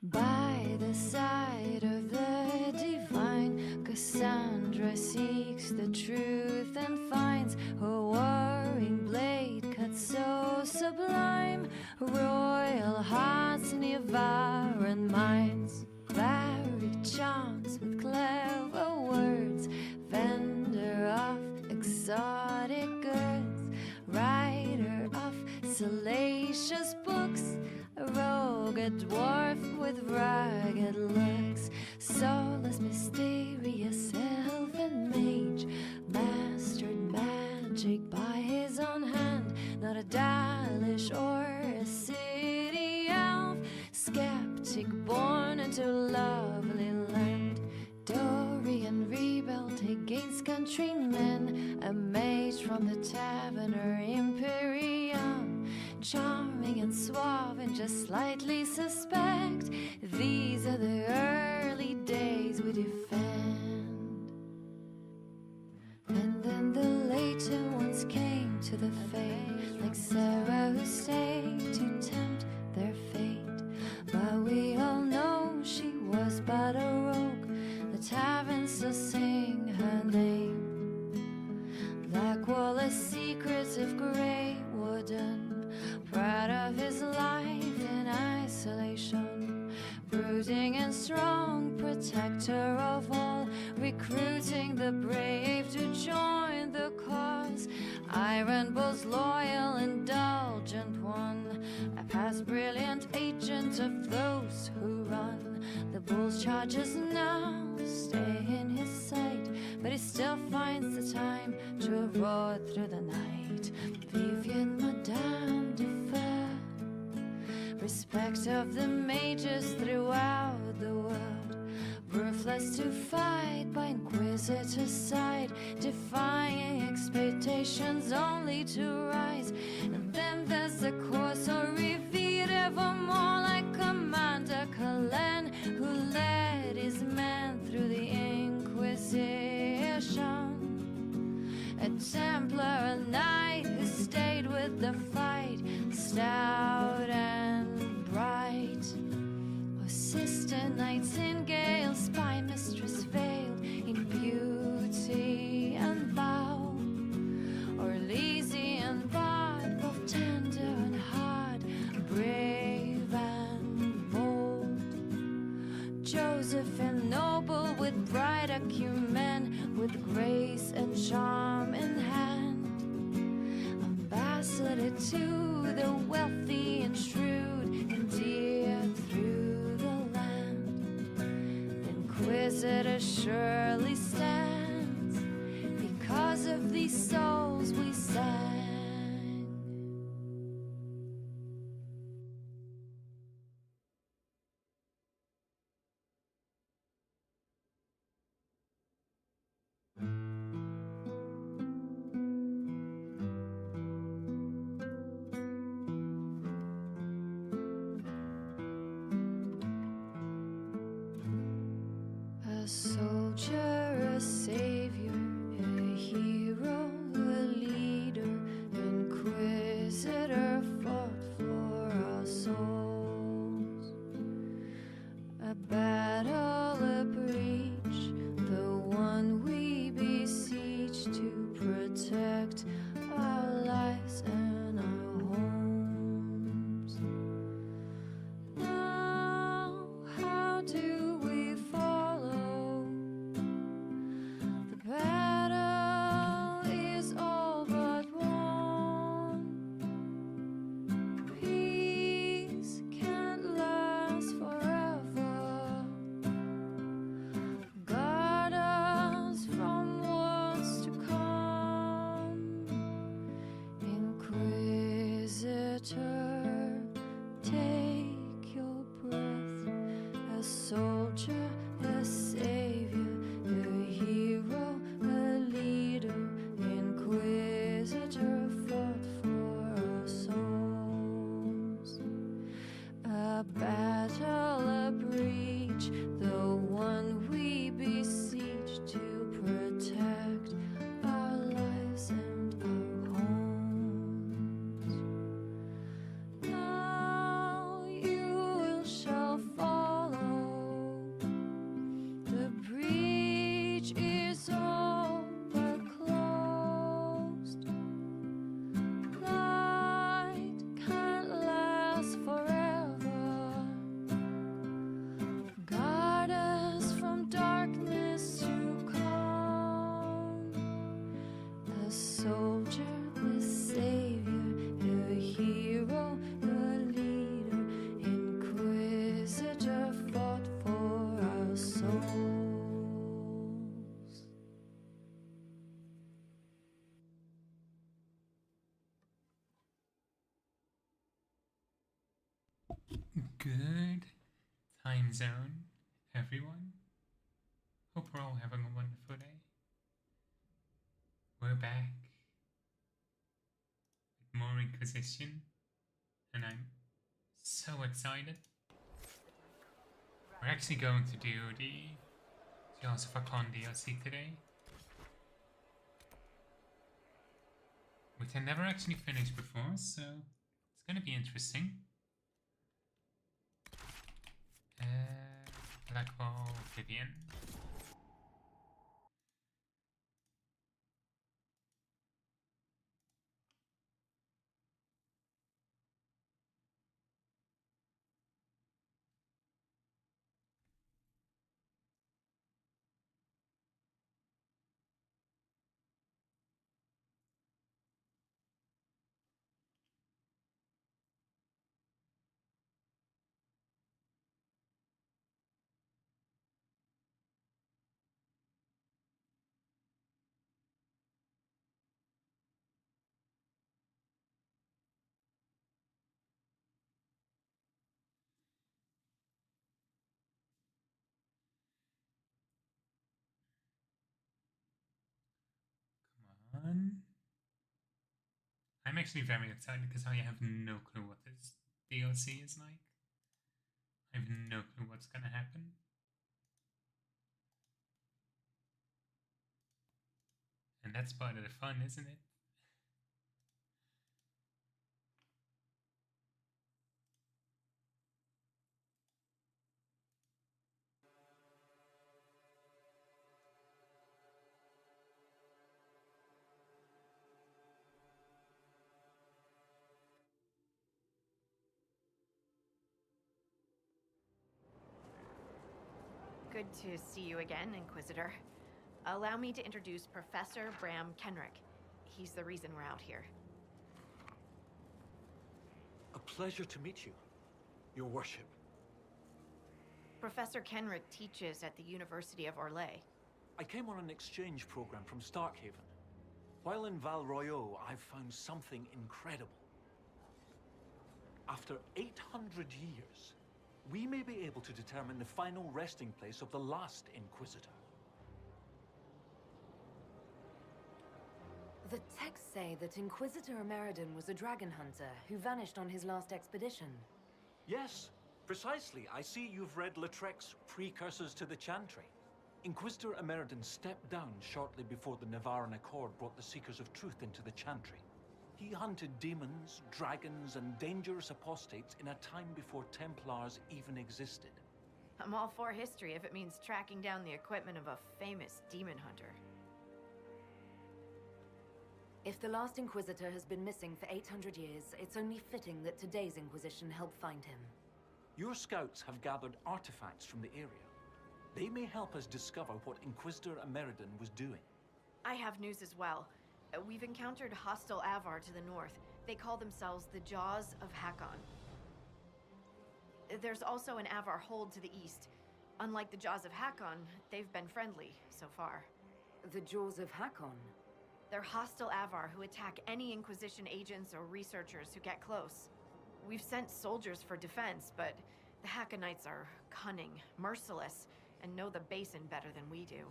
By the side of the divine, Cassandra seeks the truth and finds her warring blade cut so sublime. Royal hearts, devouring minds, varied charms with clever words, vendor of exotic goods, writer of salacious books, a rogue, a dwarf with rugged looks, soulless, mysterious elfin mage, mastered magic by his own hand, not a Dalish or a city elf, skeptic born into lovely land, Dorian rebuilt against countrymen, a mage from the Taverner Imperium, charming and suave and just slightly suspect. These are the early days we defend. And then the later ones came to the fate, like Sarah who stayed to tempt their fate. But we all know she was but a rogue, the taverns still sing her name. Blackwall, a secretive grey warden, proud of his life in isolation, brooding and strong, protector of all, recruiting the brave to join the cause. Iron Bull's loyal, indulgent one, a past brilliant agent of those who run. The Bull's charges now stay in his sight, but he still finds the time to roar through the night. Vivian, Madame de Fer, respect of the mages throughout the world, ruthless to fight by Inquisitor's side, defying expectations only to rise. And then there's the Corso revered evermore, like Commander Cullen, who led his men through the Inquisition. A Templar, a knight who stayed with the fight, stout and bright. Oh, Sister Nightingale, spy mistress veiled in beauty and vow, or Elysian bard, both tender and hard, brave and bold. Joseph and noble with bright acumen, with grace and charm in hand, ambassador to the wealthy and shrewd, endeared through the land. The Inquisitor surely stands because of these souls we sang. A soldier, a savior, a hero, a leader, Inquisitor fought for our souls. A battle, a breach, the one we beseech to protect our lives and our homes. Now, how do we follow? The battle is all but won. Peace Good time zone, everyone. Hope we're all having a wonderful day. We're back with more Inquisition, and I'm so excited. We're actually going to do the Jaws of Hakkon DLC today, which I never actually finished before, so it's gonna be interesting. Blackwall Vivian. Come on. I'm actually very excited because I have no clue what this DLC is like. I have no clue what's gonna happen. And that's part of the fun, isn't it? Good to see you again, Inquisitor. Allow me to introduce Professor Bram Kenrick. He's the reason we're out here. A pleasure to meet you, Your Worship. Professor Kenrick teaches at the University of Orlais. I came on an exchange program from Starkhaven. While in Val Royeaux, I've found something incredible. After 800 years, we may be able to determine the final resting place of the last Inquisitor. The texts say that Inquisitor Ameridan was a dragon hunter who vanished on his last expedition. Yes, precisely. I see you've read Lautrec's Precursors to the Chantry. Inquisitor Ameridan stepped down shortly before the Nevarran Accord brought the Seekers of Truth into the Chantry. He hunted demons, dragons, and dangerous apostates in a time before Templars even existed. I'm all for history if it means tracking down the equipment of a famous demon hunter. If the last Inquisitor has been missing for 800 years, it's only fitting that today's Inquisition help find him. Your scouts have gathered artifacts from the area. They may help us discover what Inquisitor Ameridan was doing. I have news as well. We've encountered hostile Avar to the north. They call themselves the Jaws of Hakkon. There's also an Avar hold to the east. Unlike the Jaws of Hakkon, they've been friendly so far. The Jaws of Hakkon? They're hostile Avar who attack any Inquisition agents or researchers who get close. We've sent soldiers for defense, but the Hakkonites are cunning, merciless, and know the basin better than we do.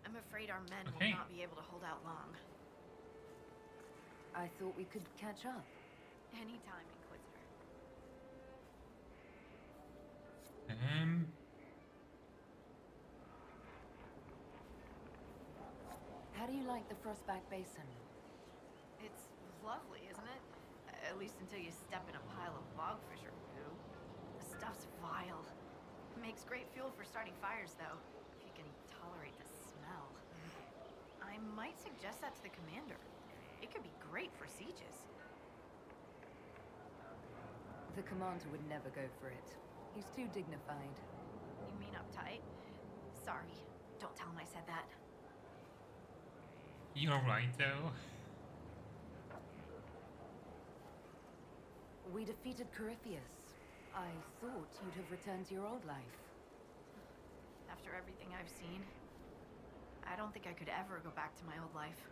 I'm afraid our men will not be able to hold out long. I thought we could catch up. Anytime, Inquisitor. How do you like the Frostback Basin? It's lovely, isn't it? At least until you step in a pile of bogfisher poo. The stuff's vile. Makes great fuel for starting fires, though, if you can tolerate the smell. I might suggest that to the commander. It could be great for sieges. The commander would never go for it. He's too dignified. You mean uptight? Sorry. Don't tell him I said that. You're right, though. We defeated Corypheus. I thought you'd have returned to your old life. After everything I've seen, I don't think I could ever go back to my old life.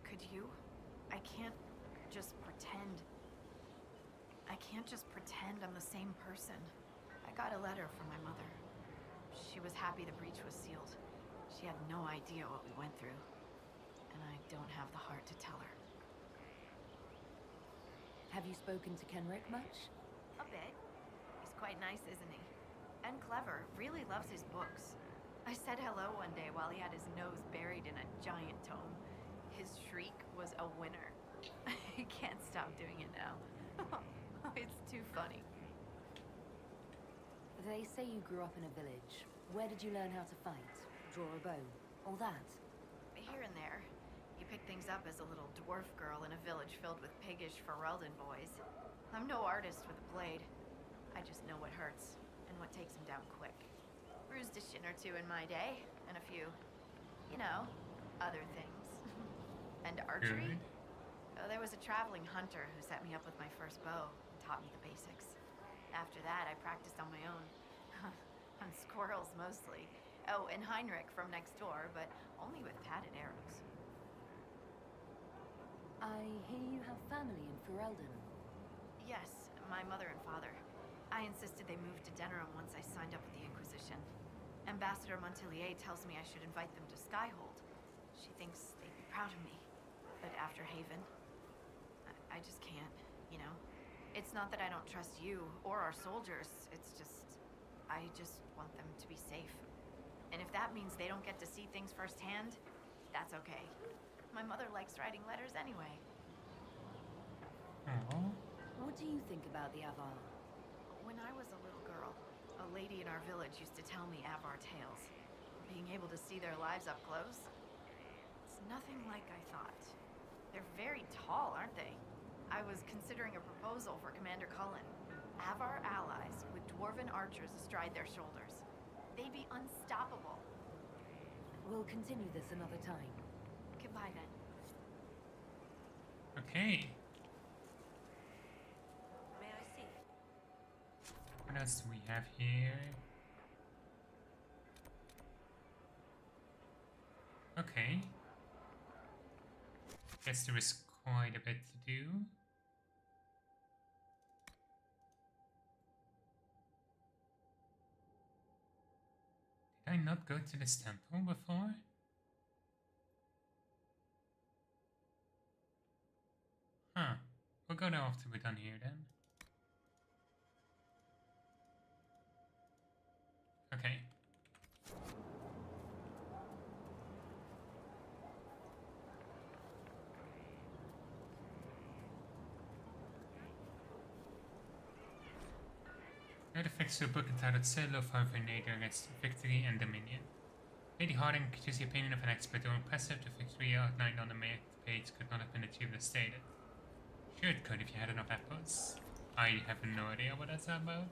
Could you? I can't just pretend. I can't just pretend I'm the same person. I got a letter from my mother. She was happy the breach was sealed. She had no idea what we went through. And I don't have the heart to tell her. Have you spoken to Kenrick much? A bit. He's quite nice, isn't he? And clever. Really loves his books. I said hello one day while he had his nose buried in a giant tome. His shriek was a winner. He can't stop doing it now. It's too funny. They say you grew up in a village. Where did you learn how to fight? Draw a bow? All that? Here and there. You pick things up as a little dwarf girl in a village filled with piggish Ferelden boys. I'm no artist with a blade. I just know what hurts, and what takes him down quick. Bruised a shin or two in my day, and a few, you know, other things. And archery? Oh, there was a traveling hunter who set me up with my first bow and taught me the basics. After that, I practiced on my own. On squirrels, mostly. Oh, and Heinrich from next door, but only with padded arrows. I hear you have family in Ferelden. Yes, my mother and father. I insisted they move to Denerim once I signed up with the Inquisition. Ambassador Montilier tells me I should invite them to Skyhold. She thinks they'd be proud of me. But after Haven, I just can't, you know? It's not that I don't trust you or our soldiers, it's just... I just want them to be safe. And if that means they don't get to see things firsthand, that's okay. My mother likes writing letters anyway. Aww. What do you think about the Avar? When I was a little girl, a lady in our village used to tell me Avar tales. Being able to see their lives up close, it's nothing like I thought. They're very tall, aren't they? I was considering a proposal for Commander Cullen. Avar allies with dwarven archers astride their shoulders. They'd be unstoppable. We'll continue this another time. Goodbye then. Okay. May I see? What else do we have here? Okay. Guess there is quite a bit to do. Did I not go to this temple before? Huh. We'll go there after we're done here then. Okay. Read a fixture book entitled Citadel of Nader against Victory and Dominion. Lady Harding gives the opinion of an expert or impressive. The victory outlined on the page could not have been achieved as stated. Sure it could if you had enough apples. I have no idea what that's about,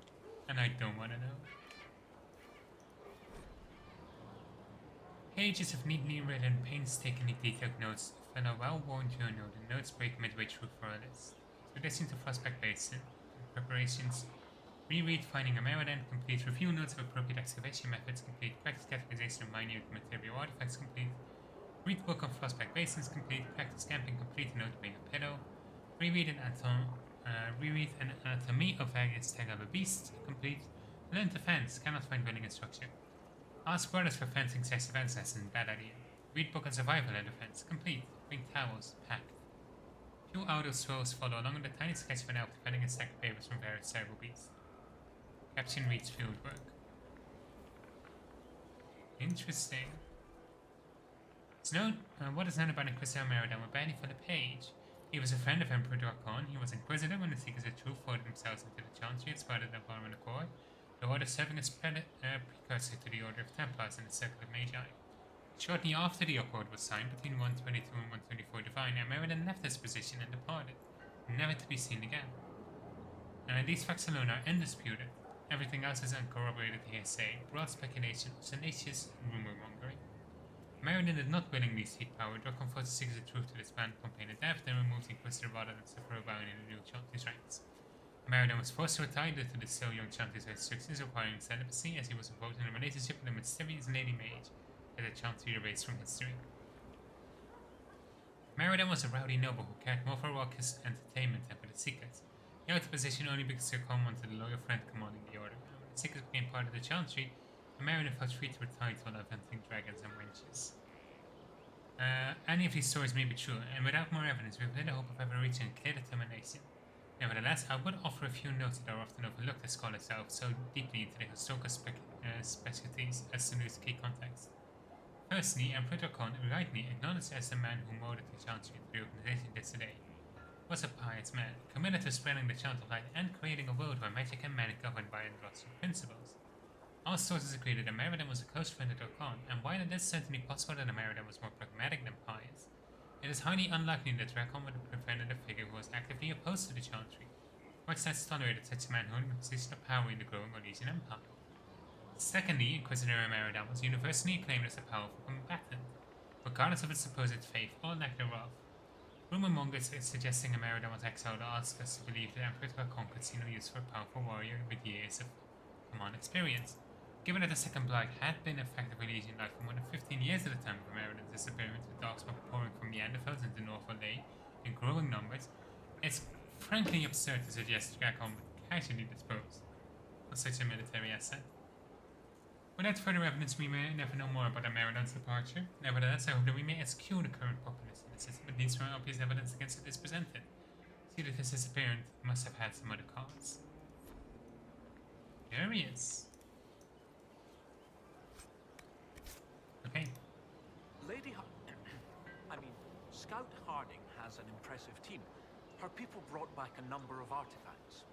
and I don't want to know. Pages of neatly written, painstakingly detailed notes fill a well-worn journal. The notes break midway through for a list. Expedition to Prospect Basin. Preparations. Reread Finding a Meridian. Complete review notes of appropriate excavation methods. Complete practice categorization of minute material artifacts. Complete. Read book on Prospect Basins. Complete practice camping. Complete note being a pillow. Reread an anatomy of various terrible beasts. Complete. Learn defense. Cannot find building instruction. Ask brothers for fencing sex defense lessons. Bad idea. Read book on survival and defense. Complete. Bring towels. Packed. Few outdoor strolls follow along with a tiny sketch of an elf defending a stack of papers from various terrible beasts. Captain reads fieldwork. Interesting. What is known about Inquisitor Meridian will barely fill a page. He was a friend of Emperor Hakkon. He was Inquisitor when the Seekers of Truth folded themselves into the Chantry and spotted the Environment Accord, the order serving as precursor to the Order of Templars and the Circle of Magi. Shortly after the Accord was signed, between 122 and 124 Divine, Meridian left his position and departed, never to be seen again. These facts alone are undisputed. Everything else is uncorroborated hearsay, broad speculation, or salacious rumor-mongering. Meridian did not willingly seek power. Hakkon forced the Seekers of Truth to disband campaign at death, then removed the Inquisitor rather than suffer a bowing in the new Chantry's ranks. Meridian was forced to retire due to the still young Chantry's restrictions requiring celibacy, as he was involved in a relationship with a mysterious Lady Mage that the Chantry erased from history. Meridian was a rowdy noble who cared more for raucous entertainment than for the Seekers. He held the position only because Hakkon wanted a loyal friend commanding the order, and when the Seekers became part of the Chantry, American felt free to retire to love hunting dragons and wenches. Any of these stories may be true, and without more evidence, we have little hope of ever reaching a clear determination. Nevertheless, I would offer a few notes that are often overlooked as scholars delve so deeply into the historical specialties as to lose key context. Firstly, Emperor Hakkon, rightly acknowledged as the man who molded the Chantry into the organization it is today, was a pious man, committed to spreading the chant of light and creating a world where magic and men governed by endorsing principles. All sources agree that Ameridan was a close friend of Hakkon, and while it is certainly possible that Ameridan was more pragmatic than pious, it is highly unlikely that Hakkon would have befriended a figure who was actively opposed to the Chantry, much less tolerated such a man holding a position of power in the growing Orlesian Empire. Secondly, Inquisitor Ameridan was universally acclaimed as a powerful combatant, regardless of his supposed faith or lack thereof. Rumor mongers suggesting Ameridan was exiled ask us to believe that Emperor Hakkon could see no use for a powerful warrior with years of command experience. Given that the Second Blight had been effective Orlesian life for more than 15 years at the time of Ameridan's disappearance, with darkspawn pouring from Neanderthals into North Orlais in growing numbers, it's frankly absurd to suggest Hakkon would casually dispose of such a military asset. Without further evidence, we may never know more about Ameridan's departure. Nevertheless, I hope that we may eschew the current populace in the system, but needs more obvious evidence against it is presented. See that his disappearance must have had some other cause. There he is. Okay. Scout Harding has an impressive team. Her people brought back a number of artifacts.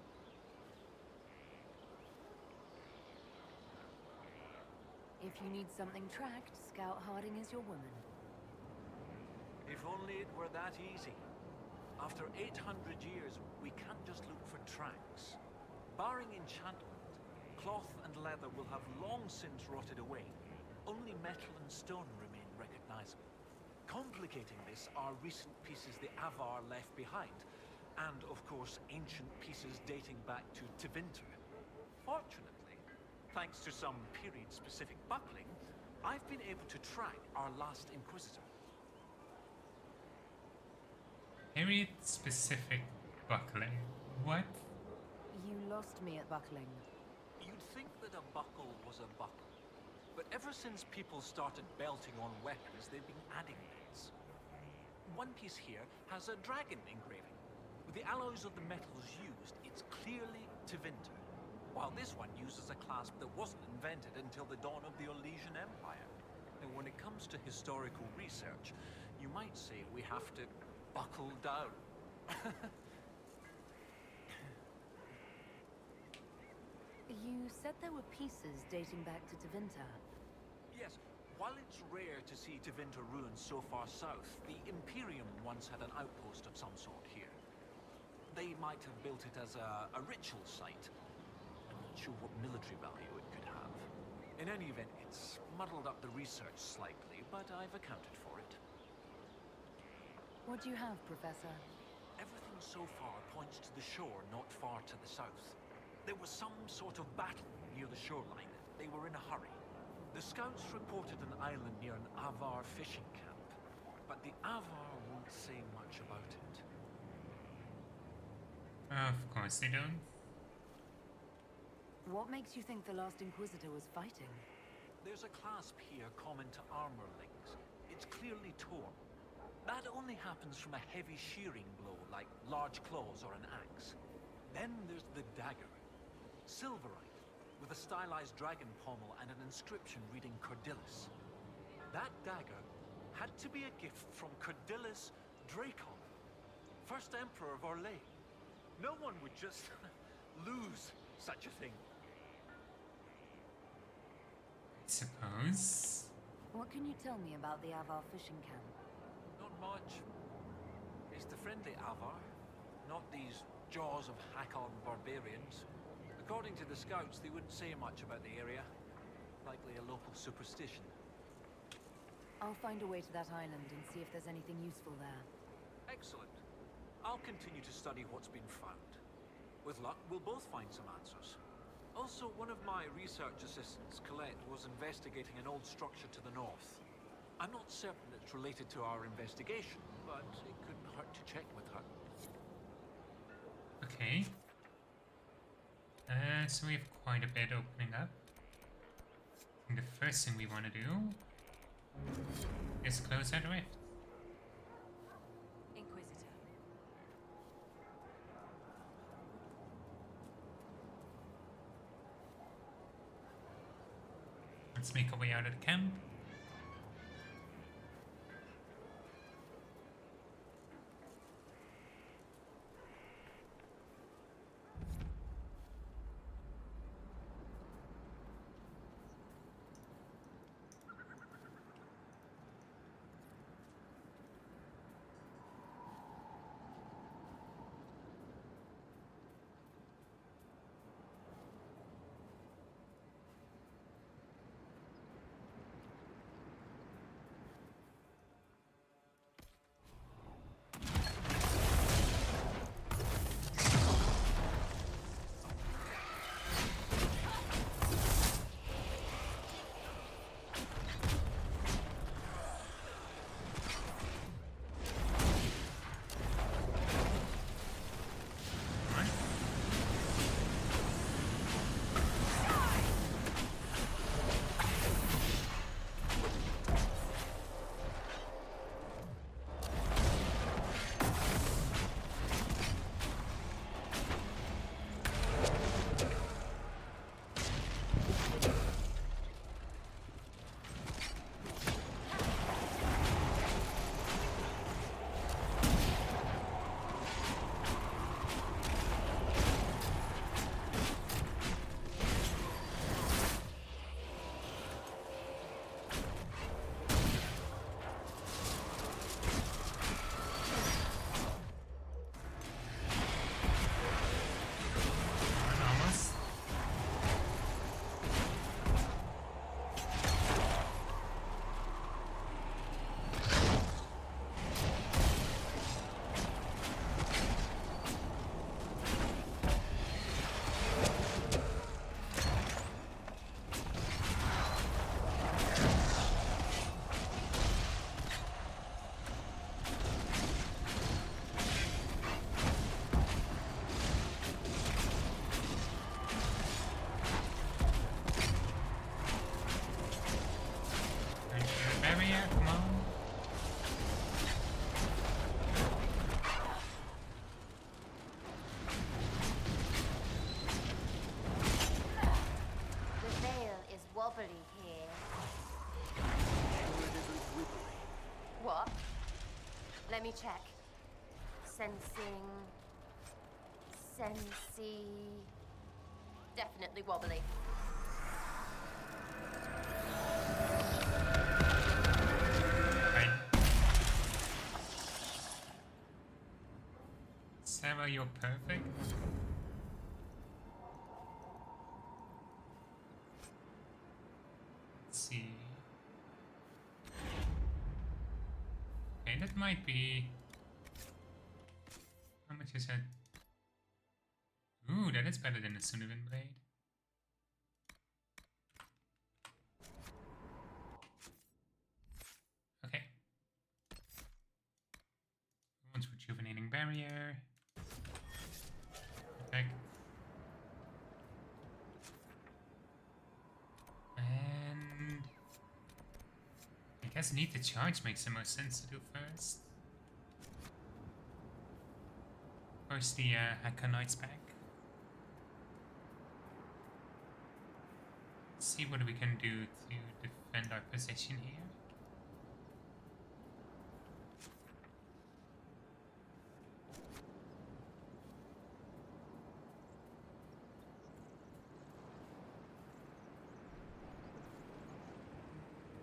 If you need something tracked, Scout Harding is your woman. If only it were that easy. After 800 years, we can't just look for tracks. Barring enchantment, cloth and leather will have long since rotted away. Only metal and stone remain recognizable. Complicating this are recent pieces the Avar left behind, and of course ancient pieces dating back to Tevinter. Fortunately, thanks to some period-specific buckling, I've been able to track our last Inquisitor. Period-specific buckling? What? You lost me at buckling. You'd think that a buckle was a buckle, but ever since people started belting on weapons, they've been adding bits. One piece here has a dragon engraving. With the alloys of the metals used, it's clearly Tevinter, while this one uses a clasp that wasn't invented until the dawn of the Orlesian Empire. And when it comes to historical research, you might say we have to buckle down. You said there were pieces dating back to Tevinter. Yes, while it's rare to see Tevinter ruins so far south, the Imperium once had an outpost of some sort here. They might have built it as a ritual site. I'm not sure what military value it could have. In any event, it's muddled up the research slightly, but I've accounted for it. What do you have, Professor? Everything so far points to the shore not far to the south. There was some sort of battle near the shoreline. They were in a hurry. The scouts reported an island near an Avar fishing camp, but the Avar won't say much about it. Of course they don't. What makes you think the last Inquisitor was fighting? There's a clasp here common to armor links. It's clearly torn. That only happens from a heavy shearing blow, like large claws or an axe. Then there's the dagger. Silverite, with a stylized dragon pommel and an inscription reading Cordilis. That dagger had to be a gift from Cordilis Dracon, first Emperor of Orlais. No one would just lose such a thing. I suppose. What can you tell me about the Avar fishing camp? Not much. It's the friendly Avar, not these jaws of Hakkon barbarians. According to the scouts, they wouldn't say much about the area. Likely a local superstition. I'll find a way to that island and see if there's anything useful there. Excellent. I'll continue to study what's been found. With luck, we'll both find some answers. Also, one of my research assistants, Colette, was investigating an old structure to the north. I'm not certain it's related to our investigation, but it couldn't hurt to check with her. Okay. So we have quite a bit opening up. And the first thing we want to do is close that rift. Inquisitor. Let's make our way out of the camp. Let me check. Sensing... Sensey... Definitely wobbly. Sarah, you're perfect. Let's see. Okay, that might be... How much is that? Ooh, that is better than the Sunovan blade. Okay. Wounds rejuvenating barrier. Perfect. And I guess need the charge makes the most sense to do first. First the Hakkonites back. See what we can do to defend our position here.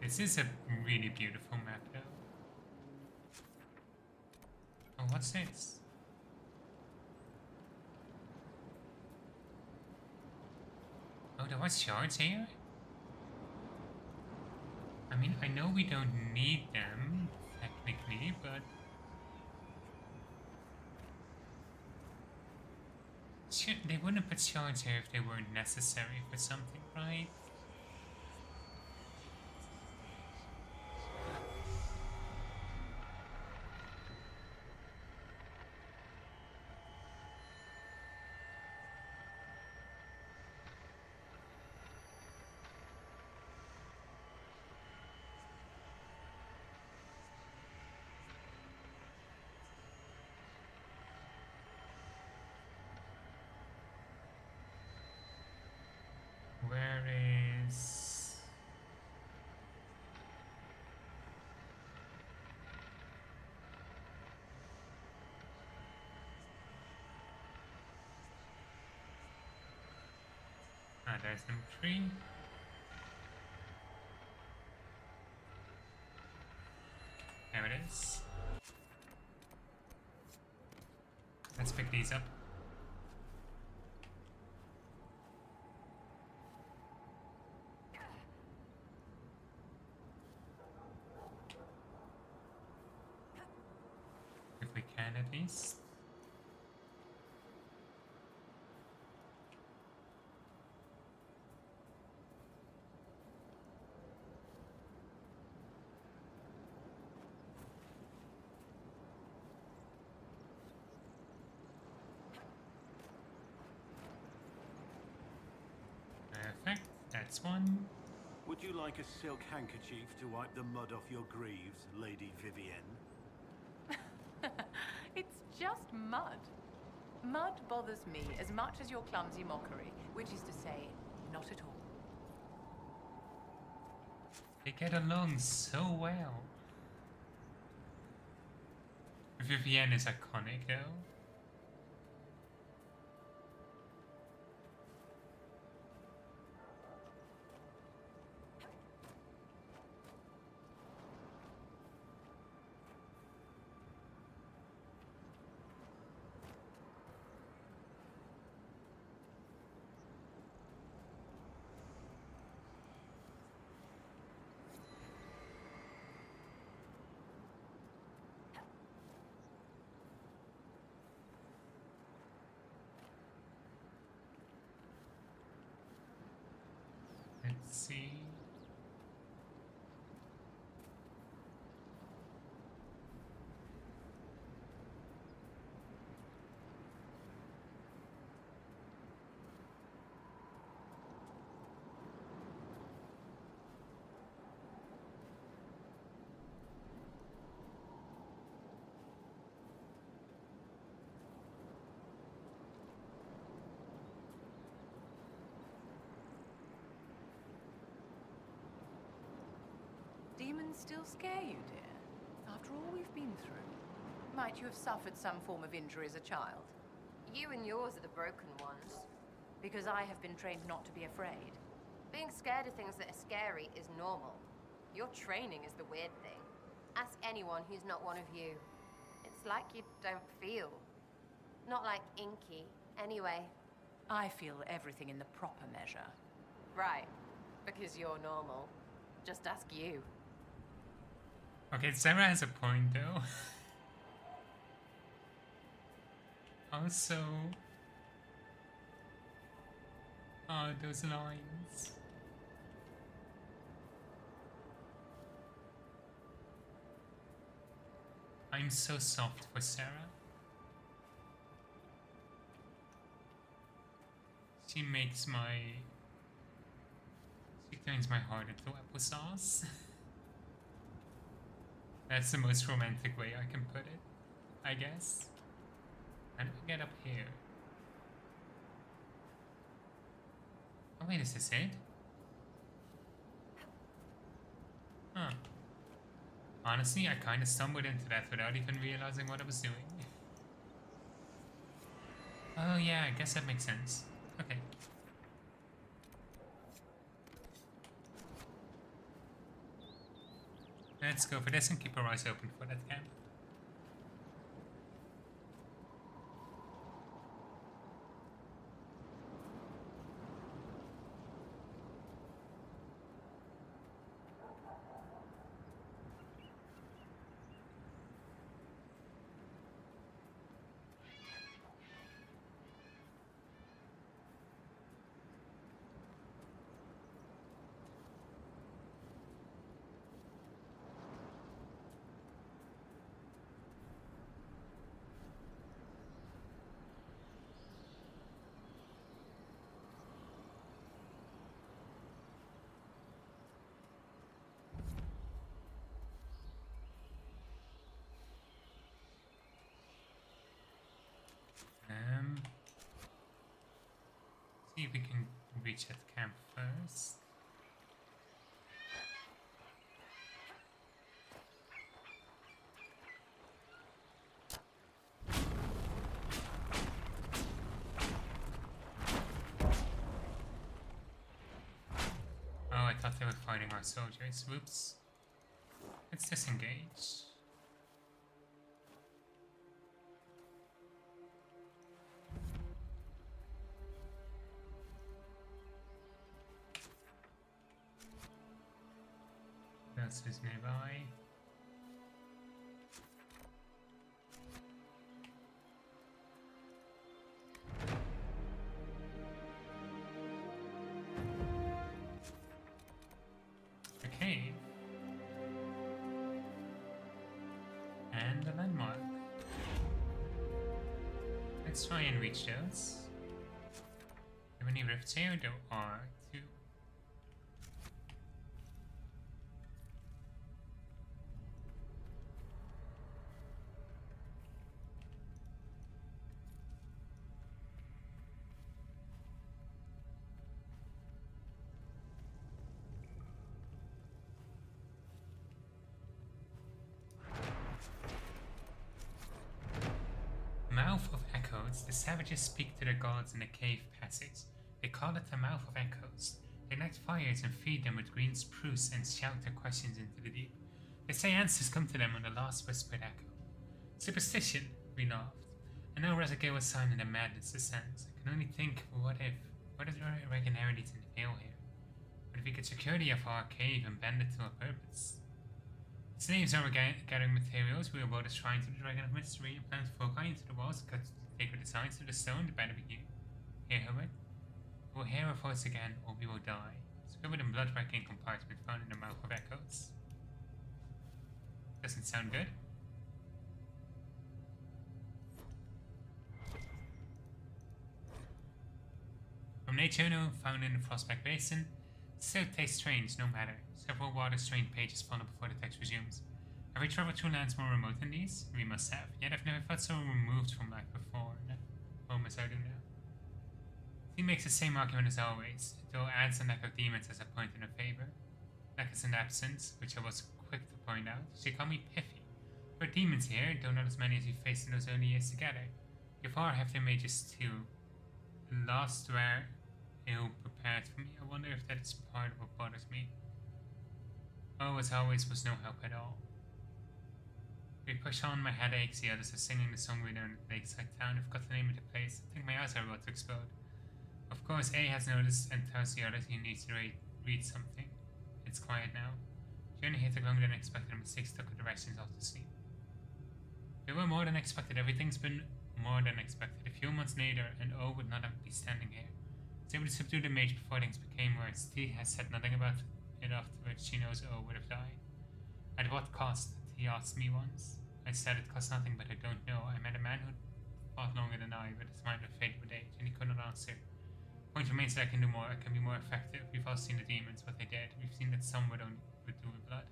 This is a really beautiful map though. Oh, what's this? Oh, there was shards here? I mean, I know we don't need them, technically, but... They wouldn't put shards here if they weren't necessary for something, right? Where is... Ah, there's number 3. There it is. Let's pick these up. If we can, at least. Perfect, that's one. Would you like a silk handkerchief to wipe the mud off your greaves, Lady Vivienne? It's just mud. Mud bothers me as much as your clumsy mockery, which is to say, not at all. They get along so well. Vivienne is iconic though. Let's see. Demons still scare you, dear? After all we've been through? Might you have suffered some form of injury as a child? You and yours are the broken ones. Because I have been trained not to be afraid. Being scared of things that are scary is normal. Your training is the weird thing. Ask anyone who's not one of you. It's like you don't feel. Not like Inky, anyway. I feel everything in the proper measure. Right, because you're normal. Just ask you. Okay, Sarah has a point though. Also... Oh, those lines. I'm so soft for Sarah. She makes my... She turns my heart into applesauce. That's the most romantic way I can put it, I guess. How do we get up here? Oh wait, is this it? Huh. Honestly, I kinda stumbled into that without even realizing what I was doing. Oh yeah, I guess that makes sense. Okay. Let's go for this and keep our eyes open for that camp. See if we can reach that camp first. Oh, I thought they were fighting our soldiers. Whoops. Let's disengage. What else is nearby? Okay. And a landmark. Let's try and reach those. How many rifts here? There are 2. Mouth of Echoes. The savages speak to their gods in a cave passage. They call it the Mouth of Echoes. They light fires and feed them with green spruce and shout their questions into the deep. They say answers come to them on the last whispered echo. Superstition, we laughed. And now Rezagale was silent and madness descends. I can only think, what if? What is there irregularities in the veil here? What if we could secure the our cave and bend it to our purpose? Slaves are gathering materials. We are about to shrine to the Dragon of Mystery and plant foci into the walls, cut sacred designs to the stone, the better begin. Hear Hobbit? We will hear our voice again, or we will die. Scribbled in blood-wrecking compartment found in the Mouth of Echoes. Doesn't sound good. From nature, found in the Frostback Basin, still tastes strange, no matter. Several water-strained pages follow before the text resumes. Have we traveled through lands more remote than these? We must have. Yet I've never felt so removed from life before. Home as I do now. He makes the same argument as always, though adds a lack of demons as a point in her favor. Lack is an absence, which I was quick to point out. She called me piffy. There are demons here, though not as many as we faced in those early years together. If far have their mages too. The last were ill prepared for me. I wonder if that is part of what bothers me. Oh, as always, was no help at all. We push on, my head aches, the others are singing the song we learned at Lakeside Town. I forgot the name of the place. I think my eyes are about to explode. Of course, A has noticed and tells the others he needs to read something. It's quiet now. Journey here took longer than expected and mistakes took the directions off to sleep. They were more than expected. Everything's been more than expected. A few months later, and O would not be standing here. I was able to subdue the mage before things became worse. T has said nothing about it afterwards. She knows O would have died. At what cost? He asked me once. I said it cost nothing, but I don't know. I met a man who fought longer than I, but his mind had faded with age, and he could not answer. Point remains that I can do more. I can be more effective. We've all seen the demons, what they did. We've seen that some would do with blood.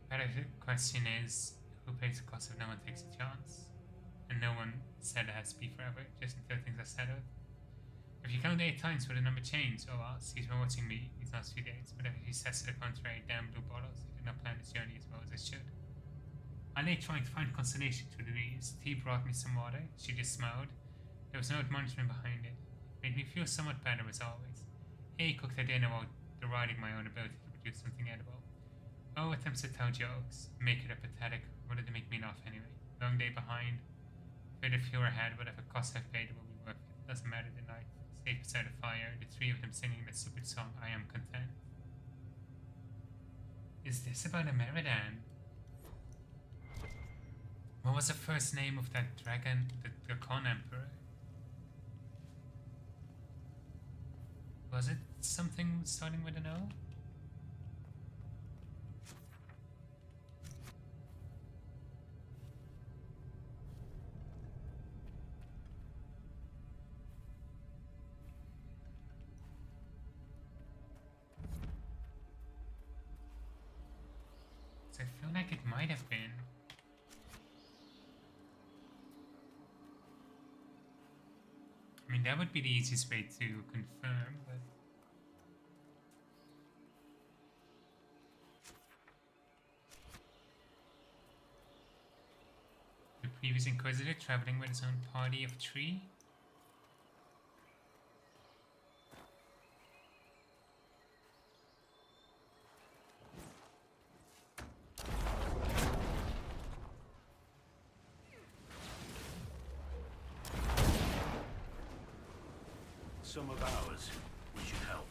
But the question is, who pays the cost if no one takes a chance? And no one said it has to be forever, just until things are settled. If you count 8 times, will the number change? Oh, he's been watching me these last few days, but if he says to the contrary, damn blue bottles, I did not plan this journey as well as I should. I lay trying to find consolation through the leaves. T brought me some water. She just smiled. There was no admonishment behind it. Made me feel somewhat better as always. A cooked a dinner while deriding my own ability to produce something edible. O attempts to tell jokes, make it a pathetic. What did they make me laugh anyway? Long day behind. Further fewer ahead, whatever cost I've paid will be worth it. Doesn't matter the night. Stay beside a fire, the 3 of them singing that stupid song, I am content. Is this about a Meridan? What was the first name of that dragon, the Hakkon Emperor? Was it something starting with an O? I feel like it might have been. I mean, that would be the easiest way to confirm, but Previous Inquisitor traveling with his own party of 3. Some of ours. We should help.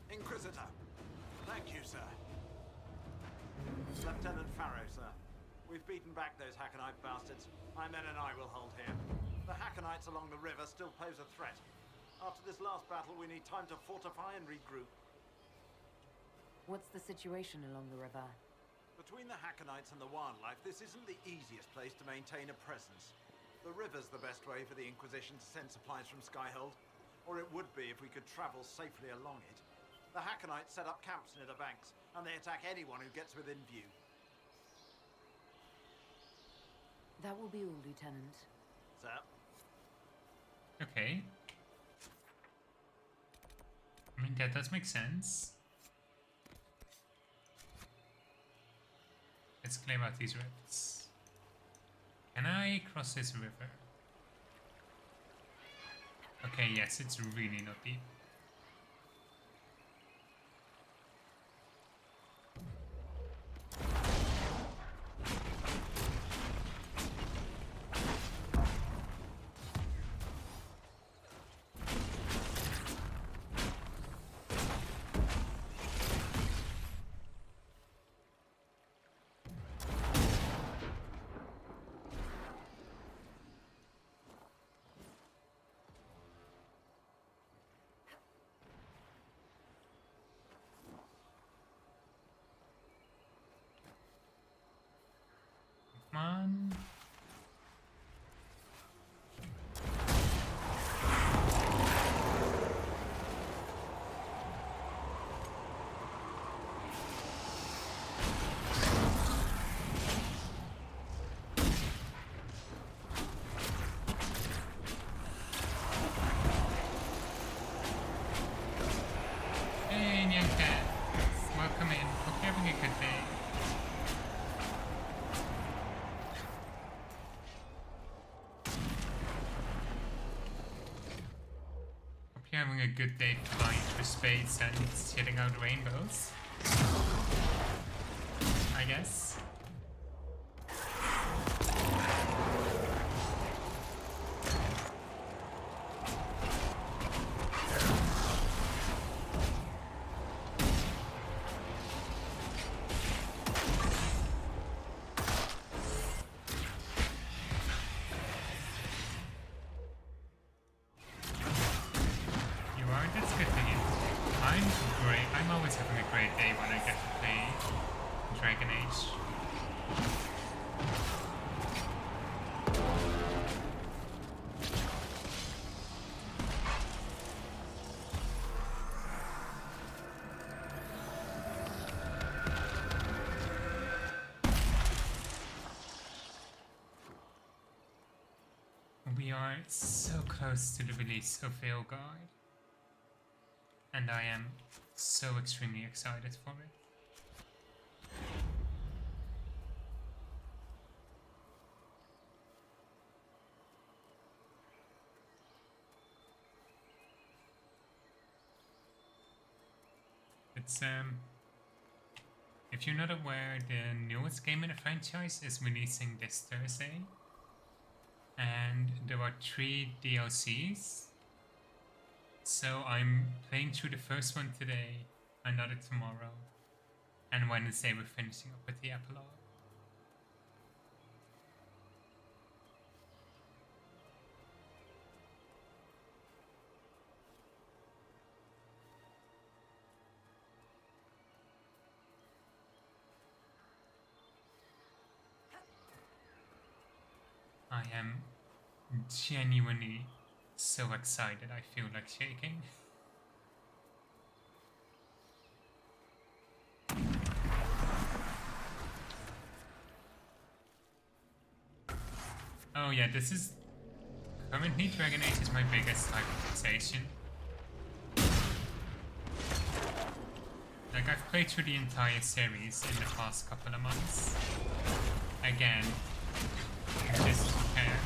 Inquisitor. Thank you, sir. Lieutenant Farrow, sir. We've beaten back those Hakkonite bastards. My men and I will hold here. The Hakkonites along the river still pose a threat. After this last battle, we need time to fortify and regroup. What's the situation along the river? Between the Hakkonites and the wildlife, this isn't the easiest place to maintain a presence. The river's the best way for the Inquisition to send supplies from Skyhold, or it would be if we could travel safely along it. The Hakkonites set up camps near the banks, and they attack anyone who gets within view. That will be all, Lieutenant. Sir? Okay. I mean, that does make sense. Let's clear out these rivers. Can I cross this river? Okay, yes, it's really not deep. Come on. Hey, young cat. Welcome in. Hope you're having a good day. Hope you're having a good day flying through space and shitting out rainbows. I guess. You are? That's good to hear. I'm great. I'm always having a great day when I get to play Dragon Age. We are so close to the release of Veilguard, and I am so extremely excited for it. It's if you're not aware, the newest game in the franchise is releasing this Thursday. And there are 3 DLCs. So I'm playing through the first one today, another tomorrow, and Wednesday we're finishing up with the epilogue. I am genuinely so excited, I feel like shaking. Oh yeah, this is... Currently Dragon Age is my biggest hyperfixation. Like, I've played through the entire series in the past couple of months. Again, just to compare.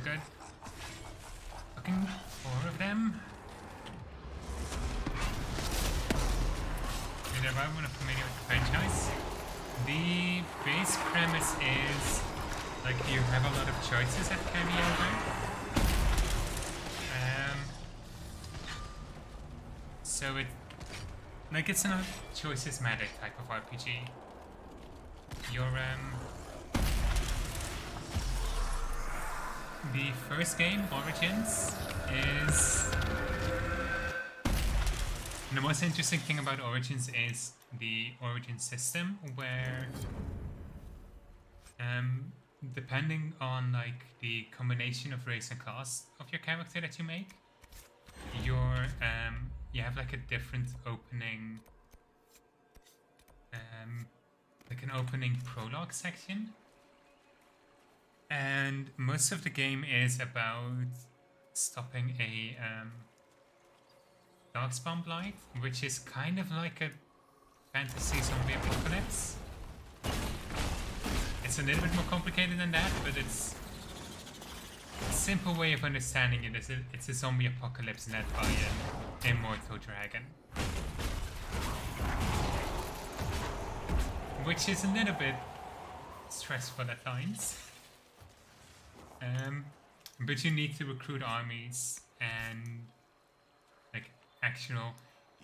Good. Fucking 4 of them. If I want to familiar with the franchise, the base premise is like you have a lot of choices that carry over. So it's a choices matter type of RPG. The first game, Origins, is... The most interesting thing about Origins is the Origin system, where depending on like the combination of race and class of your character that you make, you have like a different opening, like an opening prologue section. And most of the game is about stopping a Darkspawn Blight, which is kind of like a fantasy zombie apocalypse. It's a little bit more complicated than that, but it's a simple way of understanding it is it's a zombie apocalypse led by an immortal dragon. Which is a little bit stressful at times. But you need to recruit armies and like actual.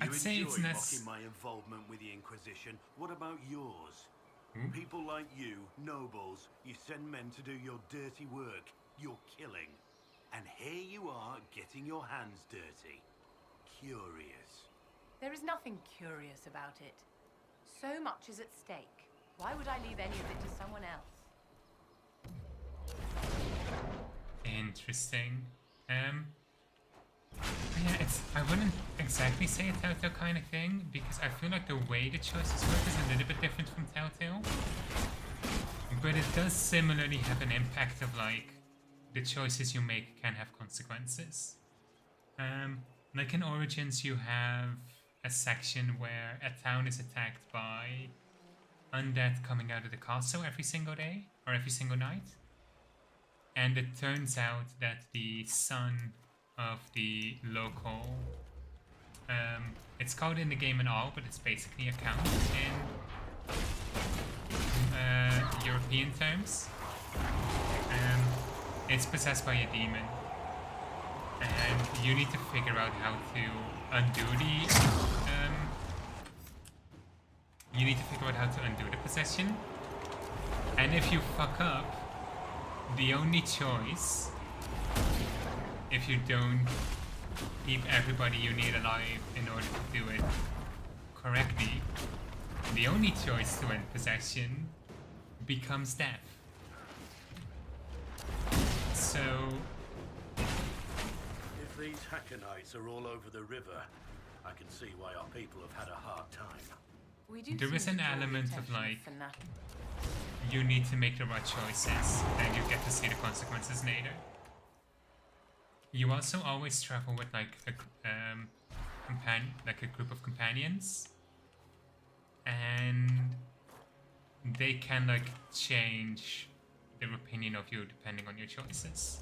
I'd say it's not mocking my involvement with the Inquisition. What about yours? People like you, nobles, you send men to do your dirty work. You're killing, and here you are getting your hands dirty. Curious. There is nothing curious about it. So much is at stake. Why would I leave any of it to someone else? Interesting. Yeah, I wouldn't exactly say a Telltale kind of thing, because I feel like the way the choices work is a little bit different from Telltale. But it does similarly have an impact of like, the choices you make can have consequences. Like in Origins you have a section where a town is attacked by undead coming out of the castle every single day, or every single night. And it turns out that the son of the local... it's called in the game an owl, but it's basically a count in European terms. It's possessed by a demon. And you need to figure out how to undo the... you need to figure out how to undo the possession. And if you fuck up, the only choice, if you don't keep everybody you need alive in order to do it correctly, the only choice to end possession becomes death. So... If these Hakkonites are all over the river, I can see why our people have had a hard time. There is an element of like, you need to make the right choices and you get to see the consequences later. You also always travel with like a group of companions, and they can like change their opinion of you depending on your choices.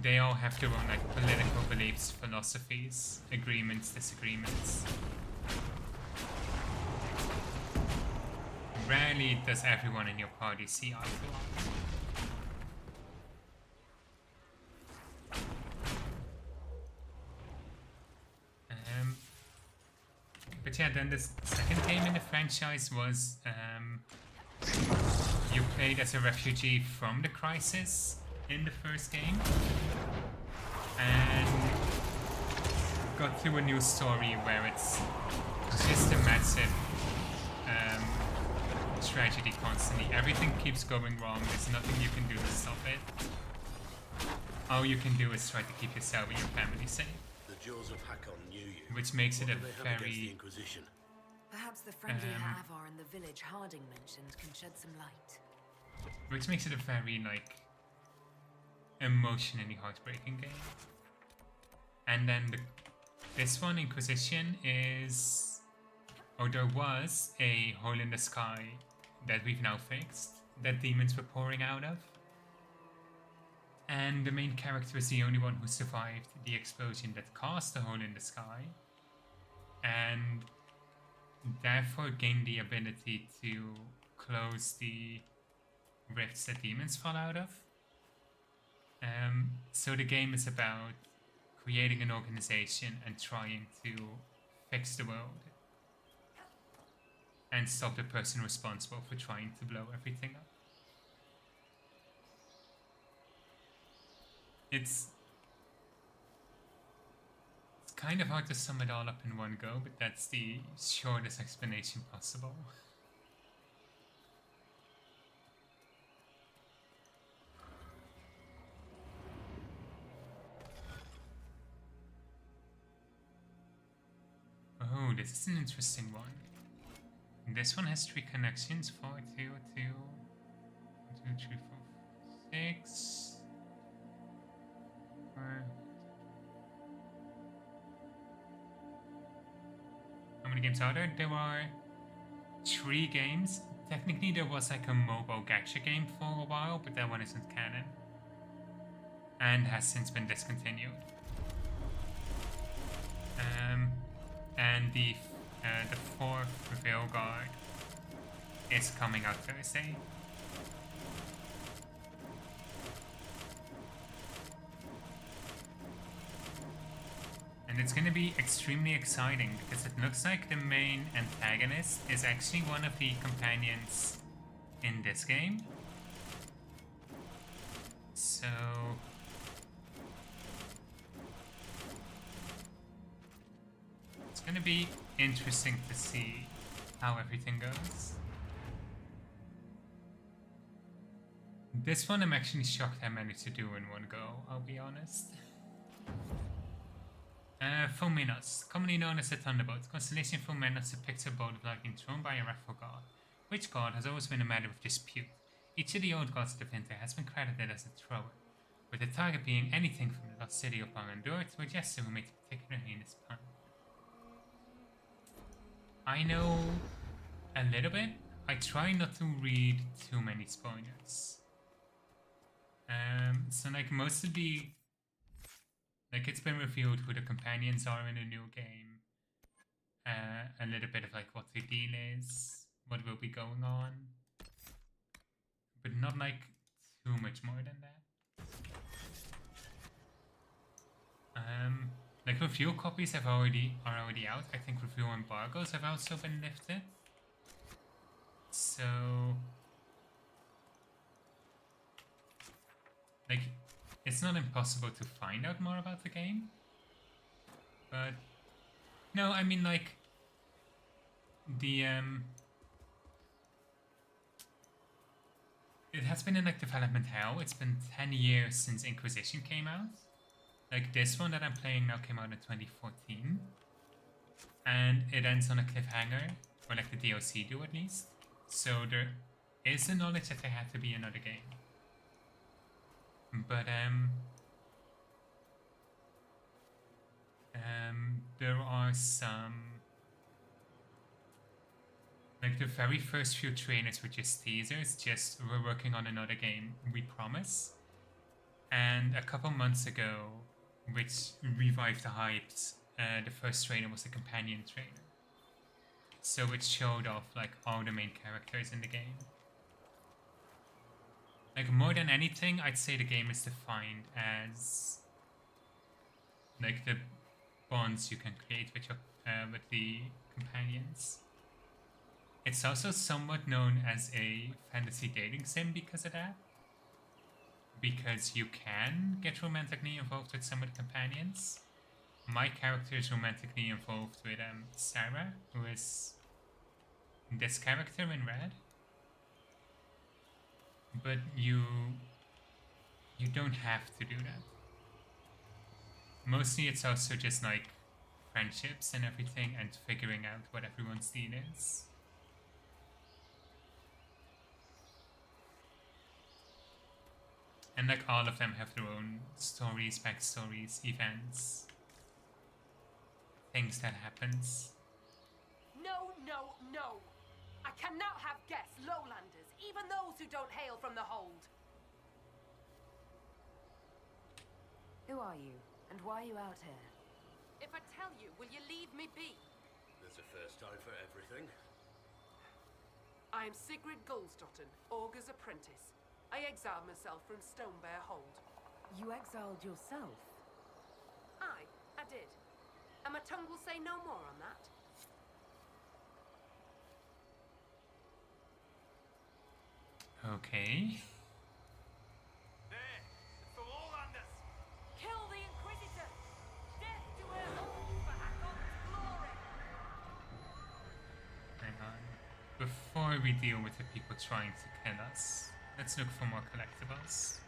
They all have their own like political beliefs, philosophies, agreements, disagreements. Rarely does everyone in your party see eye to eye. But yeah, then the second game in the franchise was you played as a refugee from the crisis in the first game and got through a new story where it's just a massive tragedy constantly. Everything keeps going wrong. There's nothing you can do to stop it. All you can do is try to keep yourself and your family safe. The jaws of Hakkon knew you. Which makes it What a do they have against the very... Inquisition? Perhaps the friendly Avar in the village Harding mentioned can shed some light. Which makes it a very, like, emotionally heartbreaking game. And then this one, Inquisition, is... or there was a hole in the sky that we've now fixed, that demons were pouring out of. And the main character is the only one who survived the explosion that caused the hole in the sky. And therefore gained the ability to close the rifts that demons fall out of. So the game is about creating an organization and trying to fix the world. And stop the person responsible for trying to blow everything up. It's kind of hard to sum it all up in one go, but that's the shortest explanation possible. Oh, this is an interesting one. This one has 3 connections, 4, 2, 2, 1, 2, 3, 4, 6. How many games are there? There are 3 games. Technically there was like a mobile gacha game for a while, but that one isn't canon. And has since been discontinued. And the 4th Reveal Guard is coming out Thursday. And it's gonna be extremely exciting because it looks like the main antagonist is actually one of the companions in this game. So it's gonna be interesting to see how everything goes. This one I'm actually shocked I managed to do in one go, I'll be honest. Fomenos, commonly known as the Thunderbolt. Constellation Fomenos depicts a bolt of lightning thrown by a wrathful god. Which god has always been a matter of dispute. Each of the old gods of the winter has been credited as a thrower, with the target being anything from the lost city of Bangalore to a jester who makes a particular heinous pun. I know a little bit. I try not to read too many spoilers. So like most of the... like it's been revealed who the companions are in a new game. A little bit of like what the deal is, what will be going on. But not like too much more than that. Like review copies are already out. I think review embargoes have also been lifted. So like it's not impossible to find out more about the game. But no, I mean like the it has been in like development hell. It's been 10 years since Inquisition came out. Like this one that I'm playing now came out in 2014. And it ends on a cliffhanger, or like the DLC do at least. So there is the knowledge that there had to be another game. But are some... Like the very first few trailers were just teasers, just we're working on another game, we promise. And a couple months ago, which revived the hypes, the first trailer was the companion trailer. So it showed off like all the main characters in the game. Like more than anything, I'd say the game is defined as like the bonds you can create with your with the companions. It's also somewhat known as a fantasy dating sim because of that. Because you can get romantically involved with some of the companions. My character is romantically involved with Sarah, who is this character in red. But you don't have to do that. Mostly it's also just like friendships and everything and figuring out what everyone's deal is. And like all of them have their own stories, backstories, events, things that happens. No, no, no! I cannot have guests, lowlanders, even those who don't hail from the hold. Who are you? And why are you out here? If I tell you, will you leave me be? There's a first time for everything. I am Sigrid Gulsdotten, Augur's apprentice. I exiled myself from Stonebear Hold. You exiled yourself? Aye, I did. And my tongue will say no more on that. Okay. There! It's for Lowlanders! Kill the Inquisitor! Death to her hold for Hakkon's glory! Hang on. Before we deal with the people trying to kill us, let's look for more collectibles.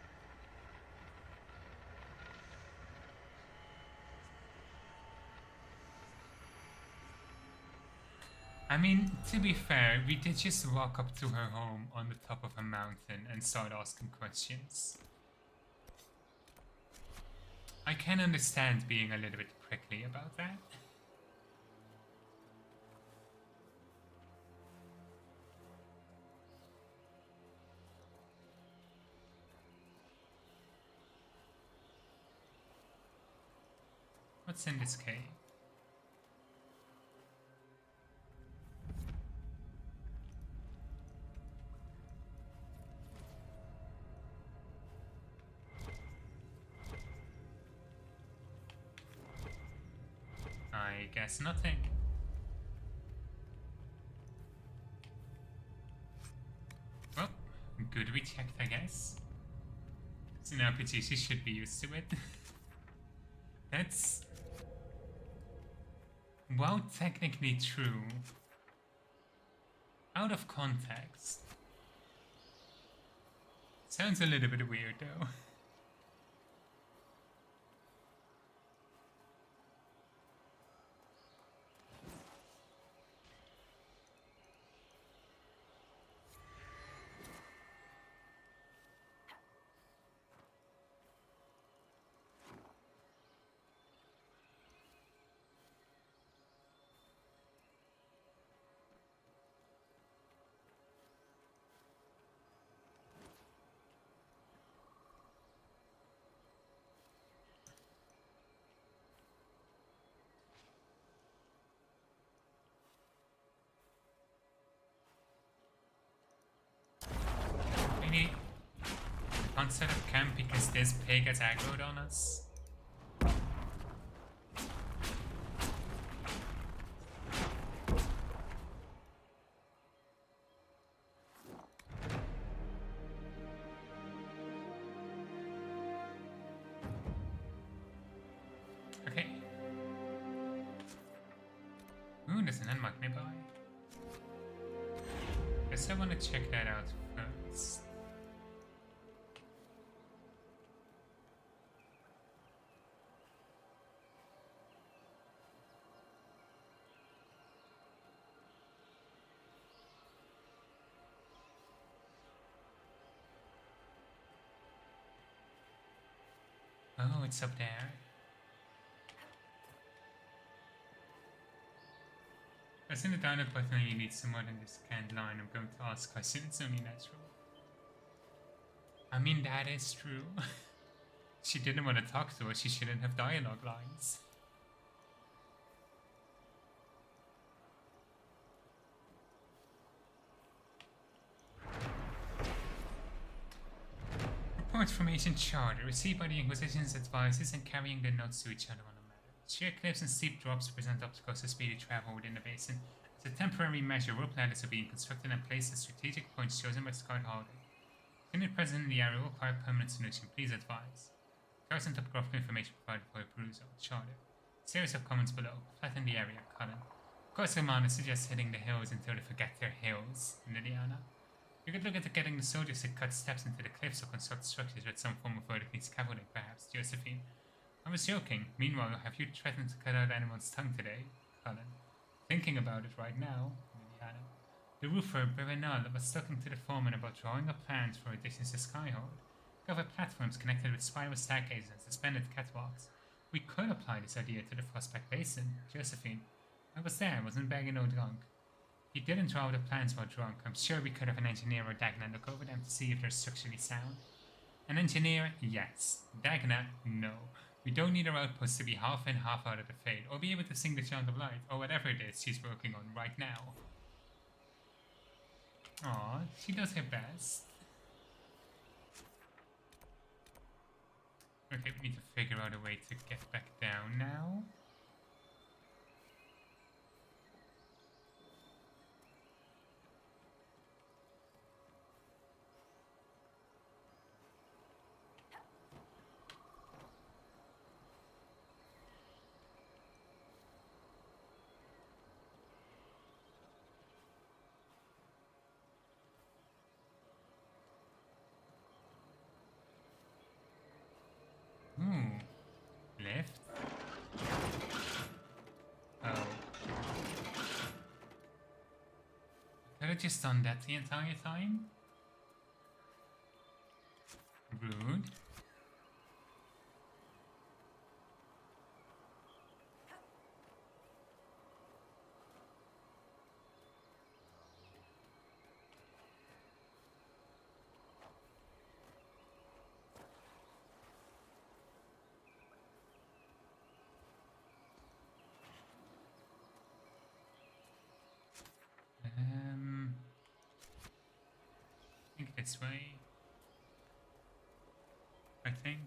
I mean, to be fair, we did just walk up to her home on the top of a mountain and start asking questions. I can understand being a little bit prickly about that. What's in this cave? I guess nothing. Well, good we checked, I guess. It's an RPG, she should be used to it. That's... While technically true, out of context, sounds a little bit weird though. Maybe can't set up camp because this pig has aggroed on us. Okay. Ooh, there's an landmark nearby. Guess I want to check that out first. Oh, it's up there. Pressing the download button only leads to more than this canned line. I'm going to ask question, it's only natural. I mean, that is true. She didn't want to talk to us, she shouldn't have dialogue lines. Reports from Agent Charter, received by the Inquisition's advisors and carrying their notes to each other on the matter. Sheer cliffs and steep drops present obstacles to speedy travel within the basin. As a temporary measure, rope ladders are being constructed and placed at strategic points chosen by Scout Halder. Unit present in the area will require permanent solution, please advise. Charts and topographical information provided for your perusal. Charter. Series of comments below. Flatten the area. Cullen. Of course, Commander suggests hitting the hills until they forget their hills. Liliana. You could look at getting the soldiers to cut steps into the cliffs or construct structures with some form of vertically scaffolding, perhaps. Josephine. I was joking. Meanwhile, have you threatened to cut out anyone's tongue today? Cullen. Thinking about it right now. Liliana. The roofer, Berenal, was talking to the foreman about drawing up plans for additions to Skyhold. Covered platforms connected with spiral staircases and suspended catwalks. We could apply this idea to the Frostback Basin. Josephine. I was there, wasn't begging or drunk. He didn't draw the plans while drunk. I'm sure we could have an engineer or Dagna look over them to see if they're structurally sound. An engineer? Yes. Dagna? No. We don't need our outposts to be half in, half out of the fade, or be able to sing the Chant of Light, or whatever it is she's working on right now. Aw, she does her best. Okay, we need to figure out a way to get back down now. Left. Oh. Could have just done that the entire time? Rude. I think this way. I think.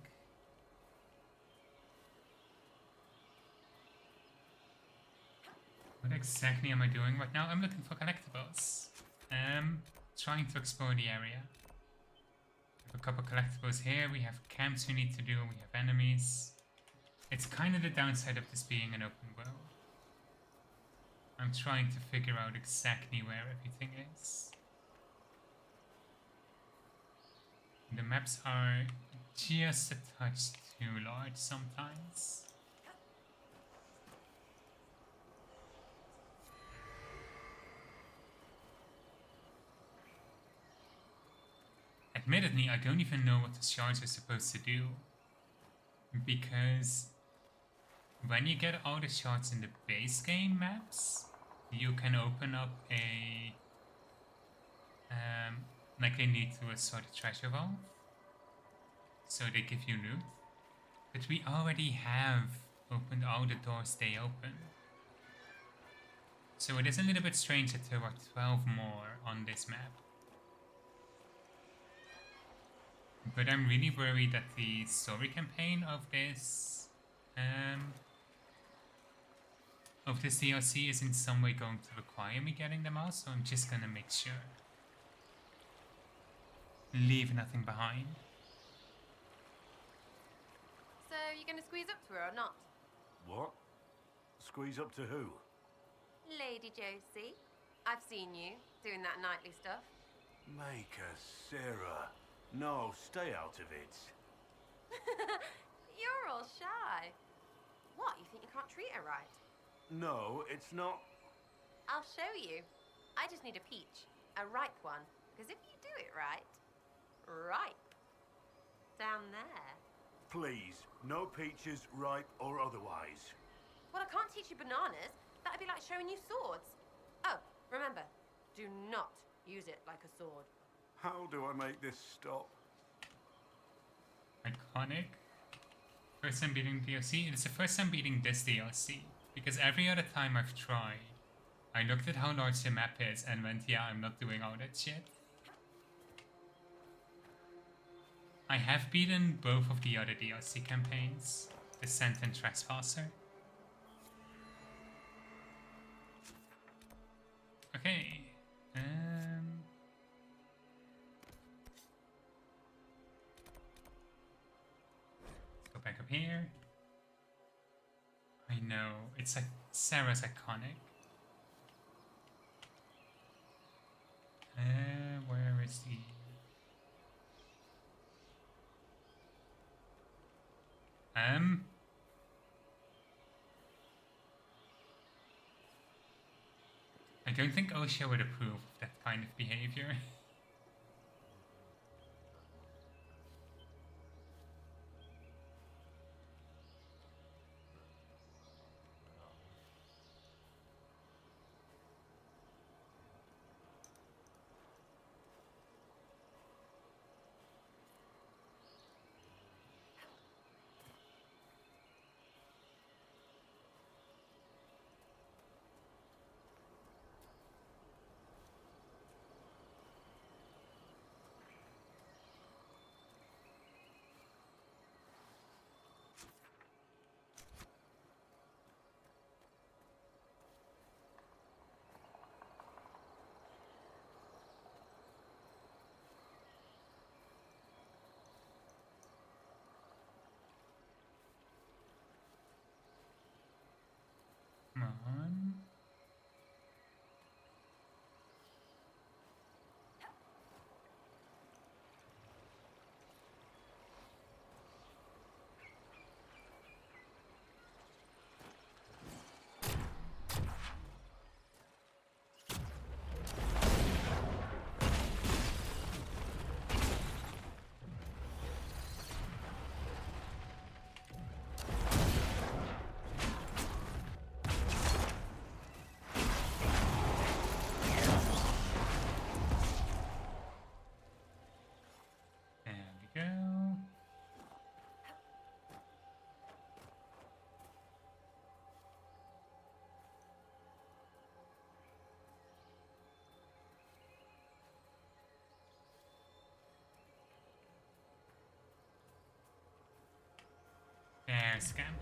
What exactly am I doing right now? I'm looking for collectibles. Trying to explore the area. We have a couple collectibles here. We have camps we need to do. We have enemies. It's kind of the downside of this being an open world. I'm trying to figure out exactly where everything is. The maps are just a touch too large sometimes. Admittedly, I don't even know what the shards are supposed to do. Because when you get all the shards in the base game maps, you can open up a like they need to a sort of treasure vault, so they give you loot. But we already have opened all the doors they open, so it is a little bit strange that there are 12 more on this map. But I'm really worried that the story campaign of this DLC is in some way going to require me getting them all, so I'm just gonna make sure. Leave nothing behind. So, you gonna squeeze up to her or not? What? Squeeze up to who? Lady Josie, I've seen you doing that nightly stuff. Make her, Sarah. No, stay out of it. You're all shy. What, you think you can't treat her right? No, it's not. I'll show you. I just need a peach. A ripe one. Because if you do it right... Ripe. Down there. Please, no peaches, ripe or otherwise. Well, I can't teach you bananas. That'd be like showing you swords. Oh, remember, do not use it like a sword. How do I make this stop? Iconic. First time beating DLC. It is the first time beating this DLC. Because every other time I've tried, I looked at how large the map is and went, yeah, I'm not doing all that shit. I have beaten both of the other DLC campaigns, Descent and Trespasser. Okay, let's go back up here. I know, it's like Sarah's iconic. Where is the... I don't think Osha would approve of that kind of behavior. Come on. Scam.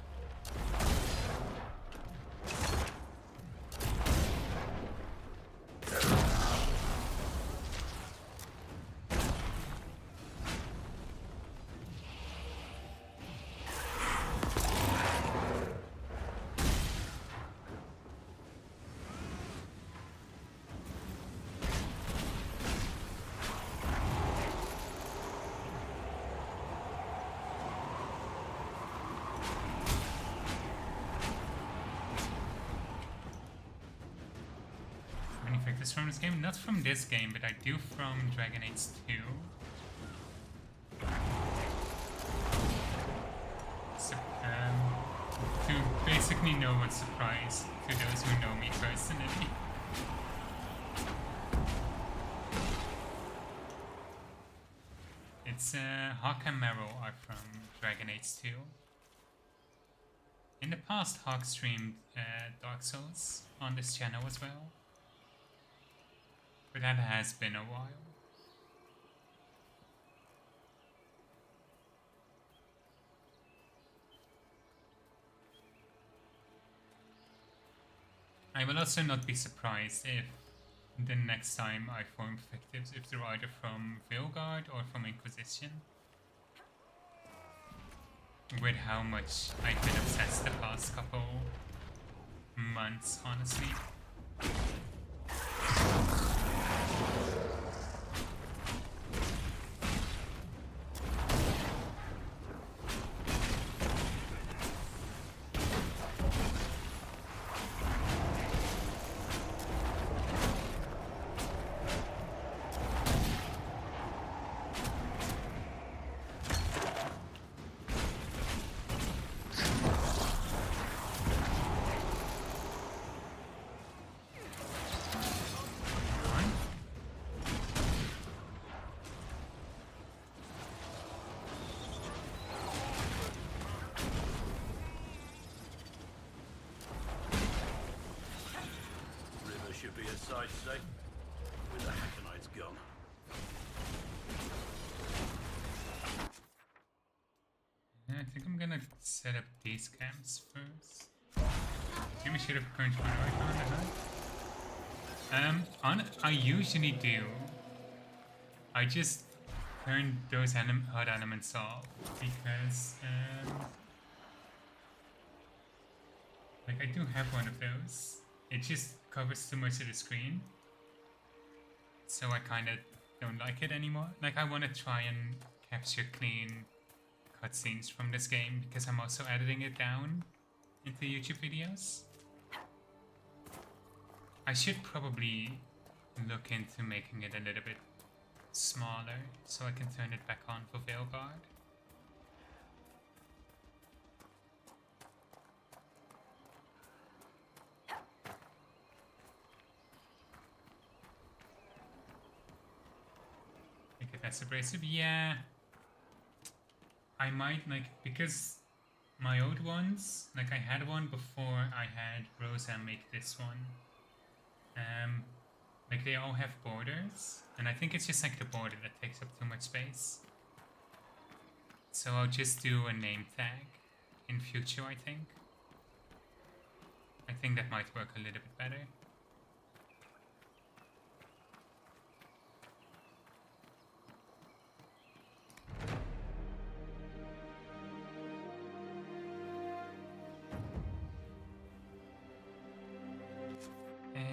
This from this game? Not from this game, but I do from Dragon Age 2. So, to basically no one's surprise to those who know me personally. It's Hawk and Meryl are from Dragon Age 2. In the past, Hawk streamed Dark Souls on this channel as well. But that has been a while. I will also not be surprised if the next time I form fictives, if they're either from Vilgard or from Inquisition. With how much I've been obsessed the past couple months, honestly. your side today? With the Hakkonites gone. I think I'm gonna set up these camps first. Maybe should have punched my right hand, I usually do. I just turn those odd elements off because, like I do have one of those. It just covers too much of the screen. So I kind of don't like it anymore. Like I want to try and capture clean cutscenes from this game because I'm also editing it down into YouTube videos. I should probably look into making it a little bit smaller so I can turn it back on for Veilguard. Okay, that's abrasive. Yeah. I might, like, because my old ones, like I had one before I had Rosa make this one. Like they all have borders, and I think it's just like the border that takes up too much space. So I'll just do a name tag in future, I think. I think that might work a little bit better.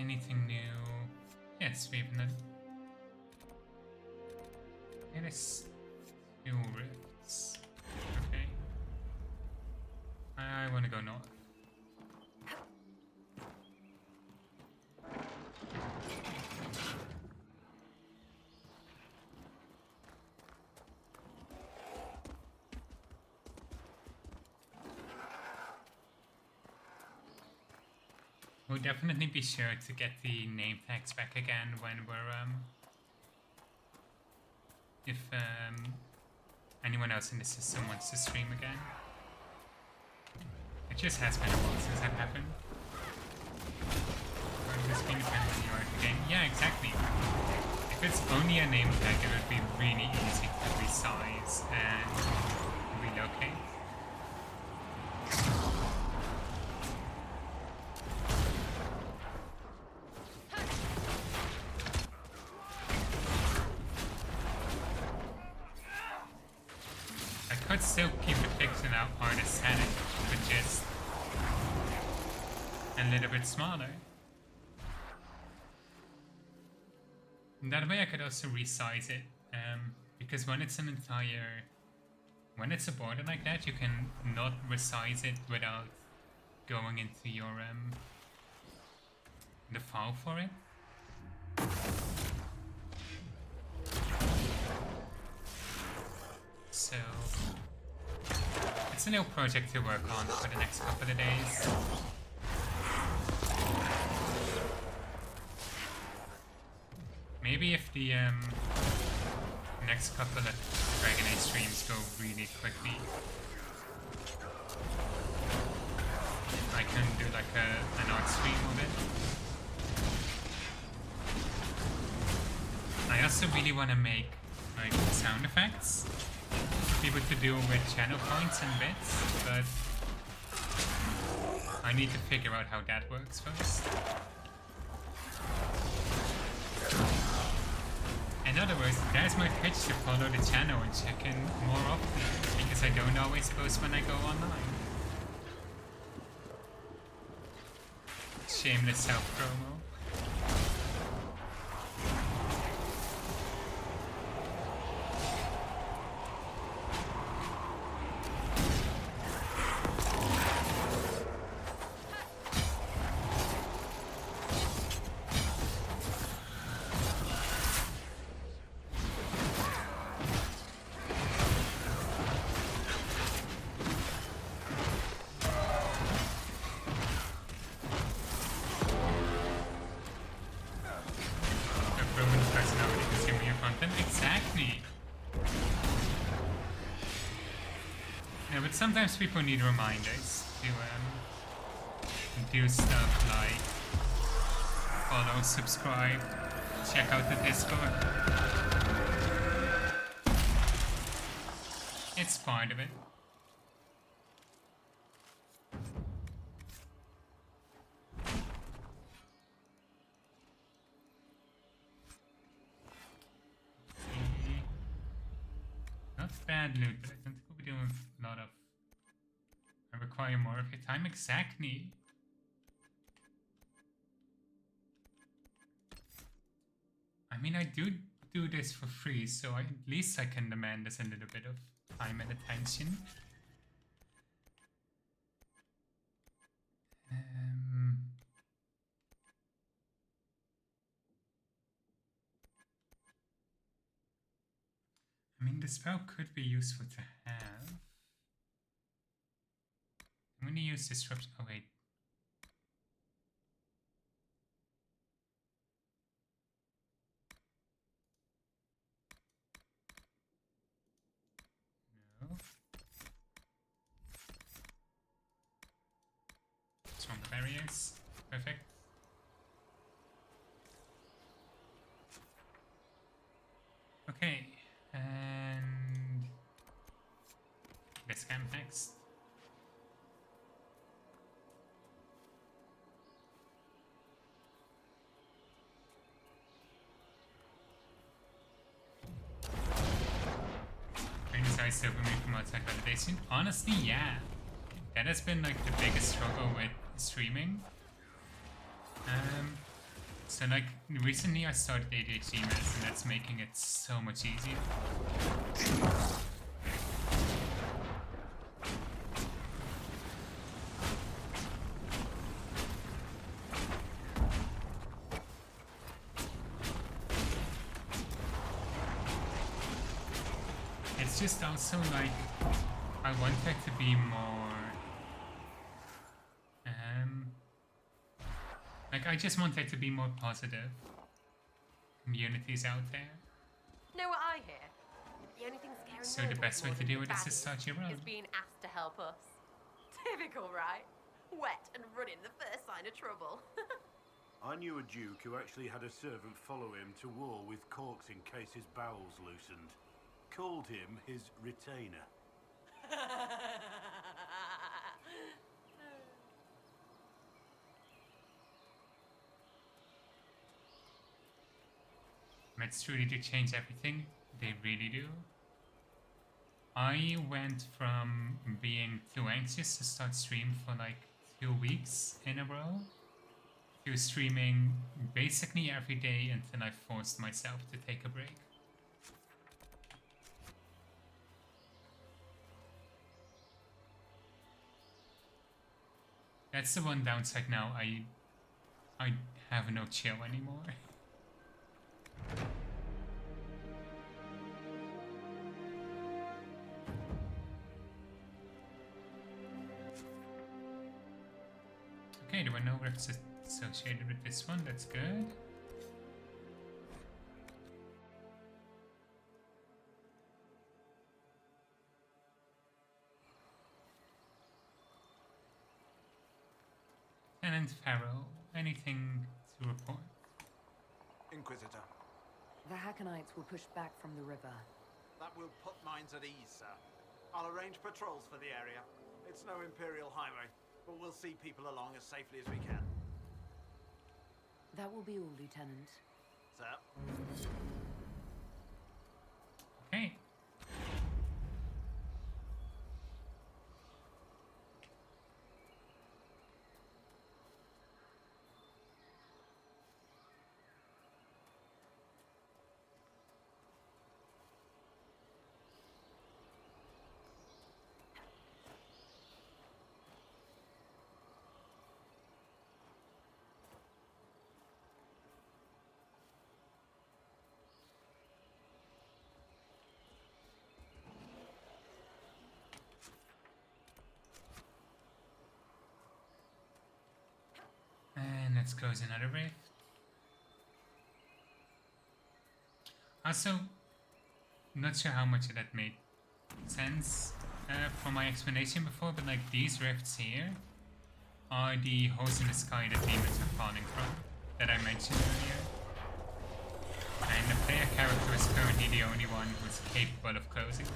Anything new? Yes, we've not. It is 2 rifts. Okay. I want to go north. We'll definitely be sure to get the name tags back again when we're if anyone else in the system wants to stream again. It just has been a while since that happened. This being dependent on your game. Yeah, exactly. If it's only a name tag, it would be really easy to resize and relocate. Could still keep the pixel out artistic, but just a little bit smaller. And that way I could also resize it, because when it's an entire, when it's a border like that, you can not resize it without going into your the file for it. So it's a little project to work on for the next couple of days. Maybe if the next couple of Dragon Age streams go really quickly, I can do like an art stream of it. I also really want to make like sound effects for people to do with channel points and bits, but I need to figure out how that works first. In other words, there's my pitch to follow the channel and check in more often, because I don't always post when I go online. Shameless self-promo. Sometimes people need reminders to do stuff like follow, subscribe, check out the Discord. It's part of it. Not bad loot, but I don't think we'll be doing a lot of... I require more of your time. Exactly. I mean, I do this for free, so at least I can demand us a little bit of time and attention. I mean, the spell could be useful to have. I'm gonna use disruption. Oh wait. No. Strong barriers. Perfect. Okay. And this camp next. Nice to remove from outside validation. Honestly, yeah. That has been like the biggest struggle with streaming. So like recently I started ADHD meds and that's making it so much easier. It's just also like I want there to be more like I just want there to be more positive communities out there. Know what I hear? The only thing scaring So the best way to do it is to start your own. Is being asked to help us. Typical, right? Wet and running the first sign of trouble. I knew a duke who actually had a servant follow him to war with corks in case his bowels loosened. Called him his retainer. Meds truly do change everything. They really do. I went from being too anxious to start stream for like 2 weeks in a row to streaming basically every day until I forced myself to take a break. That's the one downside now. I have no chill anymore. Okay, there were no rifts associated with this one. That's good. Tenant Pharaoh, anything to report? Inquisitor. The Hakkonites will push back from the river. That will put minds at ease, sir. I'll arrange patrols for the area. It's no Imperial highway, but we'll see people along as safely as we can. That will be all, Lieutenant. Sir? Okay. And let's close another rift. Also, not sure how much of that made sense from my explanation before, but like these rifts here are the holes in the sky that demons are falling from. that I mentioned earlier. And the player character is currently the only one who's capable of closing them.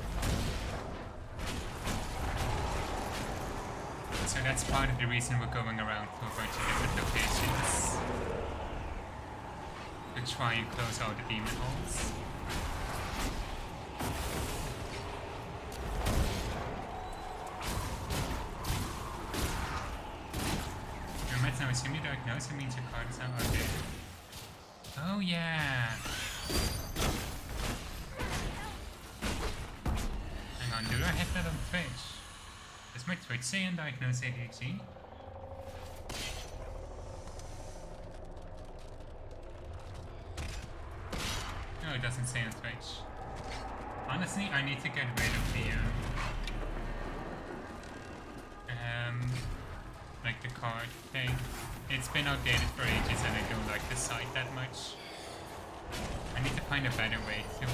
So that's part of the reason we're going around to a bunch of different locations to try and close all the demon holes. Now, assume you diagnose, it means your card is not okay. Oh yeah! Hang on, do I have that on Twitch? Does my Twitch say undiagnosed ADHD? No, it doesn't say on Twitch. Honestly, I need to get rid of the like the card thing. It's been outdated for ages and I don't like the site that much. I need to find a better way to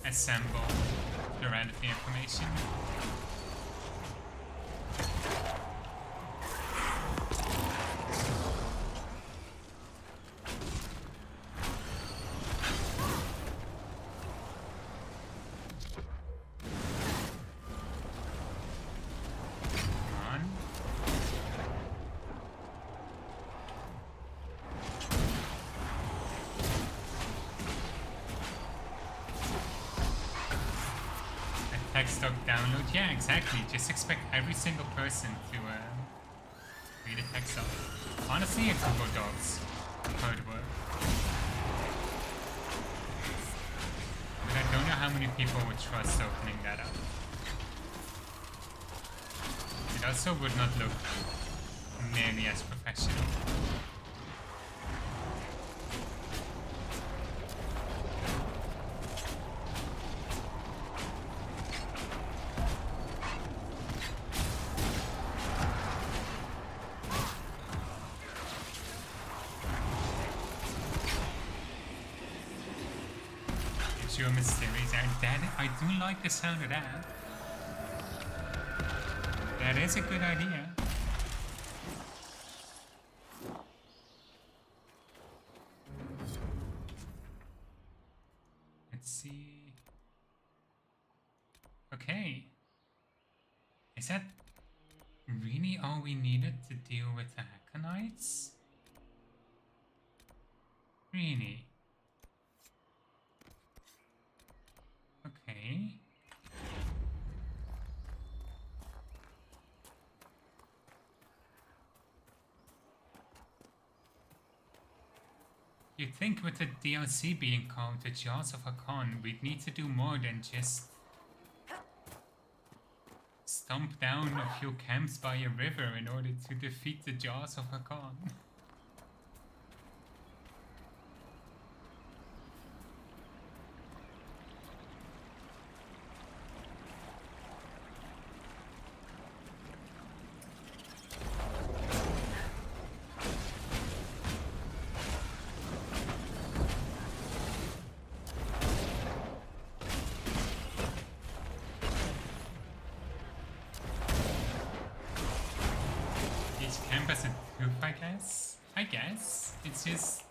assemble the random information. Stock download, yeah, exactly. Just expect every single person to read a text off. Honestly, it's Google Docs hard work. But I don't know how many people would trust opening that up. It also would not look nearly as professional. Mysteries, and that I do like the sound of that. That is a good idea. Let's see. Okay. Is that really all we needed to deal with the Hakkonites? Really? Okay. You'd think with the DLC being called the Jaws of Hakkon, we'd need to do more than just stomp down a few camps by a river in order to defeat the Jaws of Hakkon. I guess. It's just...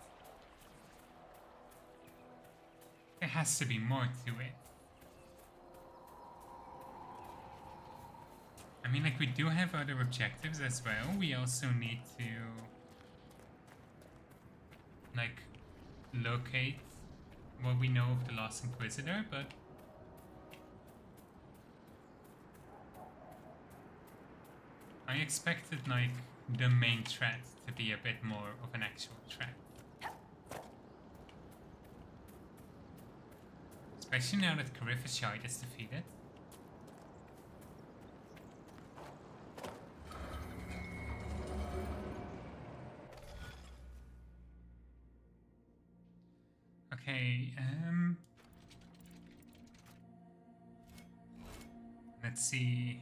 there has to be more to it. I mean, like, we do have other objectives as well. We also need to... like, locate what we know of the Lost Inquisitor, but... I expected, like, the main threat to be a bit more of an actual threat. Especially now that Carifashite is defeated. Okay, let's see.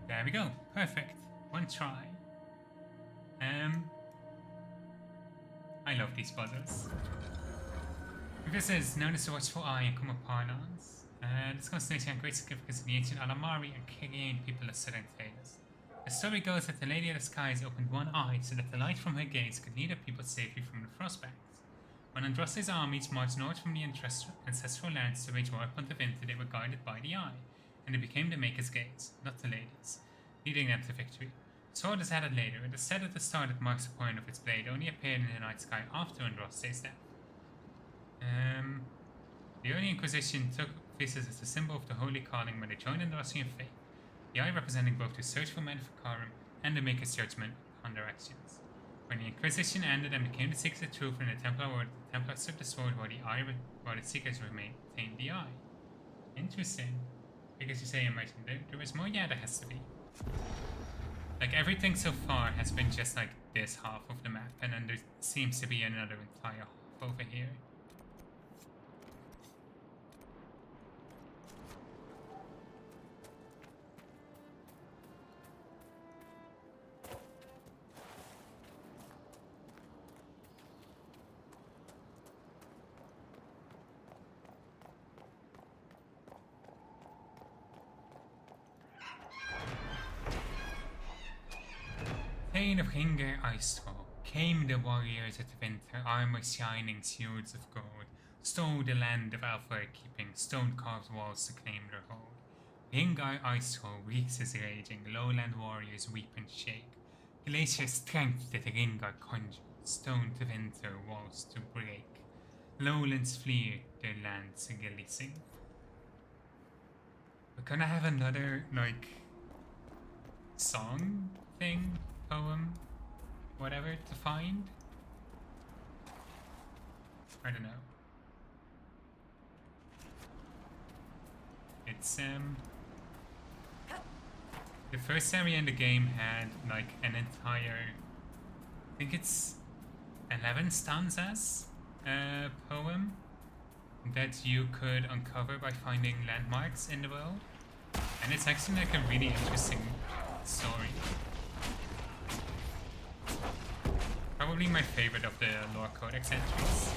There we go. Perfect. One try. I love these puzzles. This is known as the Watchful Eye in common parlance. This constellation had great significance in the ancient Alamari and Kirian people of southern Thales. The story goes that the Lady of the Skies opened one eye so that the light from her gaze could lead her people safely from the frostbanks. When Andraste's armies marched north from the ancestral lands to wage war upon the winter, they were guided by the eye, and it became the Maker's gaze, not the Lady's, leading them to victory. The sword is added later. It is said at the start that marks the point of its blade only appeared in the night sky after Andraste's death. The early Inquisition took this as a symbol of the holy calling when they joined Andrastian faith, the eye representing both the search for Maleficarum and the Maker's judgment on their actions. When the Inquisition ended and became the Seekers of Truth in the Templar Order, the Templars took the sword while the Seekers retained the eye. Interesting. Because you say, imagine there is more? Yeah, there has to be. Like, everything so far has been just like this half of the map, and then there seems to be another entire half over here. Pain of Hinger Icethrow. Came the warriors at winter, armor shining, shields of gold, stole the land of Alfred keeping, stone-carved walls to claim their hold. Hingar Icethrow reeks is raging, lowland warriors weep and shake. Glacier strength that Ringar conjured, stone to winter, walls to break. Lowlands flee, their lands releasing. We're gonna have another, like, song thing? Poem, whatever, to find? I don't know. It's, the first area in the game had, like, an entire, I think it's 11 stanzas, poem that you could uncover by finding landmarks in the world. And it's actually, like, a really interesting story. Probably my favorite of the Lore Codex entries.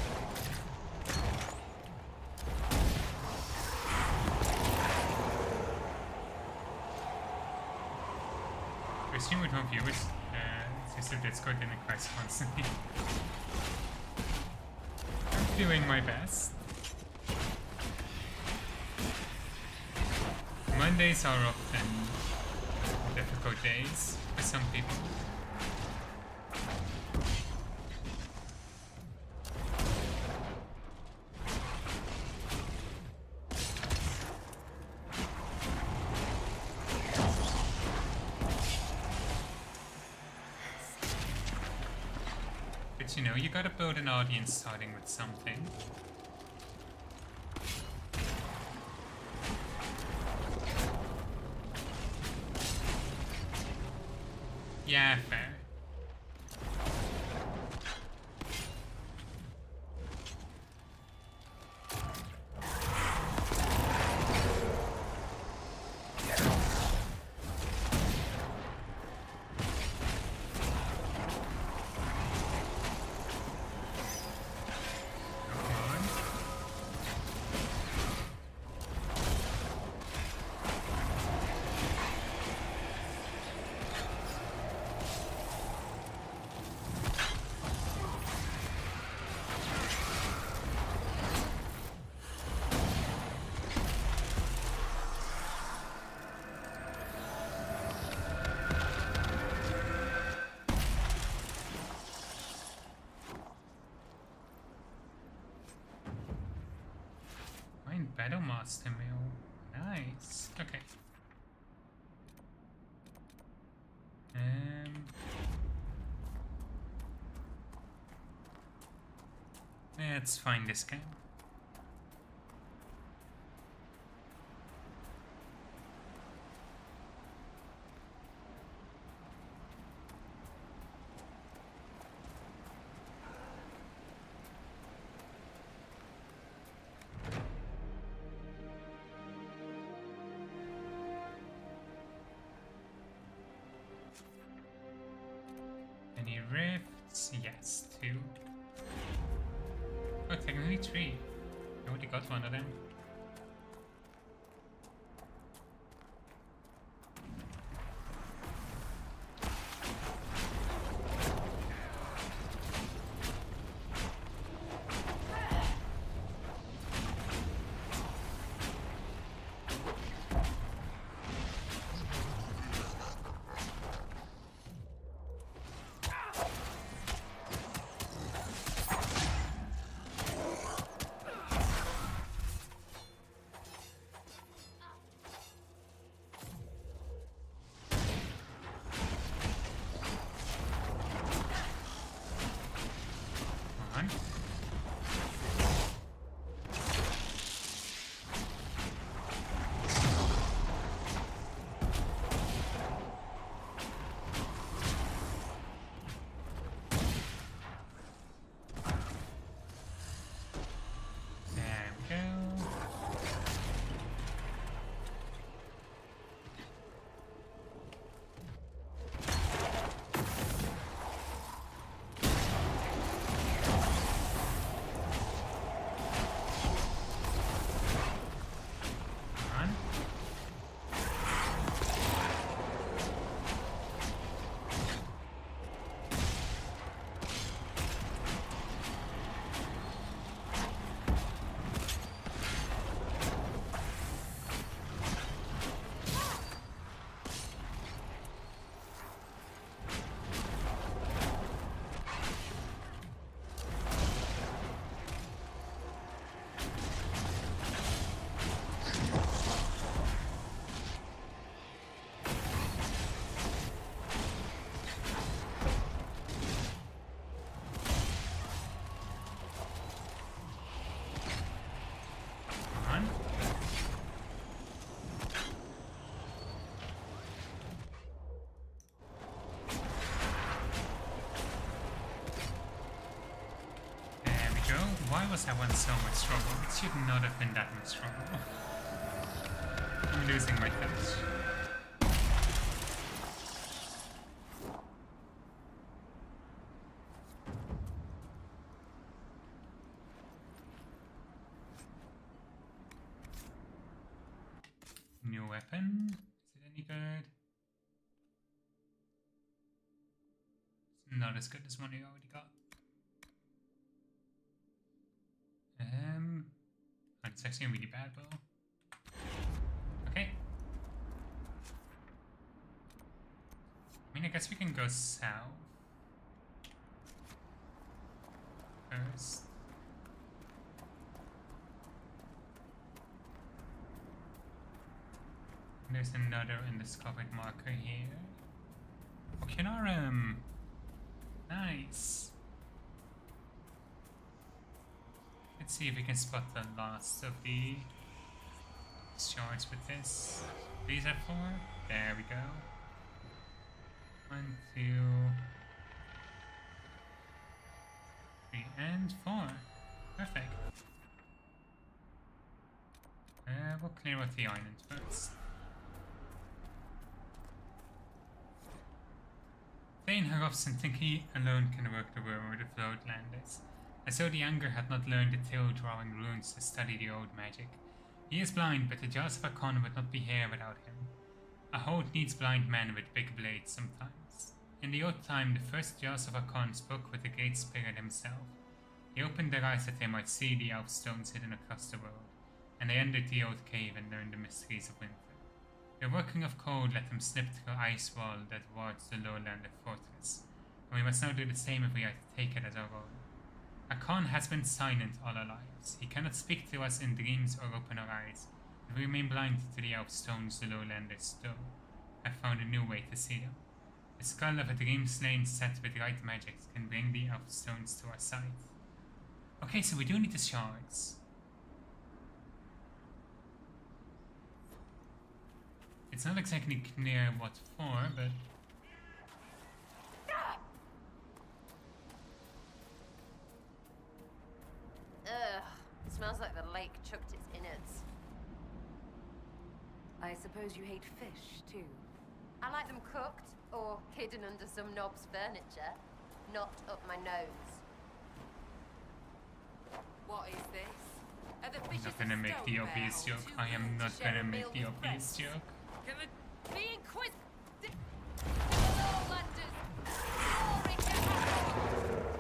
I assume with home viewers, since the Discord didn't crash constantly. I'm doing my best. Mondays are often difficult days for some people. You know, you gotta build an audience starting with something. Yeah, fair. Battle Master Mill. Nice. Okay. Let's find this guy. rifts? Yes, 2. Oh, technically 3. I already got one of them. Why was that one so much trouble? It should not have been that much trouble. I'm losing my touch. New weapon? Is it any good? It's not as good as one I already got. It's actually a really bad bow. Okay. I mean, I guess we can go south first. There's another undiscovered marker here. Okay, nice. Let's see if we can spot the last of the shards with this. These are 4. There we go. 1, 2, 3, and 4. Perfect. We'll clear out the island first. Thane Harrops and think he alone can work the world where the Floatland is. As though the Younger had not learned the tail-drawing runes to study the old magic. He is blind, but the jaws of Hakkon would not be here without him. A hold needs blind men with big blades sometimes. In the old time, the first jaws of Hakkon spoke with the Great Spirit himself. He opened their eyes that they might see the elf stones hidden across the world, and they entered the old cave and learned the mysteries of winter. The working of cold let them slip through an ice wall that wards the lowlander fortress, and we must now do the same if we are to take it as our own. Hakkon has been silent all our lives. He cannot speak to us in dreams or open our eyes, but we remain blind to the elf stones the lowlanders stole. I found a new way to see them. The skull of a dream slain set with right magics can bring the elf stones to our sight. Okay, so we do need the shards. It's not exactly clear what for, but... Ugh, smells like the lake chucked its innards. I suppose you hate fish, too. I like them cooked, or hidden under some knob's furniture. not up my nose. What is this? Are the I'm fishes not gonna of make the Stone obvious Bear joke. too I am good not to share gonna a make meal the with obvious friends? joke. Can the Inquisition... Lowlanders! Glory to Hakkon!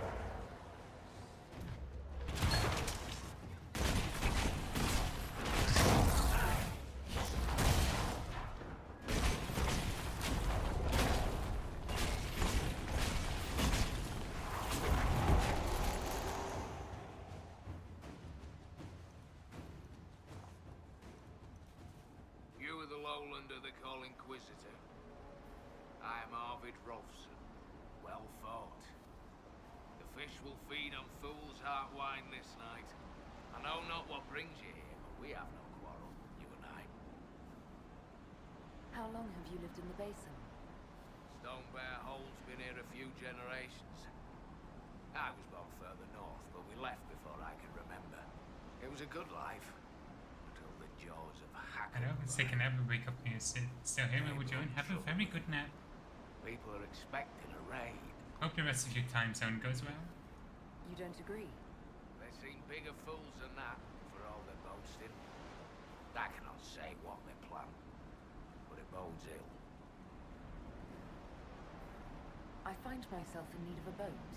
You are the Lowlander they call Inquisitor. I am Arvid Rolfson. Well fought. The fish will feed on fool's heart wine this night. I know not what brings you here, but we have no quarrel, you and I. How long have you lived in the basin? Stone Bear Hole's been here a few generations. I was born further north, but we left before I could remember. It was a good life. Until the jaws of I know, Hakkon. it's taken every wake up and you sit still here when we join. Have a very good nap. People are expecting a raid. Hope the rest of your time zone goes well. You don't agree? They seem bigger fools than that, for all their boasting. I cannot say what they plan, but it bodes ill. I find myself in need of a boat.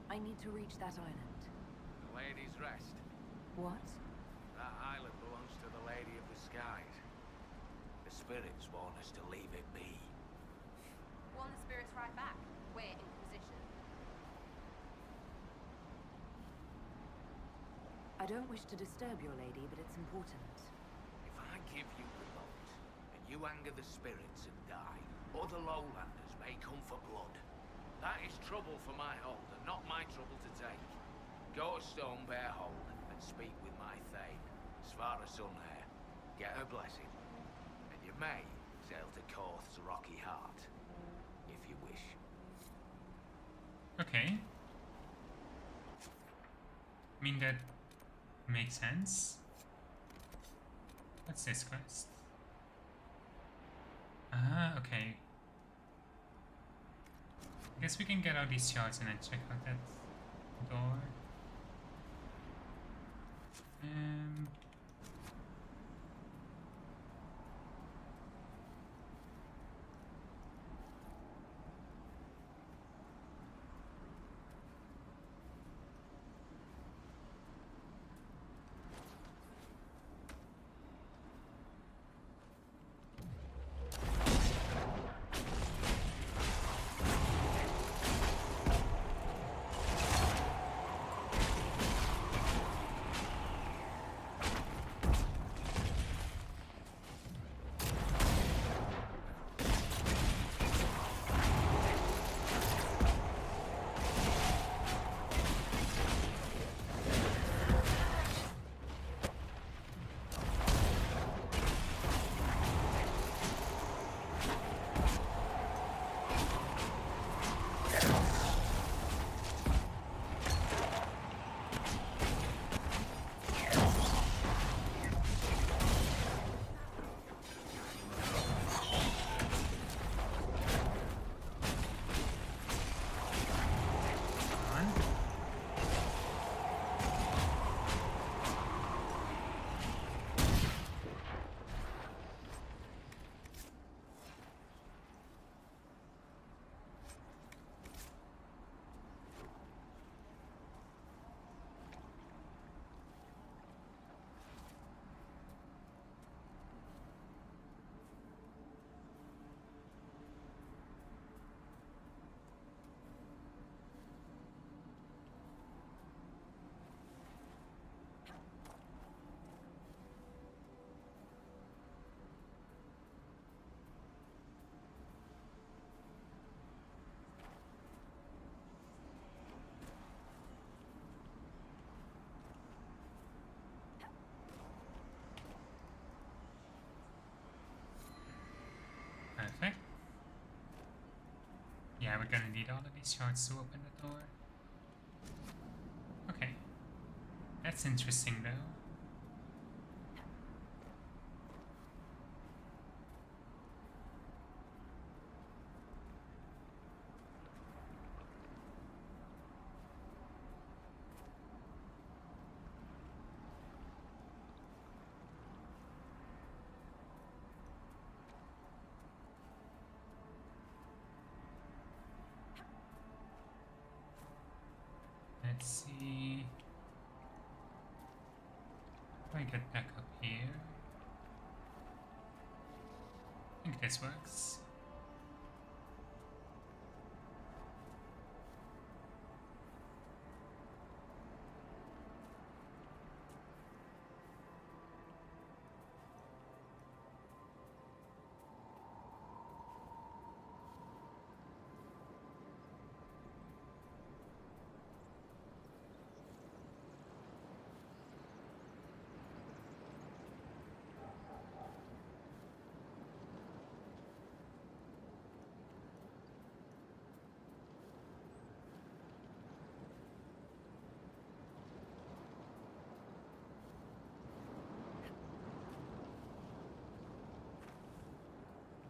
I need to reach that island. The Lady's Rest. What? That island belongs to the Lady of the Skies. The spirits warn us to leave it be. Warn the spirits right back. We're Inquisition. I don't wish to disturb your lady, but it's important. If I give you the boat, and you anger the spirits and die, other lowlanders may come for blood. That is trouble for my hold, and not my trouble to take. Go to Stone Bear Hold and speak with my Thane, Svara Sunhair. Get her blessing, and you may sail to Korth's rocky heart, if you wish. Okay. I mean, that makes sense. What's this quest? Ah, okay. I guess we can get all these shards and then check out that door. Perfect. Yeah, we're gonna need all of these shards to open the door. Okay. That's interesting though. Let's see. How do I get back up here? I think this works.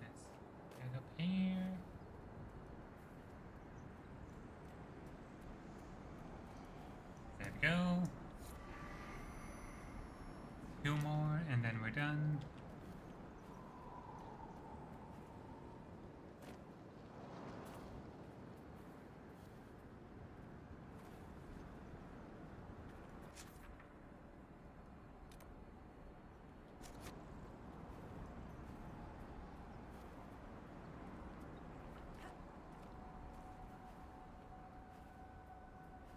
Let's get up here. There we go. Two more and then we're done.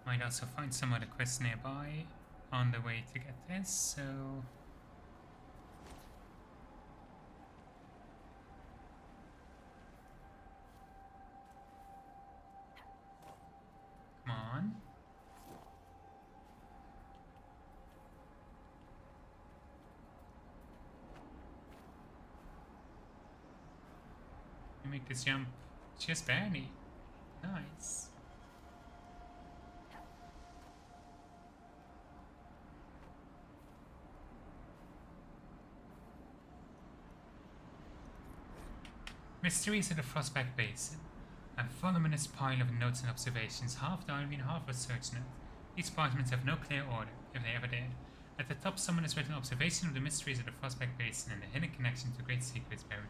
Might also find some other quests nearby on the way to get this, so... Come on. You make this jump just barely. Nice. Mysteries of the Frostback Basin. A voluminous pile of notes and observations, half diary and half research note. These parchments have no clear order, if they ever did. At the top, someone has written observation of the mysteries of the Frostback Basin and the hidden connection to great secrets buried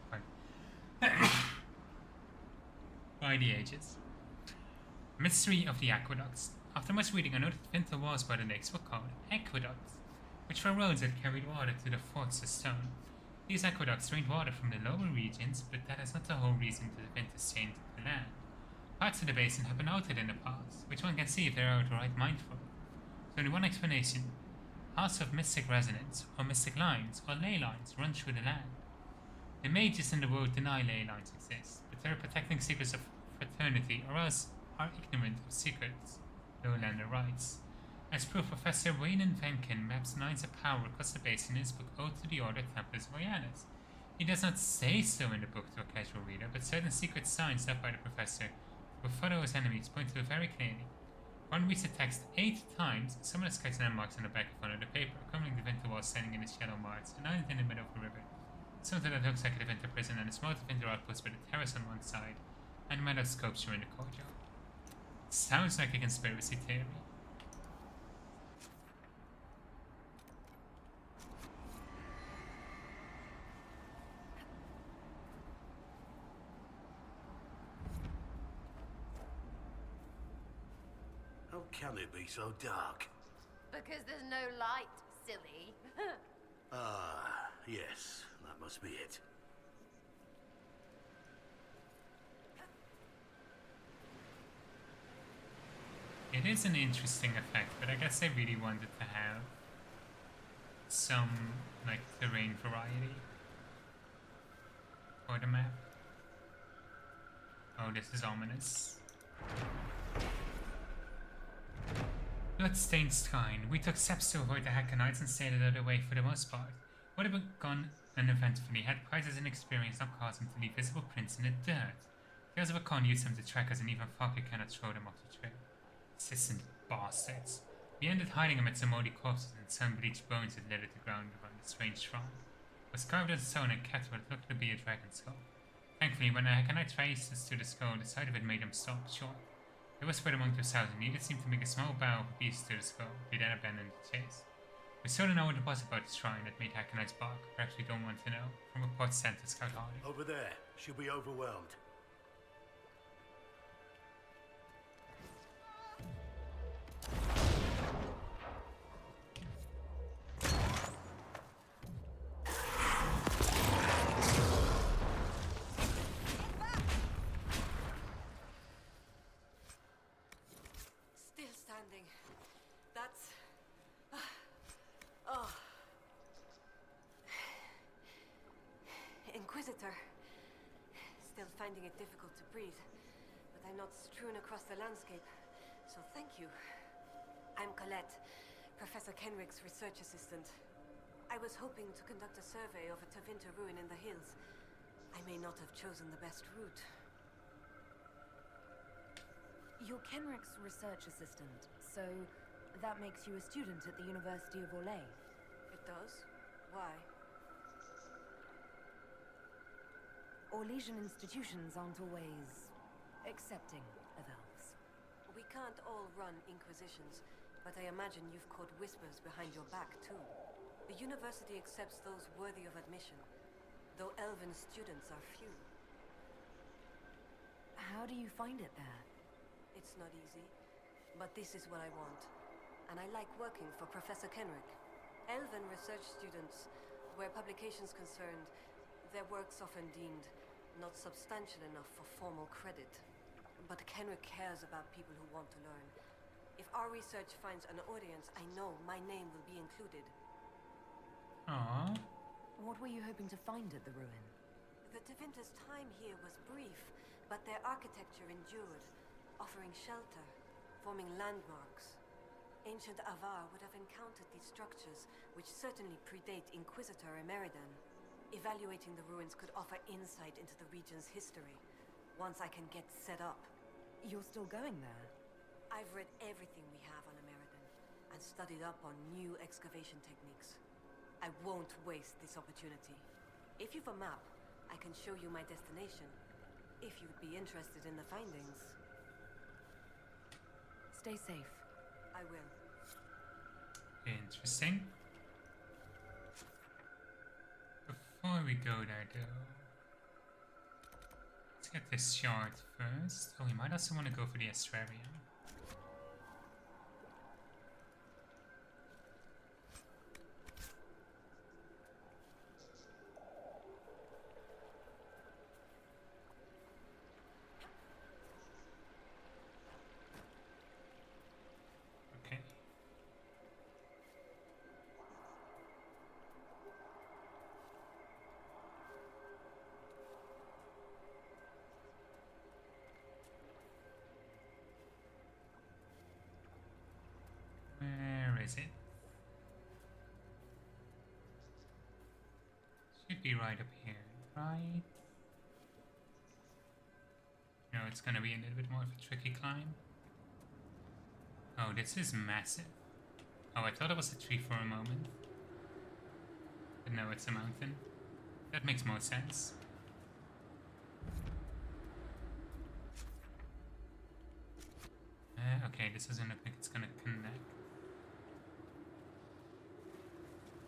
by the ages. Mystery of the Aqueducts. After much reading, I noted that winter walls by the lakes were called aqueducts, which were roads that carried water to the forts of stone. These aqueducts drained water from the lower regions, but that is not the whole reason for the winters changed the land. Parts of the basin have been altered in the past, which one can see if they are of the right mind for. So only one explanation. Paths of mystic resonance, or mystic lines, or ley lines run through the land. The mages in the world deny ley lines exist, but they are protecting secrets of fraternity, or else are ignorant of secrets, Lowlander writes. As proof, Professor Wayland Venkin maps lines of power across the basin in his book Ode to the Order Templars Royales. He does not say so in the book to a casual reader, but certain secret signs left by the professor to befuddle his enemies point to it very clearly. One reads the text 8 times, someone has sketched landmarks on the back of one of the paper, covering the winter wall standing in the shallow marsh, an island in the middle of the river. Something that looks like a winter prison and a small winter outpost with a terrace on one side, and a metal sculpture in the courtyard. Sounds like a conspiracy theory. How can it be so dark? Because there's no light, silly. Ah, yes, that must be it. It is an interesting effect, but I guess they really wanted to have some, like, terrain variety for the map. Oh, this is ominous. Bloodstained Shrine. We took steps to avoid the Hakkonites and stayed out of their way for the most part. Would have gone uneventfully had prizes and experience not caused them to leave visible prints in the dirt. Tales of Hakkon used them to track us, and even Falker cannot throw them off the trail. Persistent bastards. We ended hiding amid some moldy corpses and sun-bleached bones that littered the ground around the strange shrine. It was carved in stone and cut what looked to be a dragon's skull. Thankfully, when the Hakkonite traced us to the skull, the sight of it made them stop short. They whispered among themselves and neither seemed to make a small bow of peace to the skull. They then abandoned the chase. We still don't know what it was about the shrine that made Hakkonites bark. Perhaps we don't want to know. From reports sent to Scout Hardy. Over there. She'll be overwhelmed. better. Still finding it difficult to breathe, but I'm not strewn across the landscape, so thank you. I'm Colette, Professor Kenrick's research assistant. I was hoping to conduct a survey of a Tevinter ruin in the hills. I may not have chosen the best route. You're Kenrick's research assistant, so that makes you a student at the University of Orlais. It does? Why? Orlesian institutions aren't always accepting of elves. We can't all run Inquisitions, but I imagine you've caught whispers behind your back, too. The university accepts those worthy of admission, though elven students are few. How do you find it there? It's not easy, but this is what I want. And I like working for Professor Kenrick. Elven research students, where publication's concerned, their work's often deemed not substantial enough for formal credit. But Kenrick cares about people who want to learn. If our research finds an audience, I know my name will be included. Aww. What were you hoping to find at the ruin? The Tevinter's time here was brief, but their architecture endured, offering shelter, forming landmarks. Ancient Avar would have encountered these structures, which certainly predate Inquisitor Emeridan. Evaluating the ruins could offer insight into the region's history, once I can get set up. You're still going there? I've read everything we have on Emeridan, and studied up on new excavation techniques. I won't waste this opportunity. If you've a map, I can show you my destination, if you'd be interested in the findings. Stay safe. I will. Interesting. Before we go there, though, let's get this shard first. Oh, we might also want to go for the Astrarium. Okay. Where is it? Should be right up here, right? No, it's gonna be a little bit more of a tricky climb. Oh, this is massive. Oh, I thought it was a tree for a moment. But no, it's a mountain. That makes more sense. Okay, this doesn't look like it's gonna connect.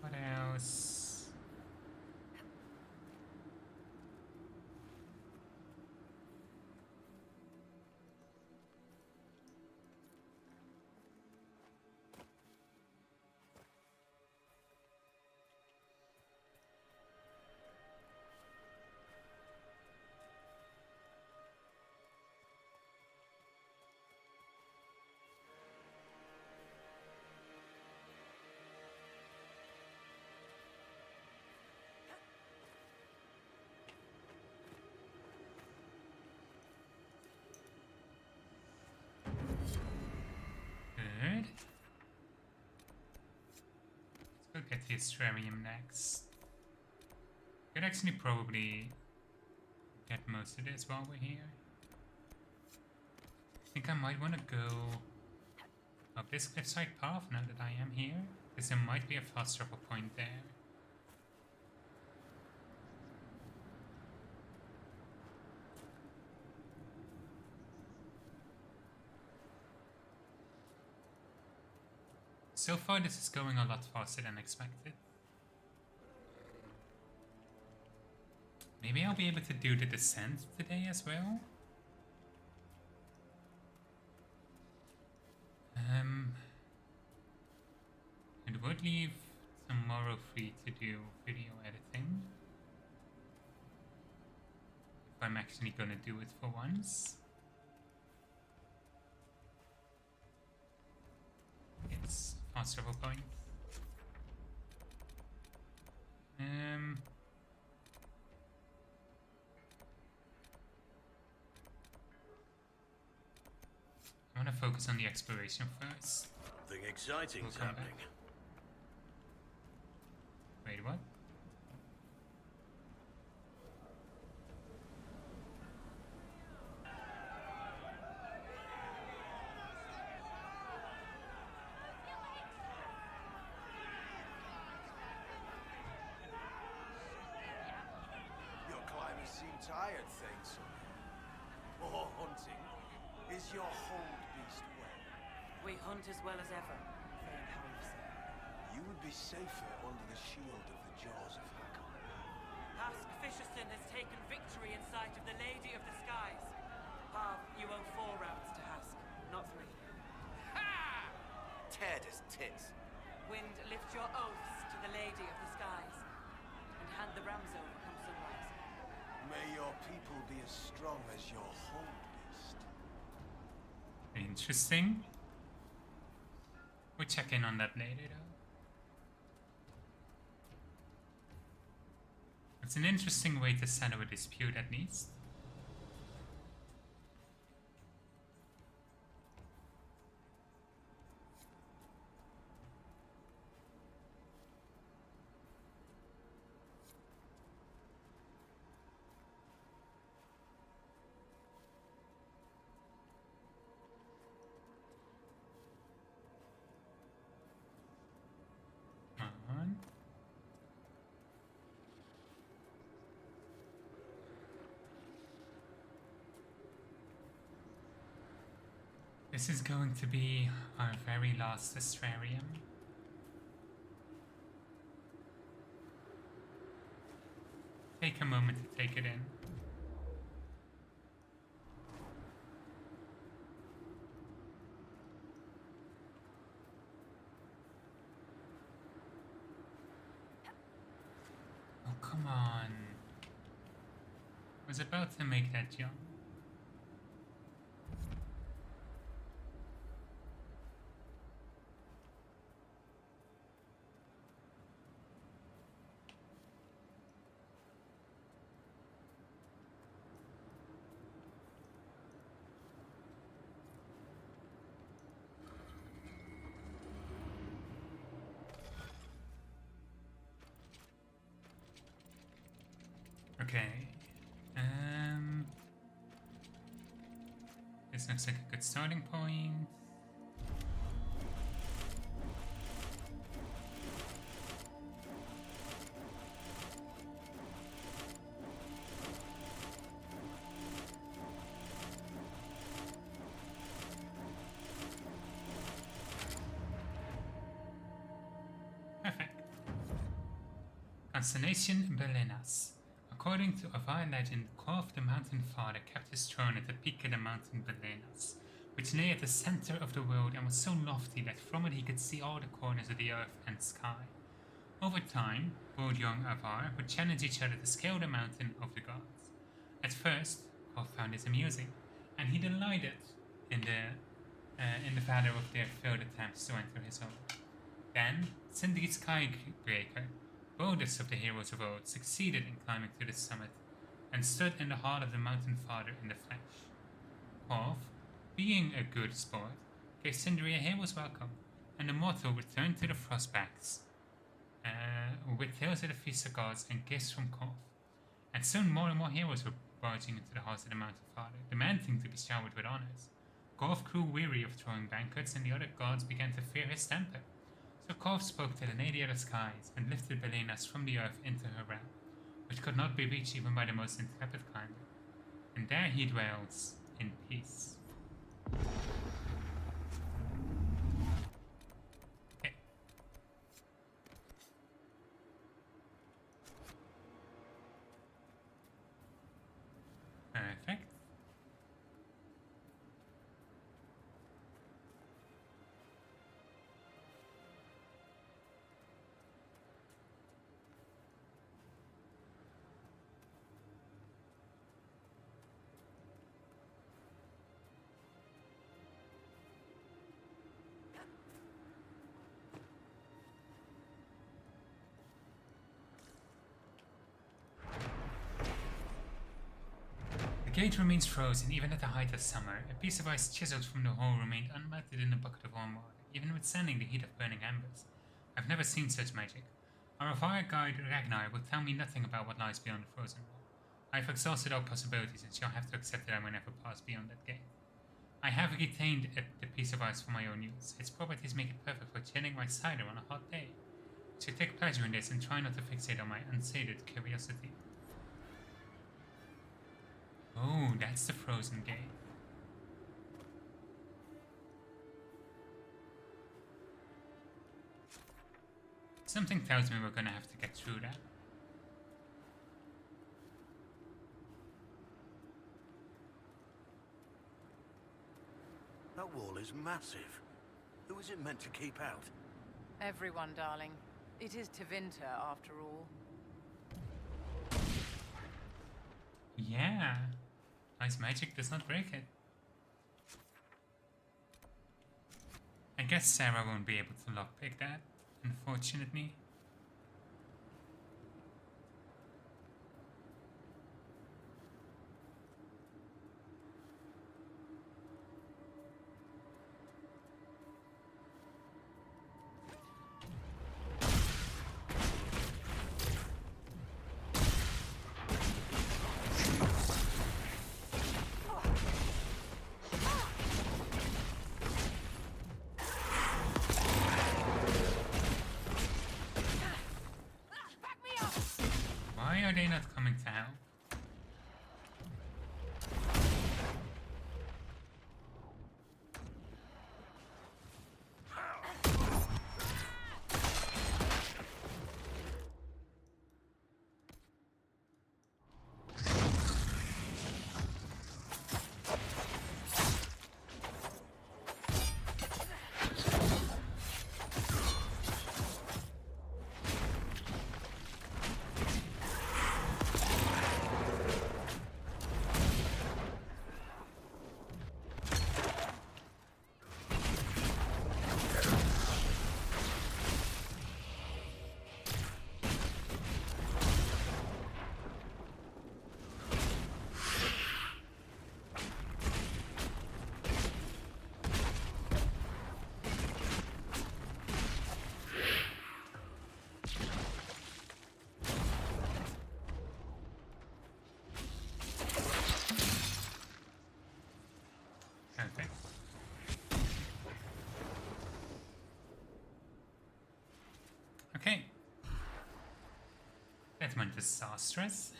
What else? Good. Let's go get the Astrarium next. Could actually probably get most of this while we're here. I think I might want to go up this cliffside path now that I am here, because there might be a fast travel point there. So far this is going a lot faster than expected. Maybe I'll be able to do the descent today as well. It would leave tomorrow free to do video editing. If I'm actually gonna do it for once. It's fast travel point. focus on the exploration first. Something exciting's We'll come happening. Wait, what? Your climbers seem tired, thanks. More hunting. Is your hold beast well? We hunt as well as ever, Thane Harris. You would be safer under the shield of the jaws of Hakkon. Hask Fisherson has taken victory in sight of the Lady of the Skies. Pav, you owe 4 rounds to Hask, not 3. Ha! Tear his tits. Wind, lift your oaths to the Lady of the Skies, and hand the rams over come sunrise. May your people be as strong as your hold beast. Interesting. We'll check in on that later though. It's an interesting way to settle a dispute at least. On. This is going to be our very last Astrarium. Take a moment to take it in. Oh, come on. I was about to make that jump. Okay. This looks like a good starting point. Perfect. Constellation Belenas. According to Avar legend, Korf the Mountain Father kept his throne at the peak of the mountain Belenas, which lay at the center of the world and was so lofty that from it he could see all the corners of the earth and sky. Over time, both young Avar would challenge each other to scale the mountain of the gods. At first, Korf found this amusing, and he delighted in the valor of their failed attempts to enter his own. Then, Sindri Skybreaker, boldest of the heroes of old, succeeded in climbing to the summit and stood in the hall of the Mountain Father in the flesh. Korf, being a good sport, gave Sindri a hero's welcome, and the mortal returned to the Frostbacks with tales of the feast of gods and gifts from Korf. And soon more and more heroes were barging into the halls of the Mountain Father, demanding to be showered with honors. Korf grew weary of throwing banquets, and the other gods began to fear his temper. So Korf spoke to the Lady of the Skies and lifted Belenas from the earth into her realm, which could not be reached even by the most intrepid climber. And there he dwells in peace. Okay. Perfect. gate remains frozen even at the height of summer. A piece of ice chiseled from the hole remained unmelted in a bucket of warm water, even withstanding the heat of burning embers. I've never seen such magic. Our fire guide Ragnar will tell me nothing about what lies beyond the frozen wall. I've exhausted all possibilities and shall have to accept that I will never pass beyond that gate. I have retained the piece of ice for my own use. Its properties make it perfect for chilling my cider on a hot day. I should take pleasure in this and try not to fixate on my unsated curiosity. Oh, that's the frozen gate. Something tells me we're gonna have to get through that. That wall is massive. Who is it meant to keep out? Everyone, darling. It is Tevinter, after all. Yeah. Ice magic does not break it. I guess Sarah won't be able to lockpick that, unfortunately. Why are they not coming to help? Okay. Okay. That went disastrous.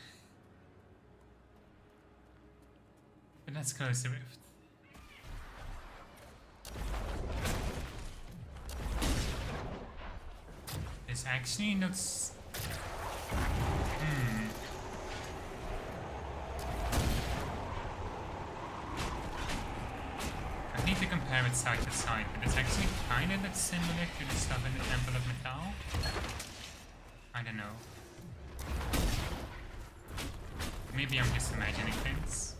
But let's close the rift. This actually looks... I need to compare it side to side, but it actually kind of looks similar to the stuff in the Temple of Metal. I don't know. Maybe I'm just imagining things.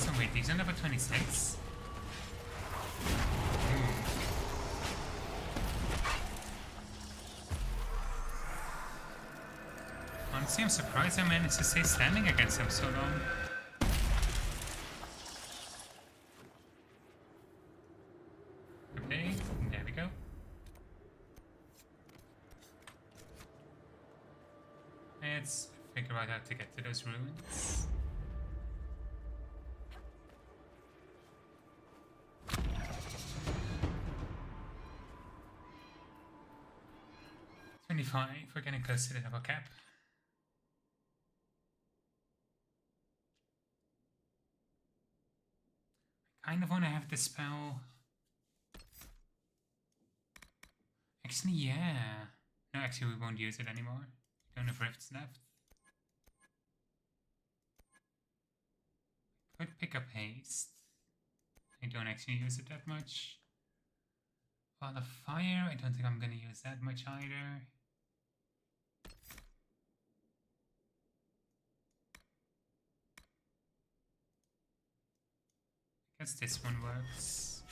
So wait, these are number 26? Honestly, I'm surprised I managed to stay standing against him so long. Okay, there we go. Let's figure out how to get to those ruins. We're getting close to the double cap. I kind of want to have the spell. Actually, yeah. No, actually, we won't use it anymore. We don't have rifts left. Could pick up haste. I don't actually use it that much. Ball of fire, I don't think I'm gonna use that much either. I guess this one works.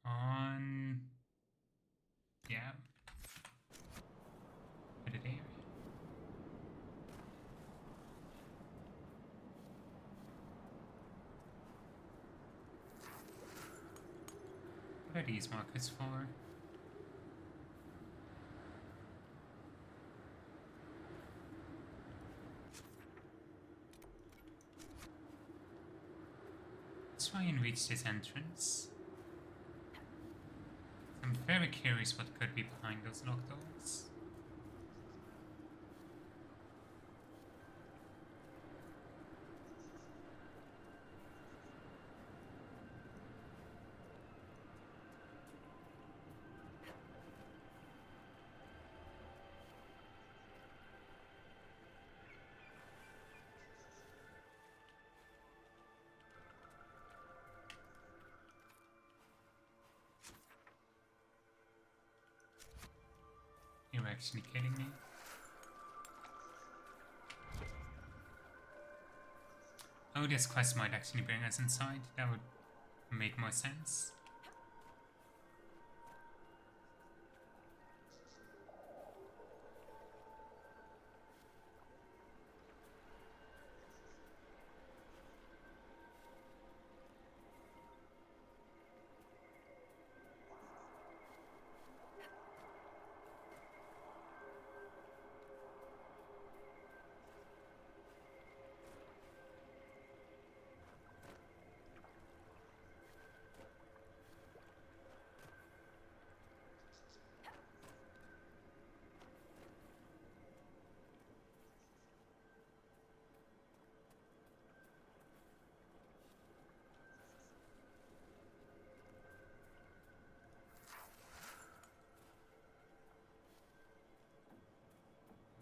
On... yeah. Put it here. What are these markers for? Let's try and reach this entrance. I'm very curious what could be behind those locked doors. You're actually kidding me? Oh, this quest might actually bring us inside. That would make more sense.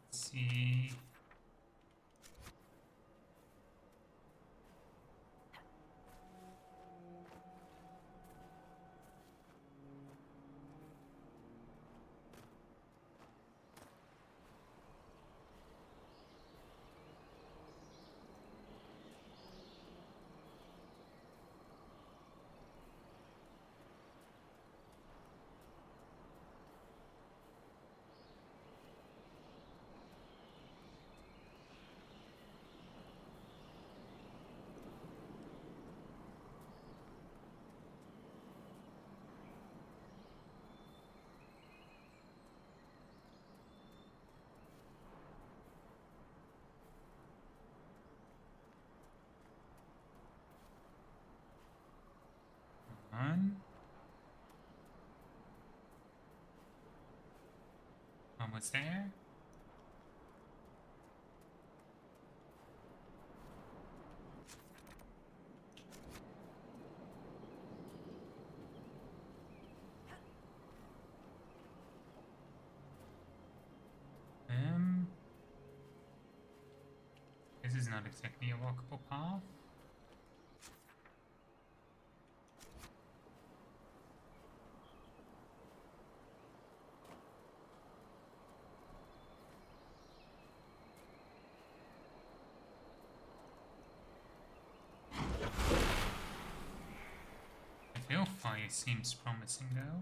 Let's see. Almost there. This is not exactly a walkable path. fire seems promising though.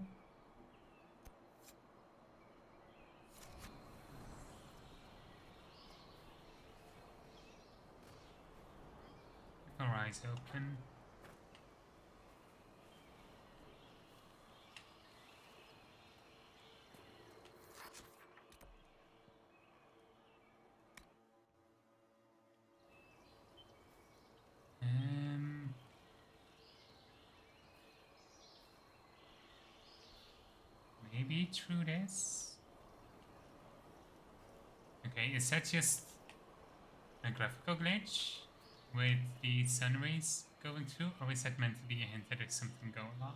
Keep our eyes open. Maybe through this? Okay, is that just a graphical glitch with the sun rays going through, or is that meant to be a hint that there's something going on?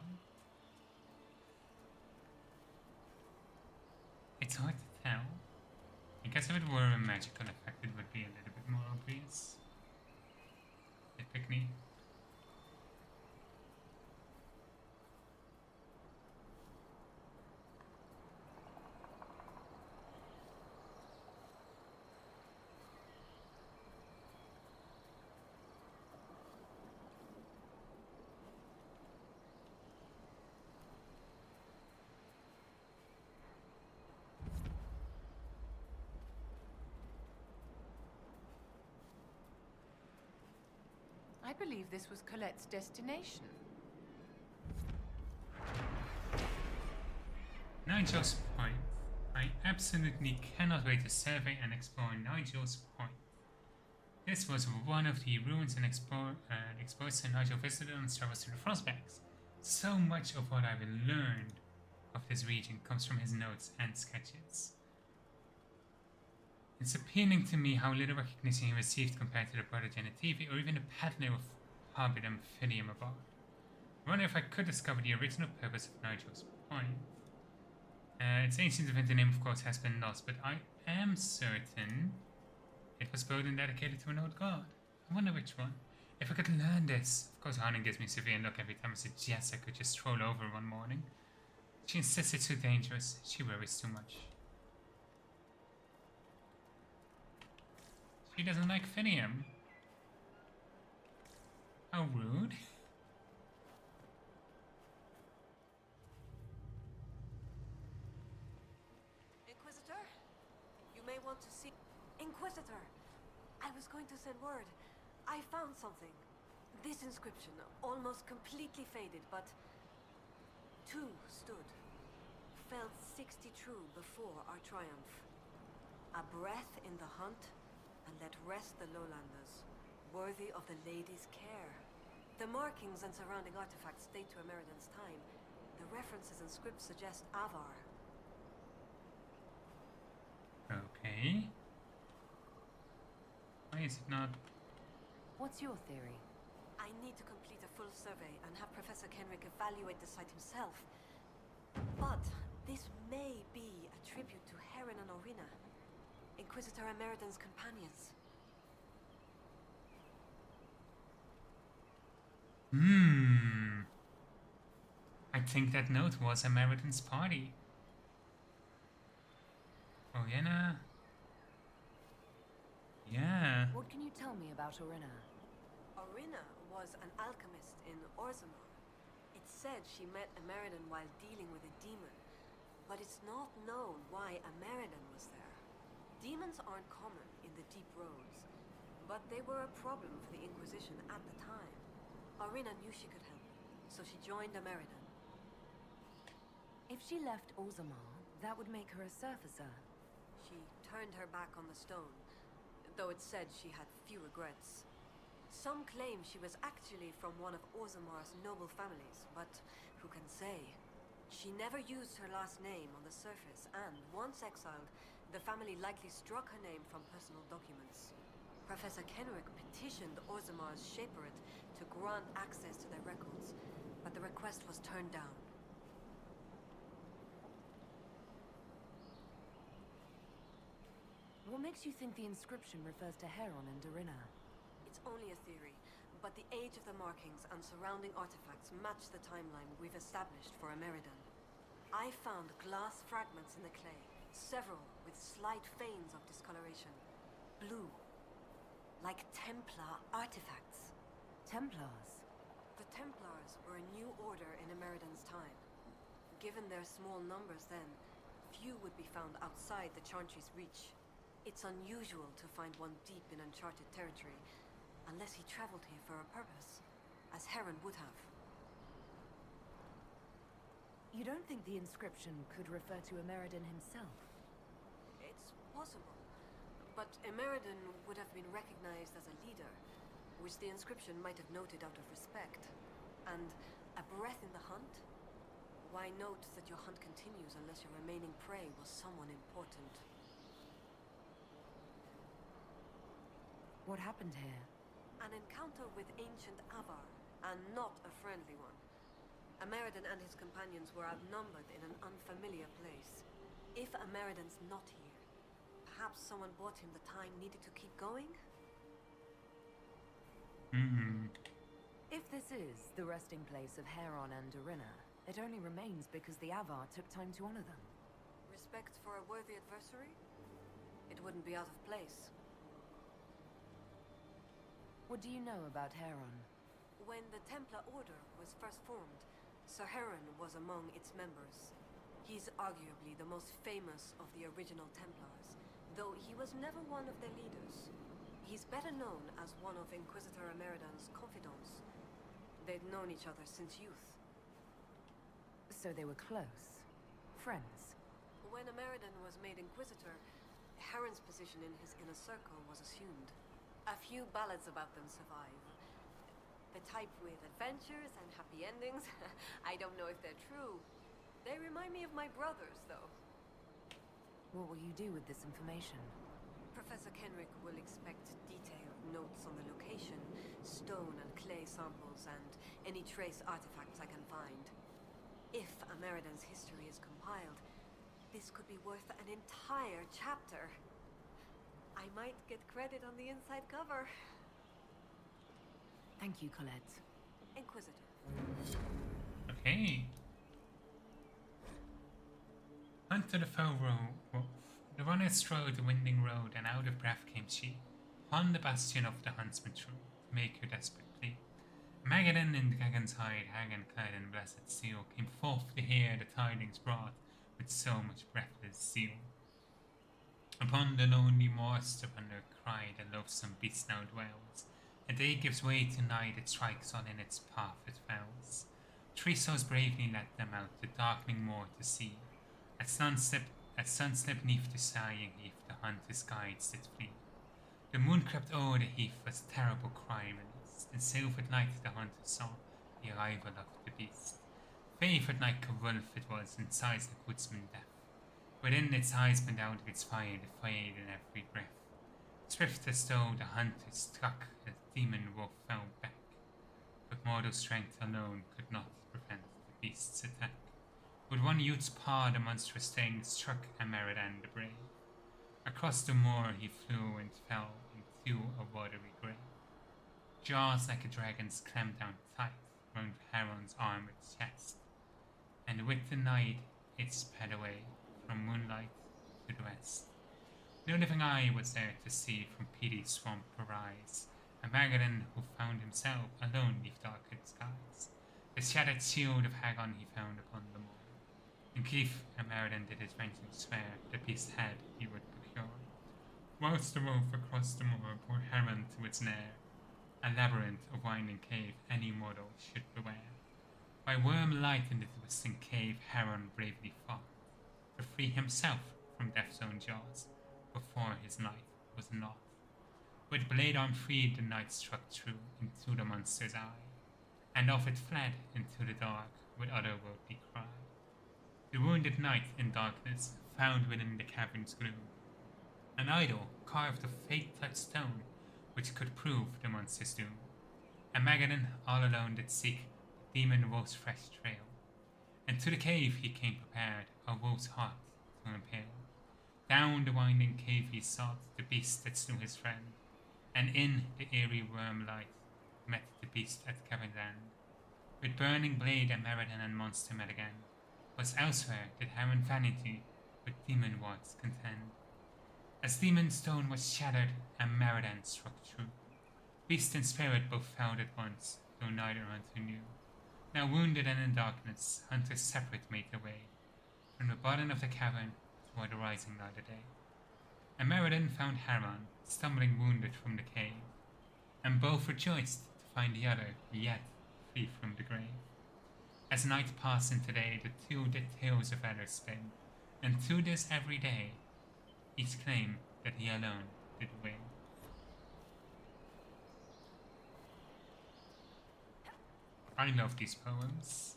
It's hard to tell. I guess if it were a magical effect, it would be a little bit more obvious. Typically. I believe this was Colette's destination. Nigel's Point. I absolutely cannot wait to survey and explore Nigel's Point. This was one of the ruins and exposed to Nigel visited on his travels through the Frostbacks. So much of what I've learned of this region comes from his notes and sketches. It's appealing to me how little recognition he received compared to the brother Genetivi or even the peddler of Harbid Amphibium above. I wonder if I could discover the original purpose of Nigel's Point. Its ancient event name, of course, has been lost, but I am certain it was built and dedicated to an old god. I wonder which one. If I could learn this. Of course, Hakkon gives me a severe look every time I suggest I could just stroll over one morning. She insists it's too dangerous. She worries too much. She doesn't like Finium. How rude. Inquisitor? You may want to see... Inquisitor! I was going to send word. I found something. This inscription, almost completely faded, but... Two stood. Felt 60 true before our triumph. A breath in the hunt, and let rest the lowlanders, worthy of the lady's care. The markings and surrounding artifacts date to Ameridan's time. The references and scripts suggest Avar. Okay. Why is it not? What's your theory? I need to complete a full survey and have Professor Kenrick evaluate the site himself. But this may be a tribute to Heron and Orina, Inquisitor Ameridan's companions. I think that note was Ameridan's party. Oh, yeah. Yeah. What can you tell me about Orina? Orina was an alchemist in Orzammar. It's said she met Ameridan while dealing with a demon, but it's not known why Ameridan was there. Demons aren't common in the deep roads, but they were a problem for the Inquisition at the time. Orina knew she could help, so she joined Ameridan. If she left Orzammar, that would make her a surfacer. She turned her back on the stone, though it said she had few regrets. Some claim she was actually from one of Orzammar's noble families, but who can say? She never used her last name on the surface, and once exiled, the family likely struck her name from personal documents. Professor Kenrick petitioned Orzammar's Shaperate to grant access to their records, but the request was turned down. What makes you think the inscription refers to Heron and Orina? It's only a theory, but the age of the markings and surrounding artifacts match the timeline we've established for Ameridan. I found glass fragments in the clay, several with slight veins of discoloration. Blue. Like Templar artifacts. Templars? The Templars were a new order in Ameridan's time. Given their small numbers then, few would be found outside the Chantry's reach. It's unusual to find one deep in uncharted territory, unless he traveled here for a purpose, as Heron would have. You don't think the inscription could refer to Ameridan himself? It's possible. But Ameridan would have been recognized as a leader, which the inscription might have noted out of respect. And a breath in the hunt? Why note that your hunt continues unless your remaining prey was someone important? What happened here? An encounter with ancient Avar, and not a friendly one. Ameridan and his companions were outnumbered in an unfamiliar place. If Ameridan's not here, perhaps someone bought him the time needed to keep going? If this is the resting place of Heron and Dorina, it only remains because the Avar took time to honor them. Respect for a worthy adversary? It wouldn't be out of place. What do you know about Heron? When the Templar Order was first formed, Sir Heron was among its members. He's arguably the most famous of the original Templars, though he was never one of their leaders. He's better known as one of Inquisitor Ameridan's confidants. They'd known each other since youth. So they were close. Friends. When Ameridan was made Inquisitor, Heron's position in his inner circle was assumed. A few ballads about them survive. The type with adventures and happy endings. I don't know if they're true. They remind me of my brothers, though. What will you do with this information? Professor Kenrick will expect detailed notes on the location, stone and clay samples, and any trace artifacts I can find. If Ameridan's history is compiled, this could be worth an entire chapter. I might get credit on the inside cover. Thank you, Colette. Inquisitor. Okay. Onto the foe wolf. The runner strode the winding road, and out of breath came she. Upon the bastion of the huntsman true, to make her desperate plea. Magadan in the dragon's hide, Hakkon clad in blessed steel, came forth to hear the tidings brought with so much breathless zeal. Upon the lonely moors under cry the loathsome beast now dwells, and day gives way to night, it strikes on in its path it fells. Three souls bravely led them out the darkening moor to see. At sunset neath the sighing heath, the hunter's guides did flee. The moon crept o'er the heath as terrible cry released. In silvered light the hunter saw the arrival of the beast. Favoured like a wolf it was, in size like woodsman death. Within its eyes burned out of its fire the fade in every breath. Swift as though the hunter struck, the demon wolf fell back. But mortal strength alone could not prevent the beast's attack. With one youth's paw the monstrous thing struck Ameridan the brave. Across the moor he flew and fell into a watery grave. Jaws like a dragon's clamped down tight round Heron's armored chest, and with the night it sped away from moonlight to the west. No living eye was there to see from pity's swamp arise a Magadan who found himself alone neath darkened skies. The shattered shield of Hakkon he found upon the moor. In grief Ameridan did his vengeance swear the beast's head he would procure. Whilst the wolf across the moor bore Heron to its lair, a labyrinth of winding cave any mortal should beware. By worm light in the twisting cave Heron bravely fought, to free himself from death's own jaws, before his life was naught. With blade arm freed the knight struck true into the monster's eye, and off it fled into the dark with otherworldly cry. The wounded knight in darkness found within the cavern's gloom an idol carved of fate-touched stone, which could prove the monster's doom. And Magadan all alone did seek the demon wolf's fresh trail, and to the cave he came prepared, a wolf's heart to impale. Down the winding cave he sought the beast that slew his friend, and in the eerie worm light met the beast at cavern's end. With burning blade Ameridan and monster met again, was elsewhere did Heron vanity with demon wards contend. As demon stone was shattered, Ameridan struck true. Beast and spirit both fell at once, though neither hunter knew. Now wounded and in darkness, hunters separate made their way from the bottom of the cavern toward the rising light of day. And Meriden found Hakkon, stumbling wounded from the cave, and both rejoiced to find the other yet free from the grave. As night passed into day, the two did tales of others spin, and to this every day, each claimed that he alone did win. I love these poems.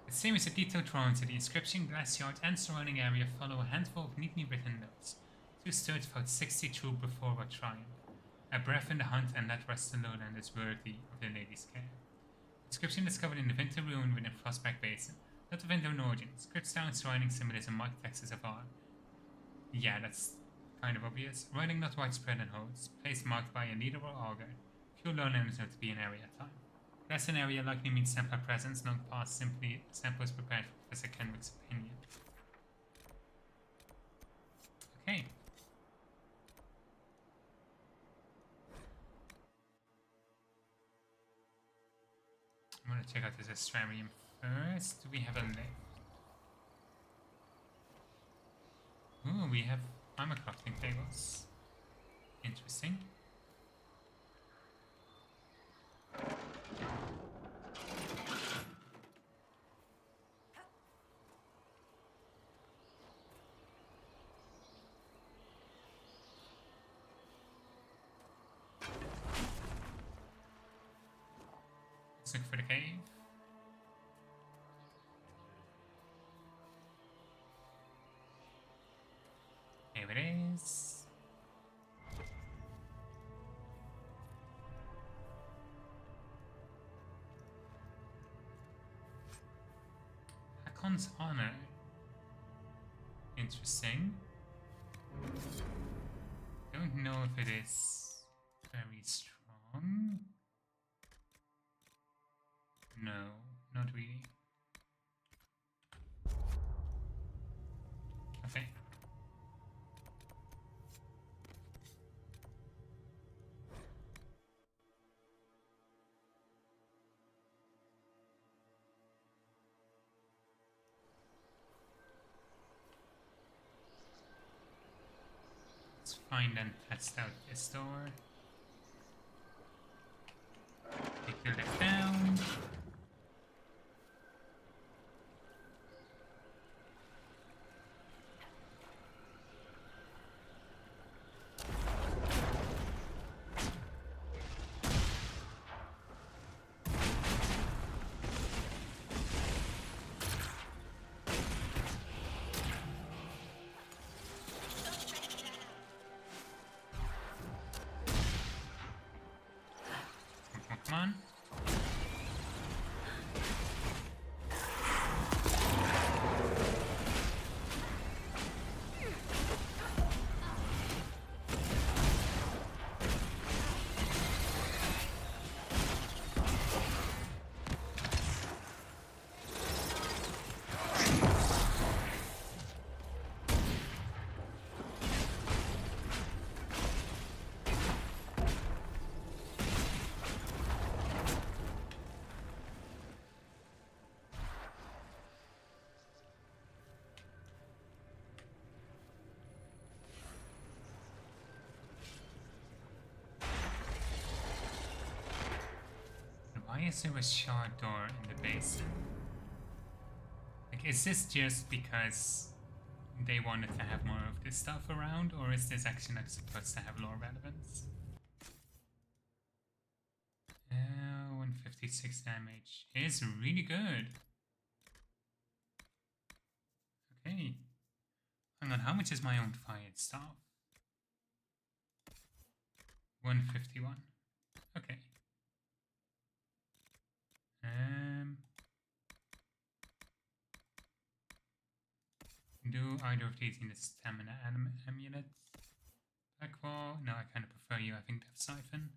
The series of detailed drawings of the inscription, glacier and surrounding area follow a handful of neatly written notes. Two stood fought 60 true before what triumph. A breath in the hunt and that rest the lowland is worthy of the lady's care. Inscription discovered in the Winter Ruin within Frostback Basin. Not of unknown origin. Scripts down surrounding symbolism marked texts of art. Yeah, that's kind of obvious. Writing not widespread in holds. Place marked by a leader or augur. Few lowlanders know to be an area at time. Less an area likely means Templar presence, long past simply samples prepared for Professor Kenrick's opinion. Okay. I'm gonna check out this Astrarium first. Do we have a lift? Ooh, we have armor crafting tables. Interesting. Let's look for the cave. Here it is. Hakkon's honor. Interesting. Don't know if it is very strong. No, not really. Okay. Let's find and test out this door. Take the lift down. Come on. Why is there a shard door in the basin? Like, is this just because they wanted to have more of this stuff around, or is this actually like supposed to have lore relevance? 156 damage is really good. Okay. Hang on, how much is my own fired staff? 151. Okay. Do either of these in the stamina amulet? Blackwall? No, I kind of prefer you. I think Death Siphon.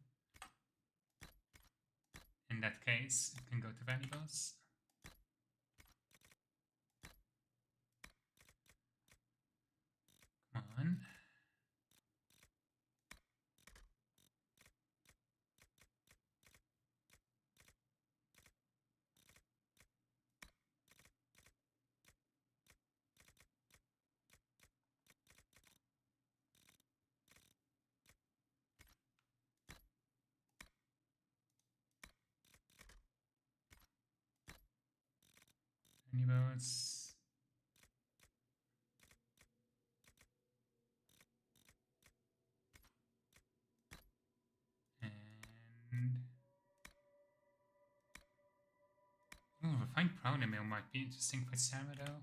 In that case, it can go to valuables. Come on. boats. And ooh, refined powder mill might be interesting for Sarah though.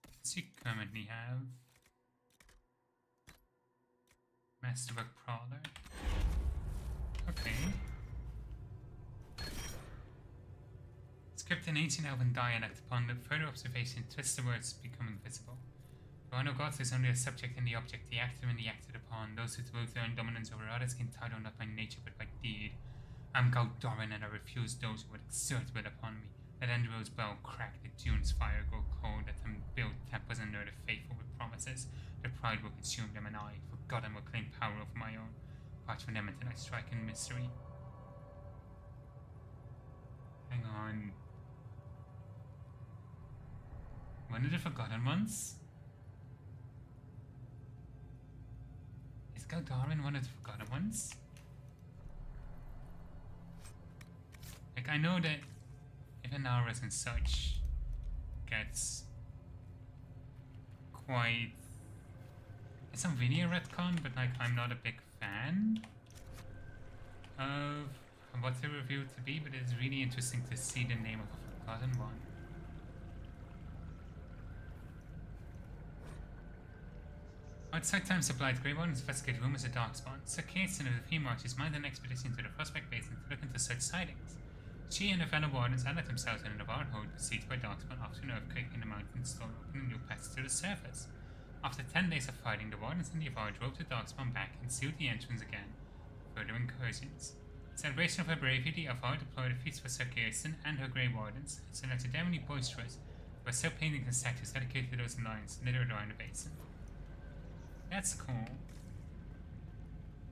What's he currently have? Masterwork Prowler. Okay. Script an ancient elven dialect. Upon the further observation, twist the words become invisible. There are no gods, there's only a subject and the object, the actor and the acted upon. Those who dwell their own dominance over others can title not by nature but by deed. I'm Galdoran and I refuse those who would exert will upon me. Let Endero's bell crack, the dune's fire grow cold, let them build temples and lure the faithful with promises. Their pride will consume them and I, forgotten, will claim power over my own. Apart from them until I strike in mystery. Hang on. One of the Forgotten Ones? Is Galdoran one of the Forgotten Ones? Like, I know that even Auras and such gets quite... It's not really a retcon, but like, I'm not a big fan of what they revealed to be, but it's really interesting to see the name of a Forgotten One. Outside time supplied, Grey Wardens investigate rumors of Darkspawn. Sir Kirsten of the Free Marches manned an expedition to the Prospect Basin to look into such sightings. She and her fellow Wardens allied themselves in a Navarre hold besieged by Darkspawn after an earthquake in the mountains stole opening new paths to the surface. After 10 days of fighting, the Wardens and the Navarre drove the Darkspawn back and sealed the entrance again for further incursions. In celebration of her bravery, the Navarre deployed a feast for Sir Kirsten and her Grey Wardens, so legendarily boisterous, there were still paintings and statues dedicated to those lions littered around the basin. That's cool.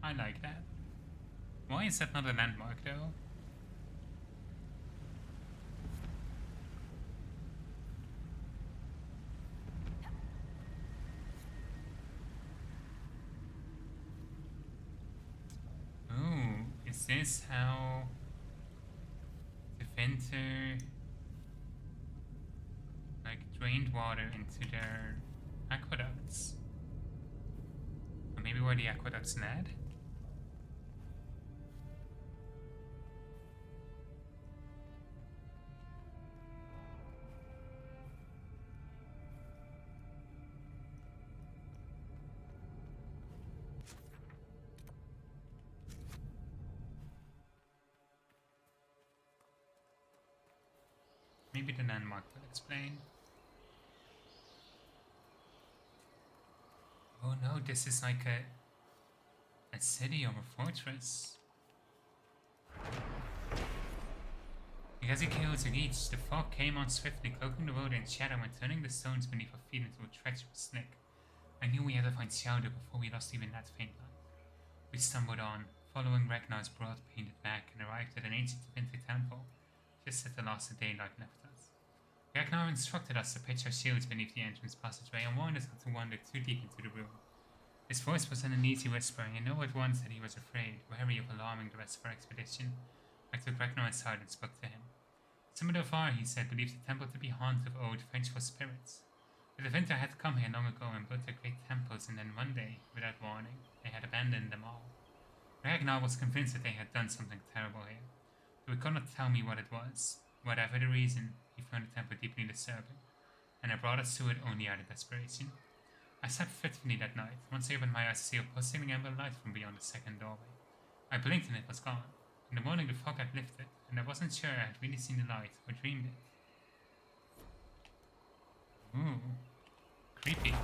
I like that. Why is that not a landmark though? Oh, is this how the Venter like drained water into their aqueducts? Or maybe where the aqueducts led? Maybe the landmark will explain. Oh no, this is like a city or a fortress. As he kills a reach, the fog came on swiftly, cloaking the road in shadow and turning the stones beneath our feet into a treacherous slick. I knew we had to find shelter before we lost even that faint light. We stumbled on, following Ragnar's broad painted back, and arrived at an ancient Vinter temple, just as the last of daylight left us. Ragnar instructed us to pitch our shields beneath the entrance passageway and warned us not to wander too deep into the room. His voice was an uneasy whispering, and I knew at once that he was afraid, wary of alarming the rest of our expedition. I took Ragnar aside and spoke to him. Some of the Var, he said, believed the temple to be haunted of old vengeful spirits. But the Vinter had come here long ago and built their great temples, and then one day, without warning, they had abandoned them all. Ragnar was convinced that they had done something terrible here, though he could not tell me what it was. Whatever the reason, he found the temple deeply disturbing, and I brought us to it only out of desperation. I slept fitfully that night. Once I opened my eyes to see a pulsating amber light from beyond the second doorway. I blinked and it was gone. In the morning the fog had lifted, and I wasn't sure I had really seen the light or dreamed it. Ooh. Creepy.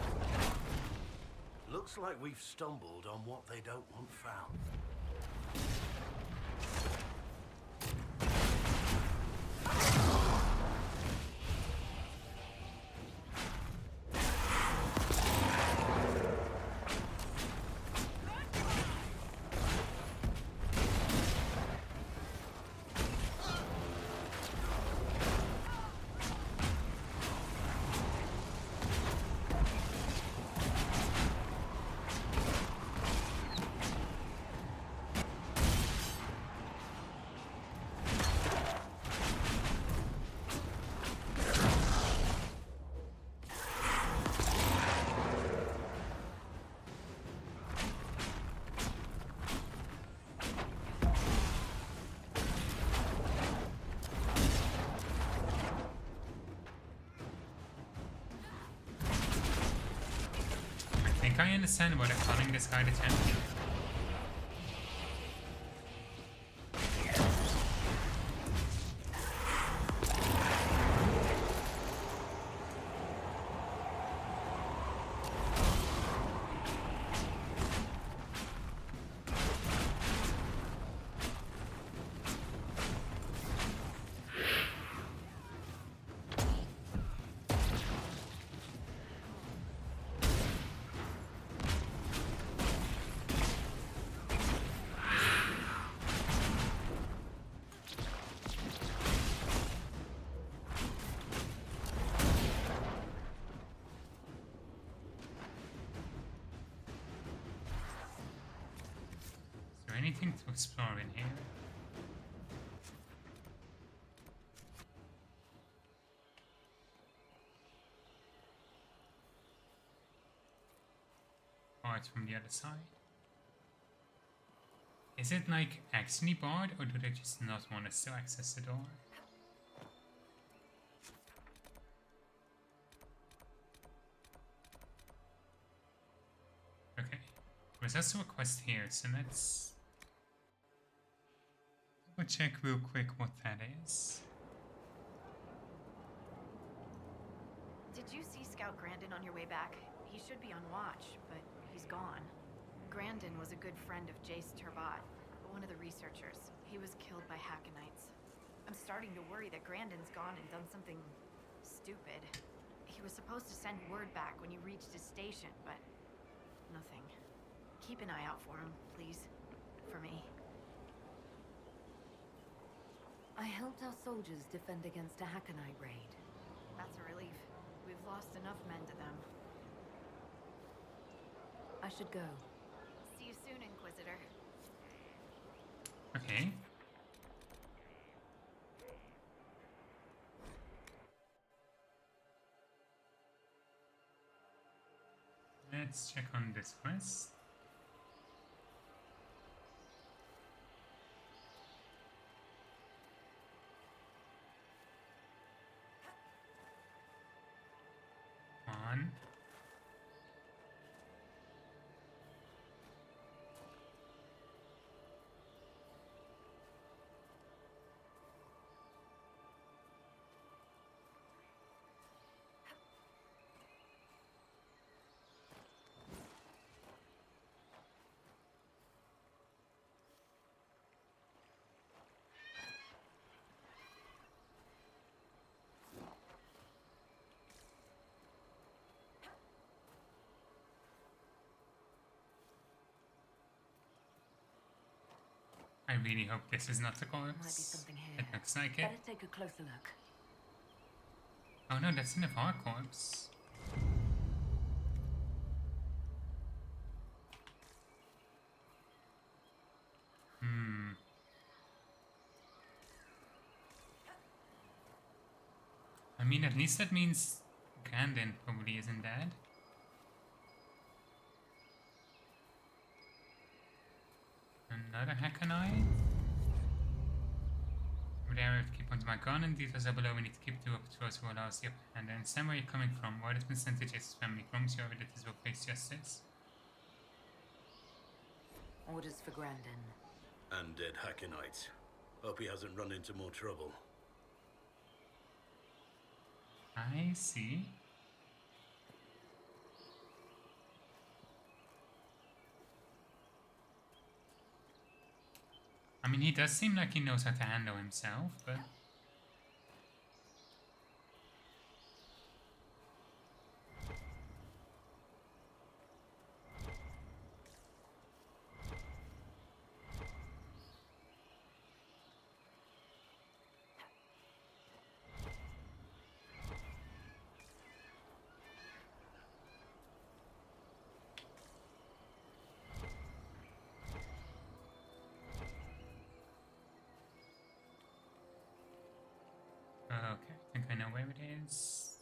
Looks like we've stumbled on what they don't want found. understand why they're calling this guy the champion. Anything to explore in here? Oh, it's from the other side. Is it like accidentally barred, or do they just not want us to access the door? Okay, there's also a quest here, so let's I'll check real quick what that is. Did you see Scout Grandin on your way back? He should be on watch, but he's gone. Grandin was a good friend of Jace Turbat, one of the researchers. He was killed by Hakkonites. I'm starting to worry that Grandin's gone and done something stupid. He was supposed to send word back when he reached his station, but nothing. Keep an eye out for him, please. For me. I helped our soldiers defend against a Hakkonite raid. That's a relief. We've lost enough men to them. I should go. See you soon, Inquisitor. Okay. Let's check on this quest. On. I really hope this is not the corpse. Might be something here. It looks like it. Better take a closer look. Oh no, that's an Navarre corpse. I mean, at least that means Grandin probably isn't dead. Another Hakkonite. Over there, I have to keep onto my gun, and details are below. We need to keep two up patrols who allows the upper hand. I understand where you're coming from. What has been sent to Jace's family? Promise you that this will face justice. Orders for Grandin. Undead Hakkonites. Hope he hasn't run into more trouble. I see. I mean, he does seem like he knows how to handle himself, but... Okay, I think I know where it is.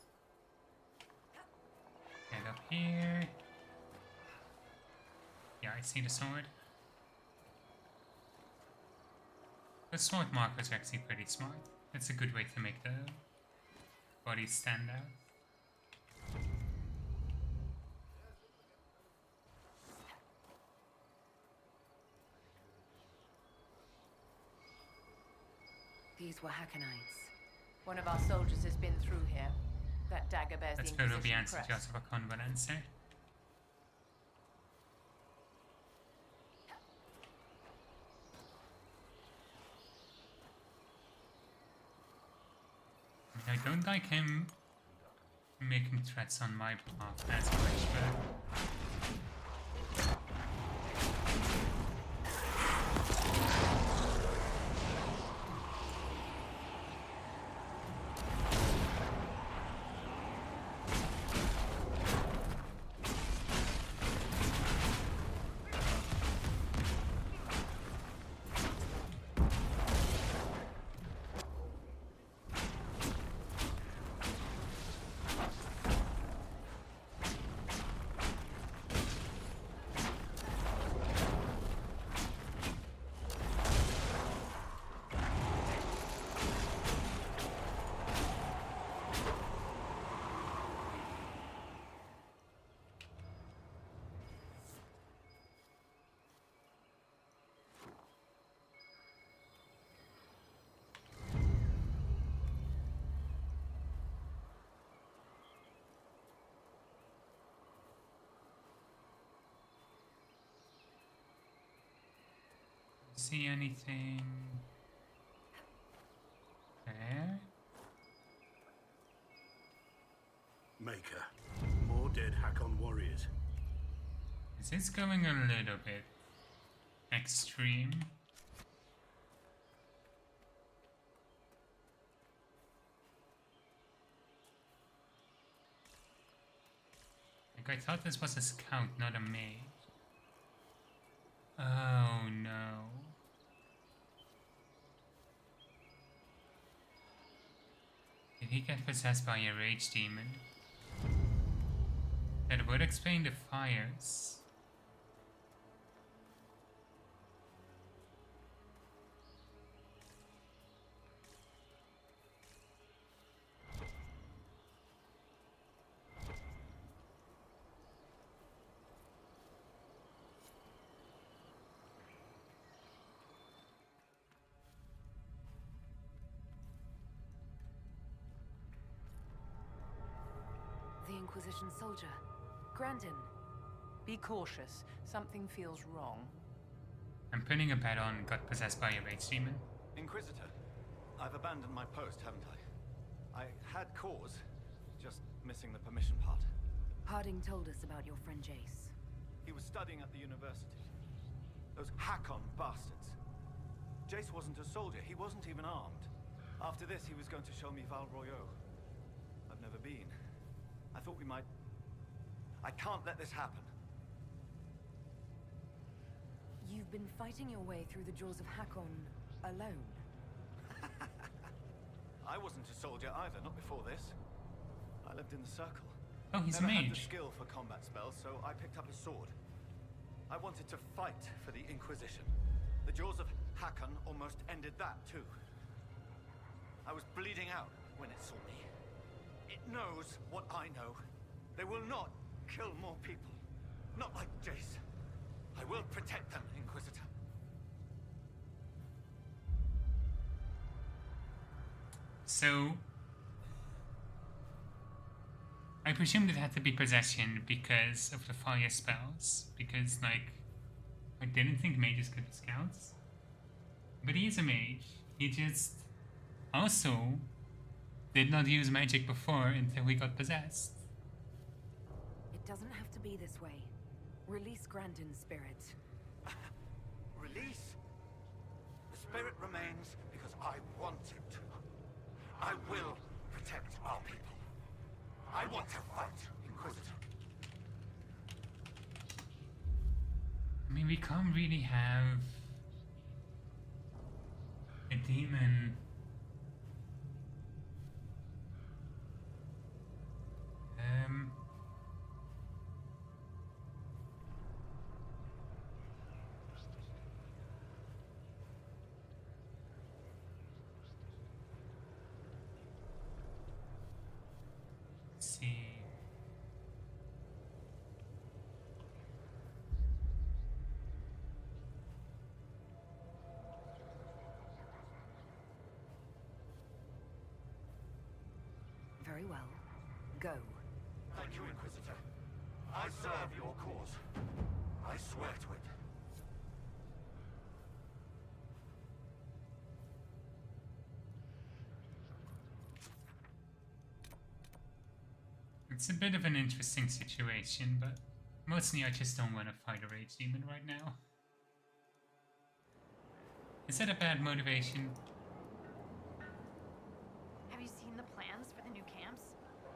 Get up here. Yeah, I see the sword. The sword markers are actually pretty smart. That's a good way to make the bodies stand out. These were Hakkonites. One of our soldiers has been through here. That dagger bears That's the where Inquisition Ruby answered crest. Joseph Hakkon will answer. I don't like him making threats on my behalf as much, but see anything there? Maker, more dead Hakkon warriors. Is this going a little bit extreme? Like, I thought this was a scout, not a mage. Oh no. Did he get possessed by a rage demon? That would explain the fires. The Inquisition soldier. Grandin. Be cautious. Something feels wrong. I'm putting a bet on got possessed by a rage demon. Inquisitor, I've abandoned my post, haven't I? I had cause, just missing the permission part. Harding told us about your friend Jace. He was studying at the university. Those Hakkon bastards. Jace wasn't a soldier, he wasn't even armed. After this, he was going to show me Val Royeaux. I've never been. I thought we might... I can't let this happen. You've been fighting your way through the jaws of Hakkon alone? I wasn't a soldier either, not before this. I lived in the Circle. Oh, he's a Never had the mage. skill for combat spells, so I picked up a sword. I wanted to fight for the Inquisition. The jaws of Hakkon almost ended that, too. I was bleeding out when it saw me. It knows what I know. They will not kill more people. Not like Jace. I will protect them, Inquisitor. So, I presumed it had to be possession because of the fire spells. Because, like, I didn't think mages could be scouts. But he is a mage. He just also did not use magic before until he got possessed. It doesn't have to be this way. Release Grandin's spirit. Release? The spirit remains because I want it to. I will protect our people. I want to fight, Inquisitor. I mean, we can't really have a demon let's see. Very well. Go. Thank you, Inquisitor. I serve your cause. I swear to it. It's a bit of an interesting situation, but mostly I just don't want to fight a rage demon right now. Is that a bad motivation? Have you seen the plans for the new camps?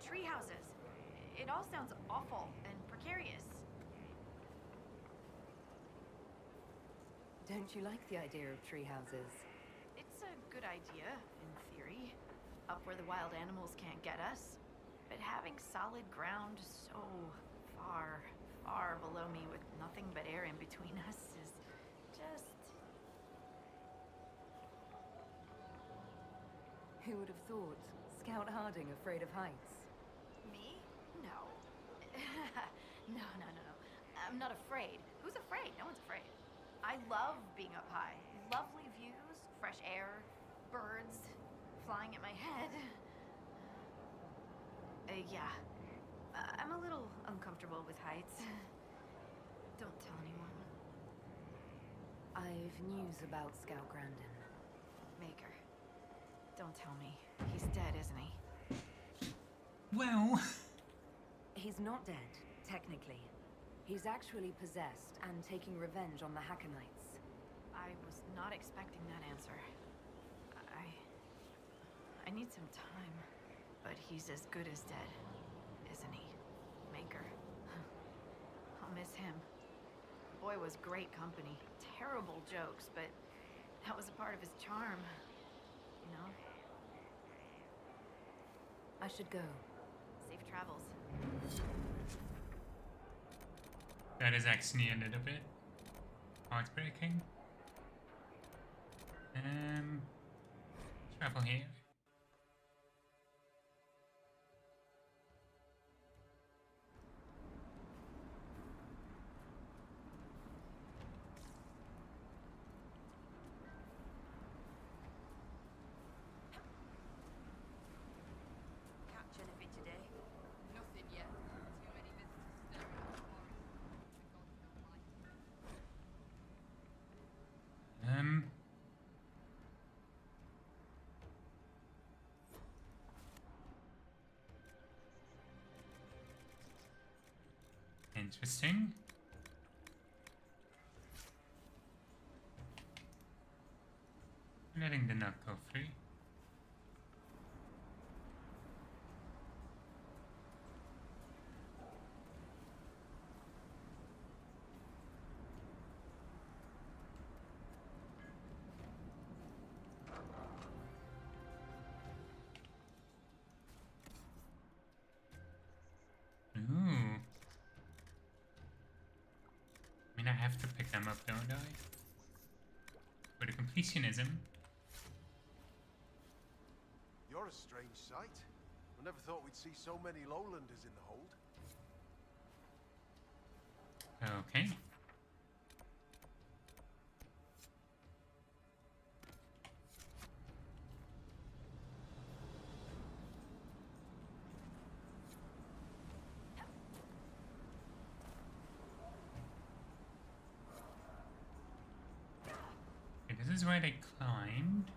Tree houses. It all sounds awful and precarious. Don't you like the idea of tree houses? It's a good idea, in theory. Up where the wild animals can't get us. But having solid ground so far, far below me with nothing but air in between us is just... Who would have thought? Scout Harding afraid of heights? Me? No. No. I'm not afraid. Who's afraid? No one's afraid. I love being up high. Lovely views, fresh air, birds flying at my head. Yeah. I'm a little uncomfortable with heights. Don't tell anyone. I've news about Scout Grandin. Maker. Don't tell me. He's dead, isn't he? Well... He's not dead, technically. He's actually possessed and taking revenge on the Hakkonites. I was not expecting that answer. I need some time. But he's as good as dead, isn't he? Maker. I'll miss him. Boy was great company. Terrible jokes, but that was a part of his charm. You know? I should go. Safe travels. That is actually a little bit heartbreaking. Travel here. Catch anything today? Nothing yet. Too many visitors to stare at. Interesting. Letting the nut go free. Ooh. I mean, I have to pick them up, don't I? For the completionism. You're a strange sight. I never thought we'd see so many lowlanders in the hold. Okay. Okay, this is where they climbed.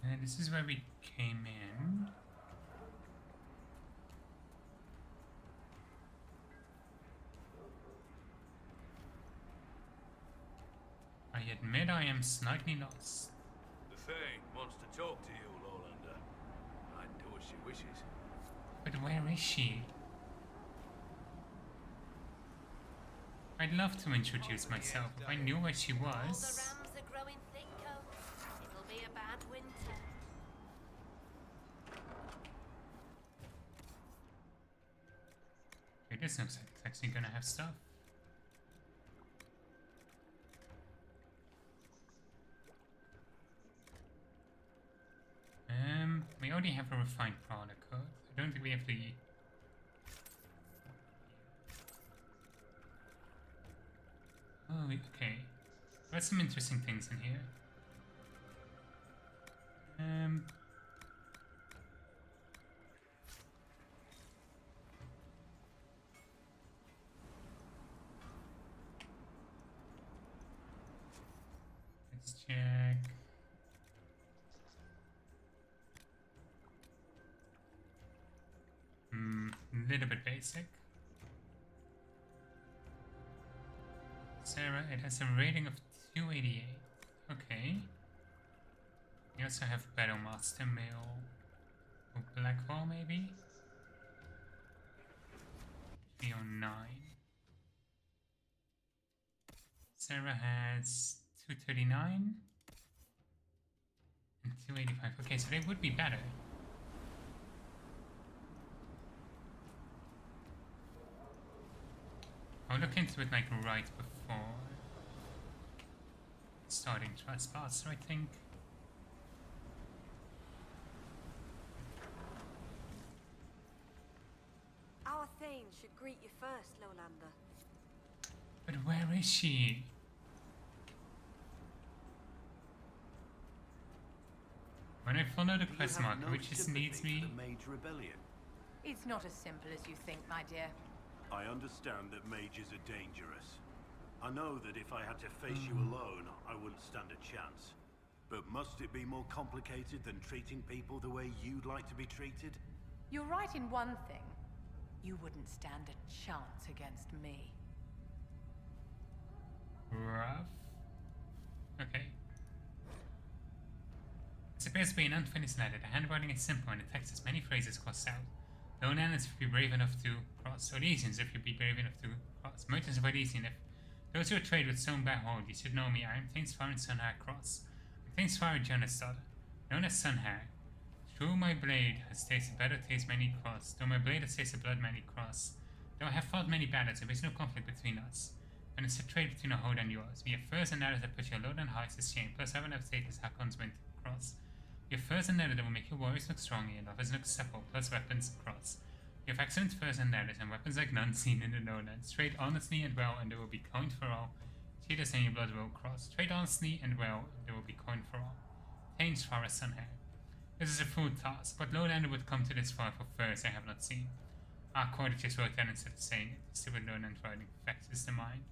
And this is where we came in. I admit I am slightly lost. The Thane wants to talk to you, Lowlander. I'd do as she wishes. But where is she? I'd love to introduce myself if I knew where she All the was. rams are growing thick, It'll be a bad winter. Okay, this looks like it's actually gonna have stuff. We already have a refined product code. I don't think we have the... Oh, okay. There's some interesting things in here. Let's check. Little bit basic. Sarah, it has a rating of 288. Okay. We also have Battle Master Mail. Or Blackwall, maybe? 309. Sarah has 239 and 285. Okay, so they would be better. I'll look into it like right before starting Trespasser, I think. Our Thane should greet you first, Lowlander. But where is she? When I follow the quest marker, which just needs me. The Mage Rebellion. It's not as simple as you think, my dear. I understand that mages are dangerous. I know that if I had to face you alone, I wouldn't stand a chance. But must it be more complicated than treating people the way you'd like to be treated? You're right in one thing. You wouldn't stand a chance against me. Rough. Okay. It appears to be an unfinished letter. The handwriting is simple and the text has many phrases crossed out. Lowlanders, if you're brave enough to cross. Odesians, if you'd be brave enough to cross. Merchants of Odesian, if those who trade with Stone Bear Hold, you should know me. I am Thane's Fire and Sunhair Cross. I'm Thane's Fire Jonas' daughter, known as Sunhair. Through my blade has tasted better taste many cross. Though my blade has tasted blood many cross. Though I have fought many battles, there is no conflict between us. And it's a trade between our hold and yours. We are furs and letters that put your load and heights to shame. Plus, I will have taken Hakkon's wind cross. We have furs and leather that will make your warriors look strong and your lovers look supple, plus weapons cross. We have excellent furs and leathers and weapons like none seen in the lowlands. Trade honestly and well, and there will be coin for all. Cheaters and your blood will cross. Trade honestly and well, and there will be coin for all. Thane's Far as Sunhair. This is a food task, but Lowlander would come to this far for furs I have not seen. Our courtiers wrote that instead of saying it. Stupid lowland writing vexes the mind.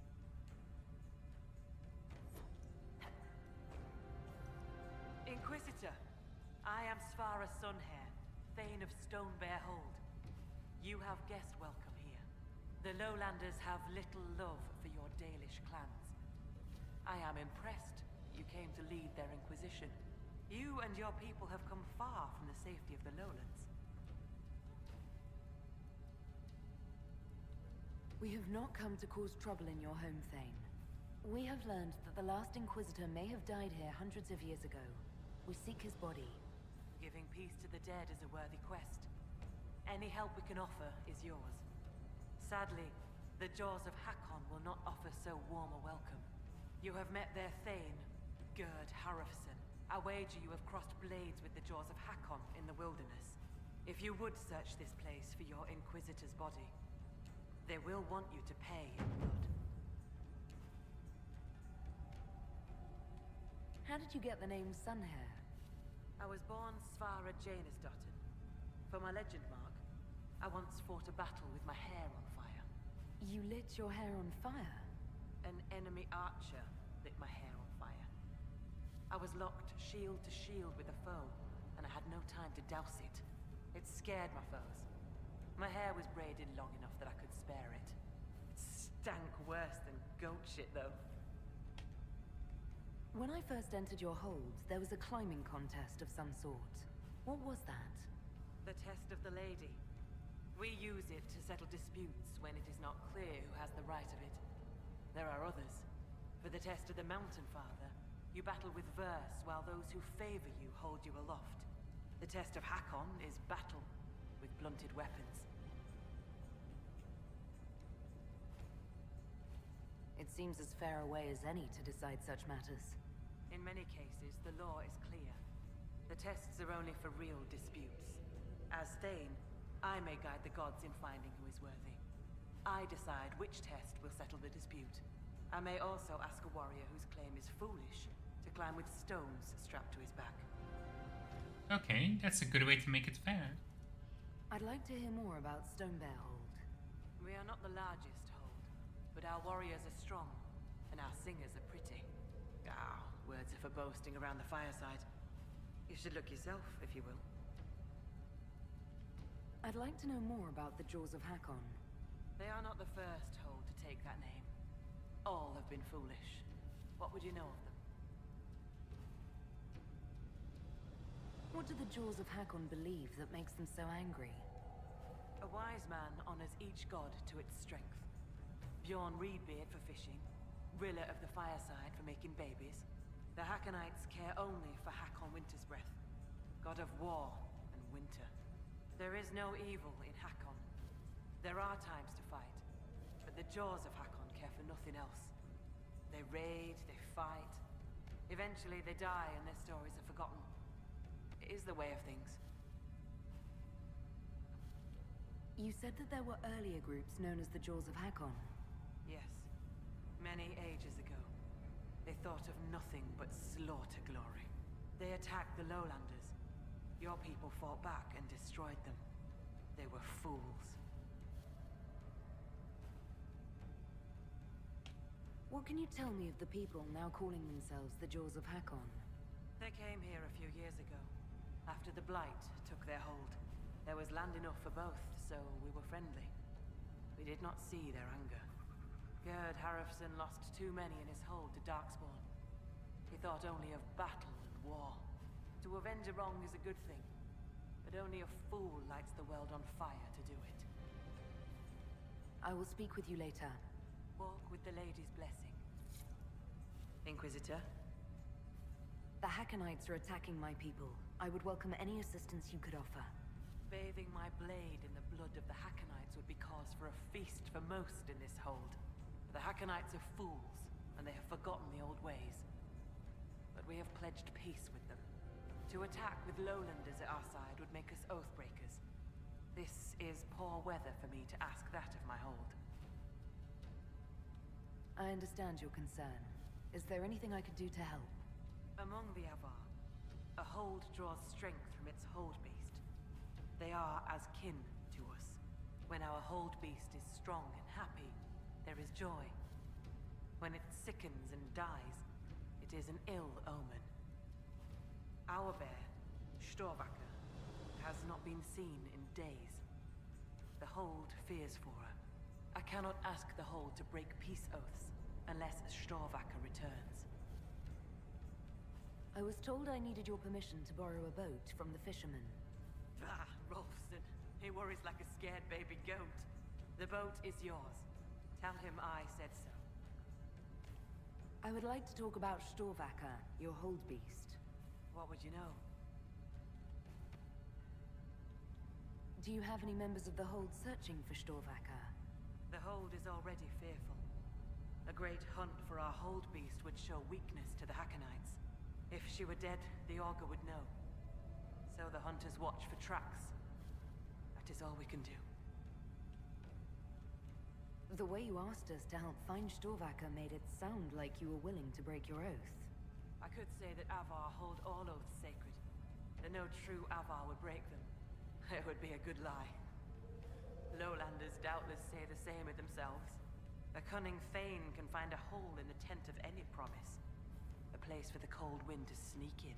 Inquisitor, I am Svara Sunhair, Thane of Stone Bear Hold. You have guest welcome here. The Lowlanders have little love for your Dalish clans. I am impressed you came to lead their Inquisition. You and your people have come far from the safety of the Lowlands. We have not come to cause trouble in your home, Thane. We have learned that the last Inquisitor may have died here hundreds of years ago. We seek his body. Giving peace to the dead is a worthy quest. Any help we can offer is yours. Sadly, the Jaws of Hakkon will not offer so warm a welcome. You have met their Thane, Gerd Harrofson. I wager you have crossed blades with the Jaws of Hakkon in the wilderness. If you would search this place for your Inquisitor's body, they will want you to pay in blood. How did you get the name Sunhair? I was born Svara Janusdottir. For my legend mark, I once fought a battle with my hair on fire. You lit your hair on fire? An enemy archer lit my hair on fire. I was locked shield to shield with a foe, and I had no time to douse it. It scared my foes. My hair was braided long enough that I could spare it. It stank worse than goat shit, though. When I first entered your holds, there was a climbing contest of some sort. What was that? The test of the lady. We use it to settle disputes when it is not clear who has the right of it. There are others. For the test of the Mountain Father, you battle with verse while those who favor you hold you aloft. The test of Hakkon is battle with blunted weapons. It seems as fair a way as any to decide such matters. In many cases, the law is clear. The tests are only for real disputes. As Thane, I may guide the gods in finding who is worthy. I decide which test will settle the dispute. I may also ask a warrior whose claim is foolish to climb with stones strapped to his back. Okay, that's a good way to make it fair. I'd like to hear more about Stonebear Hold. We are not the largest hold, but our warriors are strong, and our singers are pretty. Ah, words are for boasting around the fireside. You should look yourself, if you will. I'd like to know more about the Jaws of Hakkon. They are not the first hold to take that name. All have been foolish. What would you know of them? What do the Jaws of Hakkon believe that makes them so angry? A wise man honors each god to its strength. Bjorn Reedbeard for fishing, Rilla of the Fireside for making babies. The Hakkonites care only for Hakkon Wintersbreath, god of war and winter. There is no evil in Hakkon. There are times to fight, but the Jaws of Hakkon care for nothing else. They raid, they fight. Eventually they die and their stories are forgotten. It is the way of things. You said that there were earlier groups known as the Jaws of Hakkon. Yes. Many ages ago. They thought of nothing but slaughter glory. They attacked the lowlanders. Your people fought back and destroyed them. They were fools. What can you tell me of the people now calling themselves the Jaws of Hakkon? They came here a few years ago. After the Blight took their hold, there was land enough for both, so we were friendly. We did not see their anger. Gerd Harrison lost too many in his hold to Darkspawn. He thought only of battle and war. To avenge a wrong is a good thing, but only a fool lights the world on fire to do it. I will speak with you later. Walk with the lady's blessing. Inquisitor? The Hakkonites are attacking my people. I would welcome any assistance you could offer. Bathing my blade in the blood of the Hakkonites would be cause for a feast for most in this hold. The Hakkonites are fools, and they have forgotten the old ways. But we have pledged peace with them. To attack with lowlanders at our side would make us oathbreakers. This is poor weather for me to ask that of my hold. I understand your concern. Is there anything I could do to help? Among the Avar, a hold draws strength from its hold beast. They are as kin to us. When our hold beast is strong and happy, there is joy. When it sickens and dies, it is an ill omen. Our bear, Storvacker, has not been seen in days. The hold fears for her. I cannot ask the hold to break peace oaths unless Storvacker returns. I was told I needed your permission to borrow a boat from the fishermen. Ah, Rolfson. He worries like a scared baby goat. The boat is yours. Tell him I said so. I would like to talk about Storvacker, your hold beast. What would you know? Do you have any members of the hold searching for Storvacker? The hold is already fearful. A great hunt for our hold beast would show weakness to the Hakkonites. If she were dead, the Augur would know. So the hunters watch for tracks. That is all we can do. The way you asked us to help find Storvacker made it sound like you were willing to break your oath. I could say that Avar hold all oaths sacred. That no true Avar would break them. It would be a good lie. Lowlanders doubtless say the same of themselves. A cunning Thane can find a hole in the tent of any promise. A place for the cold wind to sneak in.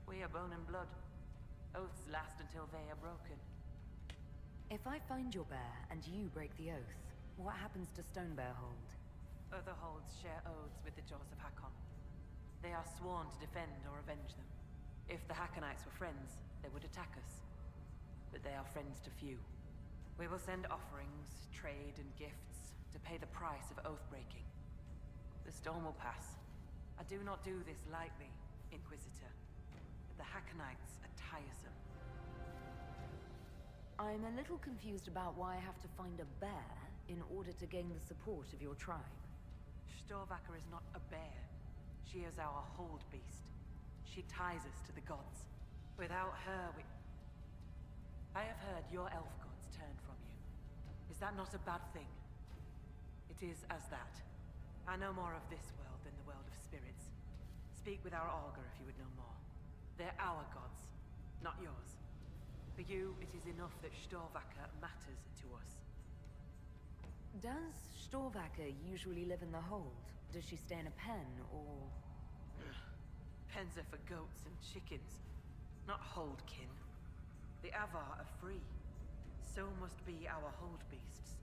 We are bone and blood. Oaths last until they are broken. If I find your bear and you break the oath, what happens to Stonebear Hold? Other holds share oaths with the Jaws of Hakkon. They are sworn to defend or avenge them. If the Hakkonites were friends, they would attack us. But they are friends to few. We will send offerings, trade, and gifts to pay the price of oath-breaking. The storm will pass. I do not do this lightly, Inquisitor. But the Hakkonites are tiresome. I'm a little confused about why I have to find a bear in order to gain the support of your tribe. Storvacker is not a bear. She is our hold beast. She ties us to the gods. Without her, we... I have heard your elf gods turned from you. Is that not a bad thing? It is as that. I know more of this world than the world of spirits. Speak with our Augur if you would know more. They're our gods. not yours. For you, it is enough that Storvacker matters to us. Does Storvacker usually live in the hold? Does she stay in a pen, or...? Pens are for goats and chickens, not holdkin. The Avar are free. So must be our hold beasts.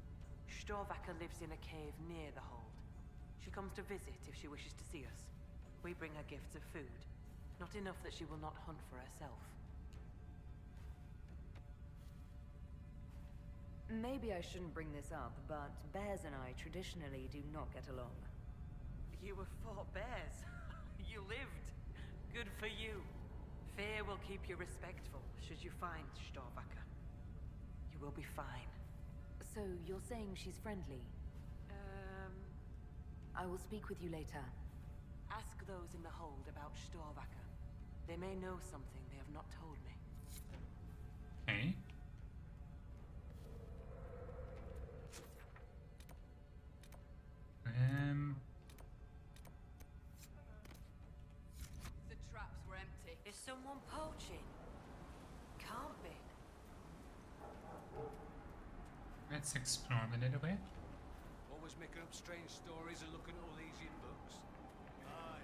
Storvacker lives in a cave near the hold. She comes to visit if she wishes to see us. We bring her gifts of food. Not enough that she will not hunt for herself. Maybe I shouldn't bring this up, but bears and I traditionally do not get along. You have fought bears. You lived. Good for you. Fear will keep you respectful should you find Storvacker. You will be fine. So you're saying she's friendly? I will speak with you later. Ask those in the hold about Storvacker. They may know something they have not told me. Okay. The traps were empty. Is someone poaching? Can't be. Let's explore a little bit. Always making up strange stories and looking at all these in books. Aye.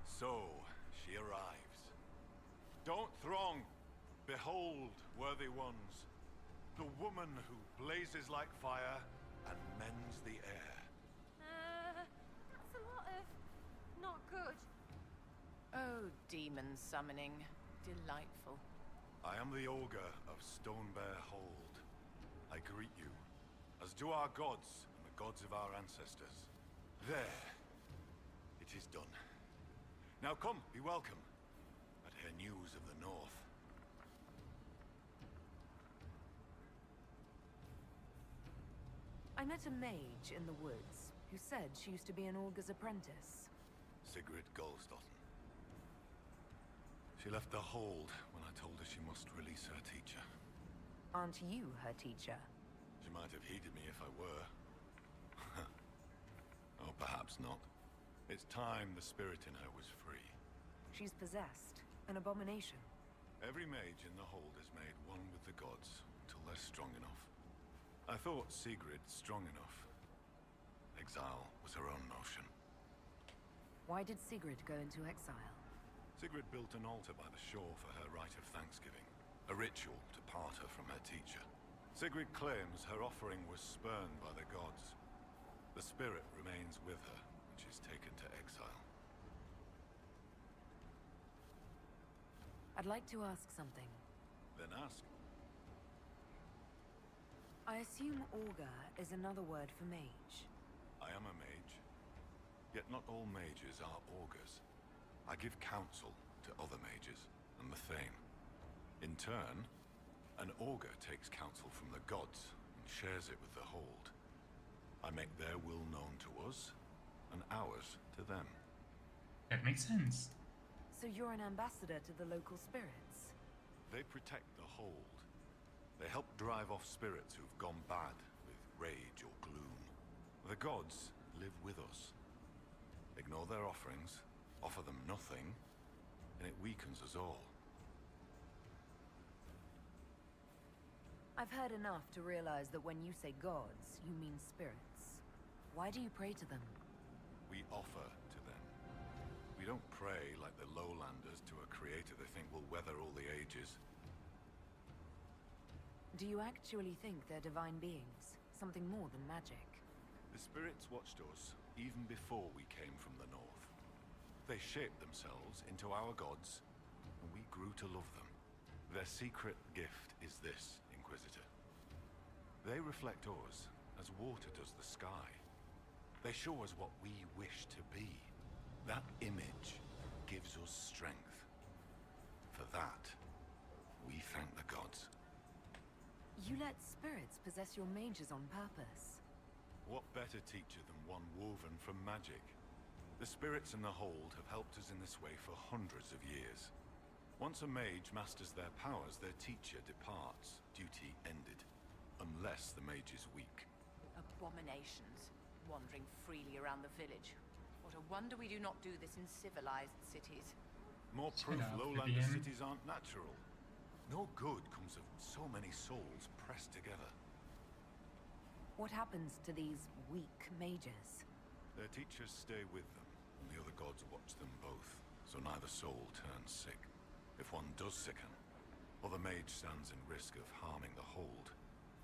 So, she arrives. Don't throng. Behold, worthy ones, the woman who blazes like fire and mends the air. That's a lot of not good. Oh, demon summoning. Delightful. I am the Augur of Stonebear Hold. I greet you, as do our gods and the gods of our ancestors. There. It is done. Now come, be welcome, and hear news of the North. I met a mage in the woods who said she used to be an Augur's apprentice. Sigrid Goldsdotten. She left the hold when I told her she must release her teacher. Aren't you her teacher? She might have heeded me if I were. Oh, perhaps not. It's time the spirit in her was free. She's possessed. An abomination. Every mage in the hold is made one with the gods until they're strong enough. I thought Sigrid strong enough. Exile was her own notion. Why did Sigrid go into exile? Sigrid built an altar by the shore for her rite of thanksgiving, a ritual to part her from her teacher. Sigrid claims her offering was spurned by the gods. The spirit remains with her when she's taken to exile. I'd like to ask something. Then ask. I assume Augur is another word for mage. I am a mage. Yet not all mages are augurs. I give counsel to other mages and the Thane. In turn, an augur takes counsel from the gods and shares it with the hold. I make their will known to us, and ours to them. That makes sense. So you're an ambassador to the local spirits? They protect the hold. They help drive off spirits who've gone bad with rage or gloom. The gods live with us. Ignore their offerings, offer them nothing, and it weakens us all. I've heard enough to realize that when you say gods, you mean spirits. Why do you pray to them? We offer to them. We don't pray like the lowlanders to a creator they think will weather all the ages. Do you actually think they're divine beings? Something more than magic? The spirits watched us even before we came from the north. They shaped themselves into our gods, and we grew to love them. Their secret gift is this, Inquisitor. They reflect us as water does the sky. They show us what we wish to be. That image gives us strength. For that, we thank the gods. You let spirits possess your mages on purpose. What better teacher than one woven from magic? The spirits in the hold have helped us in this way for hundreds of years. Once a mage masters their powers, their teacher departs. Duty ended. Unless the mage is weak. Abominations, wandering freely around the village. What a wonder we do not do this in civilized cities. More proof lowlander cities aren't natural. No good comes of so many souls pressed together. What happens to these weak mages? Their teachers stay with them, and the other gods watch them both, so neither soul turns sick. If one does sicken, or the mage stands in risk of harming the hold,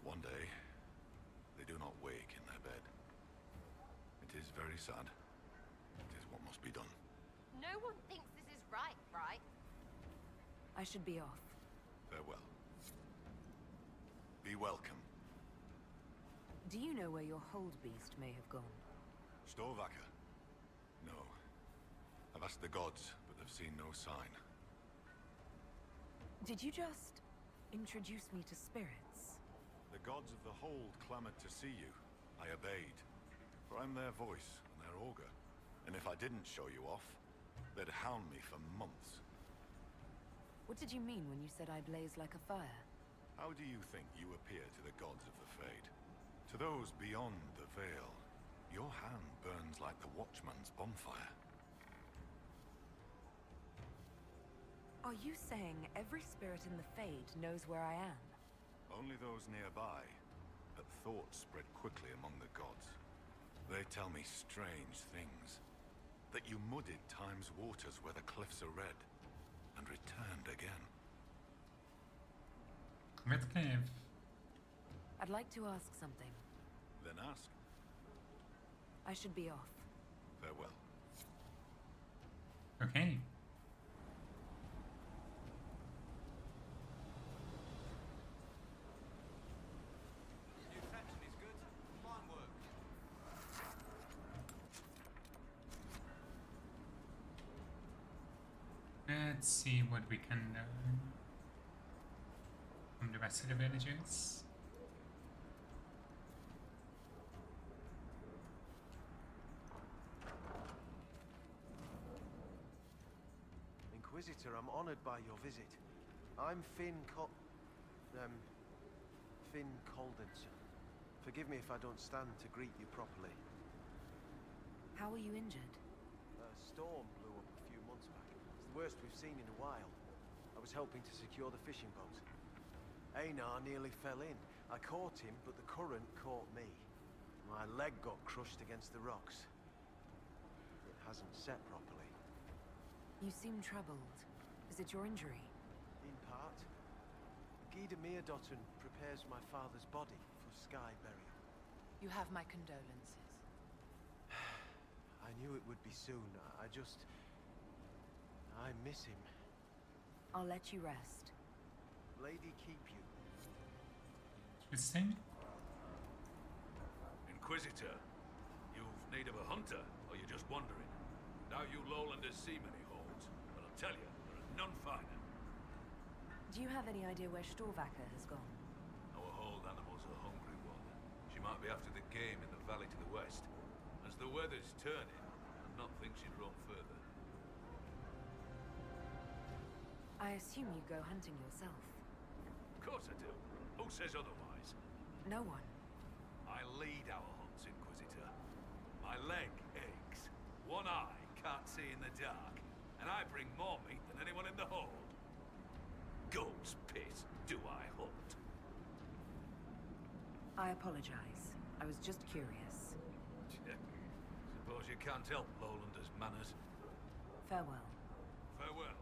one day, they do not wake in their bed. It is very sad. It is what must be done. No one thinks this is right, right? I should be off. Farewell. Be welcome. Do you know where your hold beast may have gone? Storvacker? No. I've asked the gods, but they've seen no sign. Did you just introduce me to spirits? The gods of the hold clamored to see you. I obeyed. For I'm their voice and their augur. And if I didn't show you off, they'd hound me for months. What did you mean when you said I blaze like a fire? How do you think you appear to the gods of the Fade? To those beyond the veil, your hand burns like the Watchman's bonfire. Are you saying every spirit in the Fade knows where I am? Only those nearby, but thoughts spread quickly among the gods. They tell me strange things. That you muddied Time's waters where the cliffs are red, and returned again. Redcliffe. I'd like to ask something. Then ask. I should be off. Farewell. Okay. New captain is good. Fine work. Let's see what we can learn from the rest of the villagers. Inquisitor, I'm honored by your visit. I'm Finn Coldenson. Forgive me if I don't stand to greet you properly. How are you injured? A storm blew up a few months back. It's the worst we've seen in a while. I was helping to secure the fishing boat. Einar nearly fell in. I caught him, but the current caught me. My leg got crushed against the rocks. It hasn't set properly. You seem troubled. Is it your injury? In part. Gida Meerdotten prepares my father's body for sky burial. You have my condolences. I knew it would be soon. I miss him. I'll let you rest. Lady keep you. Interesting. Inquisitor, you've need of a hunter, or you're just wandering? Now you lowlanders see many holds, but I'll tell you, there is none finer. Do you have any idea where Storvacker has gone? Our hold animal's a hungry one. She might be after the game in the valley to the west. As the weather's turning, I'd not think she'd roam further. I assume you go hunting yourself. Of course I do. Who says otherwise? No one. I lead our hunts, Inquisitor. My leg aches. One eye can't see in the dark. And I bring more meat than anyone in the hold. Goat's piss, do I hunt? I apologize. I was just curious. Suppose you can't help Lowlanders' manners. Farewell. Farewell.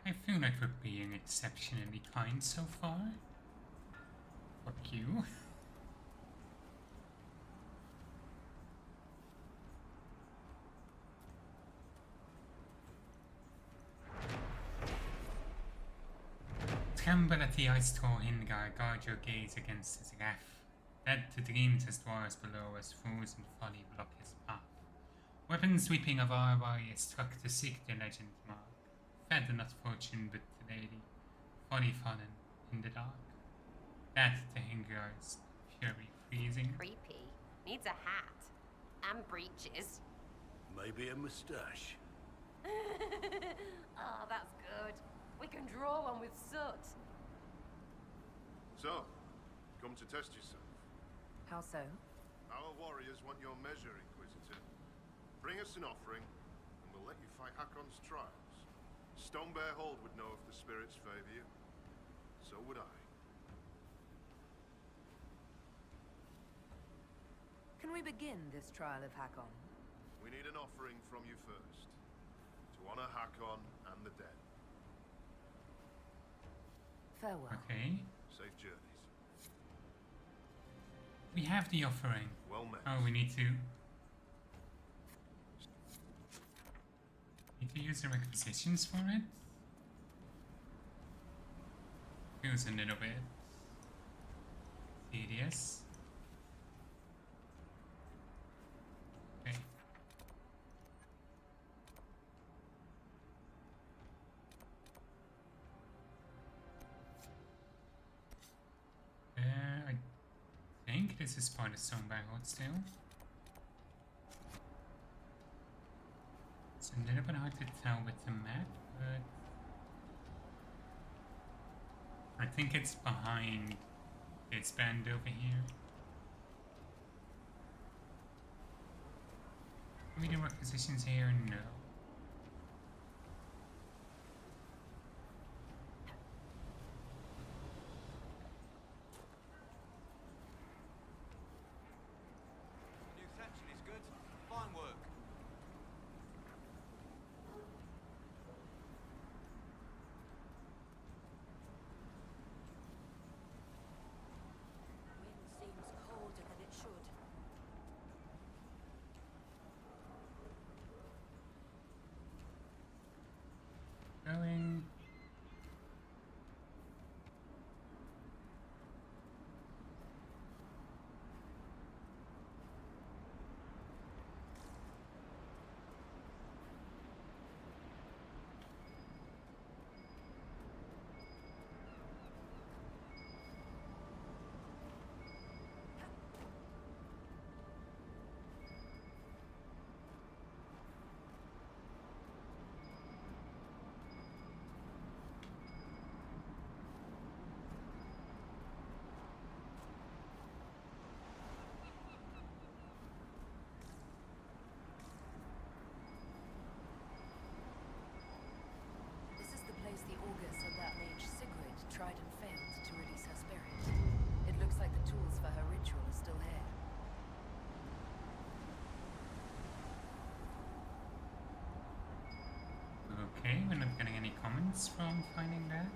I feel like we're being exceptionally kind so far. Fuck you. Tremble at the ice tall Hingar, guard your gaze against his wrath. Dead to dreams as dwarves below as fools and folly block his path. Weapon sweeping of our warriors struck to seek the legend mark. Fed not fortune but the lady, folly fallen in the dark. Death to Hingar's fury freezing. Creepy. Needs a hat. And breeches. Maybe a moustache. Oh, that's good. We can draw one with soot. So, come to test yourself. How so? Our warriors want your measure, Inquisitor. Bring us an offering, and we'll let you fight Hakkon's trials. Stonebear Hold would know if the spirits favor you. So would I. Can we begin this trial of Hakkon? We need an offering from you first. To honor Hakkon and the dead. Farewell. Okay. Safe journeys. We have the offering. Well met. Oh, we need to use the requisitions for it. Feels a little bit tedious. Okay. I think this is part of Stonebear Hold still. It's a little bit hard to tell with the map, but I think it's behind this band over here. Can we do requisitions here? No. New section is good. Fine work. Wind seems colder than it should. Going. This is the place the augur said that mage Sigrid tried and failed to release her spirit. It looks like the tools for her ritual are still here. Okay, we're not getting any comments from finding that.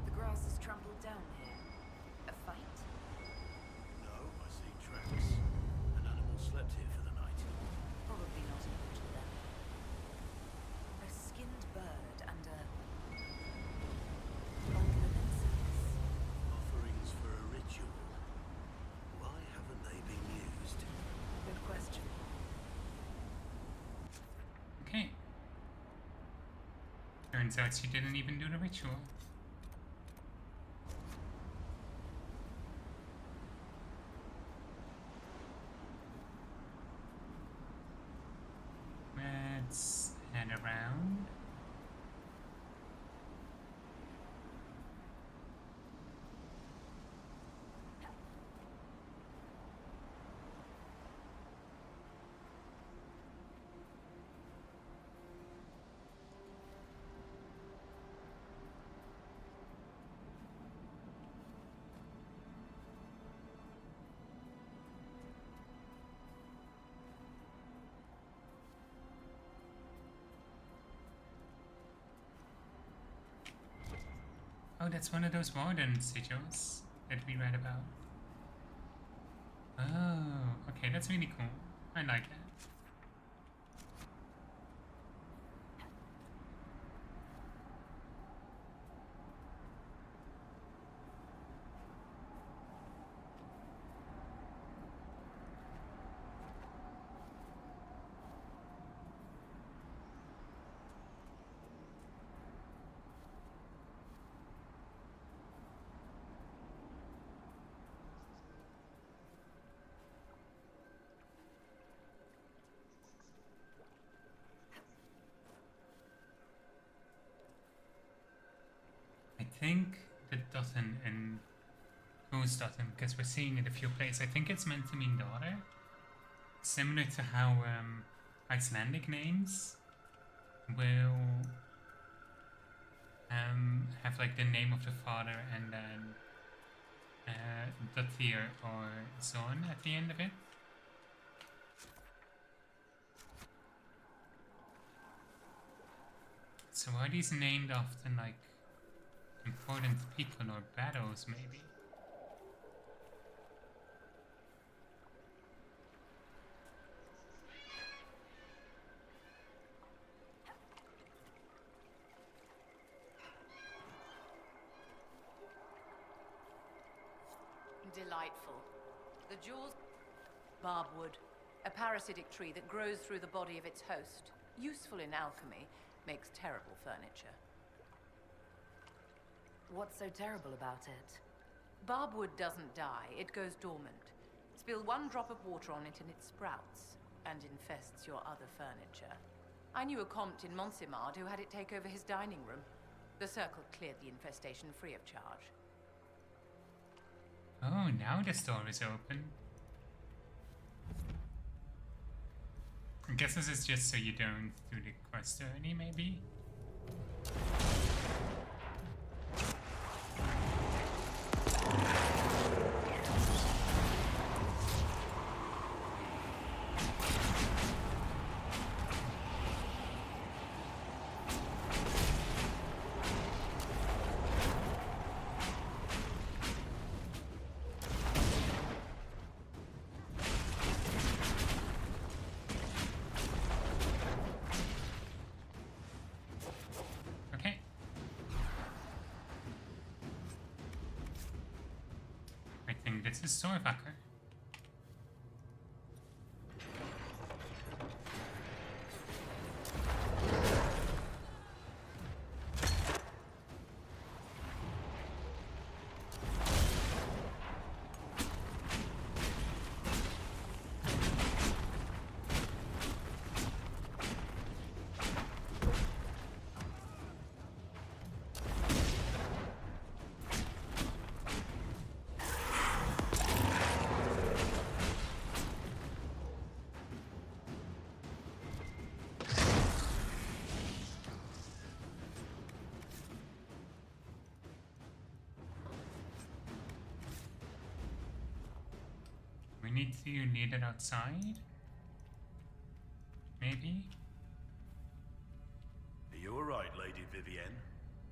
The grass is trampled down here. A fight? No, I see tracks. An animal slept here for the night. Probably not important then. A skinned bird and a bundle of incense. Offerings for a ritual. Why haven't they been used? Good question. Okay. Turns out she didn't even do the ritual. Let's head around. Oh, that's one of those warden sigils that we read about. Oh, okay, that's really cool. I like that. think the Dutton in who's Dutton, because we're seeing it a few places. I think it's meant to mean daughter. Similar to how Icelandic names will have like the name of the father and then Dottir or son at the end of it. So are these named after like important people or battles maybe? Delightful. The jaws... Barbwood, a parasitic tree that grows through the body of its host. Useful in alchemy, makes terrible furniture. What's so terrible about it? Barbwood doesn't die, it goes dormant. Spill one drop of water on it and it sprouts, and infests your other furniture. I knew a comte in Montsimard who had it take over his dining room. The Circle cleared the infestation free of charge. Oh, now the store is open. I guess this is just so you don't do the quest journey, maybe? This is Sorvaker. You need it outside? Maybe? Are you alright, Lady Vivienne?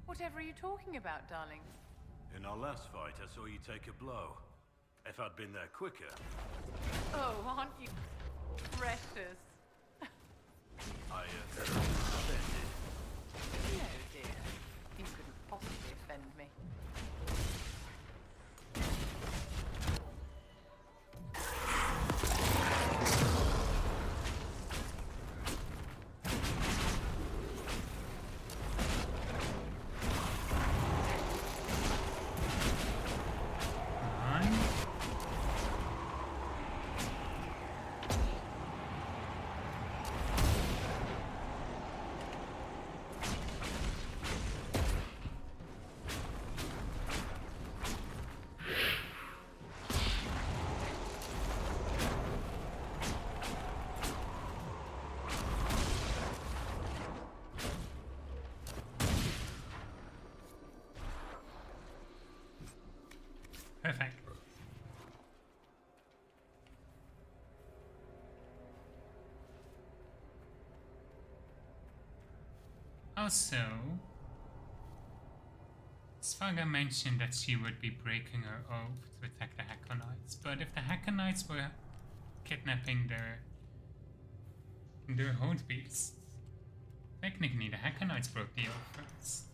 Whatever are you talking about, darling? In our last fight, I saw you take a blow. If I'd been there quicker... Oh, aren't you precious? I, offended. No, dear. You couldn't possibly offend me. Perfect. Also, Svaga mentioned that she would be breaking her oath to attack the Hakkonites, but if the Hakkonites were kidnapping their hold beasts, technically the Hakkonites broke the oath first.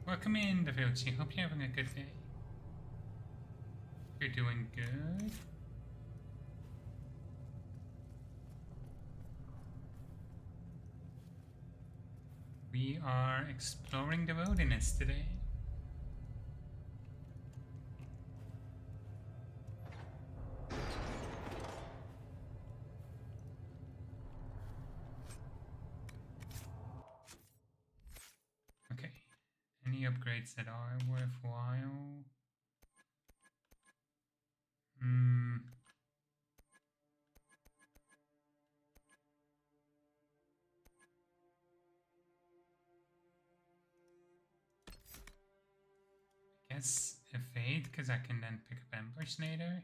Welcome in, Da Vinci. Hope you're having a good day. You're doing good. We are exploring the wilderness today. Okay. Any upgrades that are worthwhile? I guess evade, because I can then pick up ambush later.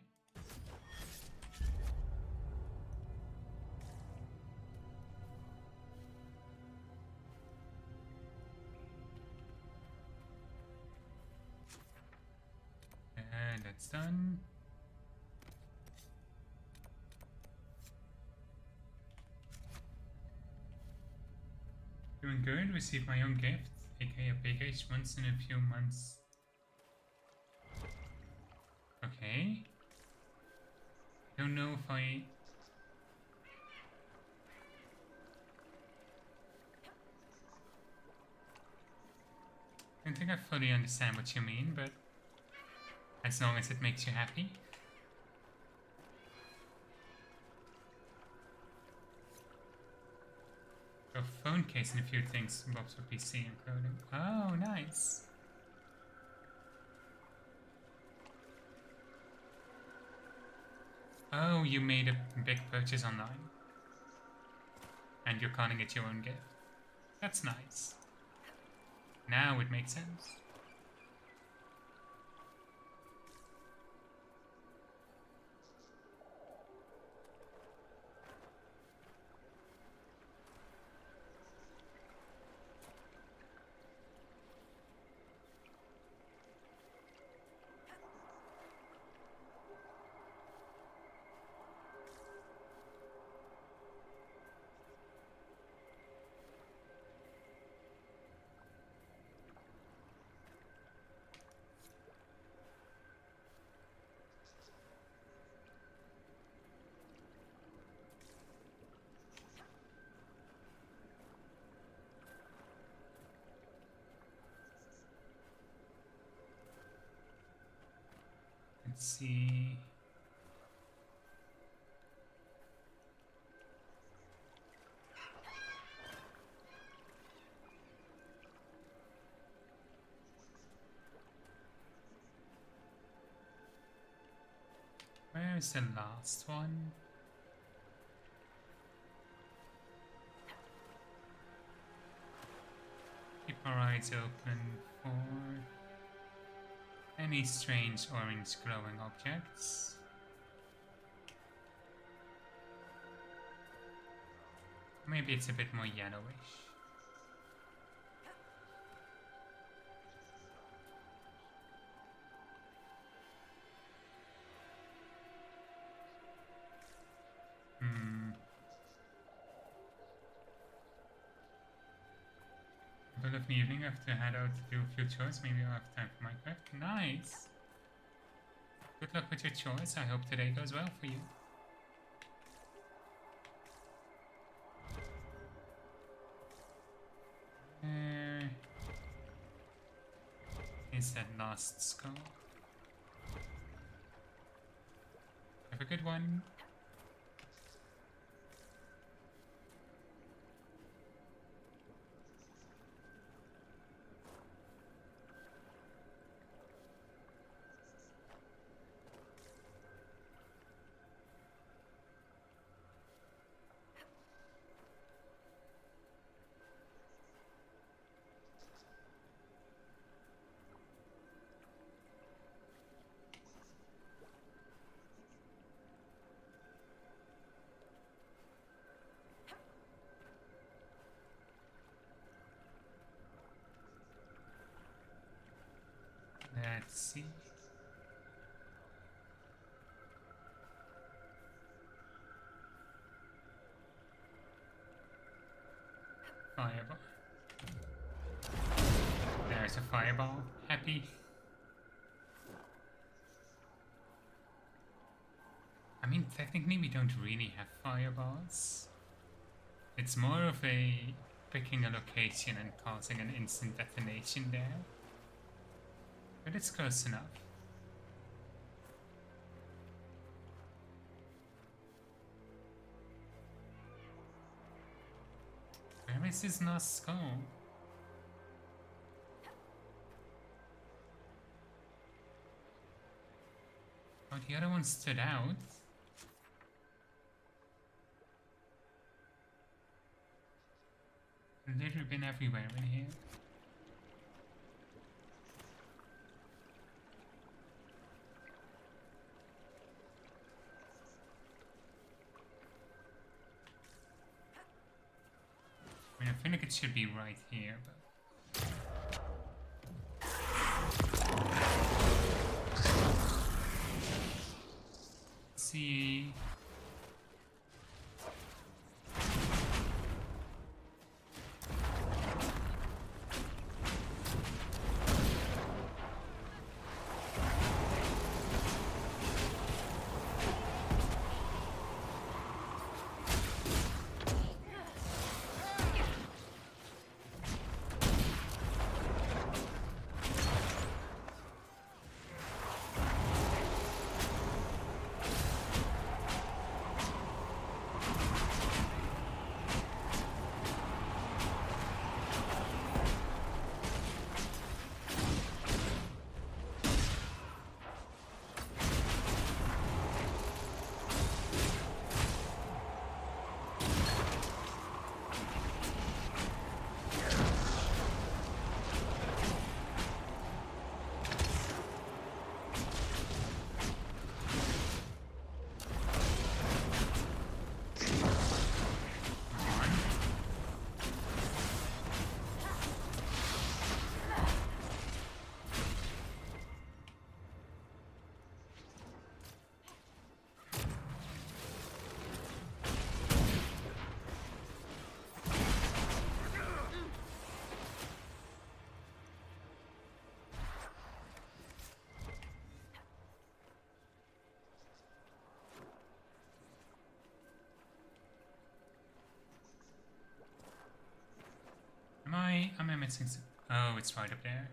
And that's done. Doing good. Received my own gift, aka a big H once in a few months. Okay. Don't know if I don't think I fully understand what you mean, but as long as it makes you happy. A phone case and a few things, Bob's for PC and clothing. Oh, nice. Oh, you made a big purchase online. And you're calling it your own gift. That's nice. Now it makes sense. Let's see. Where is the last one? Keep our eyes open for any strange orange glowing objects. Maybe it's a bit more yellowish. Middle of the evening, I have to head out to do a few chores. Maybe I'll have time for Minecraft. Nice! Good luck with your chores. I hope today goes well for you. Where is that last skull? Have a good one. Let's see. Fireball. There's a fireball. Happy. I mean, technically we don't really have fireballs. It's more of a picking a location and causing an instant detonation there. But it's close enough. Where is his last skull? Oh, the other one stood out. Literally been everywhere in here. I mean, I feel like it should be right here, but... Let's see... Am I missing some? Oh, it's right up there.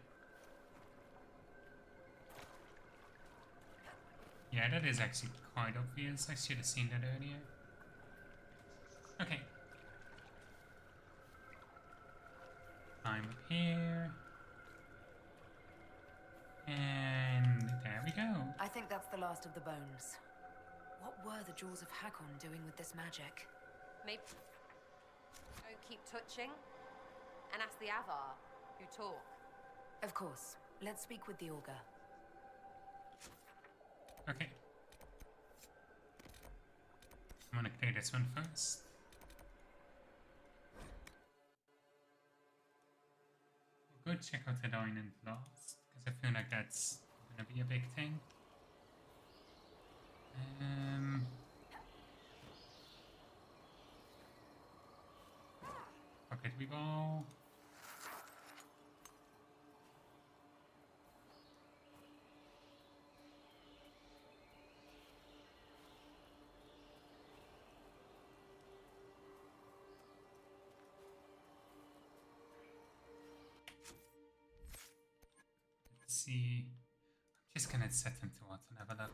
Yeah, that is actually quite obvious. I should have seen that earlier. Okay. I'm up here. And there we go. I think that's the last of the bones. What were the Jaws of Hakkon doing with this magic? Maybe don't keep touching and ask the Avar who talk. Of course. Let's speak with the Augur. Okay. I'm gonna clear this one first. We'll go check out the Diamond Lost, because I feel like that's gonna be a big thing. Pocket we go. Let's see. I'm just gonna set them to auto level up.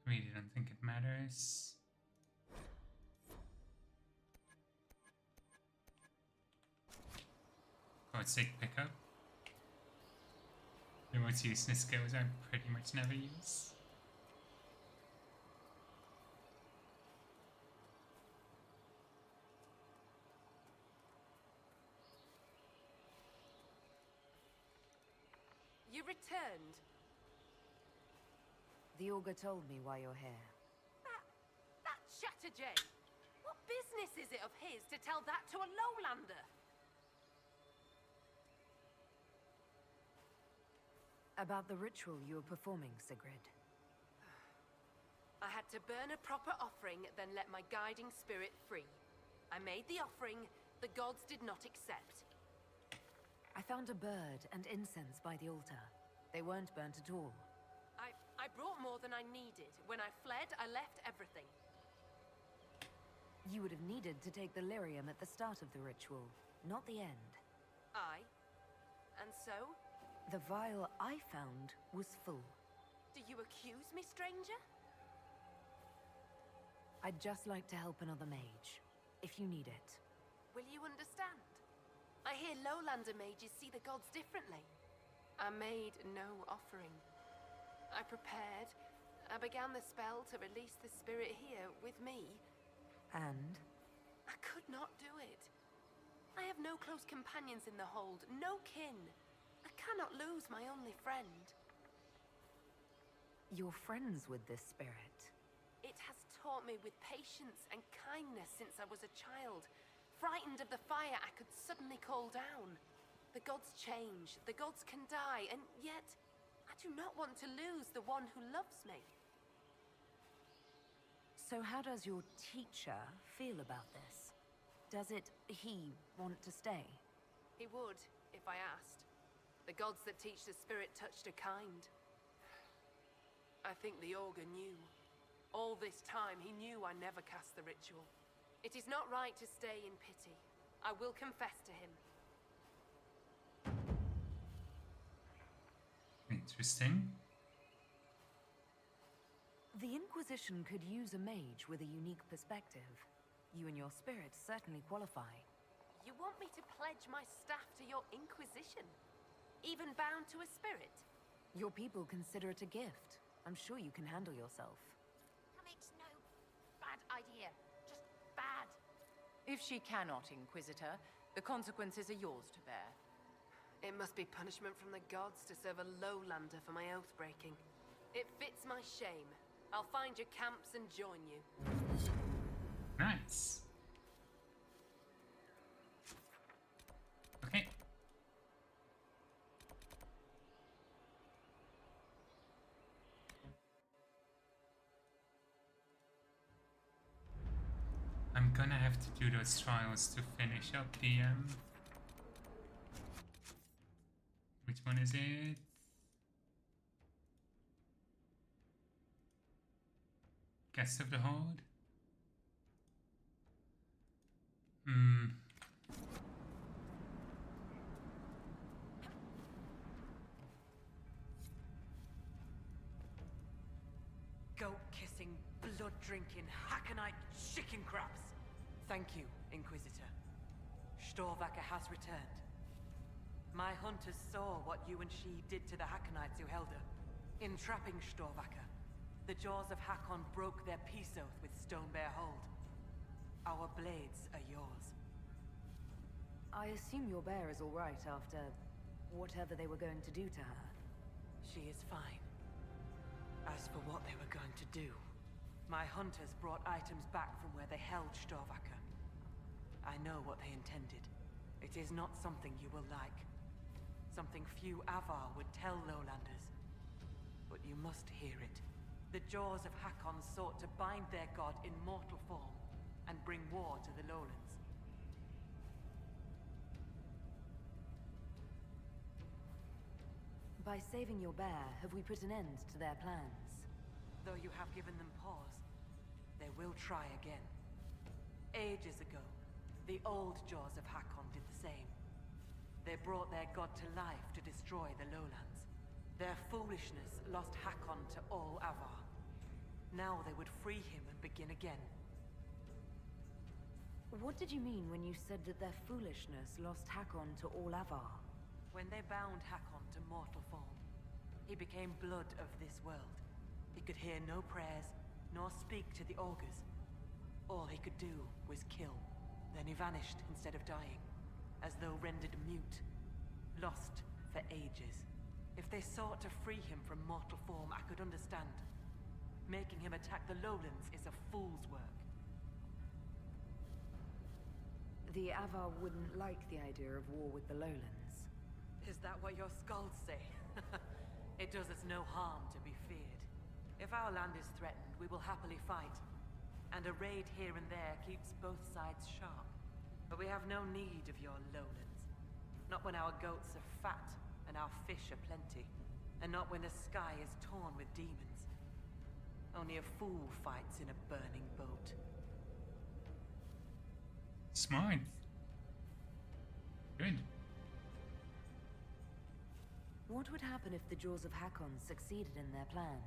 I really don't think it matters. God's sake, pickup. The most useless skills I pretty much never use. You returned. The Augur told me why you're here. That Chatterjay! What business is it of his to tell that to a lowlander? About the ritual you were performing, Sigrid. I had to burn a proper offering, then let my guiding spirit free. I made the offering, the gods did not accept. I found a bird and incense by the altar. They weren't burnt at all. I brought more than I needed. When I fled, I left everything. You would have needed to take the lyrium at the start of the ritual, not the end. Aye. And so? The vial I found was full. Do you accuse me, stranger? I'd just like to help another mage, if you need it. Will you understand? I hear lowlander mages see the gods differently. I made no offering. I prepared. I began the spell to release the spirit here with me. And? I could not do it. I have no close companions in the hold, no kin. I cannot lose my only friend. You're friends with this spirit. It has taught me with patience and kindness since I was a child. Frightened of the fire I could suddenly call down. The gods change, the gods can die, and yet I do not want to lose the one who loves me. So how does your teacher feel about this? Does he want to stay? He would, if I asked. The gods that teach the spirit touched are kind. I think the Augur knew. All this time, he knew I never cast the ritual. It is not right to stay in pity. I will confess to him. Interesting. The Inquisition could use a mage with a unique perspective. You and your spirit certainly qualify. You want me to pledge my staff to your Inquisition? Even bound to a spirit? Your people consider it a gift. I'm sure you can handle yourself. It's no bad idea. Just bad. If she cannot, Inquisitor, the consequences are yours to bear. It must be punishment from the gods to serve a lowlander for my oath-breaking. It fits my shame. I'll find your camps and join you. Nice. Okay. I'm gonna have to do those trials to finish up the which one is it? Guest of the Horde? Goat-kissing, blood-drinking, Hakkonite chicken crabs! Thank you, Inquisitor. Storvacker has returned. My hunters saw what you and she did to the Hakkonites who held her. In trapping Storvacker, the jaws of Hakkon broke their peace oath with Stonebear Hold. Our blades are yours. I assume your bear is all right after whatever they were going to do to her. She is fine. As for what they were going to do, my hunters brought items back from where they held Storvacker. I know what they intended. It is not something you will like. Something few Avar would tell lowlanders. But you must hear it. The jaws of Hakkon sought to bind their god in mortal form and bring war to the lowlands. By saving your bear, have we put an end to their plans? Though you have given them pause, they will try again. Ages ago, the old jaws of Hakkon did the same. They brought their god to life to destroy the lowlands. Their foolishness lost Hakkon to all Avar. Now they would free him and begin again. What did you mean when you said that their foolishness lost Hakkon to all Avar? When they bound Hakkon to mortal form, he became blood of this world. He could hear no prayers, nor speak to the augurs. All he could do was kill. Then he vanished instead of dying, as though rendered mute, lost for ages. If they sought to free him from mortal form, I could understand. Making him attack the lowlands is a fool's work. The Avar wouldn't like the idea of war with the lowlands. Is that what your skulls say? It does us no harm to be feared. If our land is threatened, we will happily fight. And a raid here and there keeps both sides sharp. But we have no need of your lowlands. Not when our goats are fat and our fish are plenty. And not when the sky is torn with demons. Only a fool fights in a burning boat. Smart. Good. What would happen if the Jaws of Hakkon succeeded in their plan?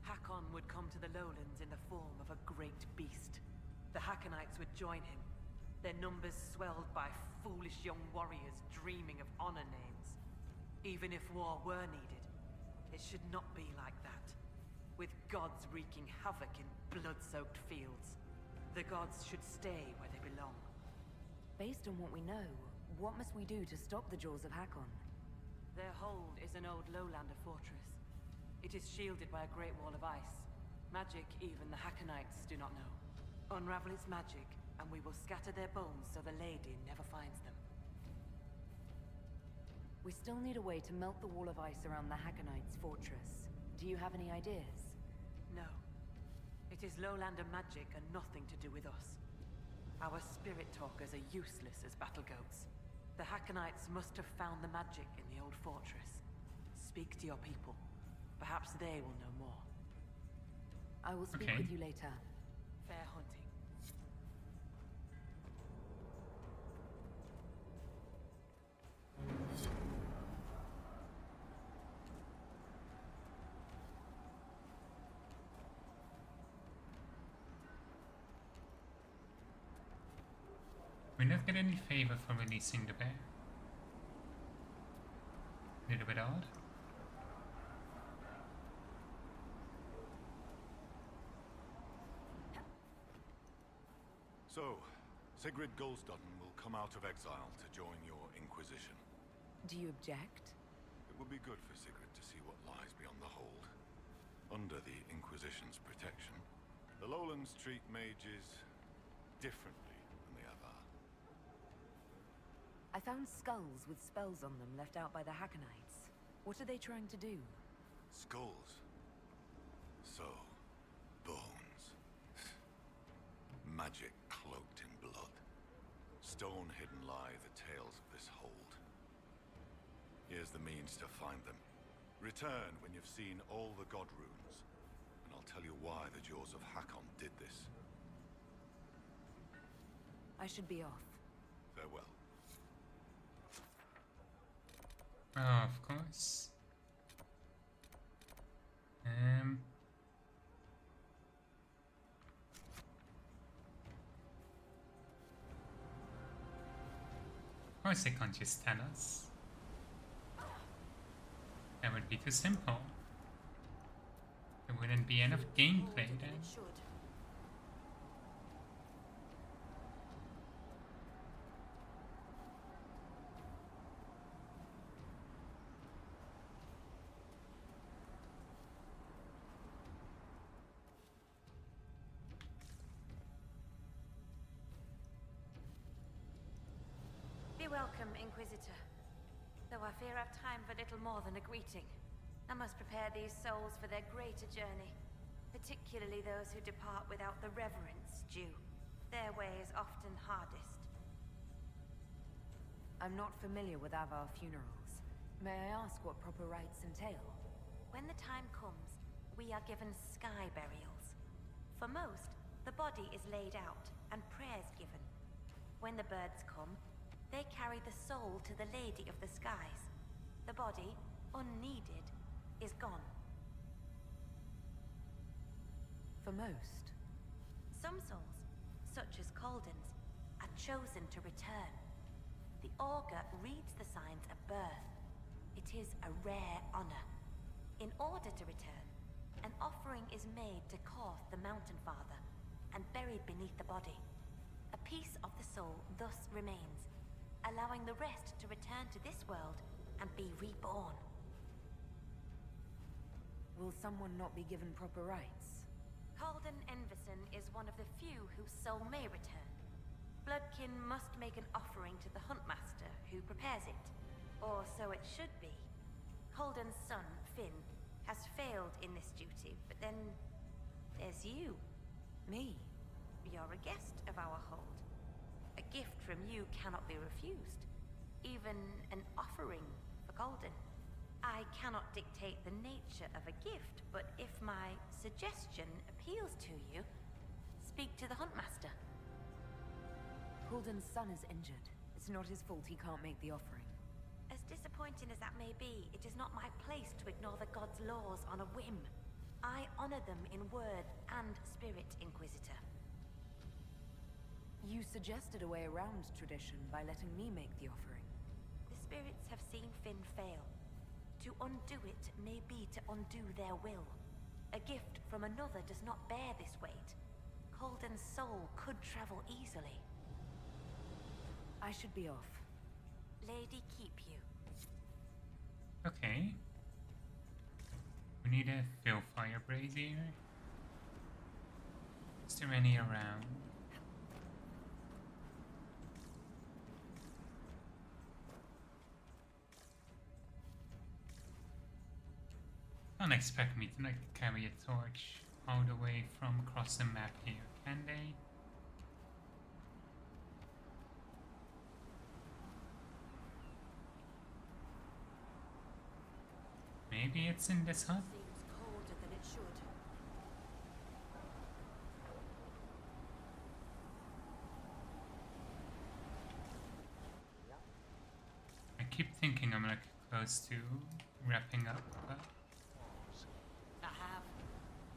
Hakkon would come to the lowlands in the form of a great beast. The Hakkonites would join him, their numbers swelled by foolish young warriors dreaming of honor names. Even if war were needed, it should not be like that. With gods wreaking havoc in blood-soaked fields, the gods should stay where they belong. Based on what we know, what must we do to stop the Jaws of Hakkon? Their hold is an old lowlander fortress. It is shielded by a great wall of ice. Magic even the Hakkonites do not know. Unravel its magic, and we will scatter their bones so the lady never finds them. We still need a way to melt the wall of ice around the Hakkonites' fortress. Do you have any ideas? No. It is lowlander magic and nothing to do with us. Our spirit talkers are useless as battle goats. The Hakkonites must have found the magic in the old fortress. Speak to your people. Perhaps they will know more. I will speak with you later. Fair hunting. We not get any favor for releasing the bear. Little bit odd. So, Sigrid Goldsdottin will come out of exile to join your Inquisition. Do you object? It would be good for Sigrid to see what lies beyond the hold. Under the Inquisition's protection, the Lowlands treat mages differently than the Avar. I found skulls with spells on them left out by the Hakkonites. What are they trying to do? Skulls. So, bones. Magic cloaked in blood. Stone hidden lie the tales of this hold. Here's the means to find them. Return when you've seen all the god runes, and I'll tell you why the Jaws of Hakkon did this. I should be off. Farewell. Oh, of course. Of course they can't just tell us. That would be too simple. There wouldn't be enough gameplay then. Be welcome, Inquisitor. Though I fear I've time for little more than a greeting. I must prepare these souls for their greater journey, particularly those who depart without the reverence due. Their way is often hardest. I'm not familiar with Avar funerals. May I ask what proper rites entail? When the time comes, we are given sky burials. For most, the body is laid out and prayers given. When the birds come, they carry the soul to the Lady of the Skies. The body, unneeded, is gone. For most? Some souls, such as Calden's, are chosen to return. The augur reads the signs at birth. It is a rare honor. In order to return, an offering is made to Korth the Mountain Father and buried beneath the body. A piece of the soul thus remains, allowing the rest to return to this world and be reborn. Will someone not be given proper rites? Calden Enverson is one of the few whose soul may return. Bloodkin must make an offering to the Huntmaster, who prepares it. Or so it should be. Calden's son, Finn, has failed in this duty, but then there's you. Me? You're a guest of our hold. A gift from you cannot be refused. Even an offering for Calden. I cannot dictate the nature of a gift, but if my suggestion appeals to you, speak to the Huntmaster. Kulden's son is injured. It's not his fault he can't make the offering. As disappointing as that may be, it is not my place to ignore the gods' laws on a whim. I honor them in word and spirit, Inquisitor. You suggested a way around tradition by letting me make the offering. The spirits have seen Finn fail. To undo it may be to undo their will. A gift from another does not bear this weight. Kulden's soul could travel easily. I should be off. Lady keep you. Okay. We need a fill fire brazier. Is there any around? Don't expect me to like carry a torch all the way from across the map here, can they? Maybe it's in this hut? Seems colder than it should. I keep thinking I'm like close to wrapping up, but I have.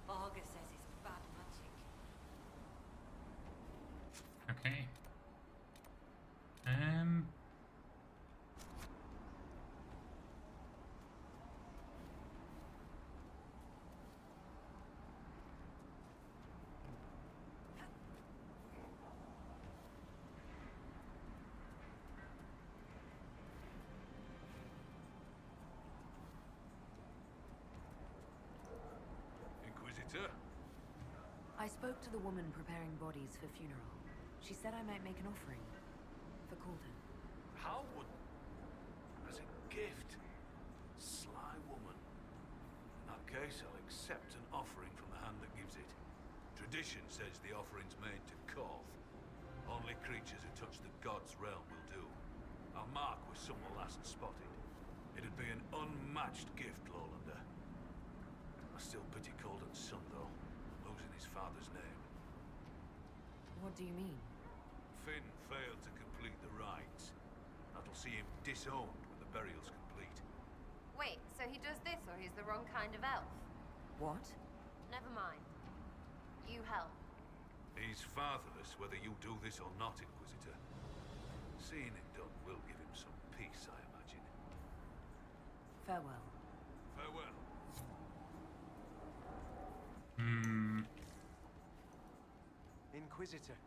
Augur says it's bad magic. okay. Inquisitor? I spoke to the woman preparing bodies for funeral. She said I might make an offering. For Kulden. How would... as a gift? Sly woman. In that case, I'll accept an offering from the hand that gives it. Tradition says the offering's made to Koth. Only creatures who touch the gods' realm will do. I'll mark where someone last spotted. It'd be an unmatched gift, Lowlander. I still pity Kulden's son, though, losing his father's name. What do you mean? Finn failed to complete the rites. That'll see him disowned when the burial's complete. Wait, so he does this or he's the wrong kind of elf? What? Never mind. You help. He's fatherless whether you do this or not, Inquisitor. Seeing it done will give him some peace, I imagine. Farewell. Farewell. Inquisitor.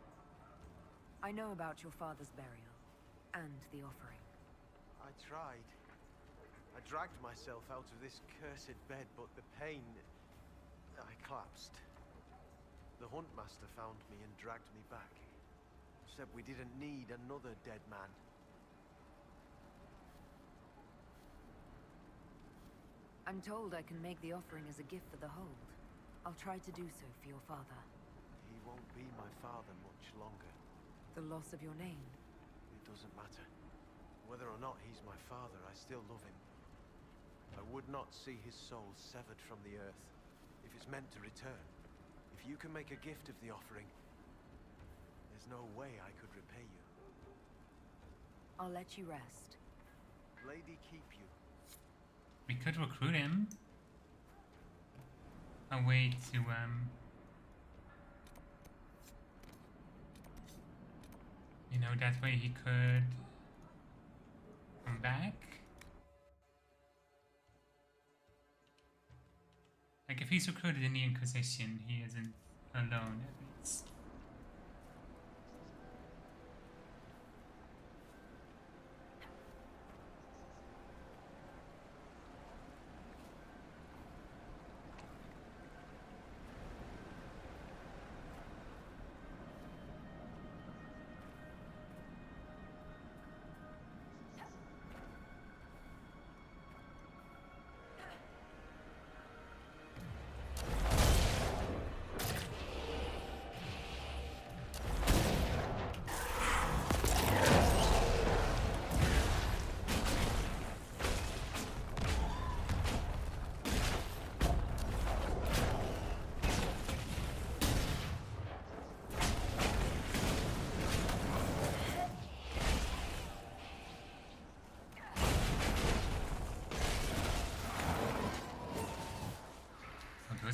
I know about your father's burial. And the offering. I tried. I dragged myself out of this cursed bed, but the pain... I collapsed. The Huntmaster found me and dragged me back. Said we didn't need another dead man. I'm told I can make the offering as a gift for the hold. I'll try to do so for your father. He won't be my father much longer. The loss of your name? It doesn't matter. Whether or not he's my father, I still love him. I would not see his soul severed from the earth, if it's meant to return. If you can make a gift of the offering, there's no way I could repay you. I'll let you rest. Lady keep you. We could recruit him. A way to you know, that way he could come back. Like if he's recruited in the Inquisition, he isn't alone at least.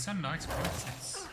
Those are nice corpses.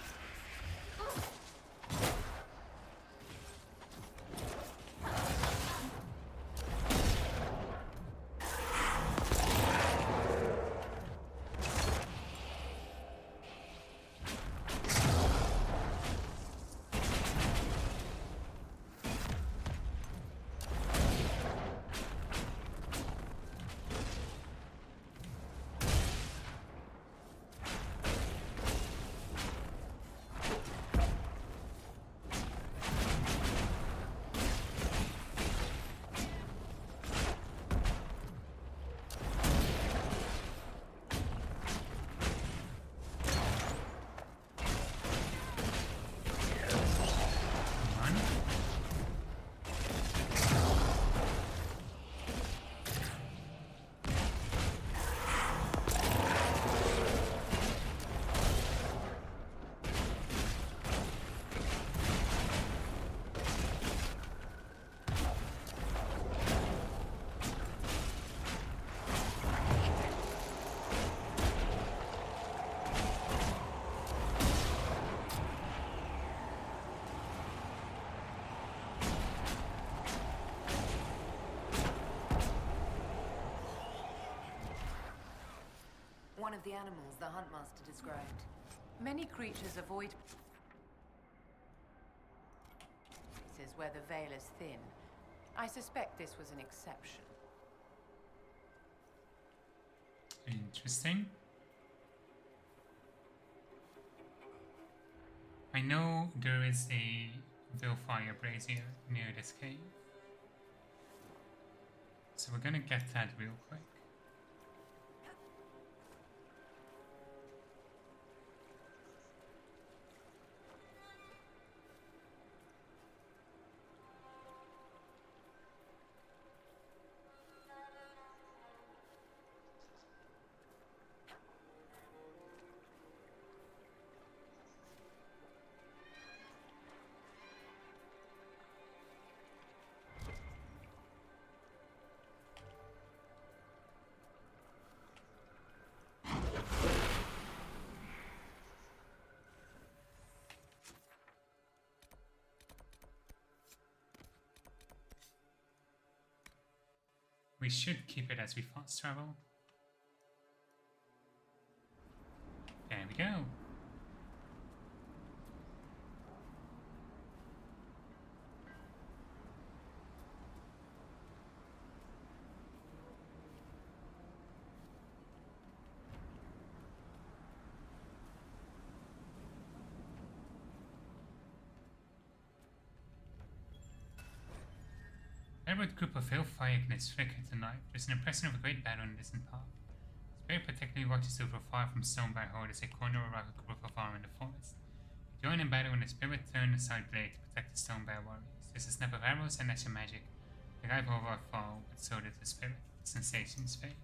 One of the animals the Huntmaster described. Many creatures avoid places where the veil is thin. I suspect this was an exception. Interesting. I know there is a Vilfire brazier near this cave. So we're gonna get that real quick. We should keep it as we fast travel. There we go. Elaborate group of Hellfire ignits flicker tonight. There's an impression of a great battle in the distant park. Spirit particularly watches over far from Stonebar Horde as they corner a rocket group of arm in the forest. You join in battle when the spirit turn aside blade to protect the Stonebar warriors. There's a snap of arrows and natural magic. The rival of our fall, but so did the spirit. The sensations fade.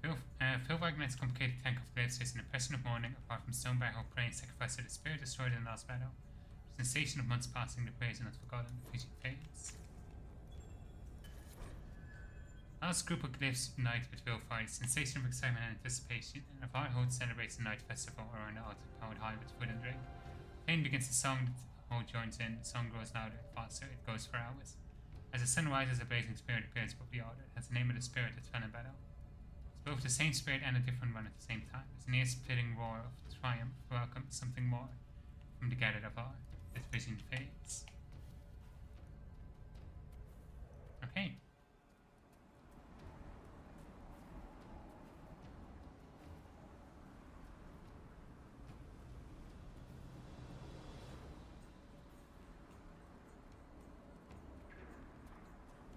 Phil Wagner's complicated tank of glyphs is an impression of mourning apart from Stonebar Horde praying sacrifice to the spirit destroyed in the last battle. Sensation of months passing, the praise are not forgotten, the vision fades. Last group of glyphs unite with Vilfire, sensation of excitement and anticipation, and a Horde celebrates the night festival around the altar-powered high with food and drink. Pain begins the song, the whole joins in, the song grows louder and faster, it goes for hours. As the sun rises, a blazing spirit appears above the altar. It has the name of the spirit that fell in battle. It's both the same spirit and a different one at the same time. It's an ear-splitting roar of triumph, welcome, something more from the gathered of our. This vision fades. Okay.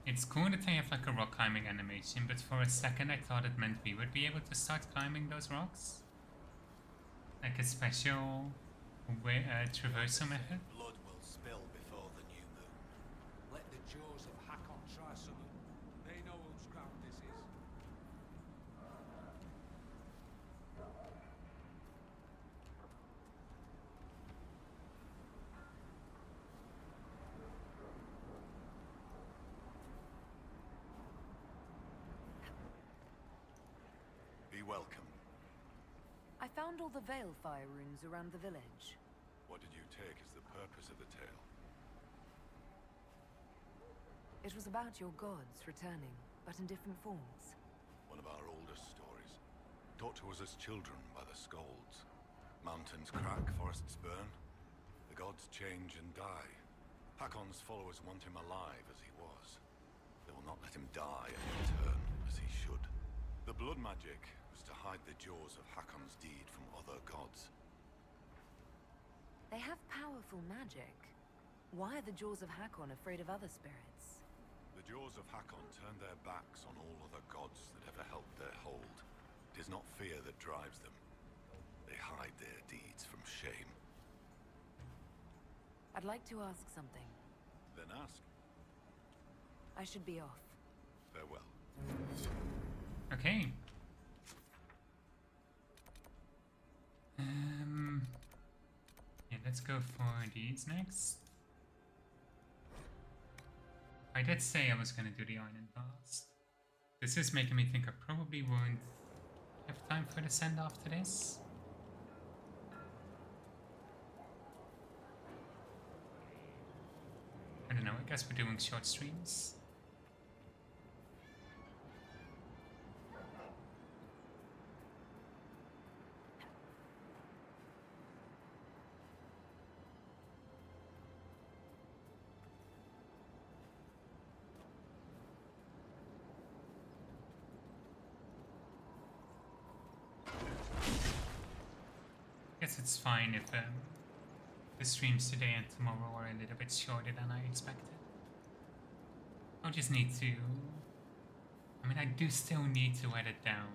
It's cool that they have like a rock climbing animation, but for a second I thought it meant we would be able to start climbing those rocks. Like a special traversal method. Blood will spill before the new moon. Let the jaws of Hakkon try something. They know whose ground this is. Be welcome. found all the Veilfire runes around the village. What did you take as the purpose of the tale? It was about your gods returning, but in different forms. One of our oldest stories. Taught to us as children by the Skalds. Mountains crack, forests burn. The gods change and die. Hakkon's followers want him alive as he was. They will not let him die and return as he should. The blood magic was to hide the jaws of Hakkon's deed from other gods. They have powerful magic. Why are the Jaws of Hakkon afraid of other spirits? The jaws of Hakkon turn their backs on all other gods that ever helped their hold. It is not fear that drives them. They hide their deeds from shame. I'd like to ask something. Then ask. I should be off. Farewell. Okay. Yeah, let's go for these next. I did say I was gonna do the Iron Blast. This is making me think I probably won't have time for the send after this. I don't know, I guess we're doing short streams. Guess it's fine if the streams today and tomorrow are a little bit shorter than I expected. I'll just need to... I mean, I do still need to edit down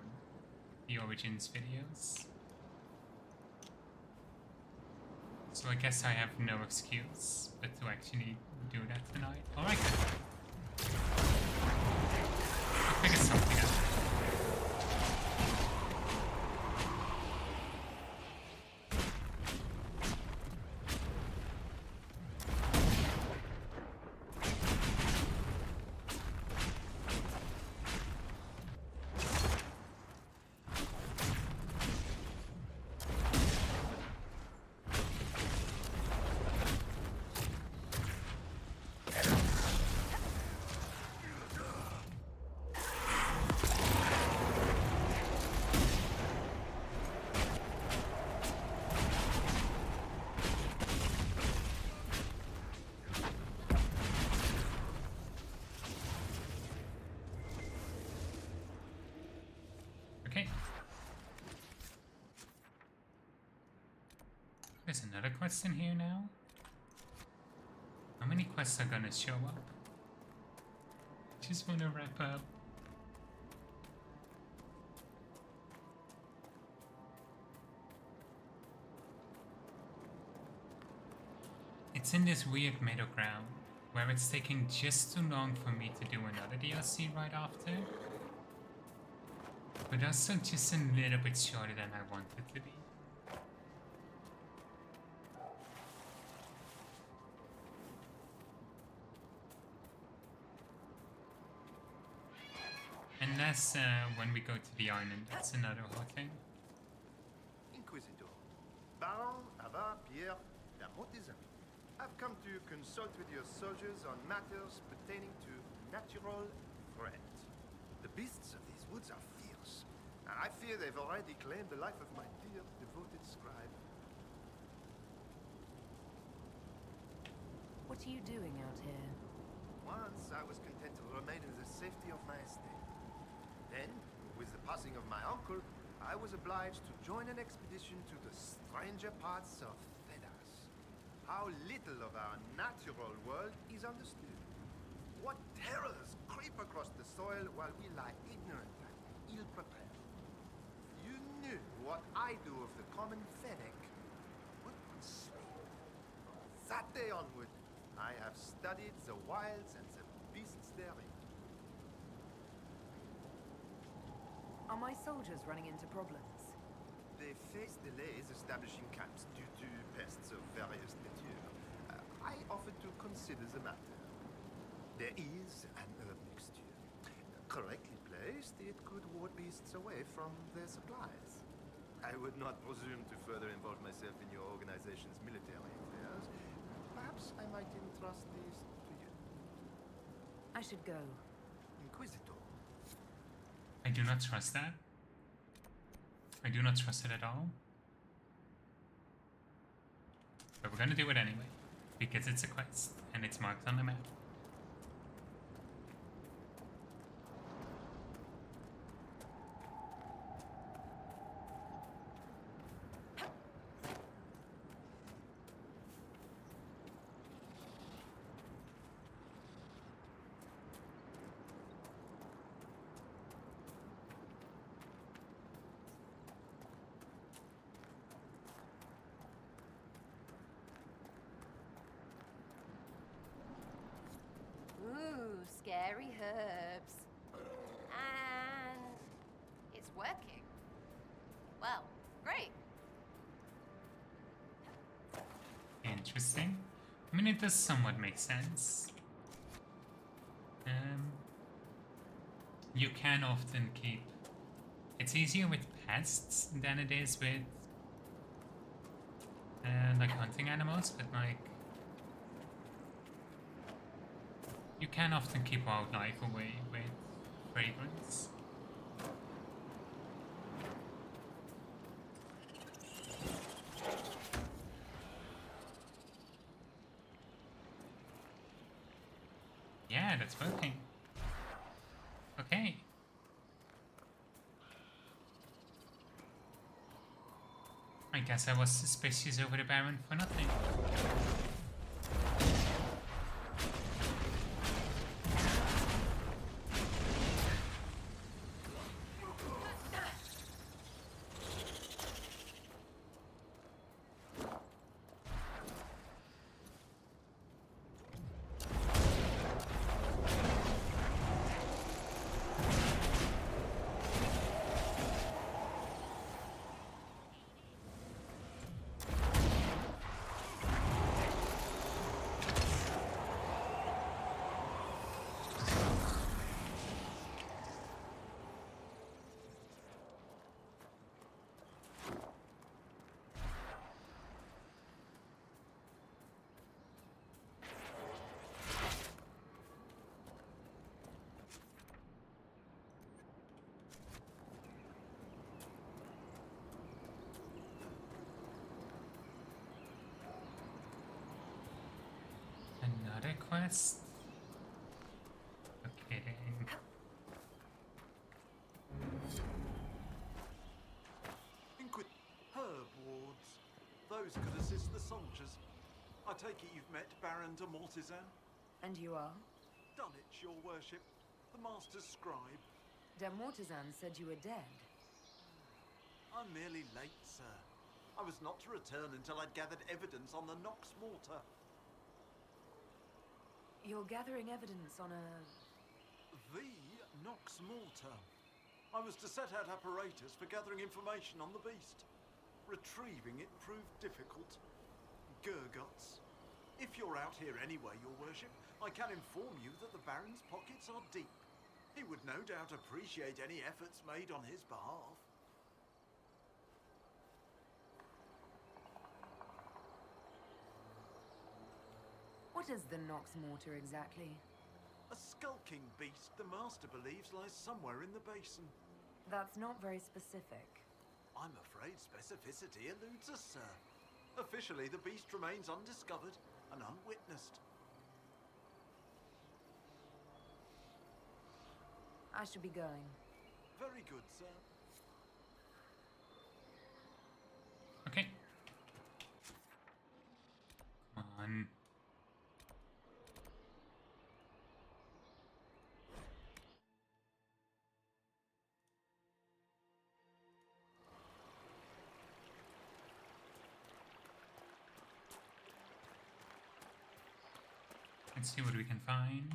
the Origins videos. So I guess I have no excuse but to actually do that tonight. Alright, good. I'll figure something out. There's another quest in here now. How many quests are gonna show up? Just wanna wrap up. It's in this weird middle ground where it's taking just too long for me to do another DLC right after. But also just a little bit shorter than I want it to be. Unless when we go to the island, that's another whole thing. Inquisitor, Baron Ava Pierre Damotizan. I've come to consult with your soldiers on matters pertaining to natural threat. The beasts of these woods are fierce, and I fear they've already claimed the life of my dear, devoted scribe. What are you doing out here? Once I was content to remain in the safety of my estate. Then, with the passing of my uncle, I was obliged to join an expedition to the stranger parts of Thedas. How little of our natural world is understood. What terrors creep across the soil while we lie ignorant and ill-prepared. If you knew what I do of the common Fennec, what would sleep? From that day onward, I have studied the wilds and the beasts therein. Are my soldiers running into problems? They face delays establishing camps due to pests of various nature. I offered to consider the matter. There is an herb mixture. Correctly placed, it could ward beasts away from their supplies. I would not presume to further involve myself in your organization's military affairs. Perhaps I might entrust these to you. I should go. Inquisitor. I do not trust that. I do not trust it at all. But we're gonna do it anyway, because it's a quest, and it's marked on the map. Ooh, scary herbs. And it's working. Well, great. Interesting. I mean, it does somewhat make sense. You can often keep... It's easier with pests than it is with like hunting animals, but like you can often keep wildlife away with fragrance. Yeah, that's working. Okay. I guess I was suspicious over the Baron for nothing. Another quest? Okay then. Herb wards. Those could assist the soldiers. I take it you've met Baron de Mortizan? And you are? Dulwich, your worship. The Master's scribe. De Mortizan said you were dead. I'm merely late, sir. I was not to return until I'd gathered evidence on the Nox Mortar. You're gathering evidence on a... The Nox Mortar. I was to set out apparatus for gathering information on the beast. Retrieving it proved difficult. Gurguts. If you're out here anyway, your worship, I can inform you that the Baron's pockets are deep. He would no doubt appreciate any efforts made on his behalf. What is the Nox Mortar exactly? A skulking beast the Master believes lies somewhere in the basin. That's not very specific. I'm afraid specificity eludes us, sir. Officially, the beast remains undiscovered and unwitnessed. I should be going. Very good, sir. Okay. Come on. Let's see what we can find.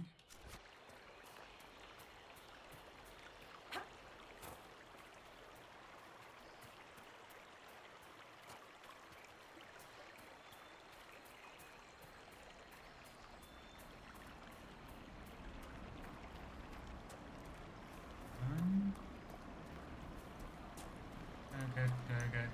Good.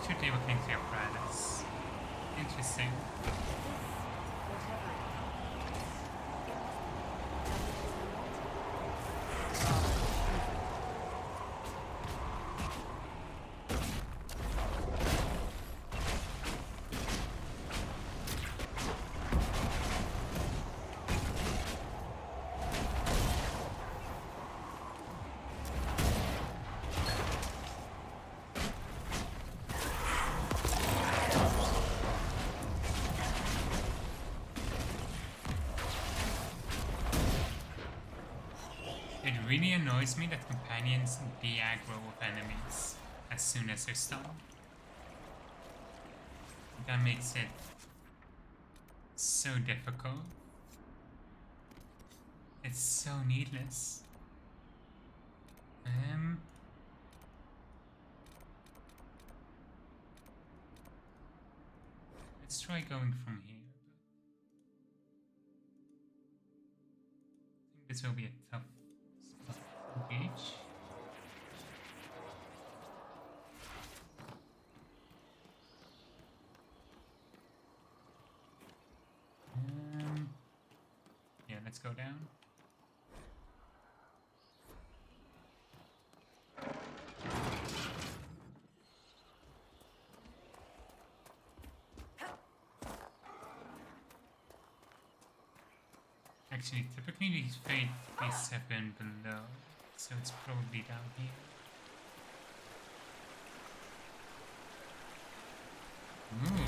understood they were cleaning the apparatus. Interesting. It really annoys me that companions de-aggro with enemies as soon as they're stunned. That makes it so difficult. It's so needless. Let's try going from here. I think this will be a tough beach. Yeah, let's go down. Actually, typically these fate beasts have been below, so it's probably down here. Ooh.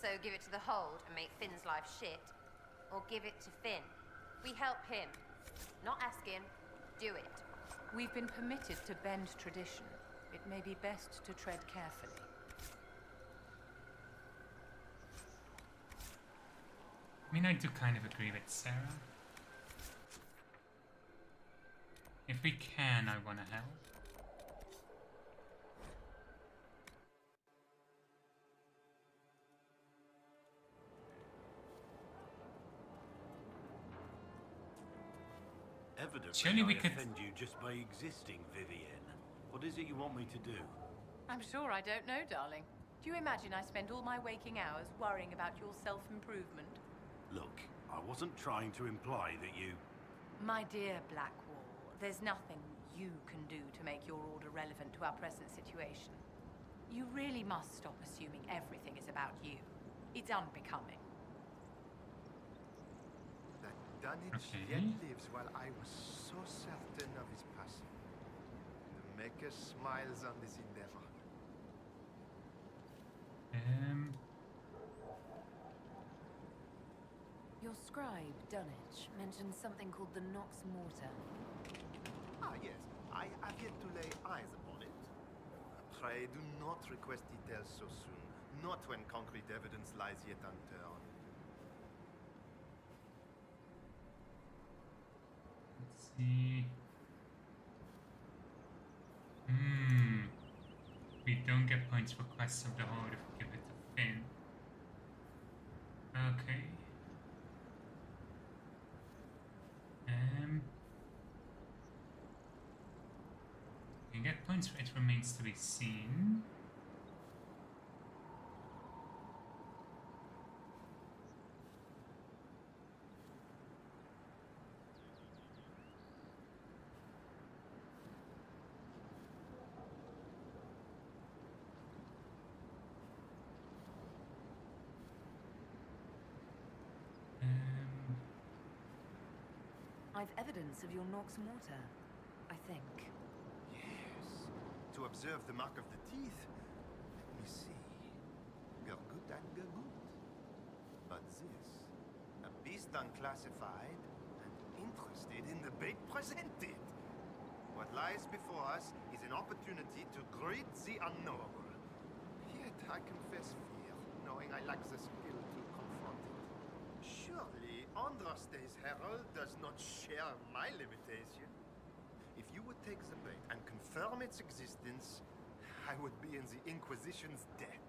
So give it to the Hold and make Finn's life shit, or give it to Finn. We help him. Not ask him, do it. We've been permitted to bend tradition. It may be best to tread carefully. I mean, I do kind of agree with Sarah. If we can, I want to help. Evidently, Surely we I could offend you just by existing, Vivienne. What is it you want me to do? I'm sure I don't know, darling. Do you imagine I spend all my waking hours worrying about your self-improvement? Look, I wasn't trying to imply that you... My dear Blackwall, there's nothing you can do to make your order relevant to our present situation. You really must stop assuming everything is about you. It's unbecoming. That Dunwich yet lives while I was so certain of his passing. The Maker smiles on this endeavor. Your scribe, Dunwich, mentioned something called the Nox Mortar. Ah, yes. I have yet to lay eyes upon it. Pray do not request details so soon. Not when concrete evidence lies yet unturned. Let's see. We don't get points for quests of the Horde if we give it to Finn. Okay. We can get points for It Remains to Be Seen. I've evidence of your Nox mortar, I think. Yes. To observe the mark of the teeth. Let me see. Gargut and Gargut. But this, a beast unclassified and interested in the bait presented. What lies before us is an opportunity to greet the unknowable. Yet I confess fear, knowing I lack the skill to confront it. Surely Andraste's herald does not share my limitation. If you would take the bait and confirm its existence, I would be in the Inquisition's debt.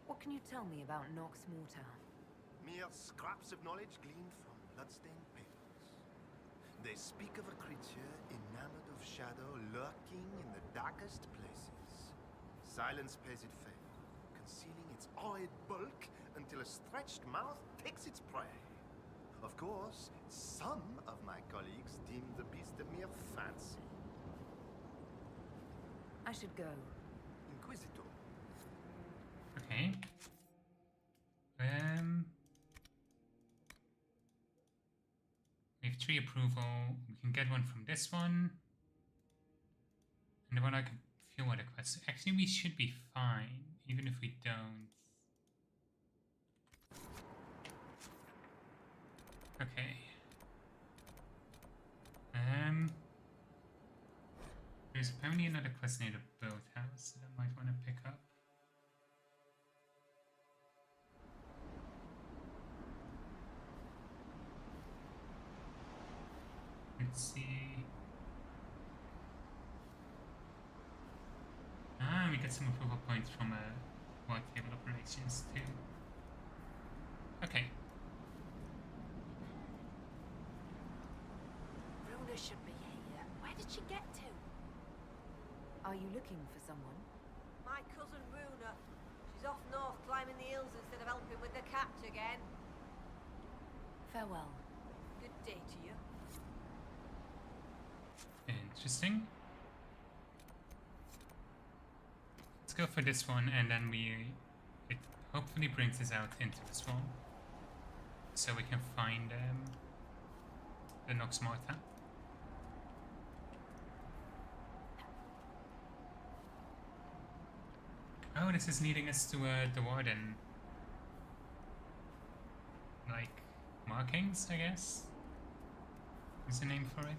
What can you tell me about Nox mortar? Mere scraps of knowledge gleaned from bloodstained papers. They speak of a creature enamored of shadow lurking in the darkest places. Silence pays it favor, concealing its oid bulk until a stretched mouth takes its prey. Of course, some of my colleagues deem the beast a mere fancy. I should go. Inquisitor. Okay. We have 3 approval. We can get one from this one. And one like a few other quests. Actually, we should be fine, even if we don't. Okay. There's apparently another quest near the boathouse that I might want to pick up. Let's see. We get some approval points from War Table Operations too. Okay. Runa should be here. Where did she get to? Are you looking for someone? My cousin Runa. She's off north climbing the hills instead of helping with the catch again. Farewell. Good day to you. Interesting. Let's go for this one, and then it hopefully brings us out into the swamp, so we can find the Nox mortar. Oh, this is leading us to the Warden. Like, markings, I guess? Is the name for it?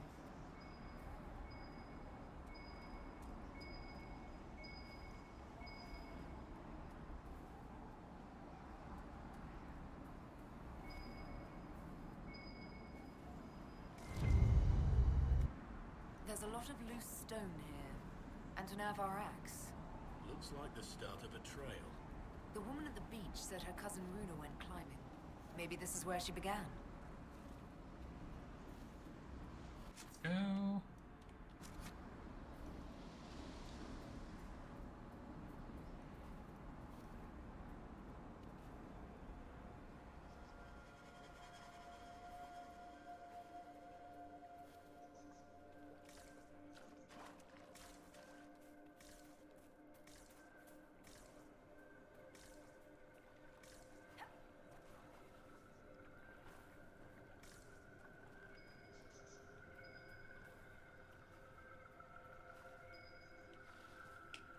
There's a lot of loose stone here, and an Avar axe. Looks like the start of a trail. The woman at the beach said her cousin Runa went climbing. Maybe this is where she began. Let's go.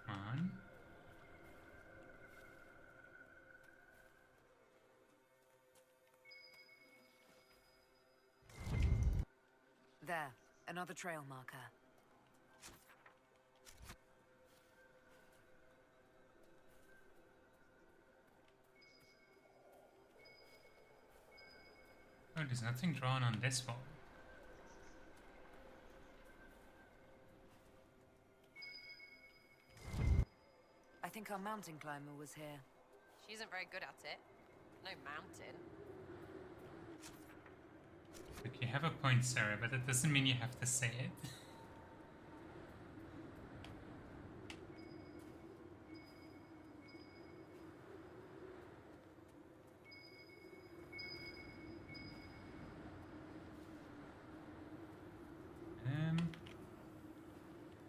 On. There, another trail marker. Oh, there's nothing drawn on this wall. I think our mountain climber was here. She isn't very good at it. No mountain. Look, you have a point, Sarah, but that doesn't mean you have to say it.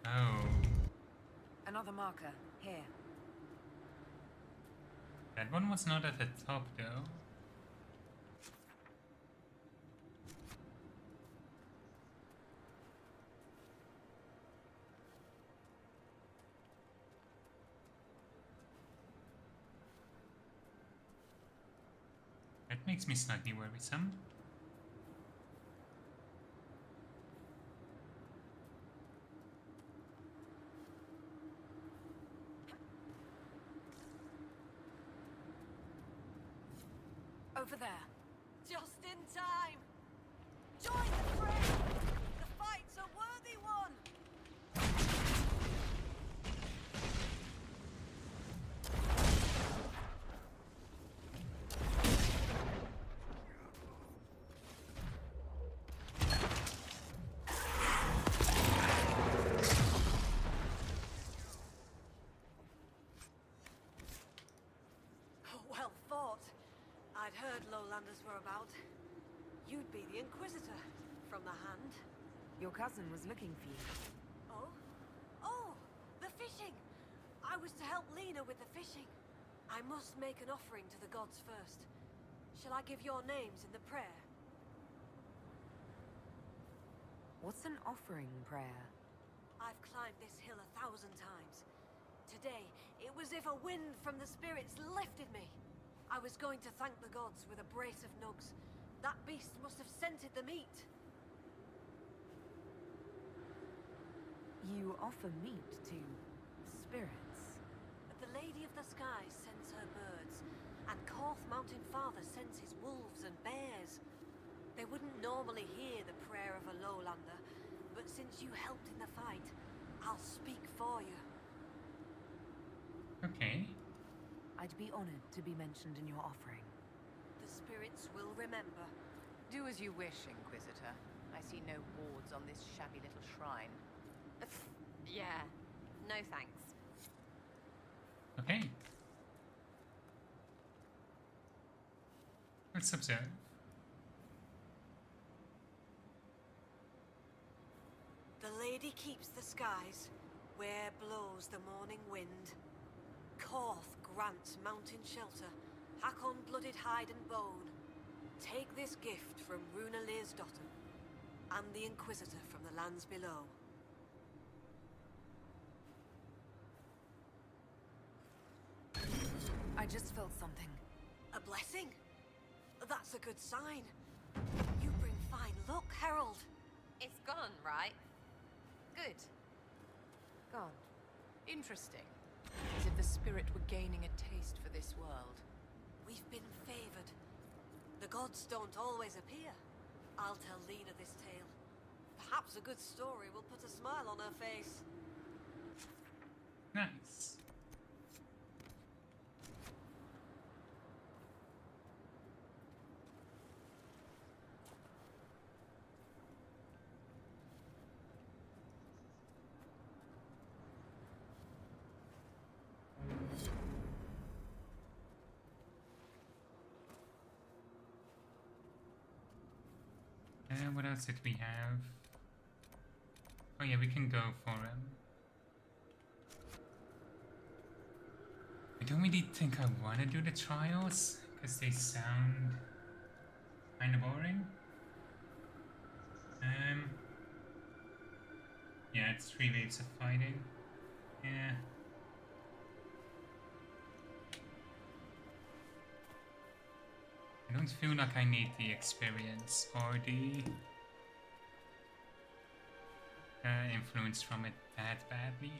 Oh. Another marker, here. That one was not at the top, though. That makes me slightly worrisome. Over there. Just in time! Join the fray! The fight's a worthy one! Well fought. I'd heard lowlanders were about. You'd be the Inquisitor, from the hand. Your cousin was looking for you. Oh? Oh! The fishing! I was to help Lena with the fishing. I must make an offering to the gods first. Shall I give your names in the prayer? What's an offering prayer? I've climbed this hill 1,000 times. Today, it was if a wind from the spirits lifted me. I was going to thank the gods with a brace of nugs. That beast must have scented the meat. You offer meat to spirits? The Lady of the Sky sends her birds, and Korth Mountain Father sends his wolves and bears. They wouldn't normally hear the prayer of a lowlander, but since you helped in the fight, I'll speak for you. Okay. I'd be honored to be mentioned in your offering. The spirits will remember. Do as you wish, Inquisitor. I see no wards on this shabby little shrine. Yeah. No thanks. Okay. Let's observe. The lady keeps the skies, where blows the morning wind. Korth grants mountain shelter, Hakkon blooded hide and bone. Take this gift from Runa Learsdotter, and the Inquisitor from the lands below. I just felt something. A blessing? That's a good sign. You bring fine luck, Herald. It's gone, right? Good. Gone. Interesting. As if the spirit were gaining a taste for this world. We've been favored. The gods don't always appear. I'll tell Lena this tale. Perhaps a good story will put a smile on her face. Nice. What else did we have? Oh yeah, we can go for I don't really think I want to do the trials because they sound kind of boring. Yeah, it's 3 waves of fighting. Yeah. I don't feel like I need the experience or the influence from it that badly.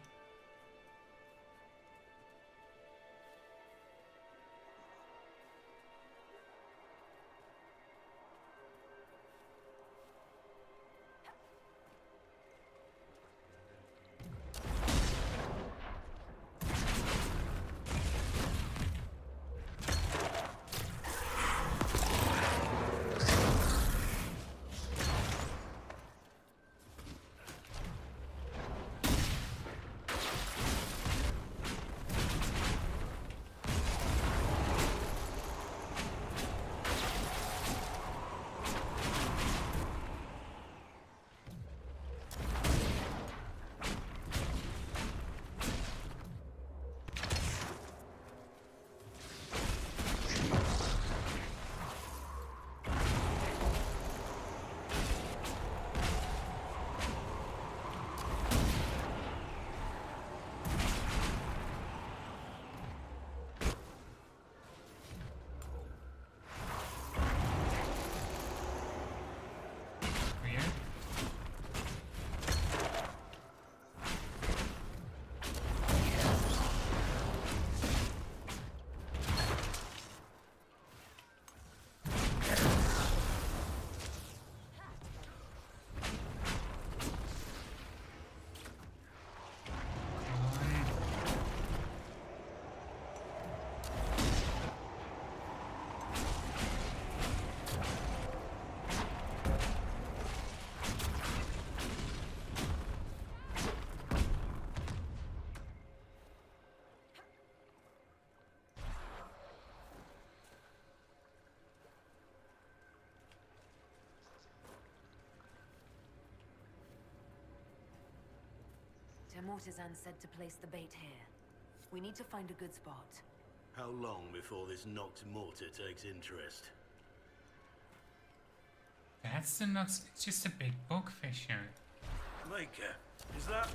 Mortizan said to place the bait here. We need to find a good spot. How long before this Nox Mortar takes interest? That's the Nox. It's just a big bugfisher. Maker, is that...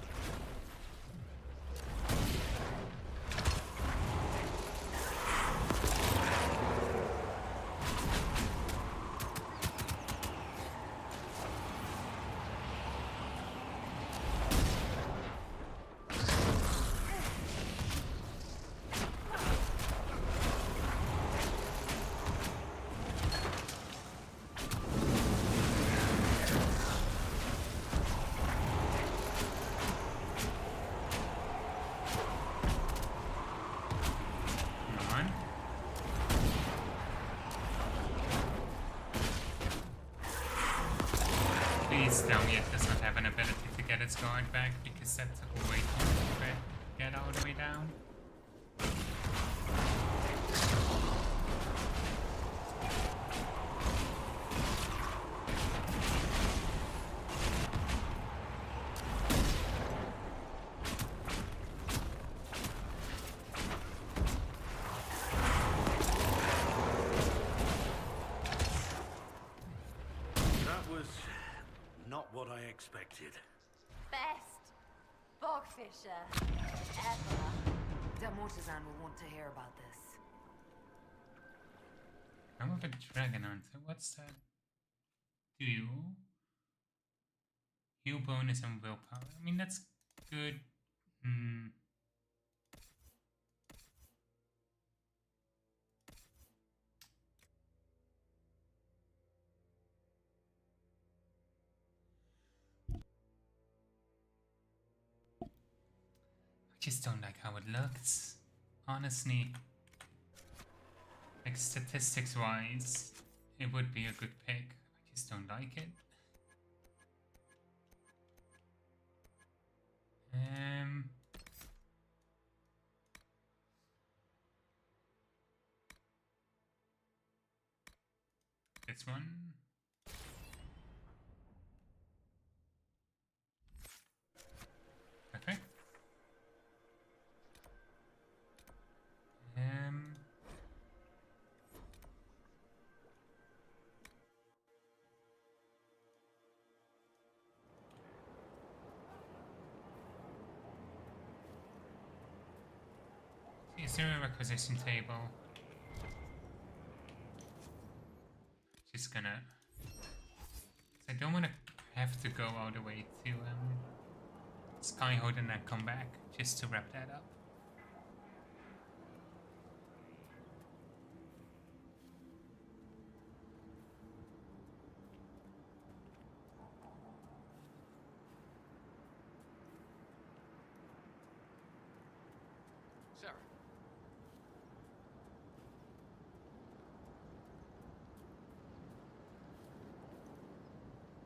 Please tell me it does not have an ability to get its guard back, because that took way too long to get all the way down. What I expected. Best bogfisher ever. Der Mortizan will want to hear about this. I'm of a dragon hunter. What's that? Do heal bonus and willpower. I mean, that's good. I just don't like how it looks. Honestly, like statistics wise, it would be a good pick. I just don't like it. This one. Okay. Is there a requisition table? Just gonna... I don't want to have to go all the way to Skyhold and then come back just to wrap that up. Sir.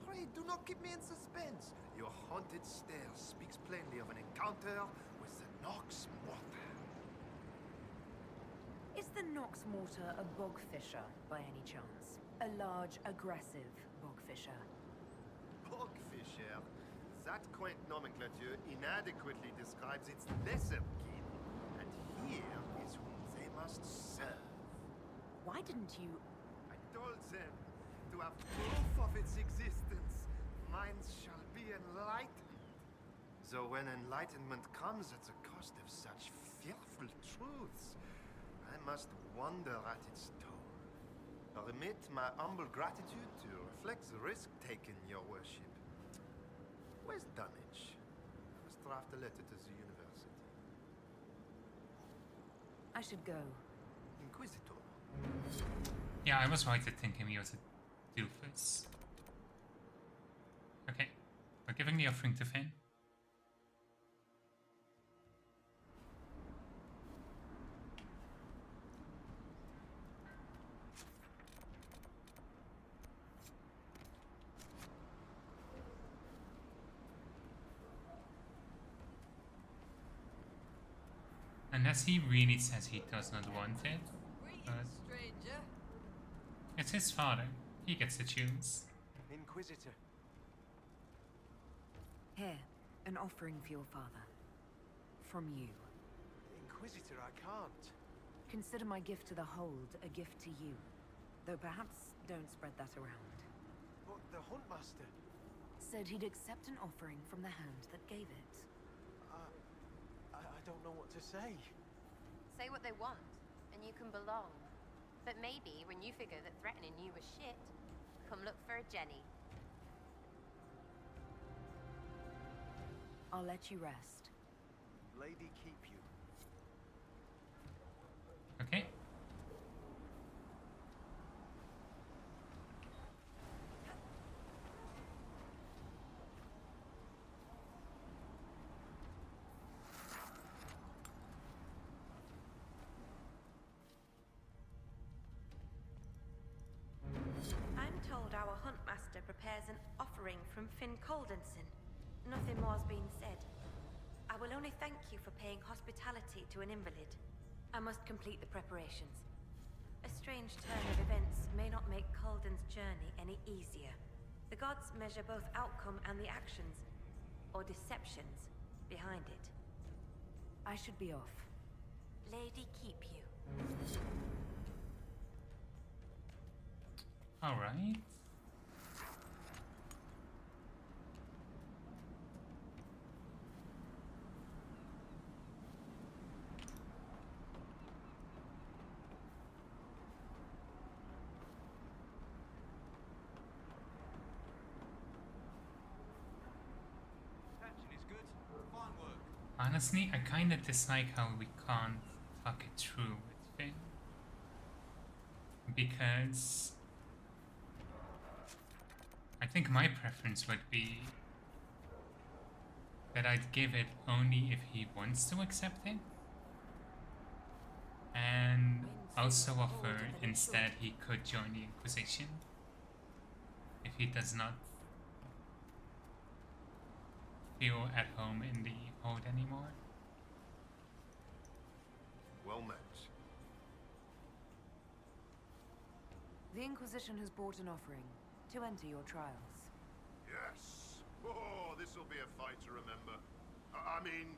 Pray, do not keep me in suspense. Your haunted stare speaks plainly of an encounter with the Nox Mortar. Is the Nox Mortar a bogfisher, by any chance? A large, aggressive bogfisher? Bogfisher? That quaint nomenclature inadequately describes its lesser kin. And here is whom they must serve. Why didn't you... I told them to have proof of its existence. Minds shall be enlightened. So when enlightenment comes at the cost of such fearful truths, I must wonder at its tone. Permit my humble gratitude to reflect the risk taken, your worship. Where's Dunwich? I must draft a letter to the university. I should go. Inquisitor. Yeah, I was right to think he was a doofus. Okay, we're giving the offering to Finn. Unless he really says he does not want it. But it's his father. He gets to choose. Inquisitor. Here, an offering for your father. from you. Inquisitor, I can't. Consider my gift to the Hold a gift to you. Though perhaps don't spread that around. But the Huntmaster... Said he'd accept an offering from the hand that gave it. I don't know what to say. Say what they want, and you can belong. But maybe when you figure that threatening you was shit, come look for a Jenny. I'll let you rest. Lady keep you. Okay. I'm told our Huntmaster prepares an offering from Finn Coldenson. Nothing more's been said. I will only thank you for paying hospitality to an invalid. I must complete the preparations. A strange turn of events may not make Colden's journey any easier. The gods measure both outcome and the actions, or deceptions, behind it. I should be off. Lady keep you. All right. Honestly, I kinda dislike how we can't talk it through with Finn. Because I think my preference would be that I'd give it only if he wants to accept it. And also offer instead he could join the Inquisition if he does not feel at home in the Hold anymore. Well met. The Inquisition has brought an offering to enter your trials. Yes! Oh, this'll be a fight to remember. I mean,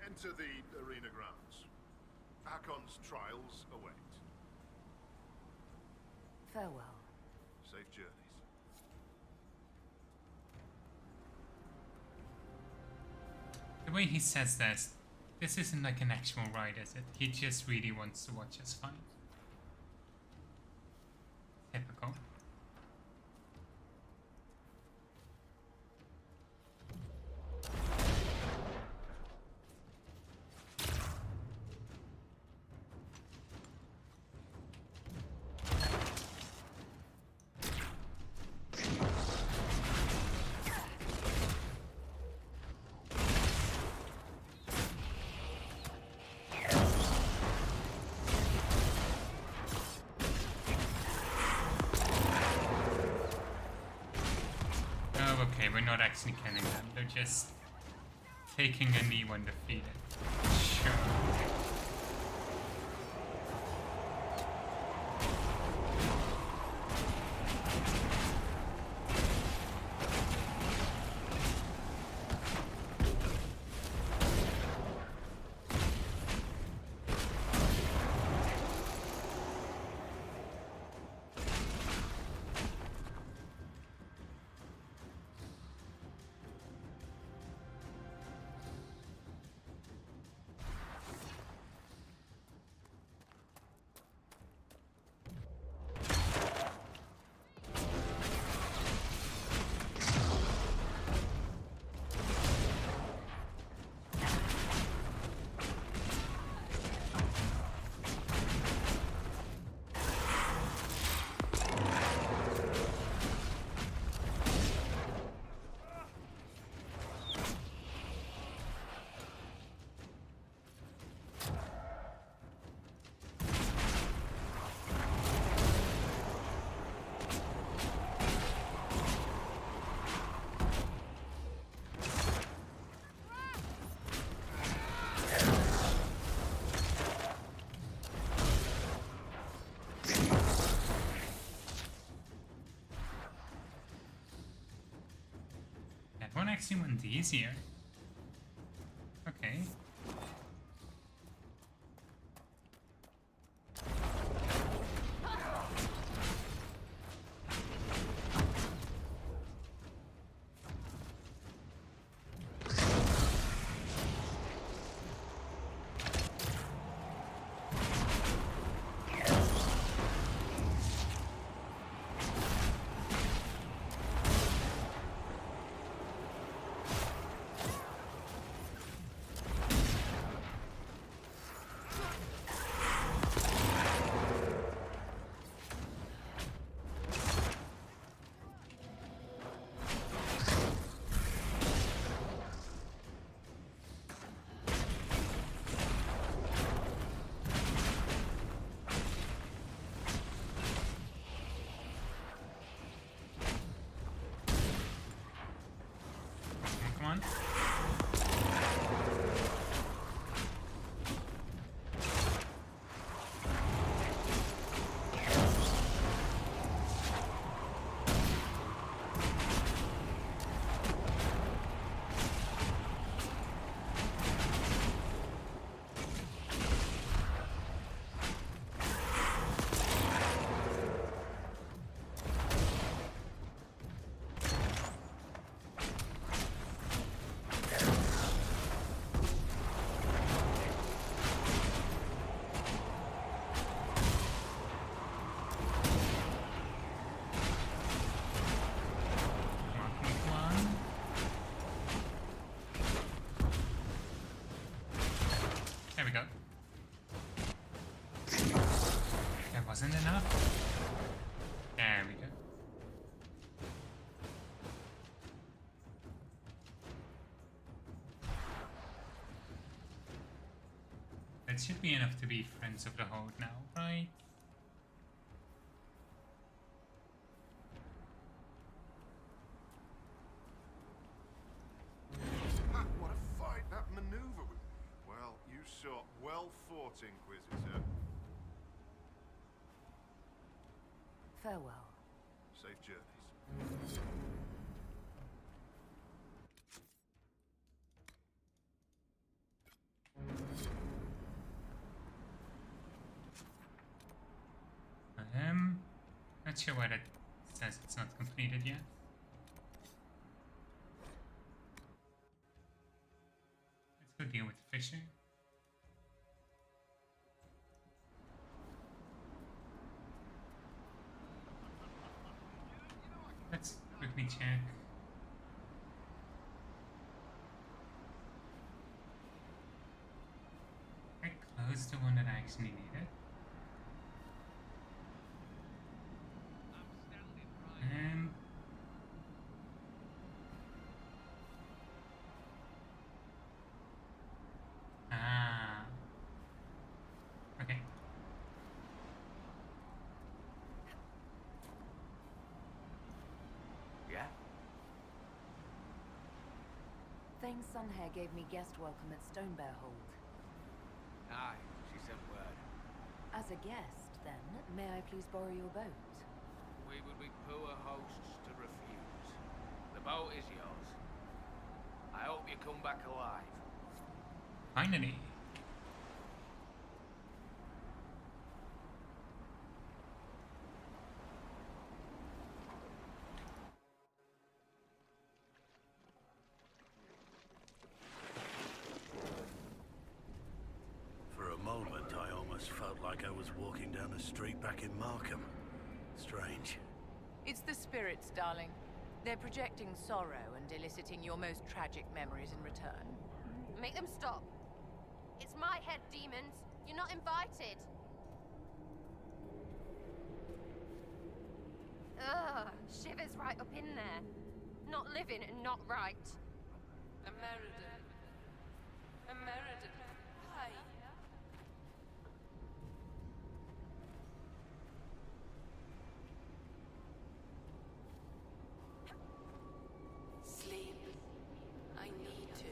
enter the arena grounds. Hakkon's trials await. Farewell. Safe journeys. The way he says this isn't like an actual ride, is it? He just really wants to watch us fight. Typical. Okay, we're not actually killing them, they're just taking a knee when defeated. Sure. That one actually went easier. Okay. wasn't enough. There we go. That should be enough to be friends of the Hold now, right? What a fight that maneuver was. Well, you saw well fought, Inquisitor. Farewell. Safe journeys. Not sure why that says it's not completed yet. Let's go deal with the fishing. Let's quickly check. I closed the one that I actually needed. Okay. Yeah? Thane Sunhair gave me guest welcome at Stonebear Hold. Aye, she sent word. As a guest, then, may I please borrow your boat? We would be poor hosts to refuse. The boat is yours. I hope you come back alive. Finally. For a moment, I almost felt like I was walking down a street back in Markham. Strange. It's the spirits, darling. They're projecting sorrow and eliciting your most tragic memories in return. Make them stop. It's my head, demons. You're not invited. Ugh, shivers right up in there. Not living and not right. Ameridan. Ameridan. Hi. Sleep. I need to.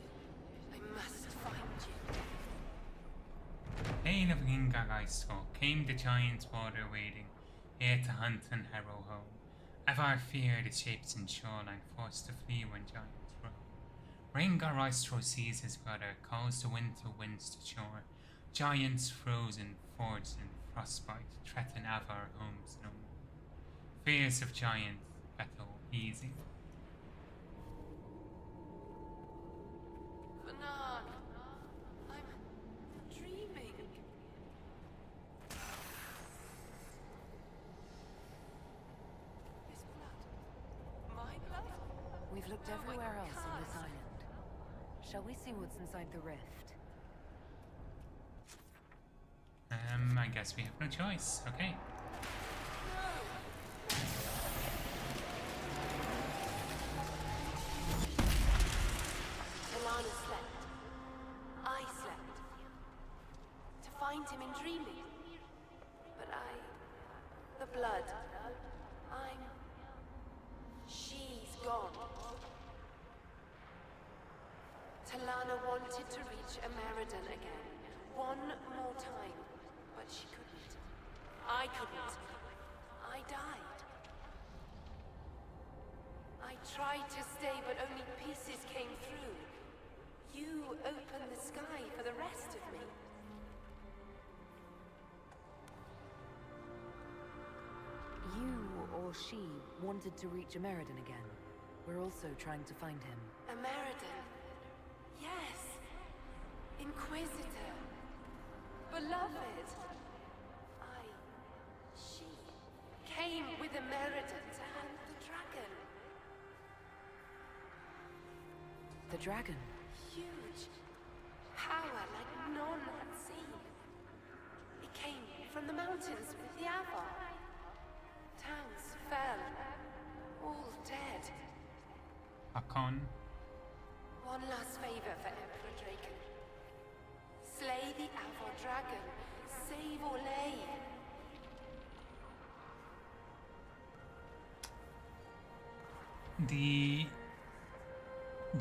I must find you. Lane of Ringagaistor came the giants water wading, here to hunt and harrow home. Ever fear the shapes in shoreline, forced to flee when giants roam. Ringagaistor sees his brother, calls the winter winds to shore. Giants frozen, forged in frostbite, threaten Avar homes no more. Fears of giants, battle easy. Fanan, I'm dreaming. His blood. My blood? We've looked No, I everywhere else on this can't. island. Shall we see what's inside the rift? I guess we have no choice. Okay. Alana slept. I slept. To find him in dreaming. But the blood. She's gone. Talana wanted to reach Ameridan again. One more time. But she couldn't. I couldn't. I died. I tried to stay, but only pieces came through. You opened the sky for the rest of me. You or she wanted to reach Ameridan again. We're also trying to find him. Ameridan. Yes. Inquisitor. Beloved. She came with Ameridan to hunt the dragon. The dragon? Huge. Power like none had seen. It came from from the mountains with the Avar. Towns fell, all dead. Hakkon. One last favor for Emperor Draken. Slay the Avar dragon. Save Orlais. The